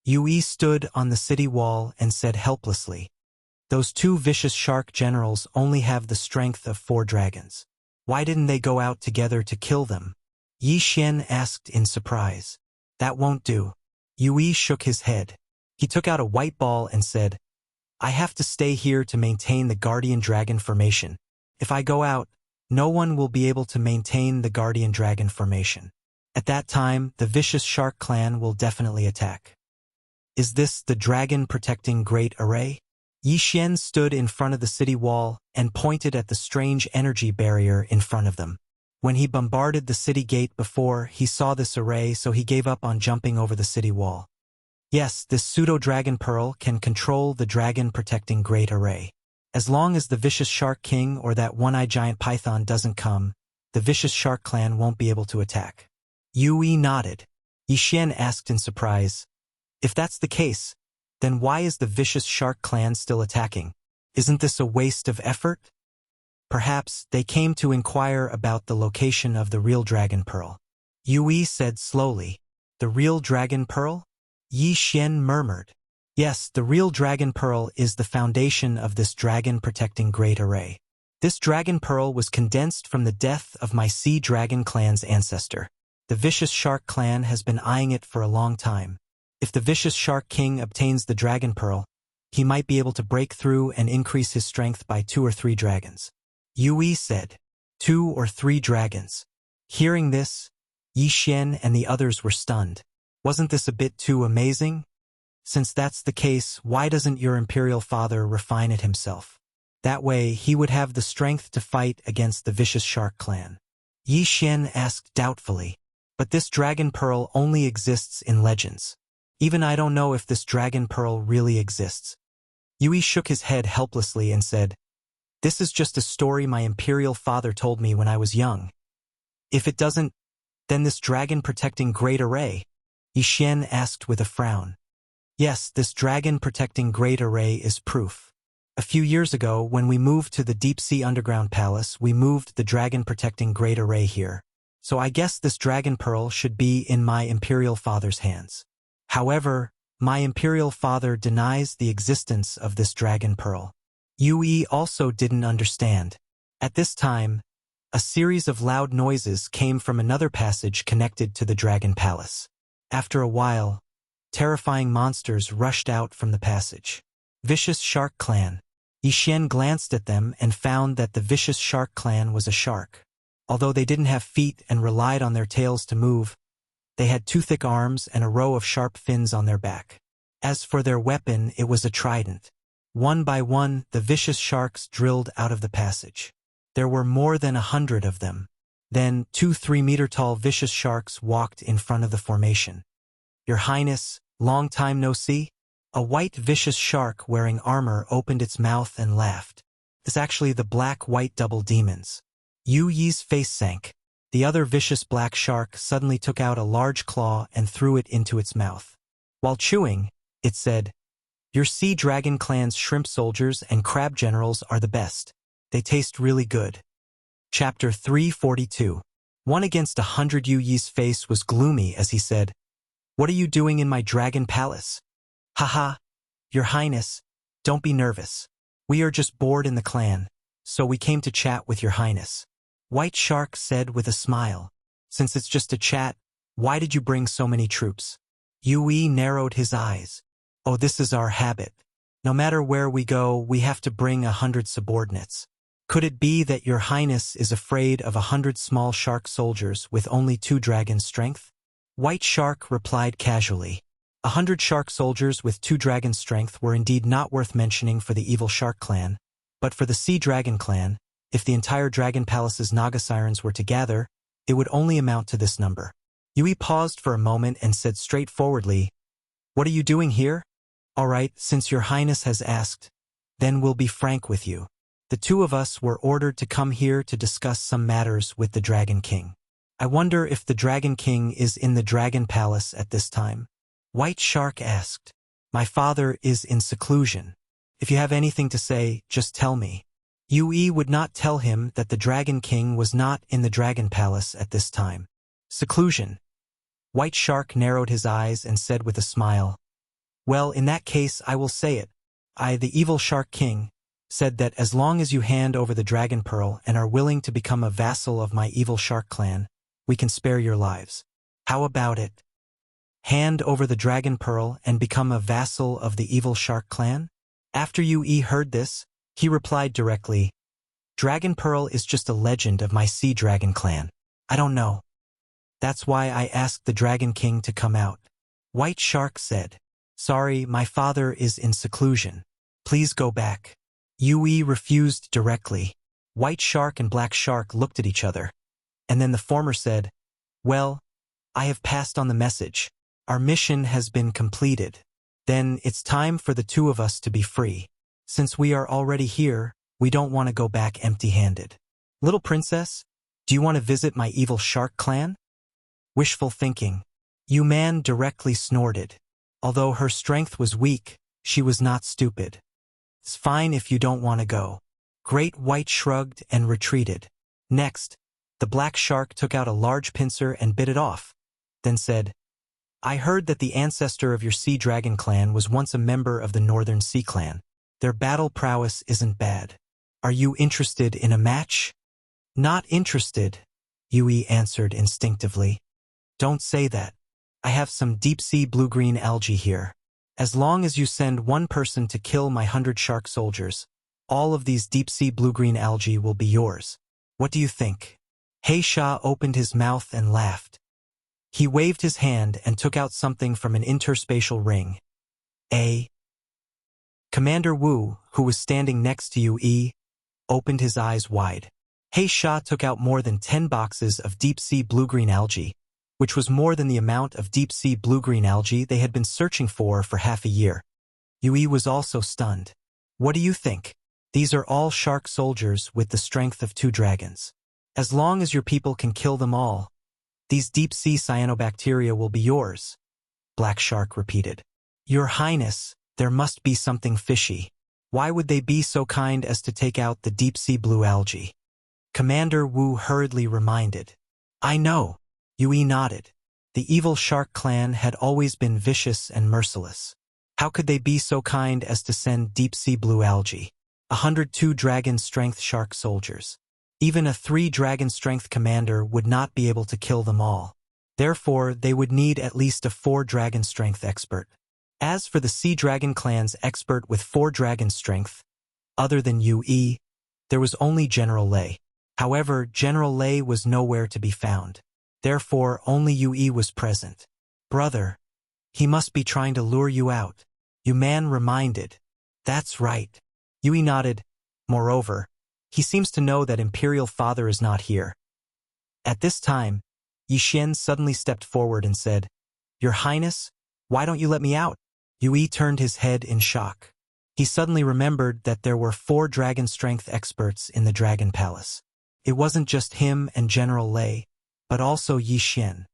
Yue stood on the city wall and said helplessly, those two vicious shark generals only have the strength of 4 dragons. Why didn't they go out together to kill them? Yi Xian asked in surprise. That won't do. Yue shook his head. He took out a white ball and said, I have to stay here to maintain the Guardian Dragon formation. If I go out, no one will be able to maintain the Guardian Dragon formation. At that time, the vicious Shark Clan will definitely attack. Is this the Dragon Protecting Great Array? Yi Xian stood in front of the city wall and pointed at the strange energy barrier in front of them. When he bombarded the city gate before, he saw this array, so he gave up on jumping over the city wall. Yes, this pseudo-dragon pearl can control the dragon-protecting Great Array. As long as the vicious Shark King or that one-eyed giant python doesn't come, the vicious Shark Clan won't be able to attack. Yue nodded. Yi Xian asked in surprise, if that's the case, then why is the vicious Shark Clan still attacking? Isn't this a waste of effort? Perhaps they came to inquire about the location of the real Dragon Pearl. Yue said slowly, the real Dragon Pearl? Yi Xian murmured. Yes, the real Dragon Pearl is the foundation of this dragon-protecting Great Array. This Dragon Pearl was condensed from the death of my Sea Dragon Clan's ancestor. The vicious Shark Clan has been eyeing it for a long time. If the vicious Shark King obtains the Dragon Pearl, he might be able to break through and increase his strength by 2 or 3 dragons. Yue said, 2 or 3 dragons. Hearing this, Yi Xian and the others were stunned. Wasn't this a bit too amazing? Since that's the case, why doesn't your imperial father refine it himself? That way, he would have the strength to fight against the vicious Shark Clan. Yi Xian asked doubtfully, but this Dragon Pearl only exists in legends. Even I don't know if this Dragon Pearl really exists. Yue shook his head helplessly and said, this is just a story my imperial father told me when I was young. If it doesn't, then this dragon-protecting Great Array? Yi Xian asked with a frown. Yes, this dragon-protecting Great Array is proof. A few years ago, when we moved to the deep-sea underground palace, we moved the dragon-protecting Great Array here. So I guess this Dragon Pearl should be in my imperial father's hands. However, my imperial father denies the existence of this Dragon Pearl. Yue also didn't understand. At this time, a series of loud noises came from another passage connected to the Dragon Palace. After a while, terrifying monsters rushed out from the passage. Vicious Shark Clan. Yi Xian glanced at them and found that the vicious Shark Clan was a shark. Although they didn't have feet and relied on their tails to move, they had 2 thick arms and a row of sharp fins on their back. As for their weapon, it was a trident. One by one, the vicious sharks drilled out of the passage. There were more than 100 of them. Then 2 3-meter-tall vicious sharks walked in front of the formation. Your Highness, long time no see? A white vicious shark wearing armor opened its mouth and laughed. It's actually the black-white double demons. Yue's face sank. The other vicious black shark suddenly took out a large claw and threw it into its mouth. While chewing, it said, your Sea Dragon Clan's shrimp soldiers and crab generals are the best. They taste really good. Chapter 342. 1 against 100. Yue's face was gloomy as he said, what are you doing in my dragon palace? Haha, Your Highness, don't be nervous. We are just bored in the clan, so we came to chat with your highness. White Shark said with a smile. Since it's just a chat, why did you bring so many troops? Yui narrowed his eyes. Oh, this is our habit. No matter where we go, we have to bring 100 subordinates. Could it be that your highness is afraid of 100 small shark soldiers with only 2 dragon strength? White Shark replied casually. 100 shark soldiers with 2 dragon strength were indeed not worth mentioning for the evil shark clan, but for the sea dragon clan, if the entire dragon palace's Naga sirens were to gather, it would only amount to this number. Yui paused for a moment and said straightforwardly, "What are you doing here?" "All right, since your highness has asked, then we'll be frank with you. The 2 of us were ordered to come here to discuss some matters with the Dragon King. I wonder if the Dragon King is in the Dragon Palace at this time?" White Shark asked. "My father is in seclusion. If you have anything to say, just tell me." Yui would not tell him that the Dragon King was not in the Dragon Palace at this time. Seclusion. White Shark narrowed his eyes and said with a smile, "Well, in that case I will say it. I, the evil Shark King, said that as long as you hand over the Dragon Pearl and are willing to become a vassal of my evil shark clan, we can spare your lives. How about it? Hand over the Dragon Pearl and become a vassal of the evil shark clan?" After Yui heard this, he replied directly, "Dragon Pearl is just a legend of my sea dragon clan. I don't know. That's why I asked the Dragon King to come out." White Shark said, "Sorry, my father is in seclusion. Please go back." Yui refused directly. White Shark and Black Shark looked at each other, and then the former said, "Well, I have passed on the message. Our mission has been completed. Then it's time for the 2 of us to be free. Since we are already here, we don't want to go back empty-handed. Little princess, do you want to visit my evil shark clan?" Wishful thinking. Yuman directly snorted. Although her strength was weak, she was not stupid. "It's fine if you don't want to go." Great White shrugged and retreated. Next, the Black Shark took out a large pincer and bit it off, then said, "I heard that the ancestor of your Sea Dragon clan was once a member of the Northern Sea Clan. Their battle prowess isn't bad. Are you interested in a match?" "Not interested," Yui answered instinctively. "Don't say that. I have some deep-sea blue-green algae here. As long as you send 1 person to kill my 100 shark soldiers, all of these deep-sea blue-green algae will be yours. What do you think?" Heisha opened his mouth and laughed. He waved his hand and took out something from an interspatial ring. Commander Wu, who was standing next to Yui, opened his eyes wide. Heisha took out more than 10 boxes of deep-sea blue-green algae, which was more than the amount of deep-sea blue-green algae they had been searching for half a year. Yui was also stunned. "What do you think? These are all shark soldiers with the strength of 2 dragons. As long as your people can kill them all, these deep-sea cyanobacteria will be yours," Black Shark repeated. "Your Highness, there must be something fishy. Why would they be so kind as to take out the deep-sea blue algae?" Commander Wu hurriedly reminded. "I know." Yui nodded. The evil shark clan had always been vicious and merciless. How could they be so kind as to send deep-sea blue algae? 102 dragon strength shark soldiers. Even a 3 dragon strength commander would not be able to kill them all. Therefore, they would need at least a 4 dragon strength expert. As for the Sea Dragon clan's expert with 4 dragon strength, other than Yui, there was only General Lei. However, General Lei was nowhere to be found. Therefore, only Yui was present. "Brother, he must be trying to lure you out," Yuman reminded. "That's right." Yui nodded. "Moreover, he seems to know that Imperial Father is not here." At this time, Yixin suddenly stepped forward and said, "Your Highness, why don't you let me out?" Yui turned his head in shock. He suddenly remembered that there were 4 dragon strength experts in the Dragon Palace. It wasn't just him and General Lei, but also Yixin.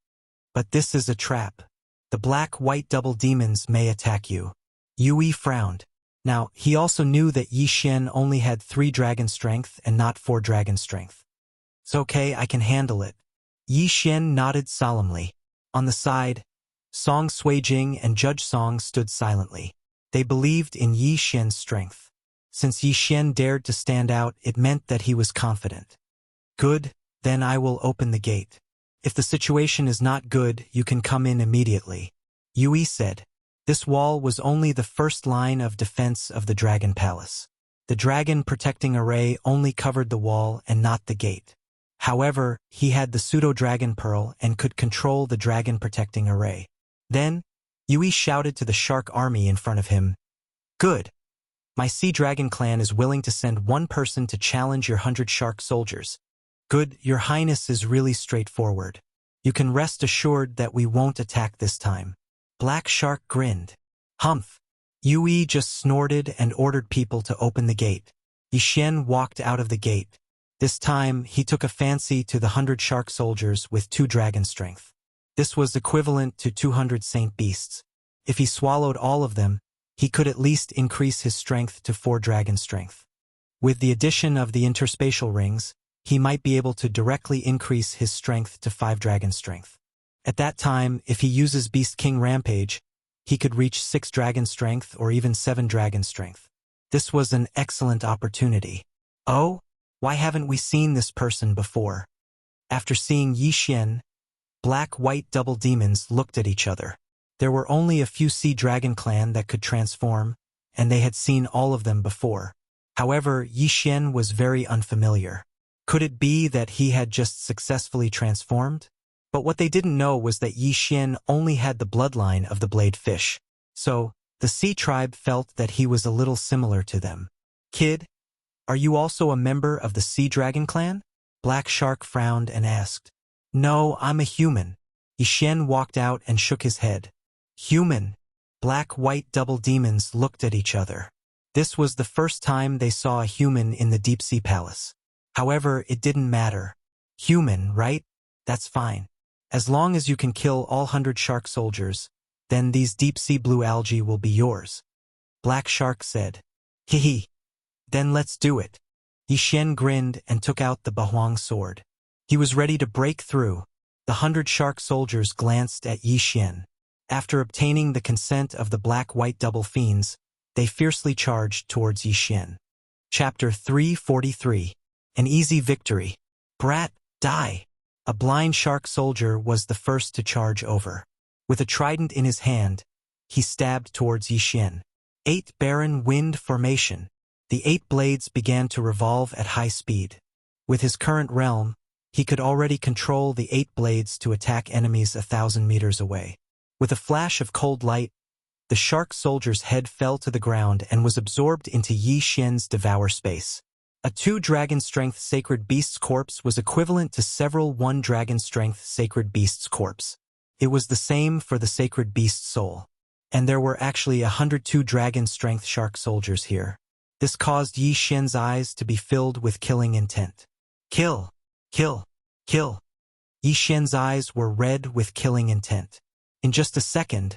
"But this is a trap. The black-white double demons may attack you." Yui frowned. Now, he also knew that Yixin only had 3 dragon strength and not 4 dragon strength. "It's okay, I can handle it." Yixin nodded solemnly. On the side, Song Suijing and Judge Song stood silently. They believed in Yixin's strength. Since Yi Xian dared to stand out, it meant that he was confident. Good, then I will open the gate. If the situation is not good, you can come in immediately. Yui said. This wall was only the first line of defense of the Dragon Palace. The dragon protecting array only covered the wall and not the gate. However, he had the pseudo-dragon pearl and could control the dragon protecting array. Then, Yui shouted to the shark army in front of him, "Good! My Sea Dragon clan is willing to send one person to challenge your 100 shark soldiers. Good, your highness is really straightforward. You can rest assured that we won't attack this time." Black Shark grinned. Humph! Yui just snorted and ordered people to open the gate. Yi Xian walked out of the gate. This time, he took a fancy to the 100 shark soldiers with 2 dragon strength. This was equivalent to 200 saint beasts. If he swallowed all of them, he could at least increase his strength to 4 dragon strength. With the addition of the interspatial rings, he might be able to directly increase his strength to 5 dragon strength. At that time, if he uses Beast King Rampage, he could reach 6 dragon strength or even 7 dragon strength. This was an excellent opportunity. Oh, why haven't we seen this person before? After seeing Yi Xian, black-white double demons looked at each other. There were only a few Sea Dragon clan that could transform, and they had seen all of them before. However, Yi Xian was very unfamiliar. Could it be that he had just successfully transformed? But what they didn't know was that Yi Xian only had the bloodline of the blade fish. So, the Sea Tribe felt that he was a little similar to them. "Kid, are you also a member of the Sea Dragon clan?" Black Shark frowned and asked. "No, I'm a human." Yi Xian walked out and shook his head. Human. Black-white double demons looked at each other. This was the first time they saw a human in the Deep Sea Palace. However, it didn't matter. Human, right? That's fine. As long as you can kill all 100 shark soldiers, then these deep-sea blue algae will be yours. Black Shark said. Hee. Then let's do it. Yi Xian grinned and took out the Bahuang sword. He was ready to break through. The 100 shark soldiers glanced at Yi Xian. After obtaining the consent of the black-white double fiends, they fiercely charged towards Yi Xian. Chapter 343. An easy victory. Brat, die! A blind shark soldier was the first to charge over. With a trident in his hand, he stabbed towards Yi Xian. 8 Barren Wind Formation. The 8 blades began to revolve at high speed. With his current realm, he could already control the 8 blades to attack enemies 1,000 meters away. With a flash of cold light, the shark soldier's head fell to the ground and was absorbed into Yi Xian's devour space. A 2 dragon strength sacred beast's corpse was equivalent to several 1 dragon strength sacred beast's corpse. It was the same for the sacred beast's soul. And there were actually 102 dragon strength shark soldiers here. This caused Yi Xian's eyes to be filled with killing intent. Kill! Kill! Kill! Yi Xian's eyes were red with killing intent. In just a second,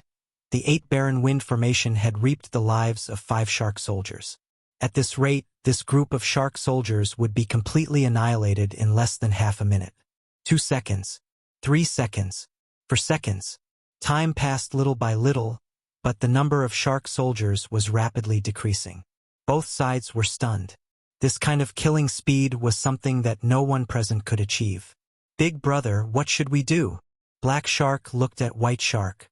the 8 Barren Wind Formation had reaped the lives of 5 shark soldiers. At this rate, this group of shark soldiers would be completely annihilated in less than half a minute. 2 seconds. 3 seconds. For seconds. Time passed little by little, but the number of shark soldiers was rapidly decreasing. Both sides were stunned. This kind of killing speed was something that no one present could achieve. Big brother, what should we do? Black Shark looked at White Shark.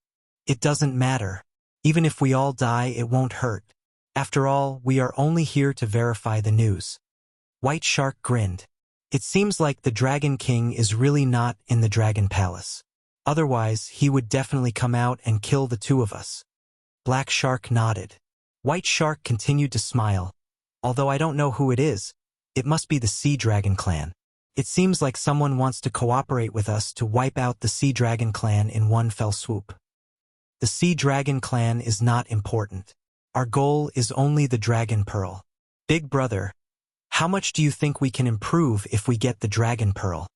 It doesn't matter. Even if we all die, it won't hurt. After all, we are only here to verify the news. White Shark grinned. It seems like the Dragon King is really not in the Dragon Palace. Otherwise, he would definitely come out and kill the 2 of us. Black Shark nodded. White Shark continued to smile. Although I don't know who it is, it must be the Sea Dragon clan. It seems like someone wants to cooperate with us to wipe out the Sea Dragon clan in one fell swoop. The Sea Dragon clan is not important. Our goal is only the Dragon Pearl. Big brother, how much do you think we can improve if we get the Dragon Pearl?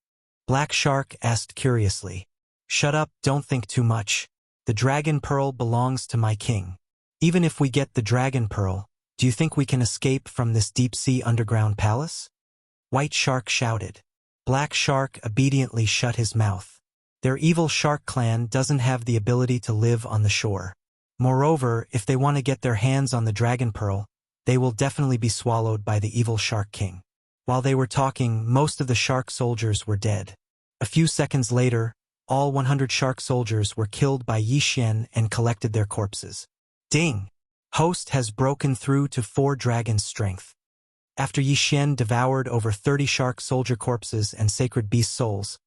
Black Shark asked curiously. Shut up, don't think too much. The Dragon Pearl belongs to my king. Even if we get the Dragon Pearl, do you think we can escape from this deep-sea underground palace? White Shark shouted. Black Shark obediently shut his mouth. Their evil shark clan doesn't have the ability to live on the shore. Moreover, if they want to get their hands on the Dragon Pearl, They will definitely be swallowed by the evil Shark King. While they were talking, most of the shark soldiers were dead. A few seconds later, all 100 shark soldiers were killed by Yi Xian and collected their corpses. Ding! Host has broken through to 4 dragons' strength. After Yi Xian devoured over 30 shark soldier corpses and sacred beast souls,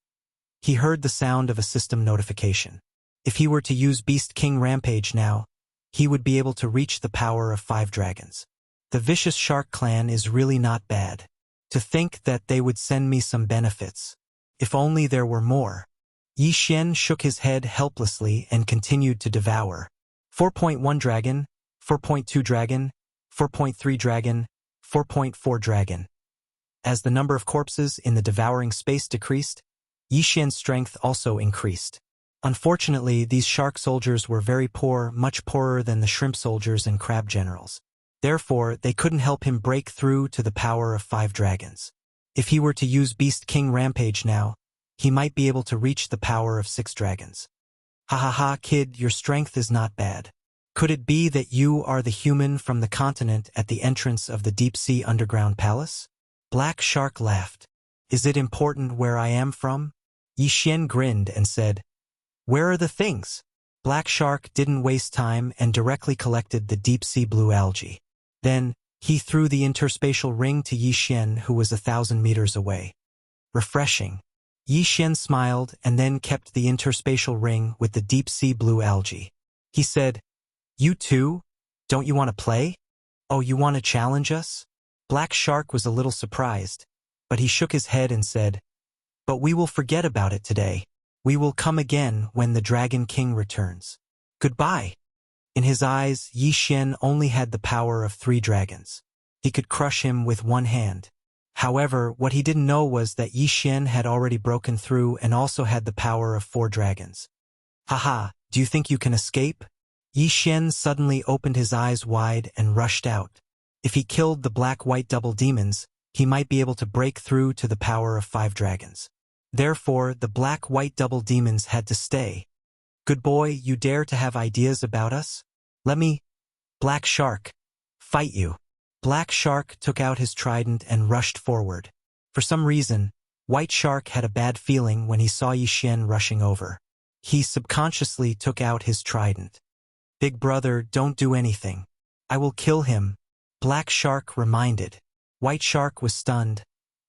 he heard the sound of a system notification. If he were to use Beast King Rampage now, he would be able to reach the power of 5 dragons. The vicious shark clan is really not bad. To think that they would send me some benefits. If only there were more. Yi Xian shook his head helplessly and continued to devour. 4.1 dragon, 4.2 dragon, 4.3 dragon, 4.4 dragon. As the number of corpses in the devouring space decreased, Yi Xian's strength also increased. Unfortunately, these shark soldiers were very poor, much poorer than the shrimp soldiers and crab generals. Therefore, they couldn't help him break through to the power of 5 dragons. If he were to use Beast King Rampage now, he might be able to reach the power of 6 dragons. Ha ha ha, kid, your strength is not bad. Could it be that you are the human from the continent at the entrance of the deep-sea underground palace? Black Shark laughed. Is it important where I am from? Yi Xian grinned and said, Where are the things? Black Shark didn't waste time and directly collected the deep-sea blue algae. Then, he threw the interspatial ring to Yi Xian, who was 1,000 meters away. Refreshing. Yi Xian smiled and then kept the interspatial ring with the deep-sea blue algae. He said, You too? Don't you want to play? Oh, you want to challenge us? Black Shark was a little surprised, but he shook his head and said, But we will forget about it today. We will come again when the Dragon King returns. Goodbye. In his eyes, Yi Xian only had the power of 3 dragons. He could crush him with one hand. However, what he didn't know was that Yi Xian had already broken through and also had the power of 4 dragons. Haha, do you think you can escape? Yi Xian suddenly opened his eyes wide and rushed out. If he killed the black-white double demons, he might be able to break through to the power of 5 dragons. Therefore, the black-white double demons had to stay. Good boy, you dare to have ideas about us? Let me, Black Shark, fight you. Black Shark took out his trident and rushed forward. For some reason, White Shark had a bad feeling when he saw Yi Xian rushing over. He subconsciously took out his trident. Big brother, don't do anything. I will kill him, Black Shark reminded. White Shark was stunned,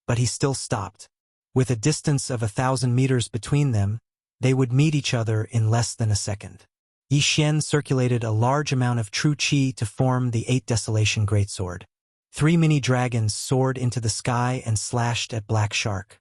but he still stopped. With a distance of 1,000 meters between them, they would meet each other in less than a second. Yi Xian circulated a large amount of true qi to form the 8 Desolation Greatsword. 3 mini-dragons soared into the sky and slashed at Black Shark.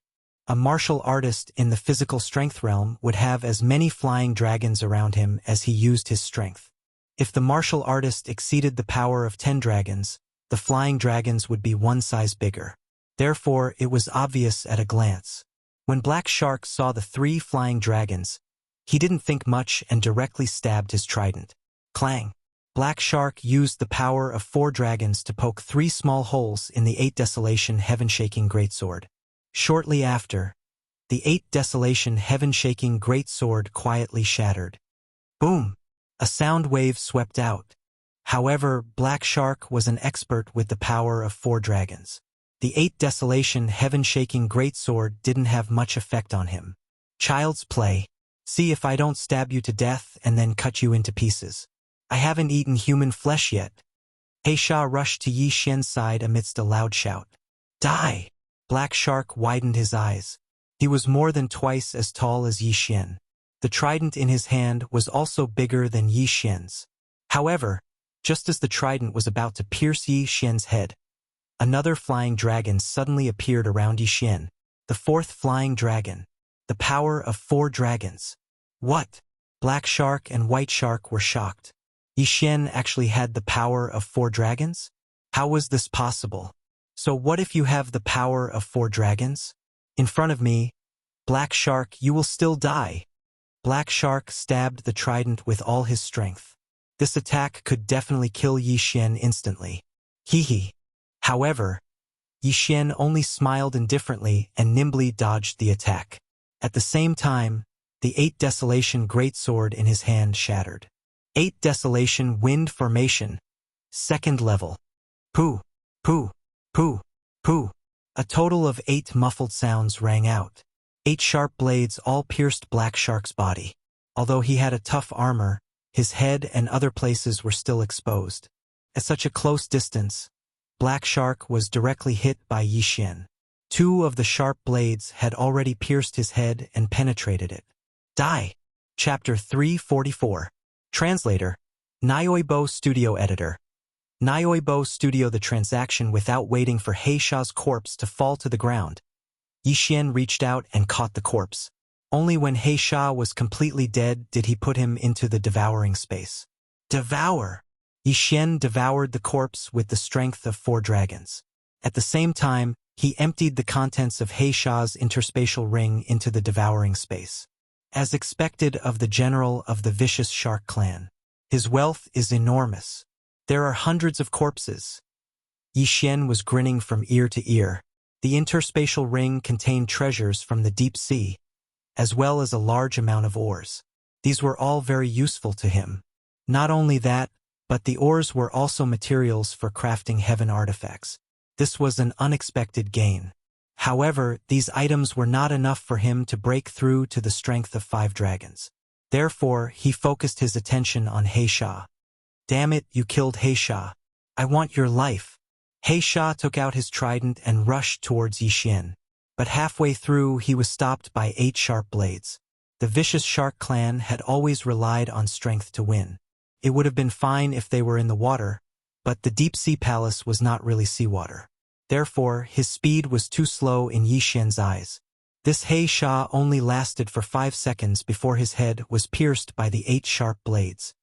A martial artist in the physical strength realm would have as many flying dragons around him as he used his strength. If the martial artist exceeded the power of 10 dragons, the flying dragons would be 1 size bigger. Therefore, it was obvious at a glance. When Black Shark saw the 3 flying dragons, he didn't think much and directly stabbed his trident. Clang! Black Shark used the power of 4 dragons to poke 3 small holes in the 8 Desolation Heaven-Shaking Greatsword. Shortly after, the 8 Desolation Heaven-Shaking Greatsword quietly shattered. Boom! A sound wave swept out. However, Black Shark was an expert with the power of 4 dragons. The 8 Desolation Heaven-Shaking Greatsword didn't have much effect on him. Child's play. See if I don't stab you to death and then cut you into pieces. I haven't eaten human flesh yet. Heisha rushed to Yi Xian's side amidst a loud shout. Die! Black Shark widened his eyes. He was more than twice as tall as Yi Xian. The trident in his hand was also bigger than Yi Xian's. However, just as the trident was about to pierce Yi Xian's head, another flying dragon suddenly appeared around Yi Xian. The 4th flying dragon. The power of 4 dragons. What? Black Shark and White Shark were shocked. Yi Xian actually had the power of 4 dragons? How was this possible? So what if you have the power of 4 dragons? In front of me, Black Shark, you will still die. Black Shark stabbed the trident with all his strength. This attack could definitely kill Yi Xian instantly. Hee. However, Yi Xian only smiled indifferently and nimbly dodged the attack. At the same time, the 8 Desolation Greatsword in his hand shattered. 8 Desolation Wind Formation. 2nd level. Pooh, pooh, pooh, pooh. A total of 8 muffled sounds rang out. 8 sharp blades all pierced Black Shark's body. Although he had a tough armor, his head and other places were still exposed. At such a close distance, Black Shark was directly hit by Yi Xian. 2 of the sharp blades had already pierced his head and penetrated it. Die. Chapter 344. Translator. Nyoibo Studio Editor. Nyoibo Studio. The transaction without waiting for Heisha's corpse to fall to the ground. Yi Xian reached out and caught the corpse. Only when Heisha was completely dead did he put him into the devouring space. Devour! Yi Xian devoured the corpse with the strength of 4 dragons. At the same time, he emptied the contents of Heisha's interspatial ring into the devouring space. As expected of the general of the vicious shark clan, his wealth is enormous. There are hundreds of corpses. Yi Xian was grinning from ear to ear. The interspatial ring contained treasures from the deep sea, as well as a large amount of ores. These were all very useful to him. Not only that, but the ores were also materials for crafting heaven artifacts. This was an unexpected gain. However, these items were not enough for him to break through to the strength of 5 dragons. Therefore, he focused his attention on Heisha. Damn it, you killed Heisha. I want your life. Heisha took out his trident and rushed towards Yi Xian. But halfway through, he was stopped by 8 sharp blades. The vicious shark clan had always relied on strength to win. It would have been fine if they were in the water, but the deep sea palace was not really seawater. Therefore, his speed was too slow in Yi Xian's eyes. This Heisha only lasted for 5 seconds before his head was pierced by the 8 sharp blades.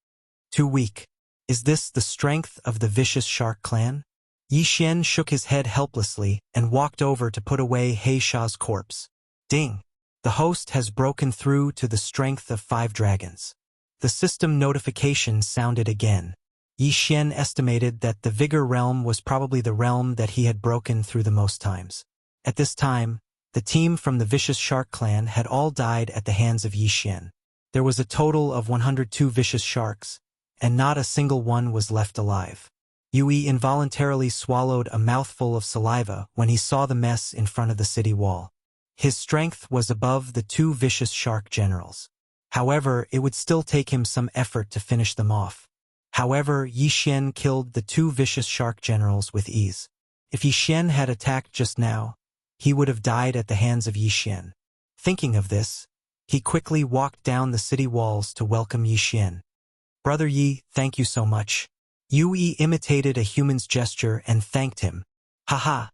Too weak. Is this the strength of the vicious shark clan? Yi Xian shook his head helplessly and walked over to put away Heisha's corpse. Ding! The host has broken through to the strength of 5 dragons. The system notification sounded again. Yi Xian estimated that the Vigor realm was probably the realm that he had broken through the most times. At this time, the team from the vicious shark clan had all died at the hands of Yi Xian. There was a total of 102 vicious sharks, and not a single one was left alive. Yui involuntarily swallowed a mouthful of saliva when he saw the mess in front of the city wall. His strength was above the 2 vicious shark generals. However, it would still take him some effort to finish them off. However, Yi Xian killed the 2 vicious shark generals with ease. If Yi Xian had attacked just now, he would have died at the hands of Yi Xian. Thinking of this, he quickly walked down the city walls to welcome Yi Xian. Brother Yi, thank you so much. Yui imitated a human's gesture and thanked him. Haha,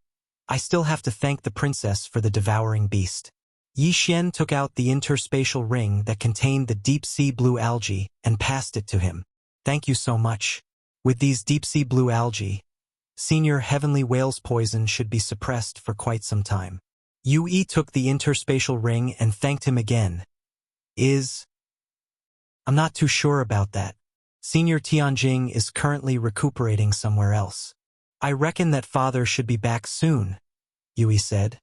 I still have to thank the princess for the devouring beast. Yi Xian took out the interspatial ring that contained the deep-sea blue algae and passed it to him. Thank you so much. With these deep-sea blue algae, senior heavenly whale's poison should be suppressed for quite some time. Yui took the interspatial ring and thanked him again. I'm not too sure about that. Senior Tianjing is currently recuperating somewhere else. I reckon that father should be back soon, Yui said.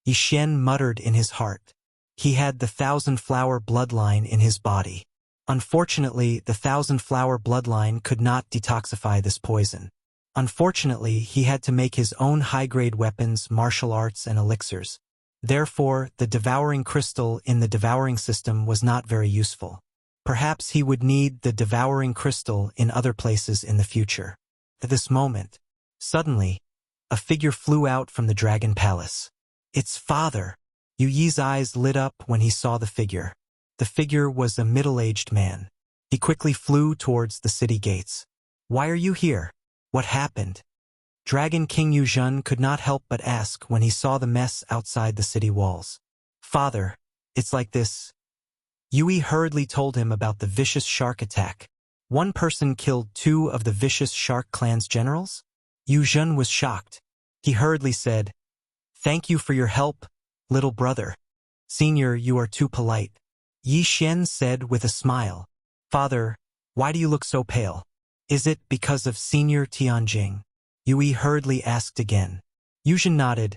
Yi Xian muttered in his heart. He had the 1,000-flower bloodline in his body. Unfortunately, the 1,000-flower bloodline could not detoxify this poison. Unfortunately, he had to make his own high-grade weapons, martial arts, and elixirs. Therefore, the devouring crystal in the devouring system was not very useful. Perhaps he would need the devouring crystal in other places in the future. At this moment, suddenly, a figure flew out from the dragon palace. It's father! Yu Yi's eyes lit up when he saw the figure. The figure was a middle-aged man. He quickly flew towards the city gates. Why are you here? What happened? Dragon King Yuzhen could not help but ask when he saw the mess outside the city walls. Father, it's like this. Yui hurriedly told him about the vicious shark attack. One person killed 2 of the vicious shark clan's generals? Yuzhen was shocked. He hurriedly said, Thank you for your help, little brother. Senior, you are too polite. Yi Xian said with a smile. Father, why do you look so pale? Is it because of Senior Tianjing? Yui hurriedly asked again. Yuzhen nodded.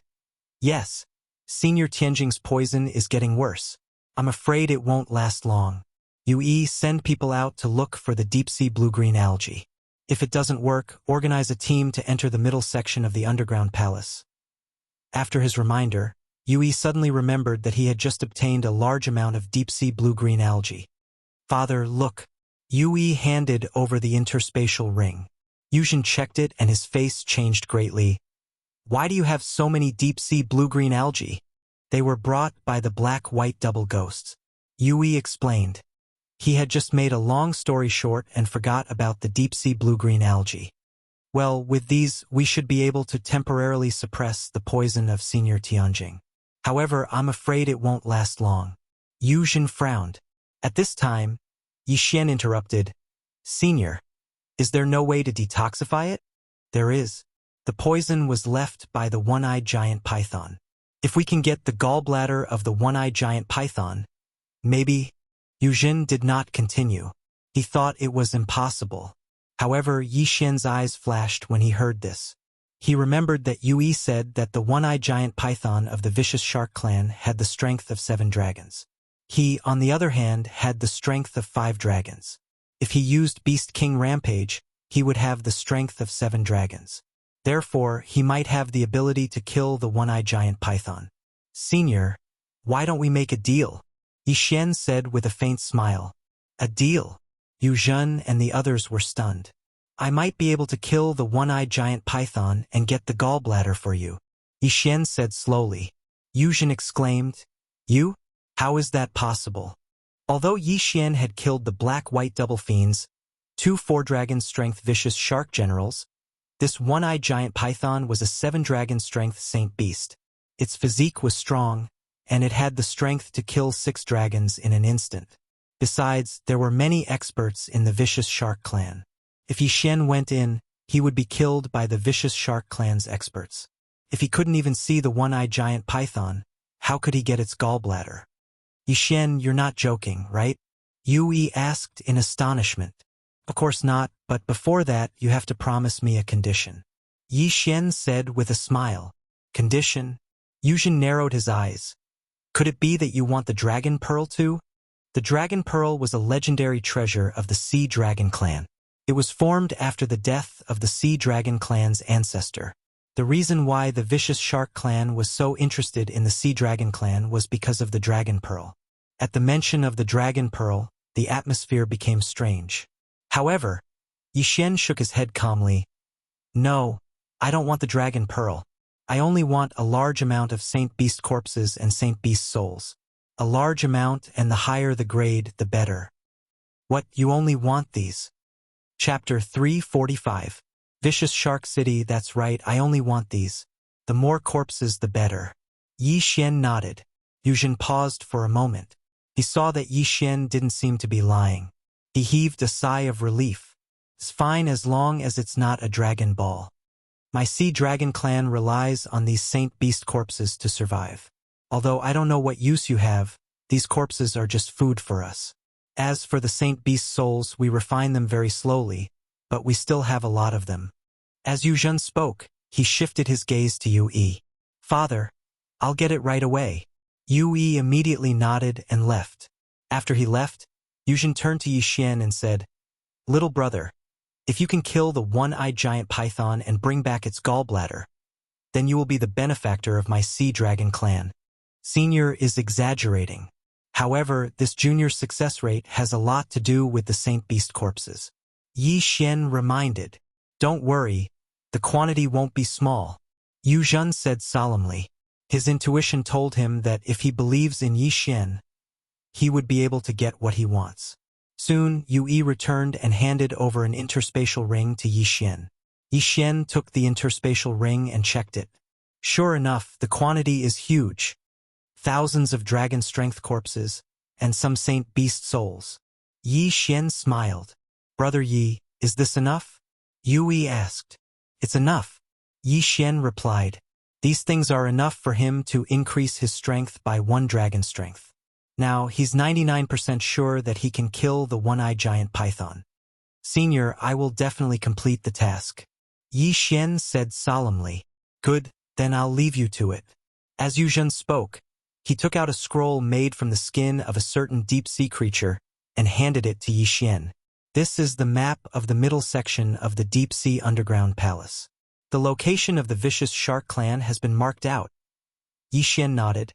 Yes, Senior Tianjing's poison is getting worse. I'm afraid it won't last long. Yui, send people out to look for the deep-sea blue-green algae. If it doesn't work, organize a team to enter the middle section of the underground palace. After his reminder, Yui suddenly remembered that he had just obtained a large amount of deep-sea blue-green algae. Father, look. Yui handed over the interspatial ring. Yuzhen checked it and his face changed greatly. Why do you have so many deep-sea blue-green algae? They were brought by the black-white double ghosts. Yui explained. He had just made a long story short and forgot about the deep-sea blue-green algae. Well, with these, we should be able to temporarily suppress the poison of Senior Tianjing. However, I'm afraid it won't last long. Yuzhen frowned. At this time, Yixian interrupted. Senior, is there no way to detoxify it? There is. The poison was left by the one-eyed giant python. If we can get the gallbladder of the one-eyed giant python, maybe. Yuzhen did not continue. He thought it was impossible. However, Yixian's eyes flashed when he heard this. He remembered that Yui said that the one-eyed giant python of the vicious shark clan had the strength of 7 dragons. He, on the other hand, had the strength of 5 dragons. If he used Beast King Rampage, he would have the strength of 7 dragons. Therefore, he might have the ability to kill the one-eyed giant python. Senior, why don't we make a deal? Yixian said with a faint smile. A deal? Yuzhen and the others were stunned. I might be able to kill the one-eyed giant python and get the gallbladder for you. Yixian said slowly. Yuzhen exclaimed, You? How is that possible? Although Yixian had killed the black-white double fiends, 2 4-dragon strength vicious shark generals, this one-eyed giant python was a 7-dragon strength saint beast. Its physique was strong, and it had the strength to kill 6 dragons in an instant. Besides, there were many experts in the vicious shark clan. If Yixian went in, he would be killed by the vicious shark clan's experts. If he couldn't even see the one-eyed giant python, how could he get its gallbladder? Yixian, you're not joking, right? Yui asked in astonishment. Of course not, but before that, you have to promise me a condition. Yixian said with a smile. Condition? Yuzhen narrowed his eyes. Could it be that you want the dragon pearl too? The dragon pearl was a legendary treasure of the Sea Dragon clan. It was formed after the death of the Sea Dragon clan's ancestor. The reason why the vicious shark clan was so interested in the Sea Dragon clan was because of the dragon pearl. At the mention of the dragon pearl, the atmosphere became strange. However, Yixian shook his head calmly. No, I don't want the dragon pearl. I only want a large amount of Saint Beast corpses and Saint Beast souls. A large amount, and the higher the grade, the better. What, you only want these? Chapter 345. Vicious Shark City, that's right, I only want these. The more corpses, the better. Yixian nodded. Yuzhen paused for a moment. He saw that Yixian didn't seem to be lying. He heaved a sigh of relief. It's fine as long as it's not a dragon ball. My Sea Dragon clan relies on these Saint Beast corpses to survive. Although I don't know what use you have, these corpses are just food for us. As for the Saint Beast souls, we refine them very slowly, but we still have a lot of them. As Yuzhen spoke, he shifted his gaze to Yui. Father, I'll get it right away. Yui immediately nodded and left. After he left, Yuzhen turned to Yixian and said, Little brother, if you can kill the one-eyed giant python and bring back its gallbladder, then you will be the benefactor of my Sea Dragon clan. Senior is exaggerating. However, this junior success rate has a lot to do with the Saint Beast corpses. Yixian reminded. Don't worry, the quantity won't be small. Yuzhen said solemnly. His intuition told him that if he believes in Yixian, he would be able to get what he wants. Soon, Yui returned and handed over an interspatial ring to Yixian. Yixian took the interspatial ring and checked it. Sure enough, the quantity is huge. Thousands of dragon strength corpses, and some Saint Beast souls. Yixian smiled. Brother Yi, is this enough? Yui asked. It's enough. Yixian replied. These things are enough for him to increase his strength by 1 dragon strength. Now, he's 99% sure that he can kill the one-eyed giant python. Senior, I will definitely complete the task. Yixian said solemnly. Good, then I'll leave you to it. As Yuzhen spoke, he took out a scroll made from the skin of a certain deep-sea creature and handed it to Yixian. This is the map of the middle section of the deep-sea underground palace. The location of the vicious shark clan has been marked out. Yi Xian nodded,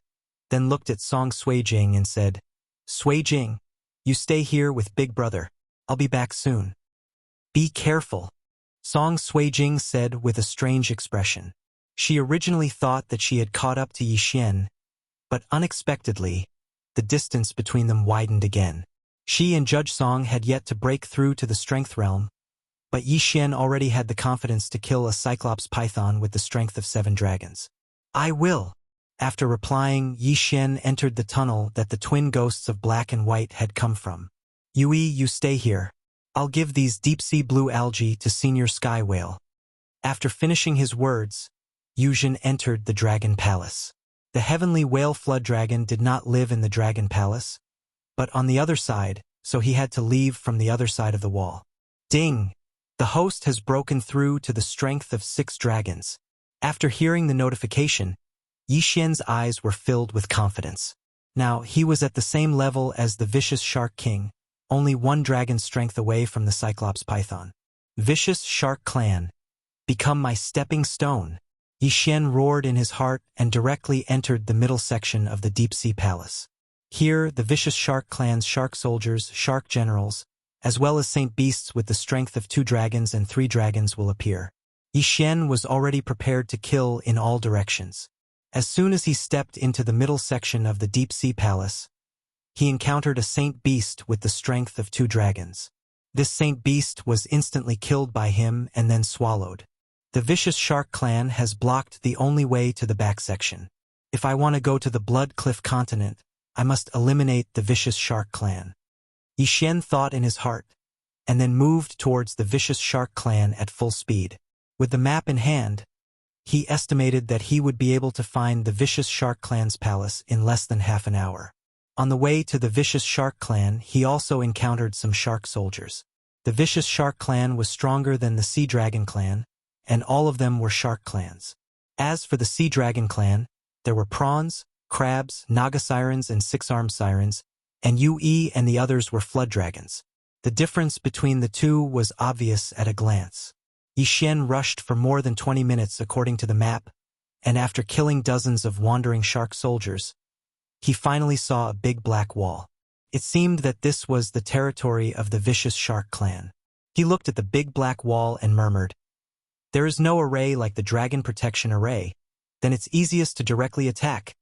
then looked at Song Suijing and said, Suijing, you stay here with Big Brother. I'll be back soon. Be careful, Song Suijing said with a strange expression. She originally thought that she had caught up to Yi Xian, but unexpectedly, the distance between them widened again. She and Judge Song had yet to break through to the strength realm, but Yi Xian already had the confidence to kill a Cyclops python with the strength of 7 dragons. I will. After replying, Yi Xian entered the tunnel that the twin ghosts of black and white had come from. Yui, you stay here. I'll give these deep-sea blue algae to Senior Sky Whale. After finishing his words, Yuzhen entered the Dragon Palace. The heavenly whale flood dragon did not live in the Dragon Palace, but on the other side, so he had to leave from the other side of the wall. Ding! The host has broken through to the strength of 6 dragons. After hearing the notification, Yi Xian's eyes were filled with confidence. Now, he was at the same level as the vicious Shark King, only 1 dragon's strength away from the Cyclops Python. Vicious Shark Clan, become my stepping stone. Yi Xian roared in his heart and directly entered the middle section of the deep-sea palace. Here, the vicious Shark Clan's shark soldiers, shark generals, as well as saint beasts with the strength of 2 dragons and 3 dragons will appear. Yi Xian was already prepared to kill in all directions. As soon as he stepped into the middle section of the deep-sea palace, he encountered a saint beast with the strength of 2 dragons. This saint beast was instantly killed by him and then swallowed. The vicious Shark Clan has blocked the only way to the back section. If I want to go to the Blood Cliff continent, I must eliminate the vicious Shark Clan. Yi Xian thought in his heart, and then moved towards the vicious Shark Clan at full speed. With the map in hand, he estimated that he would be able to find the vicious Shark Clan's palace in less than half an hour. On the way to the vicious Shark Clan, he also encountered some shark soldiers. The vicious Shark Clan was stronger than the Sea Dragon Clan, and all of them were shark clans. As for the Sea Dragon Clan, there were prawns, crabs, Naga sirens, and 6-armed sirens, and Yui and the others were flood dragons. The difference between the two was obvious at a glance. Yi Xian rushed for more than 20 minutes according to the map, and after killing dozens of wandering shark soldiers, he finally saw a big black wall. It seemed that this was the territory of the vicious Shark Clan. He looked at the big black wall and murmured, "There is no array like the Dragon Protection Array, then it's easiest to directly attack."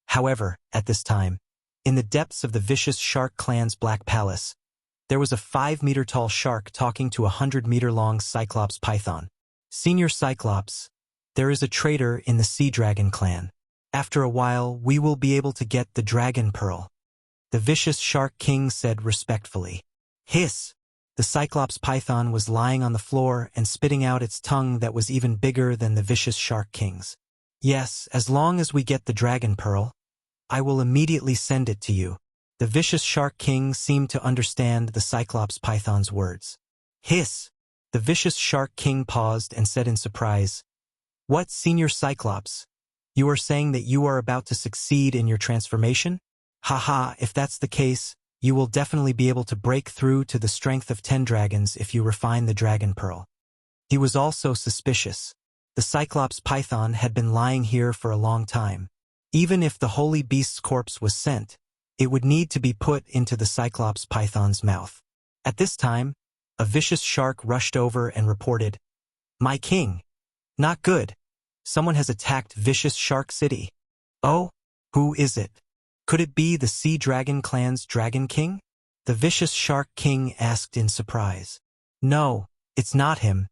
However, at this time, in the depths of the vicious Shark Clan's Black Palace, there was a 5-meter-tall shark talking to a 100-meter-long Cyclops python. Senior Cyclops, there is a traitor in the Sea Dragon Clan. After a while, we will be able to get the Dragon Pearl. The vicious Shark King said respectfully. Hiss! The Cyclops python was lying on the floor and spitting out its tongue that was even bigger than the vicious Shark King's. Yes, as long as we get the Dragon Pearl, I will immediately send it to you. The vicious Shark King seemed to understand the Cyclops python's words. Hiss! The vicious Shark King paused and said in surprise, What, Senior Cyclops? You are saying that you are about to succeed in your transformation? Haha, if that's the case, you will definitely be able to break through to the strength of 10 dragons if you refine the Dragon Pearl. He was also suspicious. The Cyclops python had been lying here for a long time. Even if the holy beast's corpse was sent, it would need to be put into the Cyclops python's mouth. At this time, a vicious shark rushed over and reported, My king! Not good. Someone has attacked Vicious Shark City. Oh, who is it? Could it be the Sea Dragon Clan's Dragon King? The vicious Shark King asked in surprise. No, it's not him.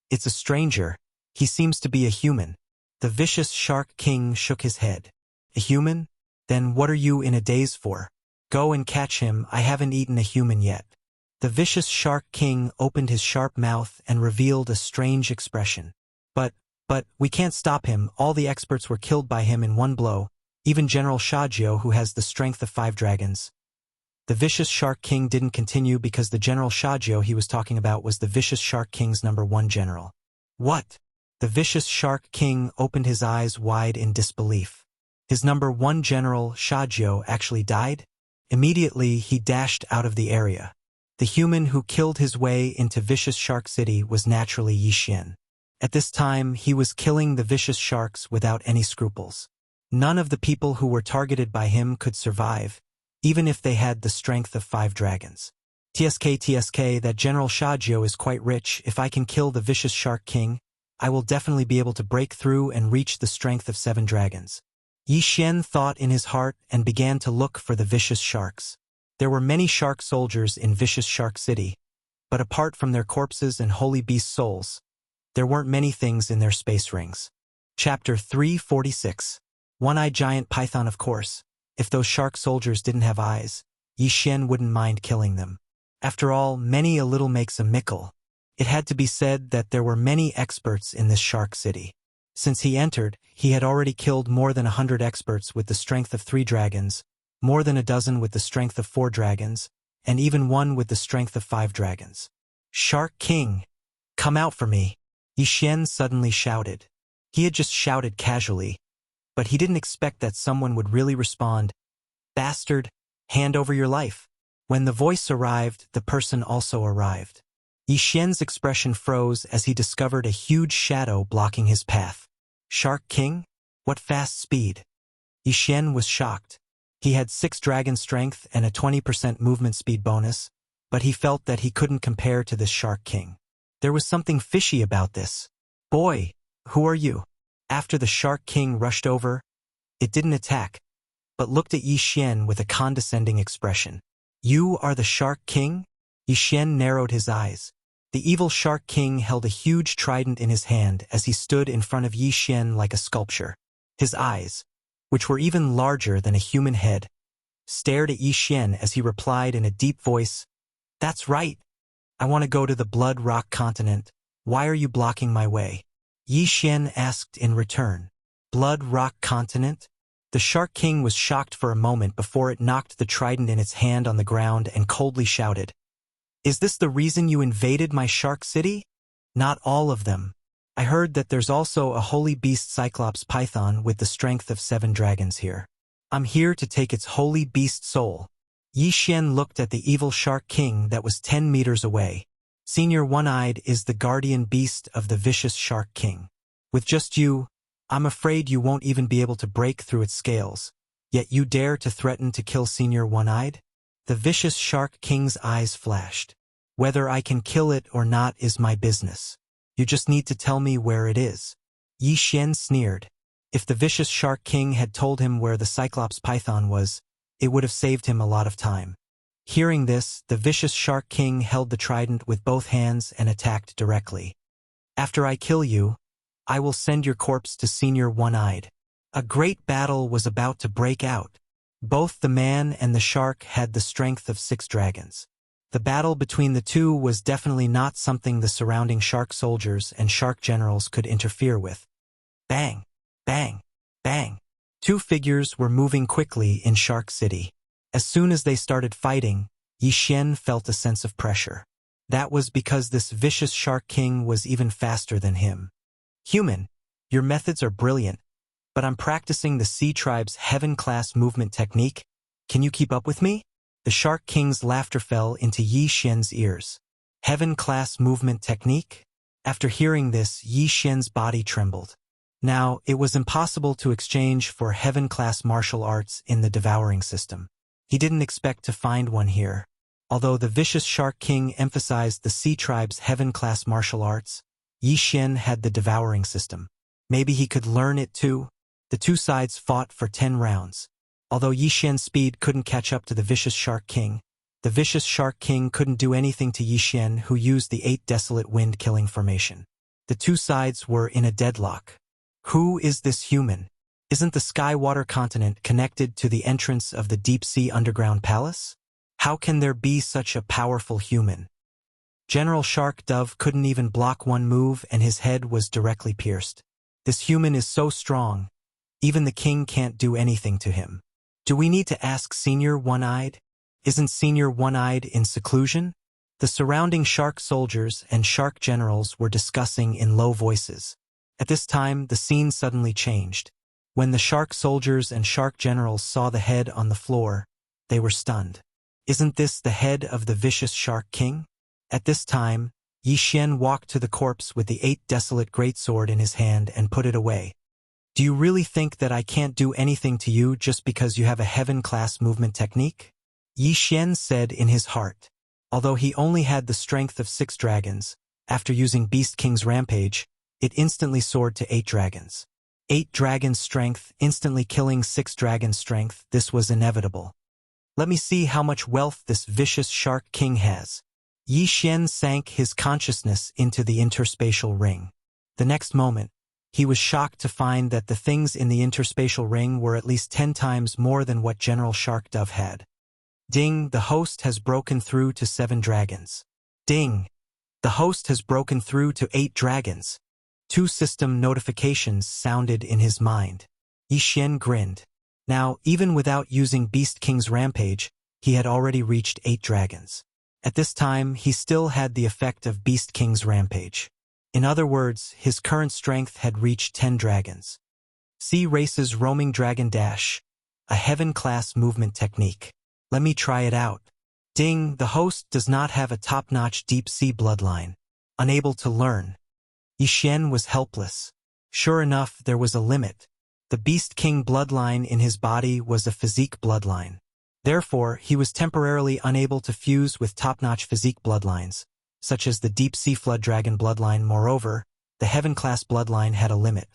It's a stranger. He seems to be a human. The vicious Shark King shook his head. A human? Then what are you in a daze for? Go and catch him. I haven't eaten a human yet. The vicious Shark King opened his sharp mouth and revealed a strange expression. But we can't stop him. All the experts were killed by him in one blow, even General Shajio, who has the strength of 5 dragons. The vicious Shark King didn't continue because the General Shajio he was talking about was the vicious Shark King's #1 general. What? The vicious Shark King opened his eyes wide in disbelief. His #1 general, Shajio, actually died? Immediately, he dashed out of the area. The human who killed his way into Vicious Shark City was naturally Yi Xian. At this time, he was killing the vicious sharks without any scruples. None of the people who were targeted by him could survive, even if they had the strength of 5 dragons. TSK, that General Shajio is quite rich. If I can kill the Vicious Shark King, I will definitely be able to break through and reach the strength of 7 dragons. Yi Xian thought in his heart and began to look for the vicious sharks. There were many shark soldiers in Vicious Shark City, but apart from their corpses and holy beast souls, there weren't many things in their space rings. Chapter 346. One-eyed giant python. Of course, if those shark soldiers didn't have eyes, Yi Xian wouldn't mind killing them. After all, many a little makes a mickle. It had to be said that there were many experts in this shark city. Since he entered, he had already killed more than 100 experts with the strength of 3 dragons, more than a dozen with the strength of 4 dragons, and even one with the strength of 5 dragons. Shark King, come out for me, Yi Xian suddenly shouted. He had just shouted casually, but he didn't expect that someone would really respond. Bastard, hand over your life. When the voice arrived, the person also arrived. Yi Xian's expression froze as he discovered a huge shadow blocking his path. Shark King? What fast speed? Yi Xian was shocked. He had 6 dragon strength and a 20% movement speed bonus, but he felt that he couldn't compare to this Shark King. There was something fishy about this. Boy, who are you? After the Shark King rushed over, it didn't attack, but looked at Yi Xian with a condescending expression. You are the Shark King? Yi Xian narrowed his eyes. The evil Shark King held a huge trident in his hand as he stood in front of Yi Xian like a sculpture. His eyes, which were even larger than a human head, stared at Yi Xian as he replied in a deep voice, That's right. I want to go to the Blood Rock continent. Why are you blocking my way? Yi Xian asked in return. Blood Rock continent? The Shark King was shocked for a moment before it knocked the trident in its hand on the ground and coldly shouted, Is this the reason you invaded my shark city? Not all of them. I heard that there's also a holy beast Cyclops python with the strength of 7 dragons here. I'm here to take its holy beast soul. Yi Xian looked at the evil Shark King that was 10 meters away. Senior One-Eyed is the guardian beast of the vicious Shark King. With just you, I'm afraid you won't even be able to break through its scales. Yet you dare to threaten to kill Senior One-Eyed? The vicious Shark King's eyes flashed. Whether I can kill it or not is my business. You just need to tell me where it is. Yi Xian sneered. If the vicious Shark King had told him where the Cyclops python was, it would have saved him a lot of time. Hearing this, the vicious Shark King held the trident with both hands and attacked directly. After I kill you, I will send your corpse to Senior One-Eyed. A great battle was about to break out. Both the man and the shark had the strength of 6 dragons. The battle between the two was definitely not something the surrounding shark soldiers and shark generals could interfere with. Bang! Bang! Bang! 2 figures were moving quickly in Shark City. As soon as they started fighting, Yi Xian felt a sense of pressure. That was because this vicious Shark King was even faster than him. Human, your methods are brilliant, but I'm practicing the Sea Tribe's Heaven-class movement technique. Can you keep up with me? The Shark King's laughter fell into Yi Xian's ears. Heaven-class movement technique? After hearing this, Yi Xian's body trembled. Now, it was impossible to exchange for Heaven-class martial arts in the devouring system. He didn't expect to find one here. Although the vicious Shark King emphasized the Sea Tribe's Heaven-class martial arts, Yi Xian had the devouring system. Maybe he could learn it too? The 2 sides fought for 10 rounds. Although Yi Xian's speed couldn't catch up to the vicious Shark King, the vicious Shark King couldn't do anything to Yi Xian, who used the 8 desolate wind-killing formation. The 2 sides were in a deadlock. Who is this human? Isn't the Sky-Water continent connected to the entrance of the deep-sea underground palace? How can there be such a powerful human? General Shark Dove couldn't even block one move and his head was directly pierced. This human is so strong, even the king can't do anything to him. Do we need to ask Senior One-Eyed? Isn't Senior One-Eyed in seclusion? The surrounding shark soldiers and shark generals were discussing in low voices. At this time, the scene suddenly changed. When the shark soldiers and shark generals saw the head on the floor, they were stunned. Isn't this the head of the vicious Shark King? At this time, Yi Xian walked to the corpse with the 8 desolate greatsword in his hand and put it away. Do you really think that I can't do anything to you just because you have a heaven-class movement technique? Yi Xian said in his heart. Although he only had the strength of 6 dragons, after using Beast King's rampage, it instantly soared to 8 dragons. 8 dragons' strength, instantly killing 6 dragons' strength, this was inevitable. Let me see how much wealth this vicious Shark King has. Yi Xian sank his consciousness into the interspatial ring. The next moment, he was shocked to find that the things in the interspatial ring were at least 10 times more than what General Shark Dove had. Ding, the host has broken through to 7 dragons. Ding, the host has broken through to 8 dragons. 2 system notifications sounded in his mind. Yi Xian grinned. Now, even without using Beast King's rampage, he had already reached 8 dragons. At this time, he still had the effect of Beast King's rampage. In other words, his current strength had reached 10 dragons. Sea Race's Roaming Dragon Dash, a heaven-class movement technique. Let me try it out. Ding, the host does not have a top-notch deep-sea bloodline. Unable to learn. Yi Xian was helpless. Sure enough, there was a limit. The Beast King bloodline in his body was a physique bloodline. Therefore, he was temporarily unable to fuse with top-notch physique bloodlines, such as the deep-sea flood dragon bloodline. Moreover, the heaven-class bloodline had a limit.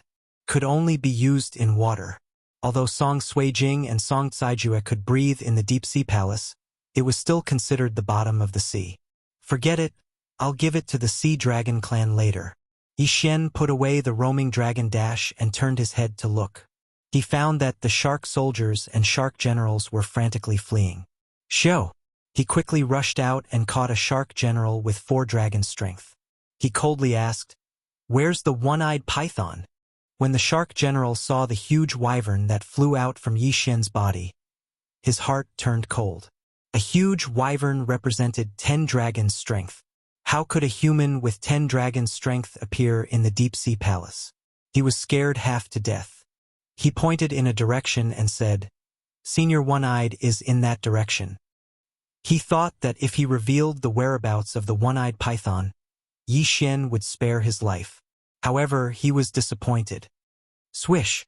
Could only be used in water. Although Song Suijing and Song Caijue could breathe in the deep-sea palace, it was still considered the bottom of the sea. Forget it, I'll give it to the Sea Dragon clan later. Yi Xian put away the roaming dragon dash and turned his head to look. He found that the shark soldiers and shark generals were frantically fleeing. Show! He quickly rushed out and caught a shark general with 4 dragon strength. He coldly asked, "Where's the one-eyed python?" When the shark general saw the huge wyvern that flew out from Yi Xian's body, his heart turned cold. A huge wyvern represented 10 dragons' strength. How could a human with 10 dragons' strength appear in the deep-sea palace? He was scared half to death. He pointed in a direction and said, "Senior One-Eyed is in that direction." He thought that if he revealed the whereabouts of the one-eyed python, Yi Xian would spare his life. However, he was disappointed. Swish!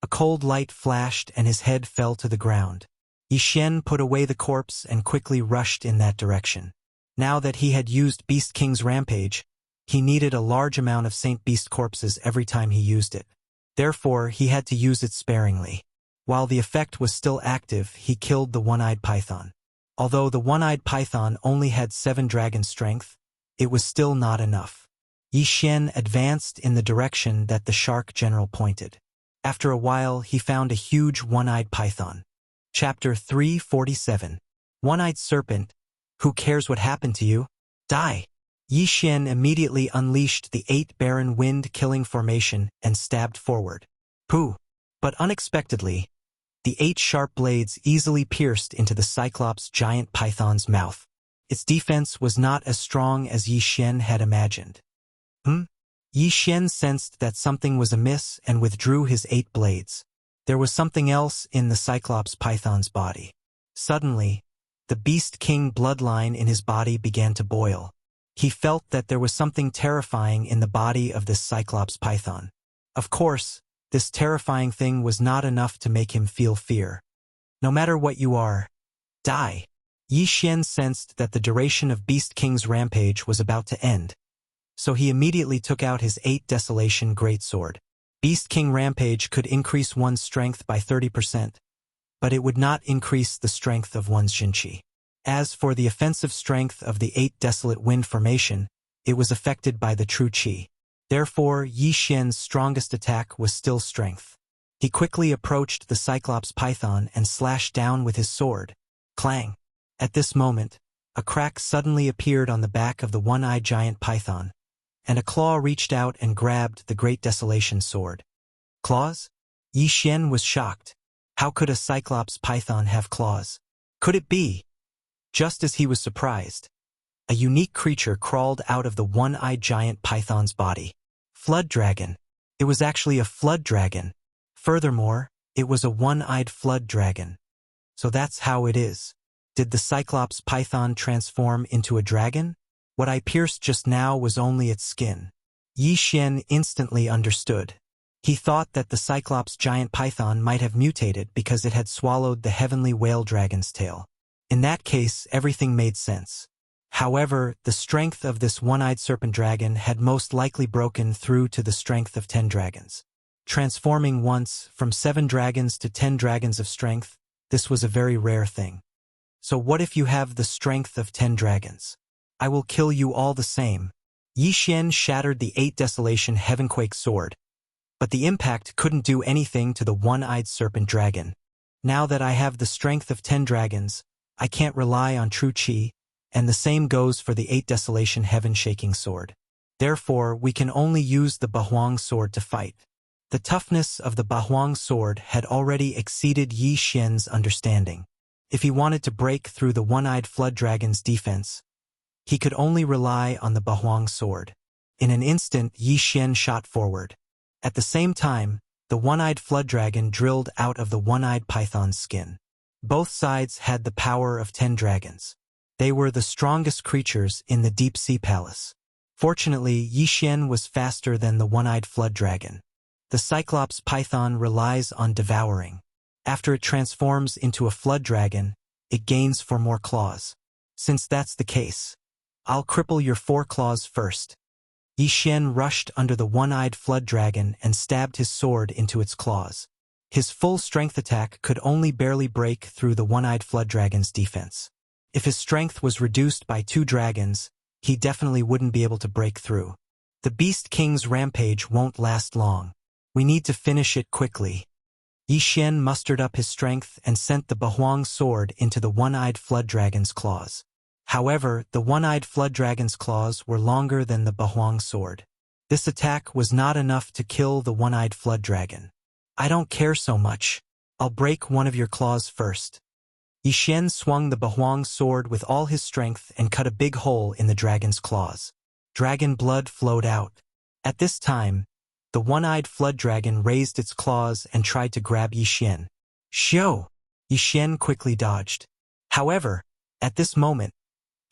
A cold light flashed and his head fell to the ground. Yi Xian put away the corpse and quickly rushed in that direction. Now that he had used Beast King's rampage, he needed a large amount of Saint Beast corpses every time he used it. Therefore, he had to use it sparingly. While the effect was still active, he killed the one-eyed python. Although the one-eyed python only had 7 dragon strength, it was still not enough. Yi Xian advanced in the direction that the shark general pointed. After a while, he found a huge one-eyed python. Chapter 347. One-eyed serpent, who cares what happened to you? Die! Yi Xian immediately unleashed the 8 barren wind-killing formation and stabbed forward. Pooh! But unexpectedly, the 8 sharp blades easily pierced into the Cyclops giant python's mouth. Its defense was not as strong as Yi Xian had imagined. Yi Xian sensed that something was amiss and withdrew his 8 blades. There was something else in the Cyclops python's body. Suddenly, the Beast King bloodline in his body began to boil. He felt that there was something terrifying in the body of this Cyclops python. Of course, this terrifying thing was not enough to make him feel fear. No matter what you are, die. Yi Xian sensed that the duration of Beast King's rampage was about to end, so he immediately took out his 8 Desolation Greatsword. Beast King rampage could increase one's strength by 30%, but it would not increase the strength of one's Jinqi. As for the offensive strength of the 8 Desolate Wind formation, it was affected by the true Qi. Therefore, Yi Xian's strongest attack was still strength. He quickly approached the Cyclops python and slashed down with his sword. Clang! At this moment, a crack suddenly appeared on the back of the one-eyed giant python, and a claw reached out and grabbed the Great Desolation sword. Claws? Yi Xian was shocked. How could a Cyclops python have claws? Could it be? Just as he was surprised, a unique creature crawled out of the one-eyed giant python's body. Flood dragon. It was actually a flood dragon. Furthermore, it was a one-eyed flood dragon. So that's how it is. Did the Cyclops python transform into a dragon? What I pierced just now was only its skin. Yi Xian instantly understood. He thought that the Cyclops giant python might have mutated because it had swallowed the heavenly whale dragon's tail. In that case, everything made sense. However, the strength of this one-eyed serpent dragon had most likely broken through to the strength of 10 dragons. Transforming once from 7 dragons to 10 dragons of strength, this was a very rare thing. So what if you have the strength of 10 dragons? I will kill you all the same. Yi Xian shattered the 8 Desolation Heavenquake sword, but the impact couldn't do anything to the one-eyed serpent dragon. Now that I have the strength of 10 dragons, I can't rely on true qi, and the same goes for the 8 Desolation Heaven-shaking sword. Therefore, we can only use the Bahuang sword to fight. The toughness of the Bahuang sword had already exceeded Yi Xian's understanding. If he wanted to break through the one-eyed flood dragon's defense, he could only rely on the Bahuang sword. In an instant, Yi Xian shot forward. At the same time, the one-eyed flood dragon drilled out of the one-eyed python's skin. Both sides had the power of 10 dragons. They were the strongest creatures in the deep sea palace. Fortunately, Yi Xian was faster than the one-eyed flood dragon. The Cyclops python relies on devouring. After it transforms into a flood dragon, it gains 4 more claws. Since that's the case, I'll cripple your 4 claws first. Yi Xian rushed under the one-eyed flood dragon and stabbed his sword into its claws. His full strength attack could only barely break through the one-eyed flood dragon's defense. If his strength was reduced by 2 dragons, he definitely wouldn't be able to break through. The Beast King's rampage won't last long. We need to finish it quickly. Yi Xian mustered up his strength and sent the Bahuang sword into the one-eyed flood dragon's claws. However, the one-eyed flood dragon's claws were longer than the Bahuang sword. This attack was not enough to kill the one-eyed flood dragon. I don't care so much. I'll break one of your claws first. Yi Xian swung the Bahuang sword with all his strength and cut a big hole in the dragon's claws. Dragon blood flowed out. At this time, the one-eyed flood dragon raised its claws and tried to grab Yi Xian. Shoo! Yi Xian quickly dodged. However, at this moment,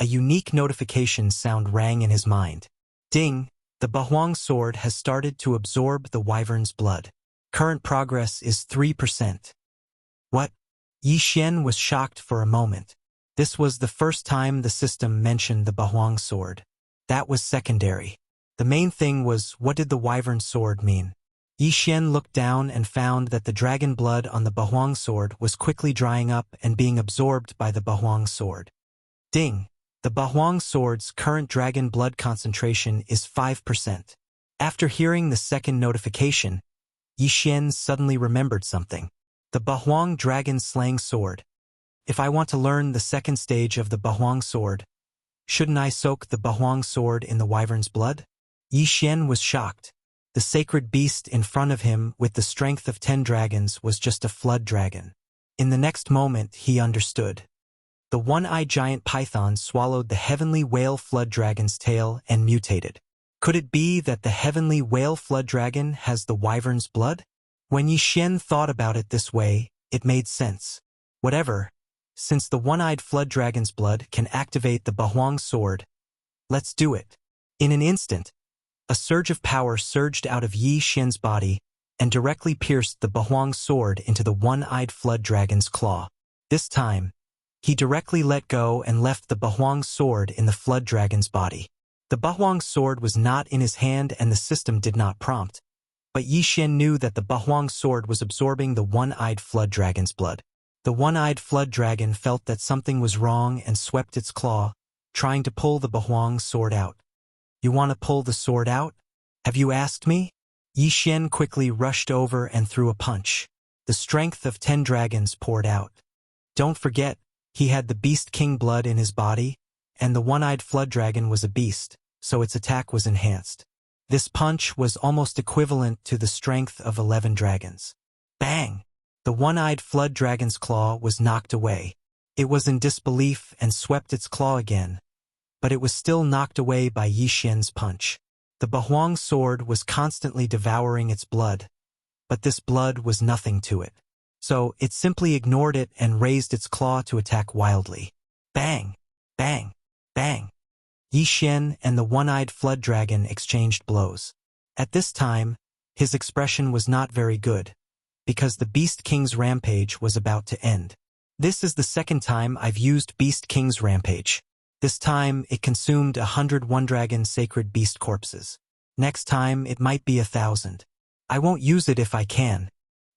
a unique notification sound rang in his mind. Ding! The Bahuang sword has started to absorb the wyvern's blood. Current progress is 3%. What? Yi Xian was shocked for a moment. This was the first time the system mentioned the Bahuang sword. That was secondary. The main thing was, what did the wyvern sword mean? Yi Xian looked down and found that the dragon blood on the Bahuang sword was quickly drying up and being absorbed by the Bahuang sword. Ding! The Bahuang sword's current dragon blood concentration is 5%. After hearing the second notification, Yi Xian suddenly remembered something. The Bahuang dragon slaying sword. If I want to learn the second stage of the Bahuang sword, shouldn't I soak the Bahuang sword in the wyvern's blood? Yi Xian was shocked. The sacred beast in front of him with the strength of 10 dragons was just a flood dragon. In the next moment, he understood. The one-eyed giant python swallowed the heavenly whale flood dragon's tail and mutated. Could it be that the heavenly whale flood dragon has the wyvern's blood? When Yi Xian thought about it this way, it made sense. Whatever, since the one-eyed flood dragon's blood can activate the Bahuang sword, let's do it. In an instant, a surge of power surged out of Yi Xian's body and directly pierced the Bahuang sword into the one-eyed flood dragon's claw. This time, he directly let go and left the Bahuang sword in the flood dragon's body. The Bahuang sword was not in his hand and the system did not prompt, but Yi Xian knew that the Bahuang sword was absorbing the one-eyed flood dragon's blood. The one-eyed flood dragon felt that something was wrong and swept its claw, trying to pull the Bahuang sword out. You want to pull the sword out? Have you asked me? Yi Xian quickly rushed over and threw a punch. The strength of 10 dragons poured out. Don't forget, he had the Beast King blood in his body, and the one-eyed flood dragon was a beast, so its attack was enhanced. This punch was almost equivalent to the strength of 11 dragons. Bang! The one-eyed flood dragon's claw was knocked away. It was in disbelief and swept its claw again, but it was still knocked away by Yi Xian's punch. The Bahuang sword was constantly devouring its blood, but this blood was nothing to it. So it simply ignored it and raised its claw to attack wildly. Bang! Bang! Bang! Yi Xian and the one-eyed flood dragon exchanged blows. At this time, his expression was not very good, because the Beast King's rampage was about to end. This is the second time I've used Beast King's rampage. This time, it consumed 101 dragon sacred beast corpses. Next time, it might be 1,000. I won't use it if I can.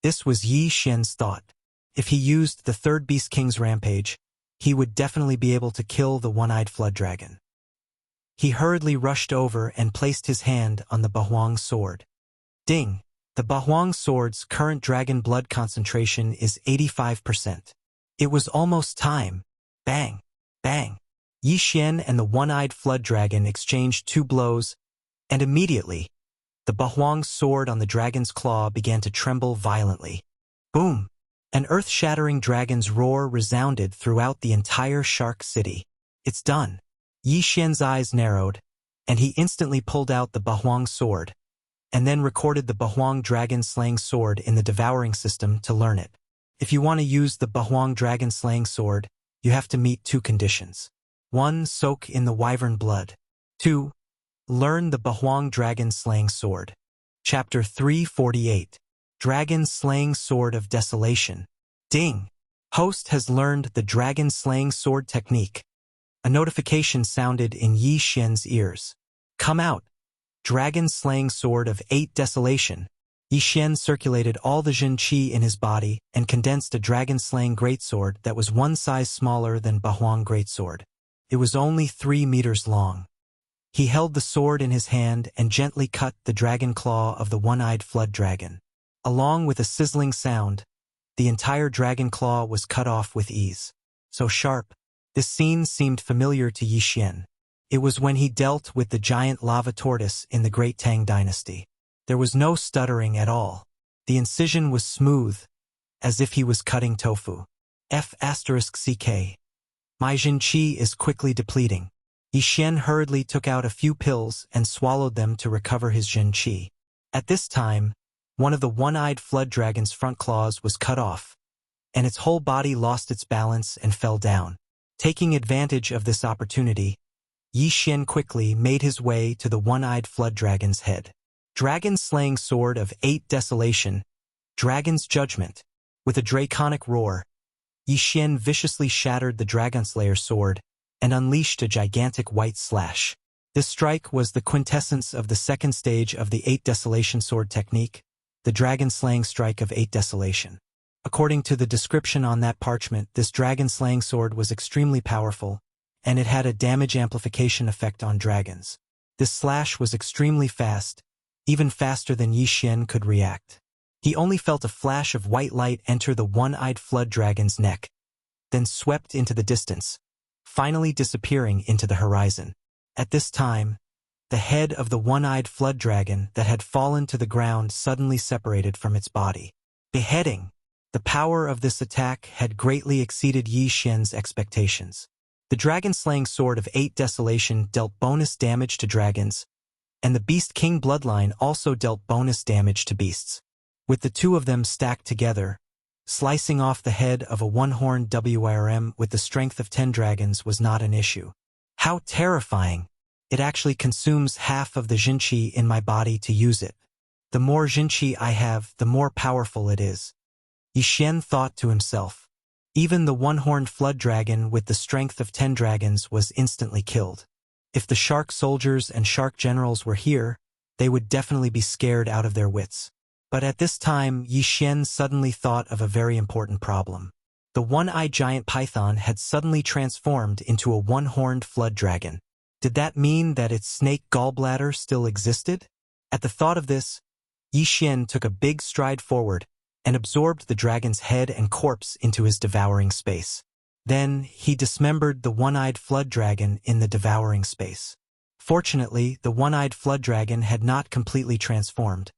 This was Yi Xian's thought. If he used the third Beast King's rampage, he would definitely be able to kill the one-eyed flood dragon. He hurriedly rushed over and placed his hand on the Bahuang sword. Ding! The Bahuang sword's current dragon blood concentration is 85%. It was almost time. Bang! Bang! Yi Xian and the one-eyed flood dragon exchanged 2 blows, and immediately, the Bahuang sword on the dragon's claw began to tremble violently. Boom! An earth-shattering dragon's roar resounded throughout the entire shark city. It's done. Yi Xian's eyes narrowed, and he instantly pulled out the Bahuang sword, and then recorded the Bahuang dragon-slaying sword in the devouring system to learn it. If you want to use the Bahuang dragon-slaying sword, you have to meet 2 conditions. 1. Soak in the wyvern blood. 2. Learn the Bahuang dragon-slaying sword. Chapter 348. Dragon-slaying sword of desolation. Ding! Host has learned the dragon-slaying sword technique. A notification sounded in Yi Xian's ears. Come out! Dragon-slaying sword of 8 desolation. Yi Xian circulated all the Jin Qi in his body and condensed a dragon-slaying greatsword that was 1 size smaller than Bahuang greatsword. It was only 3 meters long. He held the sword in his hand and gently cut the dragon claw of the one-eyed flood dragon. Along with a sizzling sound, the entire dragon claw was cut off with ease. So sharp, this scene seemed familiar to Yi Xian. It was when he dealt with the giant lava tortoise in the Great Tang Dynasty. There was no stuttering at all. The incision was smooth, as if he was cutting tofu. F***CK. My Jin Qi is quickly depleting. Yi Xian hurriedly took out a few pills and swallowed them to recover his Jin Qi. At this time, one of the one-eyed flood dragon's front claws was cut off, and its whole body lost its balance and fell down. Taking advantage of this opportunity, Yi Xian quickly made his way to the one-eyed flood dragon's head. Dragon-slaying sword of 8 desolation, Dragon's Judgment. With a draconic roar, Yi Xian viciously shattered the Dragonslayer's sword and unleashed a gigantic white slash. This strike was the quintessence of the second stage of the 8 desolation sword technique, the dragon-slaying strike of 8 desolation. According to the description on that parchment, this dragon-slaying sword was extremely powerful, and it had a damage amplification effect on dragons. This slash was extremely fast, even faster than Yi Xian could react. He only felt a flash of white light enter the one-eyed flood dragon's neck, then swept into the distance, finally disappearing into the horizon. At this time, the head of the one-eyed flood dragon that had fallen to the ground suddenly separated from its body. Beheading! The power of this attack had greatly exceeded Yi Xian's expectations. The dragon-slaying sword of 8 desolation dealt bonus damage to dragons, and the Beast King bloodline also dealt bonus damage to beasts. With the 2 of them stacked together, slicing off the head of a one-horned WRM with the strength of 10 dragons was not an issue. How terrifying! It actually consumes half of the Jinqi in my body to use it. The more Jinqi I have, the more powerful it is. Yi Xian thought to himself. Even the one-horned flood dragon with the strength of 10 dragons was instantly killed. If the shark soldiers and shark generals were here, they would definitely be scared out of their wits. But at this time, Yi Xian suddenly thought of a very important problem. The one-eyed giant python had suddenly transformed into a one-horned flood dragon. Did that mean that its snake gallbladder still existed? At the thought of this, Yi Xian took a big stride forward and absorbed the dragon's head and corpse into his devouring space. Then, he dismembered the one-eyed flood dragon in the devouring space. Fortunately, the one-eyed flood dragon had not completely transformed,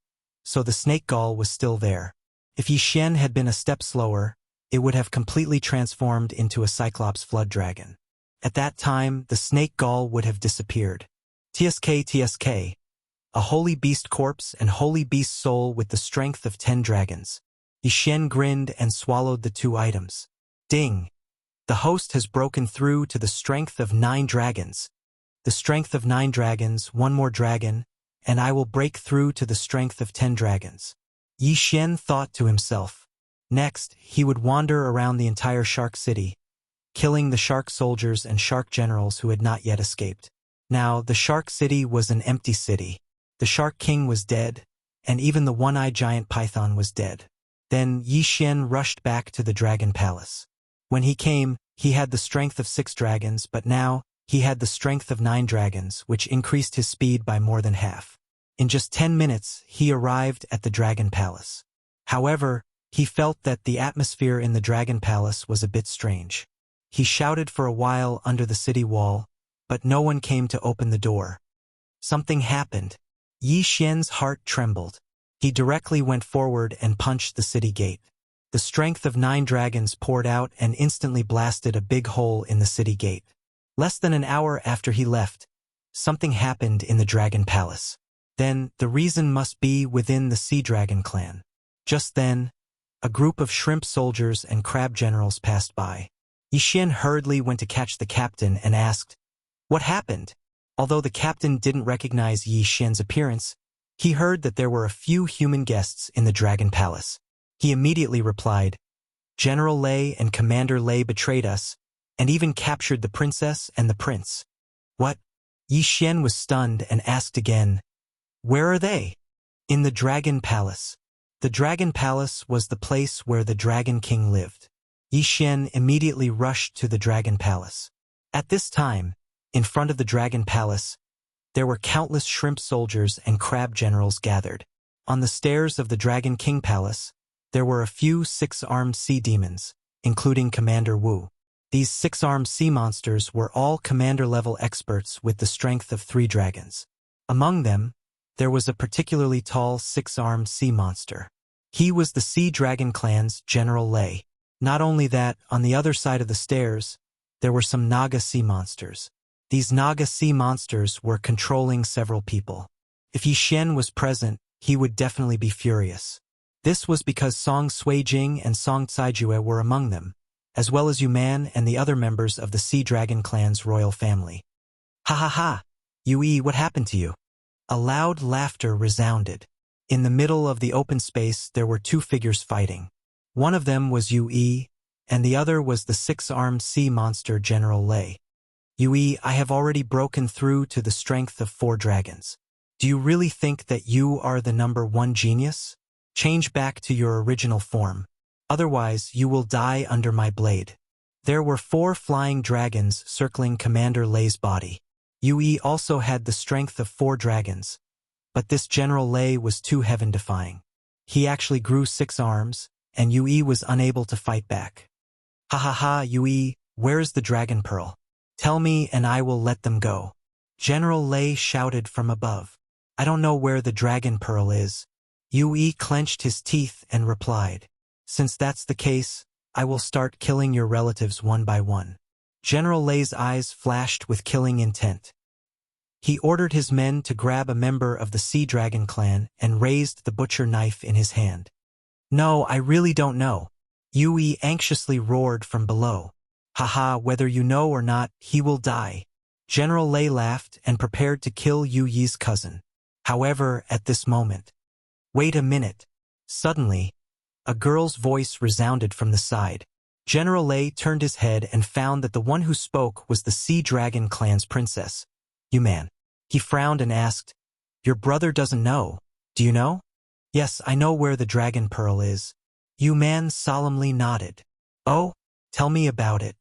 so the snake gall was still there. If Yi Xian had been a step slower, it would have completely transformed into a cyclops flood dragon. At that time, the snake gall would have disappeared. TSK, a holy beast corpse and holy beast soul with the strength of 10 dragons. Yi Xian grinned and swallowed the 2 items. Ding! The host has broken through to the strength of 9 dragons. The strength of 9 dragons, 1 more dragon, and I will break through to the strength of 10 dragons. Yi Xian thought to himself. Next, he would wander around the entire shark city, killing the shark soldiers and shark generals who had not yet escaped. Now, the shark city was an empty city. The shark king was dead, and even the one-eyed giant python was dead. Then Yi Xian rushed back to the dragon palace. When he came, he had the strength of 6 dragons, but now he had the strength of 9 dragons, which increased his speed by more than half. In just 10 minutes, he arrived at the dragon palace. However, he felt that the atmosphere in the dragon palace was a bit strange. He shouted for a while under the city wall, but no one came to open the door. Something happened. Yi Xian's heart trembled. He directly went forward and punched the city gate. The strength of 9 dragons poured out and instantly blasted a big hole in the city gate. Less than an hour after he left, something happened in the dragon palace. Then, the reason must be within the Sea Dragon clan. Just then, a group of shrimp soldiers and crab generals passed by. Yi Xian hurriedly went to catch the captain and asked, "What happened?" Although the captain didn't recognize Yi Xian's appearance, he heard that there were a few human guests in the dragon palace. He immediately replied, "General Lei and Commander Lei betrayed us, and even captured the princess and the prince." "What?" Yi Xian was stunned and asked again, "Where are they?" "In the dragon palace." The dragon palace was the place where the dragon king lived. Yi Xian immediately rushed to the dragon palace. At this time, in front of the dragon palace, there were countless shrimp soldiers and crab generals gathered. On the stairs of the Dragon King Palace, there were a few 6-armed sea demons, including Commander Wu. These 6-armed sea monsters were all commander-level experts with the strength of 3 dragons. Among them, there was a particularly tall 6-armed sea monster. He was the Sea Dragon clan's General Lei. Not only that, on the other side of the stairs, there were some Naga sea monsters. These Naga sea monsters were controlling several people. If Yi Xian was present, he would definitely be furious. This was because Song Suijing and Song Caijue were among them, as well as Yu Man and the other members of the Sea Dragon clan's royal family. "Ha ha ha! Yu Yi, what happened to you?" A loud laughter resounded. In the middle of the open space there were 2 figures fighting. One of them was Yu Yi, and the other was the 6-armed sea monster General Lei. "Yu Yi, I have already broken through to the strength of 4 dragons. Do you really think that you are the number 1 genius? Change back to your original form. Otherwise, you will die under my blade." There were 4 flying dragons circling Commander Lei's body. Yu Yi also had the strength of 4 dragons, but this General Lei was too heaven-defying. He actually grew 6 arms, and Yu Yi was unable to fight back. "Ha ha ha, Yu Yi, where is the dragon pearl? Tell me and I will let them go." General Lei shouted from above. "I don't know where the dragon pearl is." Yu Yi clenched his teeth and replied, "Since that's the case, I will start killing your relatives one by one." General Lei's eyes flashed with killing intent. He ordered his men to grab a member of the Sea Dragon clan and raised the butcher knife in his hand. "No, I really don't know." Yu Yi anxiously roared from below. "Haha, whether you know or not, he will die." General Lei laughed and prepared to kill Yu Yi's cousin. However, at this moment, "Wait a minute." Suddenly, a girl's voice resounded from the side. General Lei turned his head and found that the one who spoke was the Sea Dragon clan's princess, Yu Man. He frowned and asked, "Your brother doesn't know. Do you know?" "Yes, I know where the dragon pearl is." Yu Man solemnly nodded. "Oh, tell me about it."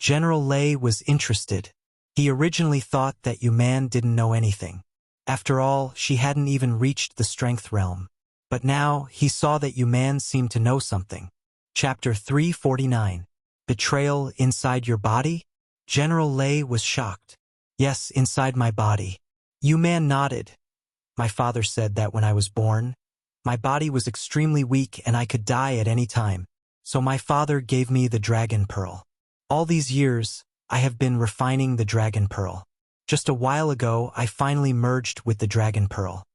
General Lei was interested. He originally thought that Yu Man didn't know anything. After all, she hadn't even reached the strength realm. But now, he saw that Yu Man seemed to know something. Chapter 349. Betrayal Inside Your Body? General Lei was shocked. "Yes, inside my body." Yu Man nodded. "My father said that when I was born, my body was extremely weak and I could die at any time, so my father gave me the dragon pearl. All these years, I have been refining the dragon pearl. Just a while ago, I finally merged with the dragon pearl."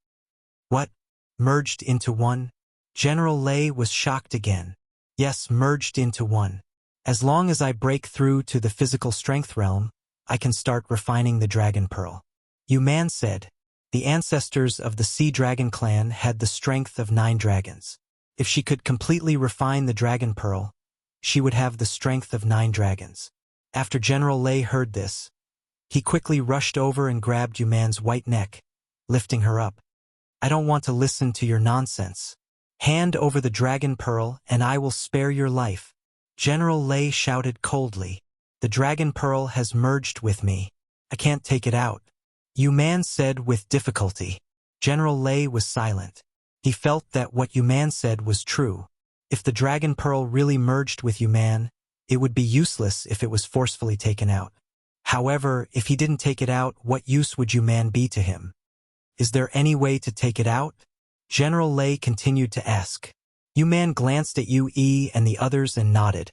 "What? Merged into one?" General Lei was shocked again. "Yes, merged into one." As long as I break through to the physical strength realm, I can start refining the dragon pearl. Yu Man said. The ancestors of the Sea Dragon clan had the strength of 9 dragons. If she could completely refine the dragon pearl, she would have the strength of 9 dragons. After General Lei heard this, he quickly rushed over and grabbed Yu Man's white neck, lifting her up. I don't want to listen to your nonsense. Hand over the dragon pearl and I will spare your life. General Lei shouted coldly. The dragon pearl has merged with me. I can't take it out. Yu Man said with difficulty. General Lei was silent. He felt that what Yu Man said was true. If the dragon pearl really merged with Yu Man, it would be useless if it was forcefully taken out. However, if he didn't take it out, what use would Yu Man be to him? Is there any way to take it out? General Lei continued to ask. Yu Man glanced at Yu Yi and the others and nodded.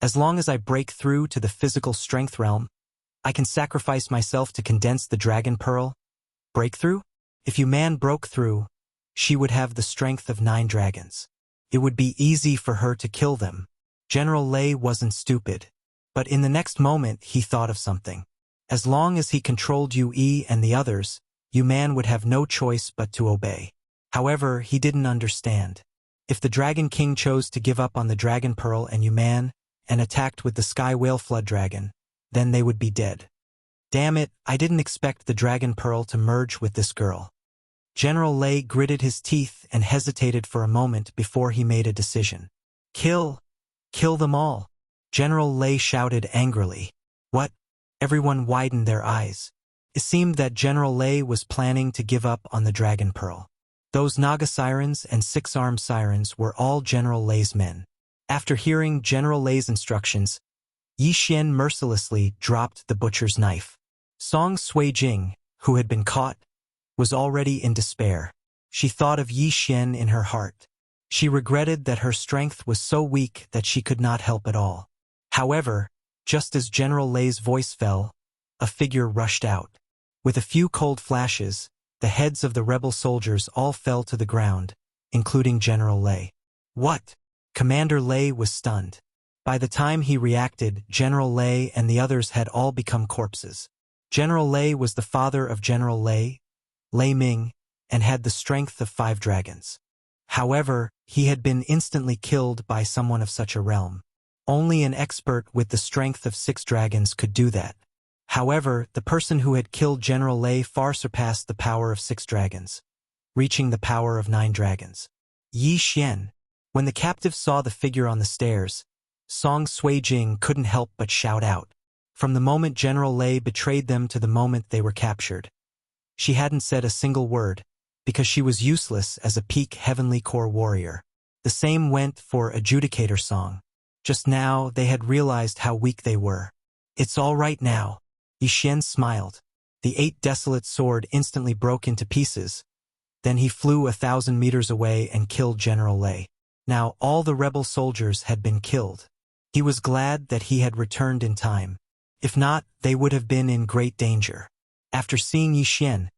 As long as I break through to the physical strength realm, I can sacrifice myself to condense the dragon pearl. Breakthrough? If Yu Man broke through, she would have the strength of 9 dragons. It would be easy for her to kill them. General Lei wasn't stupid. But in the next moment he thought of something. As long as he controlled Yu Yi and the others, Yu Man would have no choice but to obey. However, he didn't understand. If the Dragon King chose to give up on the Dragon Pearl and Yu Man, and attacked with the Sky Whale Flood Dragon, then they would be dead. Damn it, I didn't expect the Dragon Pearl to merge with this girl. General Lei gritted his teeth and hesitated for a moment before he made a decision. Kill them all. General Lei shouted angrily. What? Everyone widened their eyes. It seemed that General Lei was planning to give up on the Dragon Pearl. Those Naga Sirens and 6-armed Sirens were all General Lei's men. After hearing General Lei's instructions, Yi Xian mercilessly dropped the butcher's knife. Song Sui-jing, who had been caught, was already in despair. She thought of Yi Xian in her heart. She regretted that her strength was so weak that she could not help at all. However, just as General Lei's voice fell, a figure rushed out. With a few cold flashes, the heads of the rebel soldiers all fell to the ground, including General Lei. What? Commander Lei was stunned. By the time he reacted, General Lei and the others had all become corpses. General Lei was the father of General Lei, Lei Ming, and had the strength of 5 dragons. However, he had been instantly killed by someone of such a realm. Only an expert with the strength of 6 dragons could do that. However, the person who had killed General Lei far surpassed the power of 6 dragons, reaching the power of 9 dragons. Yi Xian. When the captive saw the figure on the stairs, Song Sui-jing couldn't help but shout out. From the moment General Lei betrayed them to the moment they were captured, she hadn't said a single word, because she was useless as a peak Heavenly Core warrior. The same went for Adjudicator Song. Just now, they had realized how weak they were. It's all right now. Yi Xian smiled. The 8 desolate sword instantly broke into pieces. Then he flew 1,000 meters away and killed General Lei. Now all the rebel soldiers had been killed. He was glad that he had returned in time. If not, they would have been in great danger. After seeing Yi Xian,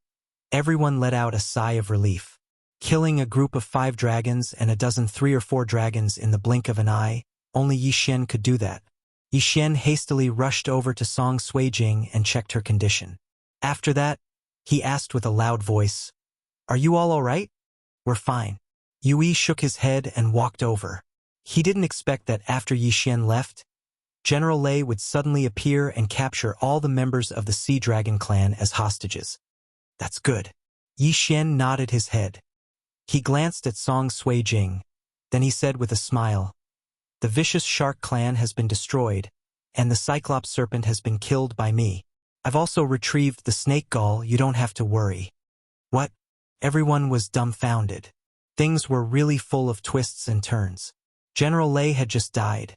everyone let out a sigh of relief. Killing a group of 5 dragons and a dozen 3 or 4 dragons in the blink of an eye, only Yi Xian could do that. Yi Xian hastily rushed over to Song Sui-jing and checked her condition. After that, he asked with a loud voice, "Are you all right?" "We're fine." Yui shook his head and walked over. He didn't expect that after Yi Xian left, General Lei would suddenly appear and capture all the members of the Sea Dragon clan as hostages. That's good. Yi Xian nodded his head. He glanced at Song Sui-jing. Then he said with a smile, "The vicious shark clan has been destroyed, and the Cyclops serpent has been killed by me. I've also retrieved the snake gall, you don't have to worry." What? Everyone was dumbfounded. Things were really full of twists and turns. General Lei had just died,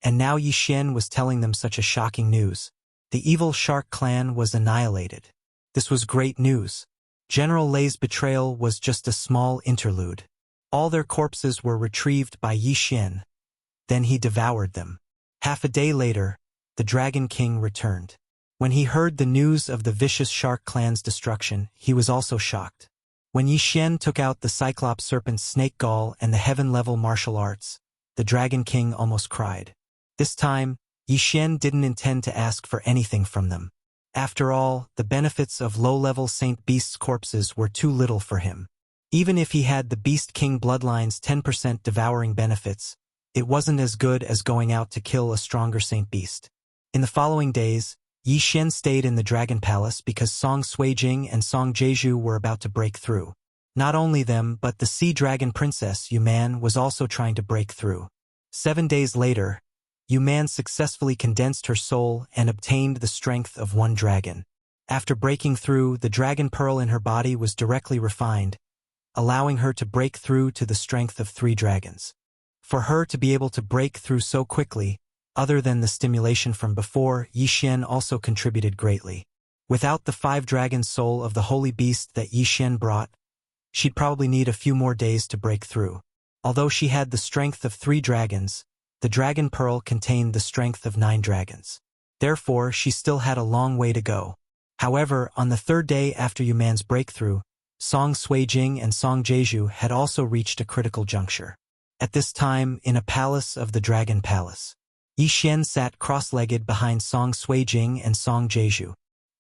and now Yi Xian was telling them such a shocking news. The evil shark clan was annihilated. This was great news. General Lei's betrayal was just a small interlude. All their corpses were retrieved by Yi Xian. Then he devoured them. Half a day later, the Dragon King returned. When he heard the news of the vicious shark clan's destruction, he was also shocked. When Yi Xian took out the Cyclops serpent's snake gall and the heaven-level martial arts, the Dragon King almost cried. This time, Yi Xian didn't intend to ask for anything from them. After all, the benefits of low-level Saint Beast's corpses were too little for him. Even if he had the Beast King bloodline's 10% devouring benefits, it wasn't as good as going out to kill a stronger Saint Beast. In the following days, Yi Xian stayed in the Dragon Palace because Song Suijing and Song Jeju were about to break through. Not only them, but the Sea Dragon Princess Yu Man was also trying to break through. 7 days later, Yu Man successfully condensed her soul and obtained the strength of one dragon. After breaking through, the dragon pearl in her body was directly refined, allowing her to break through to the strength of 3 dragons. For her to be able to break through so quickly, other than the stimulation from before, Yi Xian also contributed greatly. Without the 5 dragon soul of the holy beast that Yi Xian brought, she'd probably need a few more days to break through. Although she had the strength of 3 dragons, the dragon pearl contained the strength of 9 dragons. Therefore, she still had a long way to go. However, on the 3rd day after Yu Man's breakthrough, Song Suijing and Song Jeju had also reached a critical juncture. At this time, in a palace of the Dragon Palace, Yi Xian sat cross-legged behind Song Suijing and Song Jeju.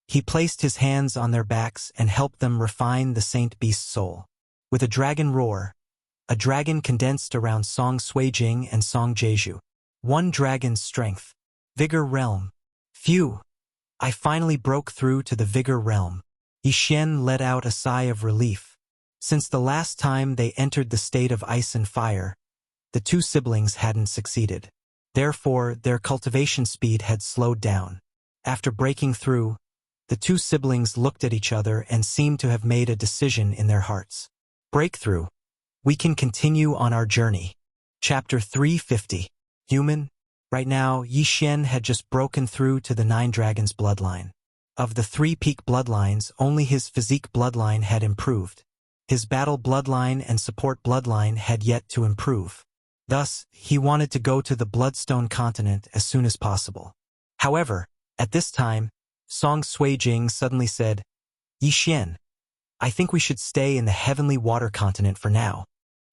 He placed his hands on their backs and helped them refine the Saint Beast's soul. With a dragon roar, a dragon condensed around Song Suijing and Song Jeju. 1 dragon's strength. Vigor realm. Phew! I finally broke through to the Vigor realm. Yi Xian let out a sigh of relief. Since the last time they entered the state of ice and fire, the 2 siblings hadn't succeeded. Therefore, their cultivation speed had slowed down. After breaking through, the 2 siblings looked at each other and seemed to have made a decision in their hearts. Breakthrough. We can continue on our journey. Chapter 350. Human. Right now, Yi Xian had just broken through to the 9 dragons bloodline. Of the 3 peak bloodlines, only his physique bloodline had improved. His battle bloodline and support bloodline had yet to improve. Thus, he wanted to go to the Bloodstone continent as soon as possible. However, at this time, Song Suijing suddenly said, Yi Xian, I think we should stay in the Heavenly Water continent for now.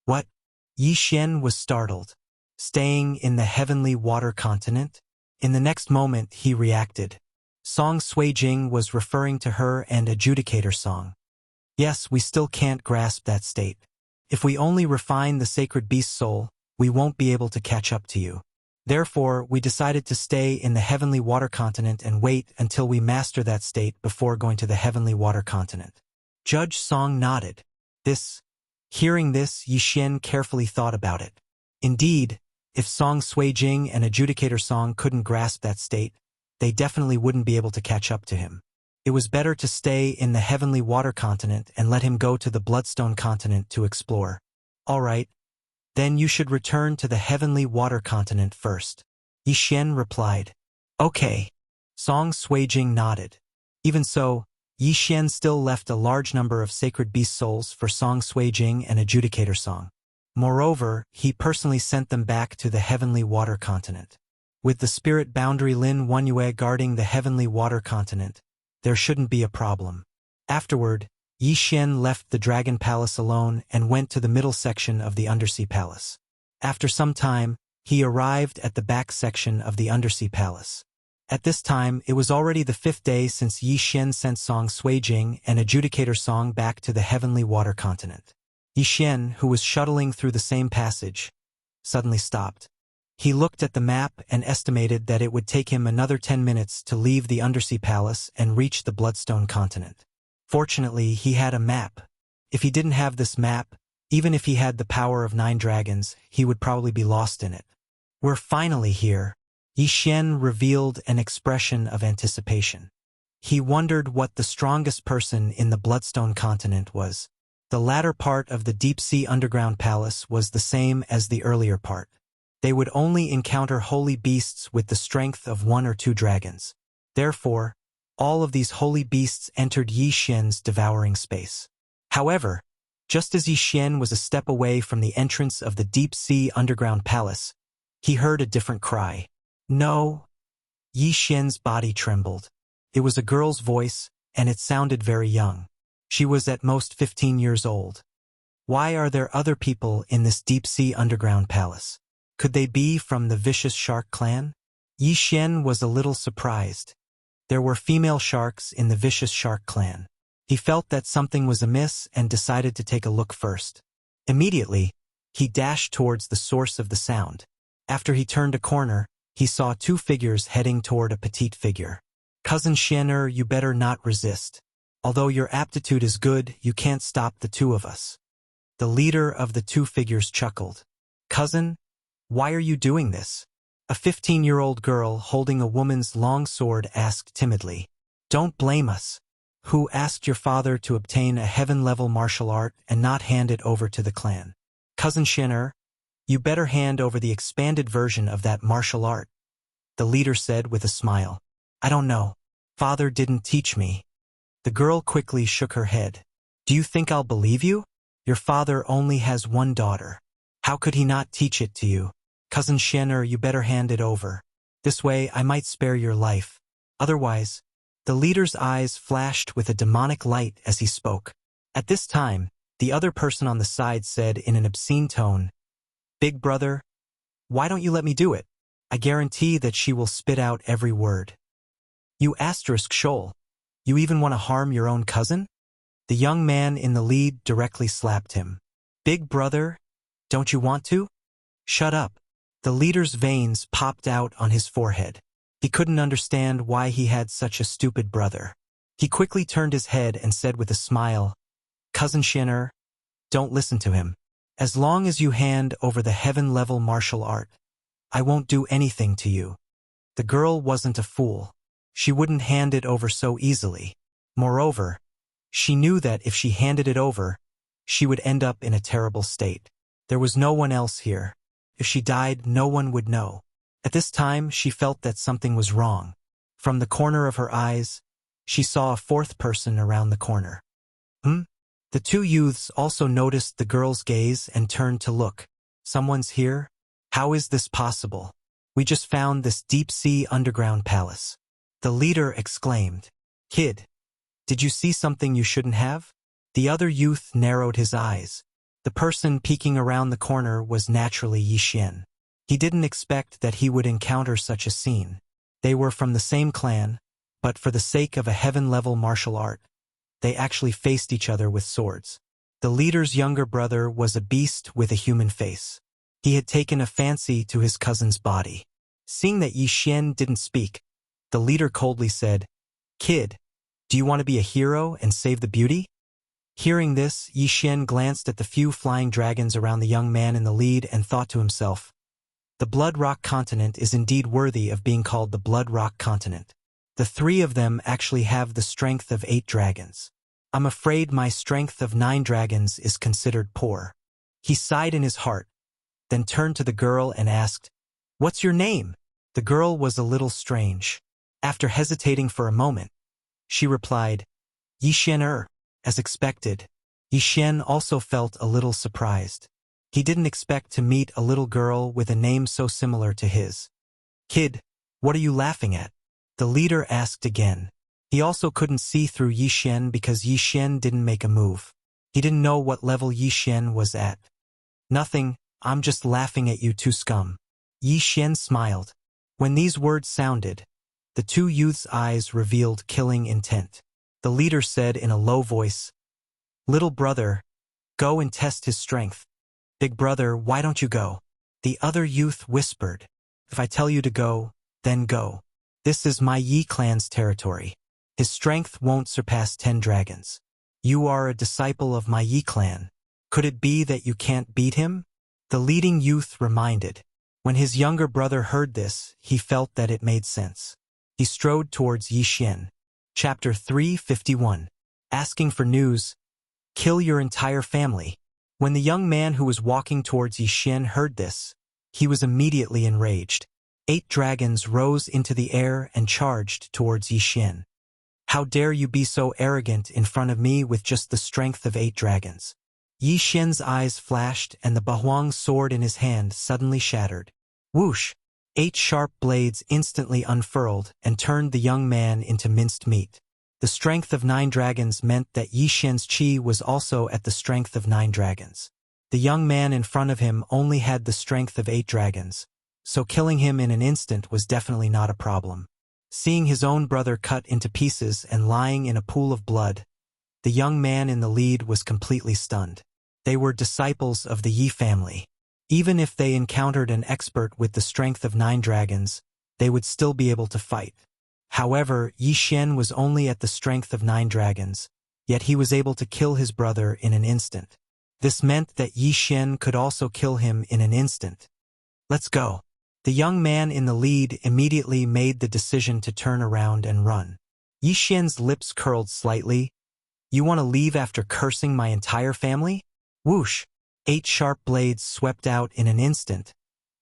What? Yi Xian was startled. Staying in the Heavenly Water continent? In the next moment, he reacted. Song Suijing was referring to her and Adjudicator Song. Yes, we still can't grasp that state. If we only refine the Sacred Beast soul, we won't be able to catch up to you. Therefore, we decided to stay in the Heavenly Water continent and wait until we master that state before going to the Heavenly Water continent. Judge Song nodded. Hearing this, Yi Xian carefully thought about it. Indeed, if Song Suijing and Adjudicator Song couldn't grasp that state, they definitely wouldn't be able to catch up to him. It was better to stay in the Heavenly Water continent and let him go to the Bloodstone continent to explore. All right. Then you should return to the Heavenly Water continent first. Yi Xian replied. Okay. Song Suijing nodded. Even so, Yi Xian still left a large number of Sacred Beast souls for Song Suijing and Adjudicator Song. Moreover, he personally sent them back to the Heavenly Water continent. With the spirit boundary Lin Wanyue guarding the Heavenly Water continent, there shouldn't be a problem. Afterward, Yi Xian left the Dragon Palace alone and went to the middle section of the Undersea Palace. After some time, he arrived at the back section of the Undersea Palace. At this time, it was already the 5th day since Yi Xian sent Song Suijing and Adjudicator Song back to the Heavenly Water continent. Yi Xian, who was shuttling through the same passage, suddenly stopped. He looked at the map and estimated that it would take him another 10 minutes to leave the Undersea Palace and reach the Bloodstone continent. Fortunately, he had a map. If he didn't have this map, even if he had the power of 9 dragons, he would probably be lost in it. We're finally here. Yi Xian revealed an expression of anticipation. He wondered what the strongest person in the Bloodstone continent was. The latter part of the deep-sea underground palace was the same as the earlier part. They would only encounter holy beasts with the strength of 1 or 2 dragons. Therefore, all of these holy beasts entered Yi Xian's devouring space. However, just as Yi Xian was a step away from the entrance of the deep-sea underground palace, he heard a different cry. No! Yi Xian's body trembled. It was a girl's voice, and it sounded very young. She was at most 15 years old. Why are there other people in this deep-sea underground palace? Could they be from the vicious shark clan? Yi Xian was a little surprised. There were female sharks in the vicious shark clan. He felt that something was amiss and decided to take a look first. Immediately, he dashed towards the source of the sound. After he turned a corner, he saw two figures heading toward a petite figure. Cousin Xianer, you better not resist. Although your aptitude is good, you can't stop the two of us. The leader of the two figures chuckled. Cousin, why are you doing this? A 15-year-old girl holding a woman's long sword asked timidly. Don't blame us. Who asked your father to obtain a heaven-level martial art and not hand it over to the clan? Cousin Xianer, you better hand over the expanded version of that martial art. The leader said with a smile. I don't know. Father didn't teach me. The girl quickly shook her head. Do you think I'll believe you? Your father only has one daughter. How could he not teach it to you? Cousin Xianer, you better hand it over. This way I might spare your life. Otherwise, the leader's eyes flashed with a demonic light as he spoke. At this time, the other person on the side said in an obscene tone, Big brother, why don't you let me do it? I guarantee that she will spit out every word. You asterisk shoal. You even want to harm your own cousin? The young man in the lead directly slapped him. Big brother, don't you want to? Shut up. The leader's veins popped out on his forehead. He couldn't understand why he had such a stupid brother. He quickly turned his head and said with a smile, Cousin Xianer, don't listen to him. As long as you hand over the heaven-level martial art, I won't do anything to you. The girl wasn't a fool. She wouldn't hand it over so easily. Moreover, she knew that if she handed it over, she would end up in a terrible state. There was no one else here. If she died, no one would know. At this time, she felt that something was wrong. From the corner of her eyes, she saw a fourth person around the corner. The two youths also noticed the girl's gaze and turned to look. Someone's here? How is this possible? We just found this deep-sea underground palace. The leader exclaimed. Kid, did you see something you shouldn't have? The other youth narrowed his eyes. The person peeking around the corner was naturally Yi Xian. He didn't expect that he would encounter such a scene. They were from the same clan, but for the sake of a heaven-level martial art, they actually faced each other with swords. The leader's younger brother was a beast with a human face. He had taken a fancy to his cousin's body. Seeing that Yi Xian didn't speak, the leader coldly said, Kid, do you want to be a hero and save the beauty? Hearing this, Yi Xian glanced at the few flying dragons around the young man in the lead and thought to himself, the Blood Rock continent is indeed worthy of being called the Blood Rock continent. The three of them actually have the strength of 8 dragons. I'm afraid my strength of 9 dragons is considered poor. He sighed in his heart, then turned to the girl and asked, What's your name? The girl was a little strange. After hesitating for a moment, she replied, Yi Xian. As expected, Yi Xian also felt a little surprised. He didn't expect to meet a little girl with a name so similar to his. Kid, what are you laughing at? The leader asked again. He also couldn't see through Yi Xian because Yi Xian didn't make a move. He didn't know what level Yi Xian was at. Nothing, I'm just laughing at you two scum. Yi Xian smiled. When these words sounded, the two youths' eyes revealed killing intent. The leader said in a low voice, Little brother, go and test his strength. Big brother, why don't you go? The other youth whispered, If I tell you to go, then go. This is my Yi clan's territory. His strength won't surpass 10 dragons. You are a disciple of my Yi clan. Could it be that you can't beat him? The leading youth reminded. When his younger brother heard this, he felt that it made sense. He strode towards Yi Xian. Chapter 351. Asking for news. Kill your entire family. When the young man who was walking towards Yi Xian heard this, he was immediately enraged. 8 dragons rose into the air and charged towards Yi Xian. How dare you be so arrogant in front of me with just the strength of 8 dragons? Yi Xian's eyes flashed and the Bahuang sword in his hand suddenly shattered. Whoosh! 8 sharp blades instantly unfurled and turned the young man into minced meat. The strength of 9 dragons meant that Yi Xian's qi was also at the strength of 9 dragons. The young man in front of him only had the strength of 8 dragons, so killing him in an instant was definitely not a problem. Seeing his own brother cut into pieces and lying in a pool of blood, the young man in the lead was completely stunned. They were disciples of the Yi family. Even if they encountered an expert with the strength of 9 dragons, they would still be able to fight. However, Yi Xian was only at the strength of 9 dragons, yet he was able to kill his brother in an instant. This meant that Yi Xian could also kill him in an instant. Let's go. The young man in the lead immediately made the decision to turn around and run. Yi Xian's lips curled slightly. You want to leave after cursing my entire family? Whoosh! 8 sharp blades swept out in an instant,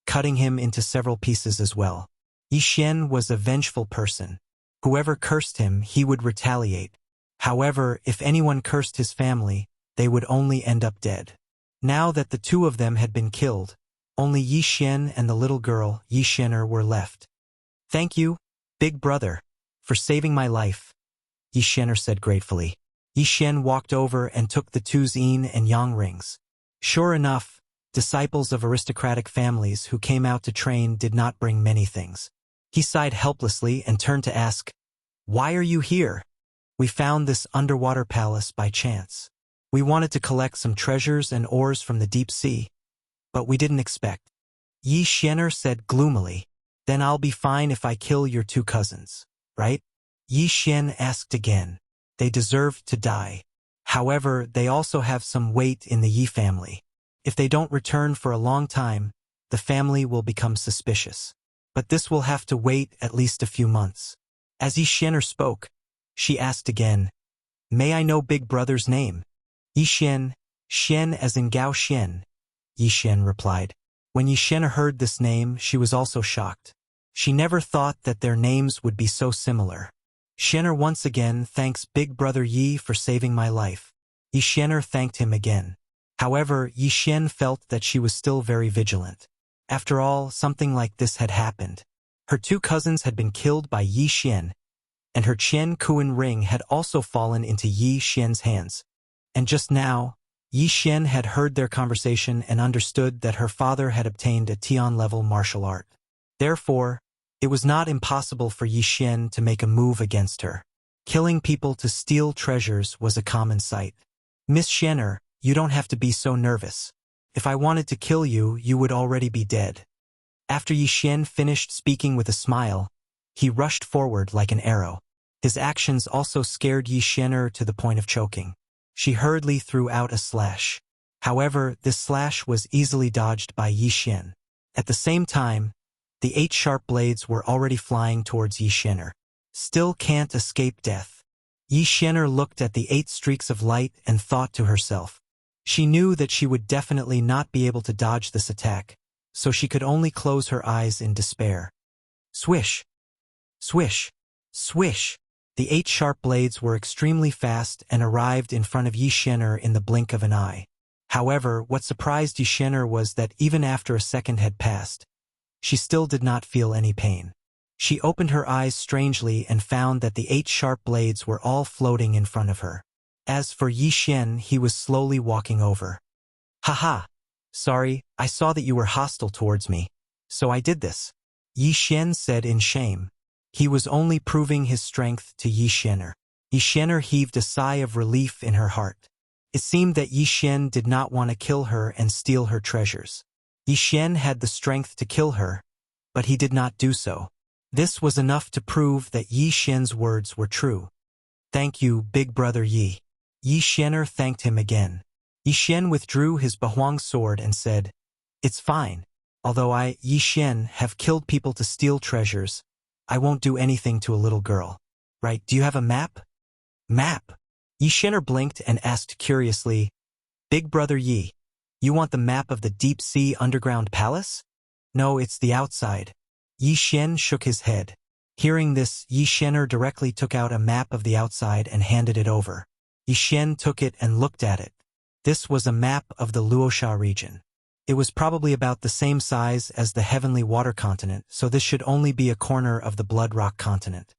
cutting him into several pieces as well. Yi Xian was a vengeful person. Whoever cursed him, he would retaliate. However, if anyone cursed his family, they would only end up dead. Now that the 2 of them had been killed, only Yi Xian and the little girl, Yi Xianer, were left. Thank you, big brother, for saving my life, Yi Xianer said gratefully. Yi Xian walked over and took the 2 yin and yang rings. Sure enough, disciples of aristocratic families who came out to train did not bring many things. He sighed helplessly and turned to ask, "Why are you here?" "We found this underwater palace by chance. We wanted to collect some treasures and ores from the deep sea, but we didn't expect." Yi Xianer said gloomily, "Then I'll be fine if I kill your 2 cousins, right?" Yi Xian asked again. They deserved to die. However, they also have some weight in the Yi family. If they don't return for a long time, the family will become suspicious. But this will have to wait at least a few months. As Yi Xianer spoke, she asked again, "May I know big brother's name?" "Yi Xian, Xian as in Gao Xian," Yi Xian replied. When Yi Xianer heard this name, she was also shocked. She never thought that their names would be so similar. "Xianer once again thanks big brother Yi for saving my life." Yi Xianer thanked him again. However, Yi Xian felt that she was still very vigilant. After all, something like this had happened. Her 2 cousins had been killed by Yi Xian, and her Qian Kuan ring had also fallen into Yi Xian's hands. And just now, Yi Xian had heard their conversation and understood that her father had obtained a Tian-level martial art. Therefore, it was not impossible for Yi Xian to make a move against her. Killing people to steal treasures was a common sight. "Miss Xianer, you don't have to be so nervous. If I wanted to kill you, you would already be dead." After Yi Xian finished speaking with a smile, he rushed forward like an arrow. His actions also scared Yi Xianer to the point of choking. She hurriedly threw out a slash. However, this slash was easily dodged by Yi Xian. At the same time, the 8 sharp blades were already flying towards Yi Xianer. Still can't escape death. Yi Xianer looked at the 8 streaks of light and thought to herself. She knew that she would definitely not be able to dodge this attack, so she could only close her eyes in despair. Swish! Swish! Swish! The 8 sharp blades were extremely fast and arrived in front of Yi Xianer in the blink of an eye. However, what surprised Yi Xianer was that even after a second had passed, she still did not feel any pain. She opened her eyes strangely and found that the 8 sharp blades were all floating in front of her. As for Yi Xian, he was slowly walking over. "Haha! Sorry, I saw that you were hostile towards me, so I did this," Yi Xian said in shame. He was only proving his strength to Yi Xianer. Yi Xianer heaved a sigh of relief in her heart. It seemed that Yi Xian did not want to kill her and steal her treasures. Yi Xian had the strength to kill her, but he did not do so. This was enough to prove that Yi Xian's words were true. "Thank you, big brother Yi." Yi Xianer thanked him again. Yi Xian withdrew his Bahuang sword and said, "It's fine. Although I, Yi Xian, have killed people to steal treasures, I won't do anything to a little girl. Right, do you have a map?" "Map?" Yi Xianer blinked and asked curiously, "Big brother Yi, you want the map of the deep sea underground palace?" "No, it's the outside." Yi Xian shook his head. Hearing this, Yi Xianer directly took out a map of the outside and handed it over. Yi Xian took it and looked at it. This was a map of the Luosha region. It was probably about the same size as the Heavenly Water Continent, so this should only be a corner of the Blood Rock Continent.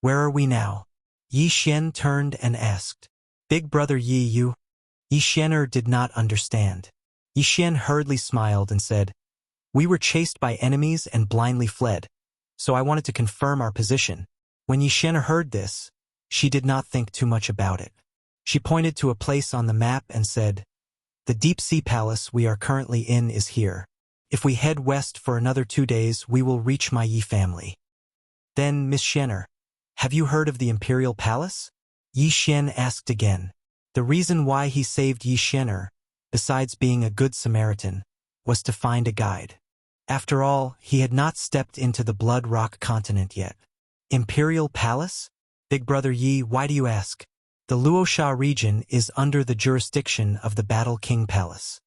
"Where are we now?" Yi Xian turned and asked. "Big brother Yi, you?" Yi Xianer did not understand. Yi Xian hurriedly smiled and said, "We were chased by enemies and blindly fled, so I wanted to confirm our position." When Yi Xian heard this, she did not think too much about it. She pointed to a place on the map and said, "The deep sea palace we are currently in is here. If we head west for another 2 days, we will reach my Yi family." Then, "Miss Xianer, have you heard of the Imperial Palace?" Yi Xian asked again. The reason why he saved Yi Xianer, besides being a good Samaritan, was to find a guide. After all, he had not stepped into the Blood Rock continent yet. Imperial Palace? Big Brother Yi, why do you ask? The Luosha region is under the jurisdiction of the Battle King Palace.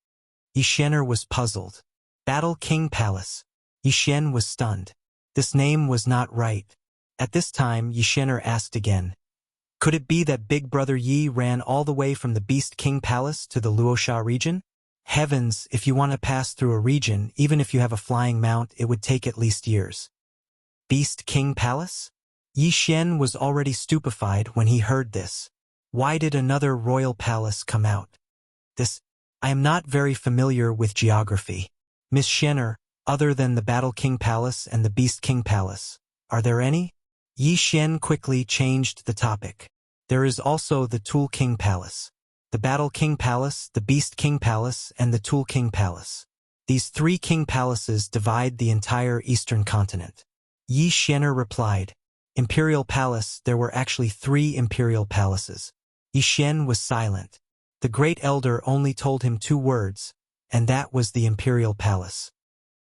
Yi Xianer was puzzled. Battle King Palace. Yi Xian was stunned. This name was not right. At this time, Yi Xianer asked again, "Could it be that Big Brother Yi ran all the way from the Beast King Palace to the Luosha region? Heavens, if you want to pass through a region, even if you have a flying mount, it would take at least years." Beast King Palace? Yi Xian was already stupefied when he heard this. Why did another royal palace come out? I am not very familiar with geography. Miss Xianer, other than the Battle King Palace and the Beast King Palace, are there any? Yi Xian quickly changed the topic. There is also the Tool King Palace. The Battle King Palace, the Beast King Palace, and the Tool King Palace. These 3 king palaces divide the entire eastern continent. Yi Xianer replied, "Imperial Palace, there were actually 3 imperial palaces." Yi Xian was silent. The Great Elder only told him 2 words, and that was the Imperial Palace.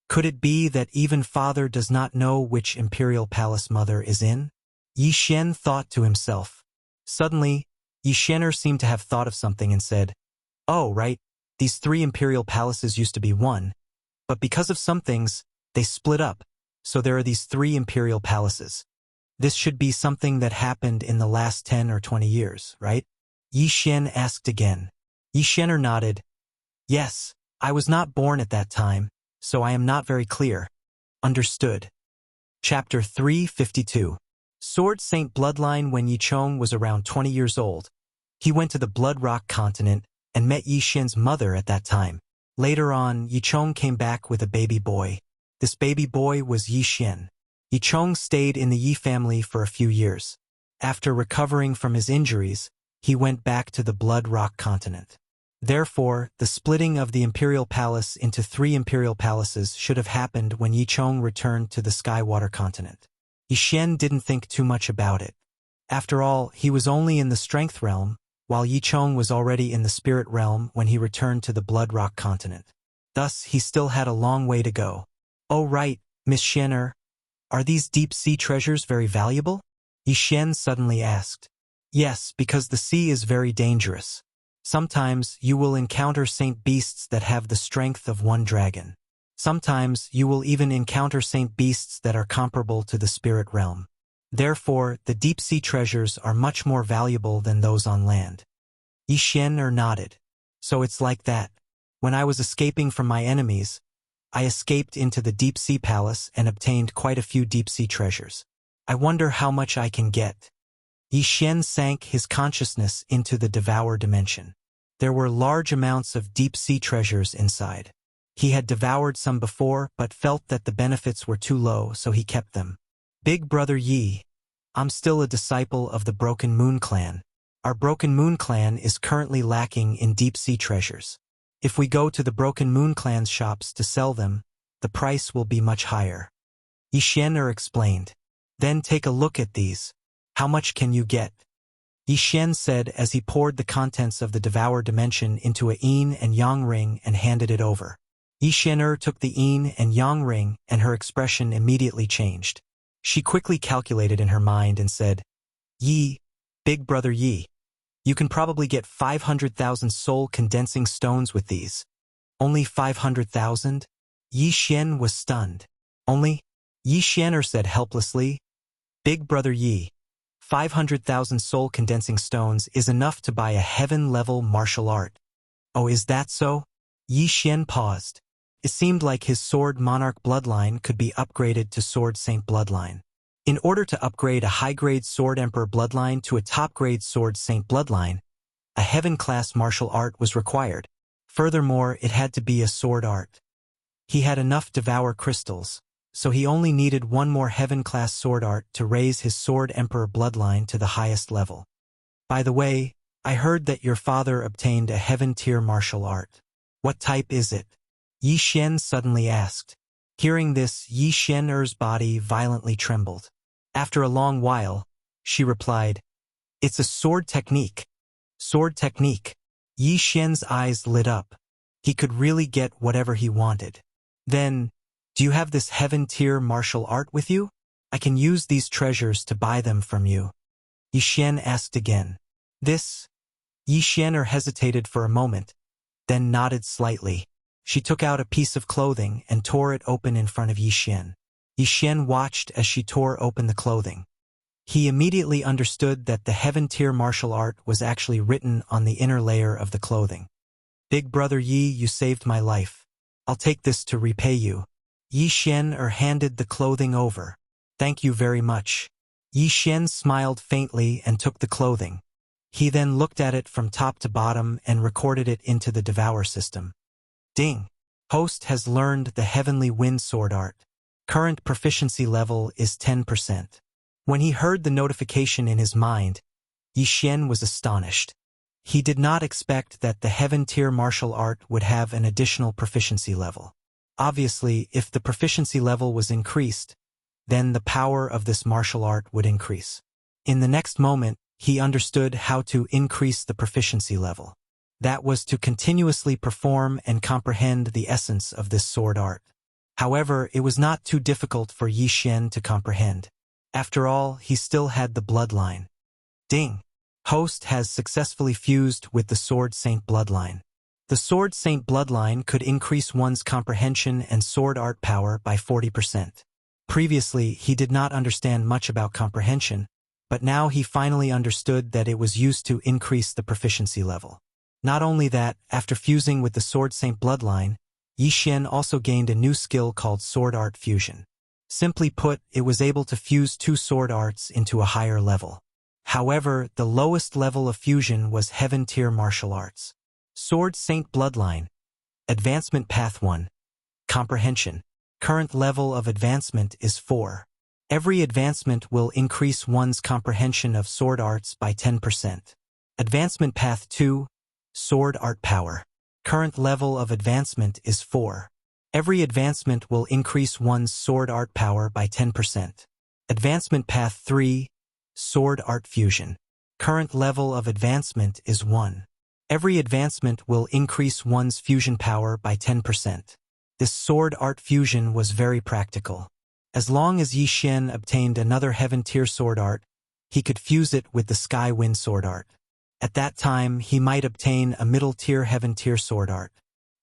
Could it be that even Father does not know which Imperial Palace Mother is in? Yi Xian thought to himself. Suddenly, Yi Xianer seemed to have thought of something and said, "Oh, right, these 3 Imperial Palaces used to be one, but because of some things, they split up, so there are these 3 Imperial Palaces. This should be something that happened in the last 10 or 20 years, right?" Yi Xian asked again. Yi Xianer nodded. "Yes, I was not born at that time, so I am not very clear." Understood. Chapter 352. Sword Saint Bloodline. When Yi Chong was around 20 years old, he went to the Blood Rock continent and met Yi Xian's mother at that time. Later on, Yi Chong came back with a baby boy. This baby boy was Yi Xian. Yi Chong stayed in the Yi family for a few years. After recovering from his injuries, he went back to the Blood Rock continent. Therefore, the splitting of the Imperial Palace into 3 Imperial Palaces should have happened when Yi Chong returned to the Skywater continent. Yi Xian didn't think too much about it. After all, he was only in the Strength realm, while Yi Chong was already in the Spirit realm when he returned to the Blood Rock continent. Thus, he still had a long way to go. "Oh right, Miss Xianer, are these deep-sea treasures very valuable?" Yi Xian suddenly asked. "Yes, because the sea is very dangerous. Sometimes you will encounter saint beasts that have the strength of 1 dragon. Sometimes you will even encounter saint beasts that are comparable to the spirit realm. Therefore, the deep-sea treasures are much more valuable than those on land." Yi Xianer nodded. "So it's like that. When I was escaping from my enemies, I escaped into the deep-sea palace and obtained quite a few deep-sea treasures. I wonder how much I can get." Yi Xian sank his consciousness into the Devour dimension. There were large amounts of deep-sea treasures inside. He had devoured some before, but felt that the benefits were too low, so he kept them. "Big Brother Yi, I'm still a disciple of the Broken Moon clan. Our Broken Moon clan is currently lacking in deep-sea treasures. If we go to the Broken Moon clan's shops to sell them, the price will be much higher." Yi Xianer explained. "Then take a look at these. How much can you get?" Yi Xian said as he poured the contents of the Devour dimension into a yin and yang ring and handed it over. Yi Xianer took the yin and yang ring, and her expression immediately changed. She quickly calculated in her mind and said, "Yi, Big Brother Yi, you can probably get 500,000 soul condensing stones with these." "Only 500,000? Yi Xian was stunned. "Only?" Yi Xianer said helplessly. "Big Brother Yi, 500,000 soul condensing stones is enough to buy a heaven-level martial art." "Oh, is that so?" Yi Xian paused. It seemed like his Sword Monarch bloodline could be upgraded to Sword Saint bloodline. In order to upgrade a high-grade Sword Emperor bloodline to a top-grade Sword Saint bloodline, a heaven-class martial art was required. Furthermore, it had to be a sword art. He had enough devour crystals, so he only needed one more heaven-class sword art to raise his sword emperor bloodline to the highest level. By the way, I heard that your father obtained a heaven-tier martial art. What type is it? Yi Xian suddenly asked. Hearing this, Yi Xian'er's body violently trembled. After a long while, she replied, "It's a sword technique." Sword technique. Yi Xian's eyes lit up. He could really get whatever he wanted. Then, do you have this heaven-tier martial art with you? I can use these treasures to buy them from you. Yi Xian asked again. This? Yi Xian'er hesitated for a moment, then nodded slightly. She took out a piece of clothing and tore it open in front of Yi Xian. Yi Xian watched as she tore open the clothing. He immediately understood that the heaven-tier martial art was actually written on the inner layer of the clothing. Big brother Yi, you saved my life. I'll take this to repay you. Yi Xian'er handed the clothing over. Thank you very much. Yi Xian smiled faintly and took the clothing. He then looked at it from top to bottom and recorded it into the Devour system. Ding! Host has learned the Heavenly Wind Sword Art. Current proficiency level is 10%. When he heard the notification in his mind, Yi Xian was astonished. He did not expect that the Heaven-tier martial art would have an additional proficiency level. Obviously, if the proficiency level was increased, then the power of this martial art would increase. In the next moment, he understood how to increase the proficiency level. That was to continuously perform and comprehend the essence of this sword art. However, it was not too difficult for Yi Xian to comprehend. After all, he still had the bloodline. Ding! Host has successfully fused with the Sword Saint bloodline. The Sword Saint bloodline could increase one's comprehension and sword art power by 40%. Previously, he did not understand much about comprehension, but now he finally understood that it was used to increase the proficiency level. Not only that, after fusing with the Sword Saint bloodline, Yi Xian also gained a new skill called Sword Art Fusion. Simply put, it was able to fuse two sword arts into a higher level. However, the lowest level of fusion was Heaven-tier martial arts. Sword Saint Bloodline. Advancement Path 1. Comprehension. Current level of advancement is 4. Every advancement will increase one's comprehension of sword arts by 10%. Advancement Path 2. Sword Art Power. Current level of advancement is 4. Every advancement will increase one's sword art power by 10%. Advancement Path 3. Sword Art Fusion. Current level of advancement is 1. Every advancement will increase one's fusion power by 10%. This sword art fusion was very practical. As long as Yi Xian obtained another heaven-tier sword art, he could fuse it with the Sky Wind sword art. At that time, he might obtain a middle-tier heaven-tier sword art.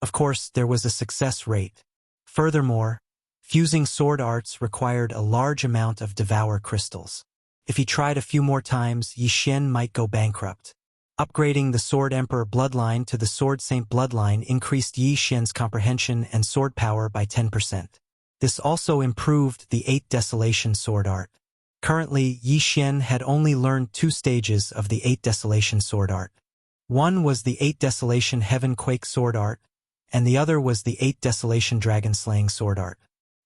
Of course, there was a success rate. Furthermore, fusing sword arts required a large amount of Devour crystals. If he tried a few more times, Yi Xian might go bankrupt. Upgrading the Sword Emperor bloodline to the Sword Saint bloodline increased Yi Xian's comprehension and sword power by 10%. This also improved the 8 Desolation sword art. Currently, Yi Xian had only learned 2 stages of the 8 Desolation sword art. One was the 8 Desolation Heaven Quake sword art, and the other was the 8 Desolation Dragon Slaying sword art.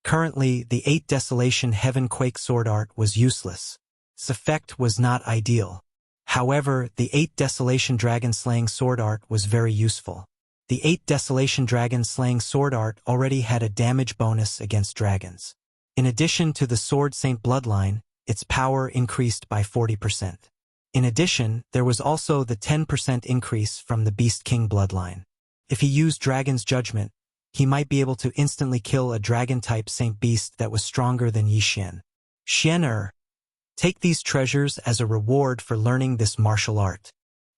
Currently, the 8 Desolation Heaven Quake sword art was useless. Its effect was not ideal. However, the 8 Desolation Dragon Slaying sword art was very useful. The 8 Desolation Dragon Slaying sword art already had a damage bonus against dragons. In addition to the Sword Saint bloodline, its power increased by 40%. In addition, there was also the 10% increase from the Beast King bloodline. If he used Dragon's Judgment, he might be able to instantly kill a dragon-type Saint Beast that was stronger than Yi Xian. Xian. Take these treasures as a reward for learning this martial art.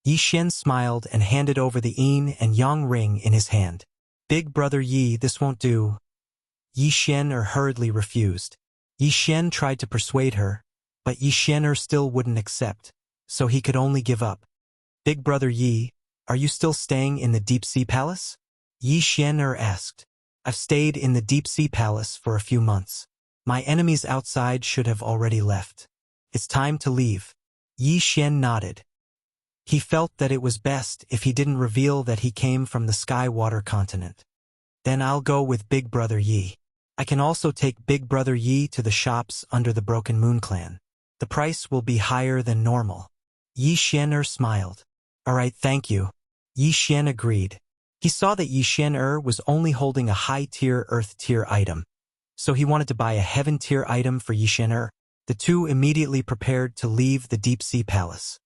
Yi Xian smiled and handed over the yin and yang ring in his hand. Big brother Yi, this won't do. Yi Xian hurriedly refused. Yi Xian tried to persuade her, but Yi Xian still wouldn't accept, so he could only give up. Big brother Yi, are you still staying in the Deep Sea Palace? Yi Xian asked. I've stayed in the Deep Sea Palace for a few months. My enemies outside should have already left. It's time to leave. Yi Xian nodded. He felt that it was best if he didn't reveal that he came from the Sky-Water continent. Then I'll go with Big Brother Yi. I can also take Big Brother Yi to the shops under the Broken Moon clan. The price will be higher than normal. Yi Xian'er smiled. All right, thank you. Yi Xian agreed. He saw that Yi Xian'er was only holding a high-tier earth-tier item, so he wanted to buy a heaven-tier item for Yi Xian'er. The two immediately prepared to leave the deep-sea palace.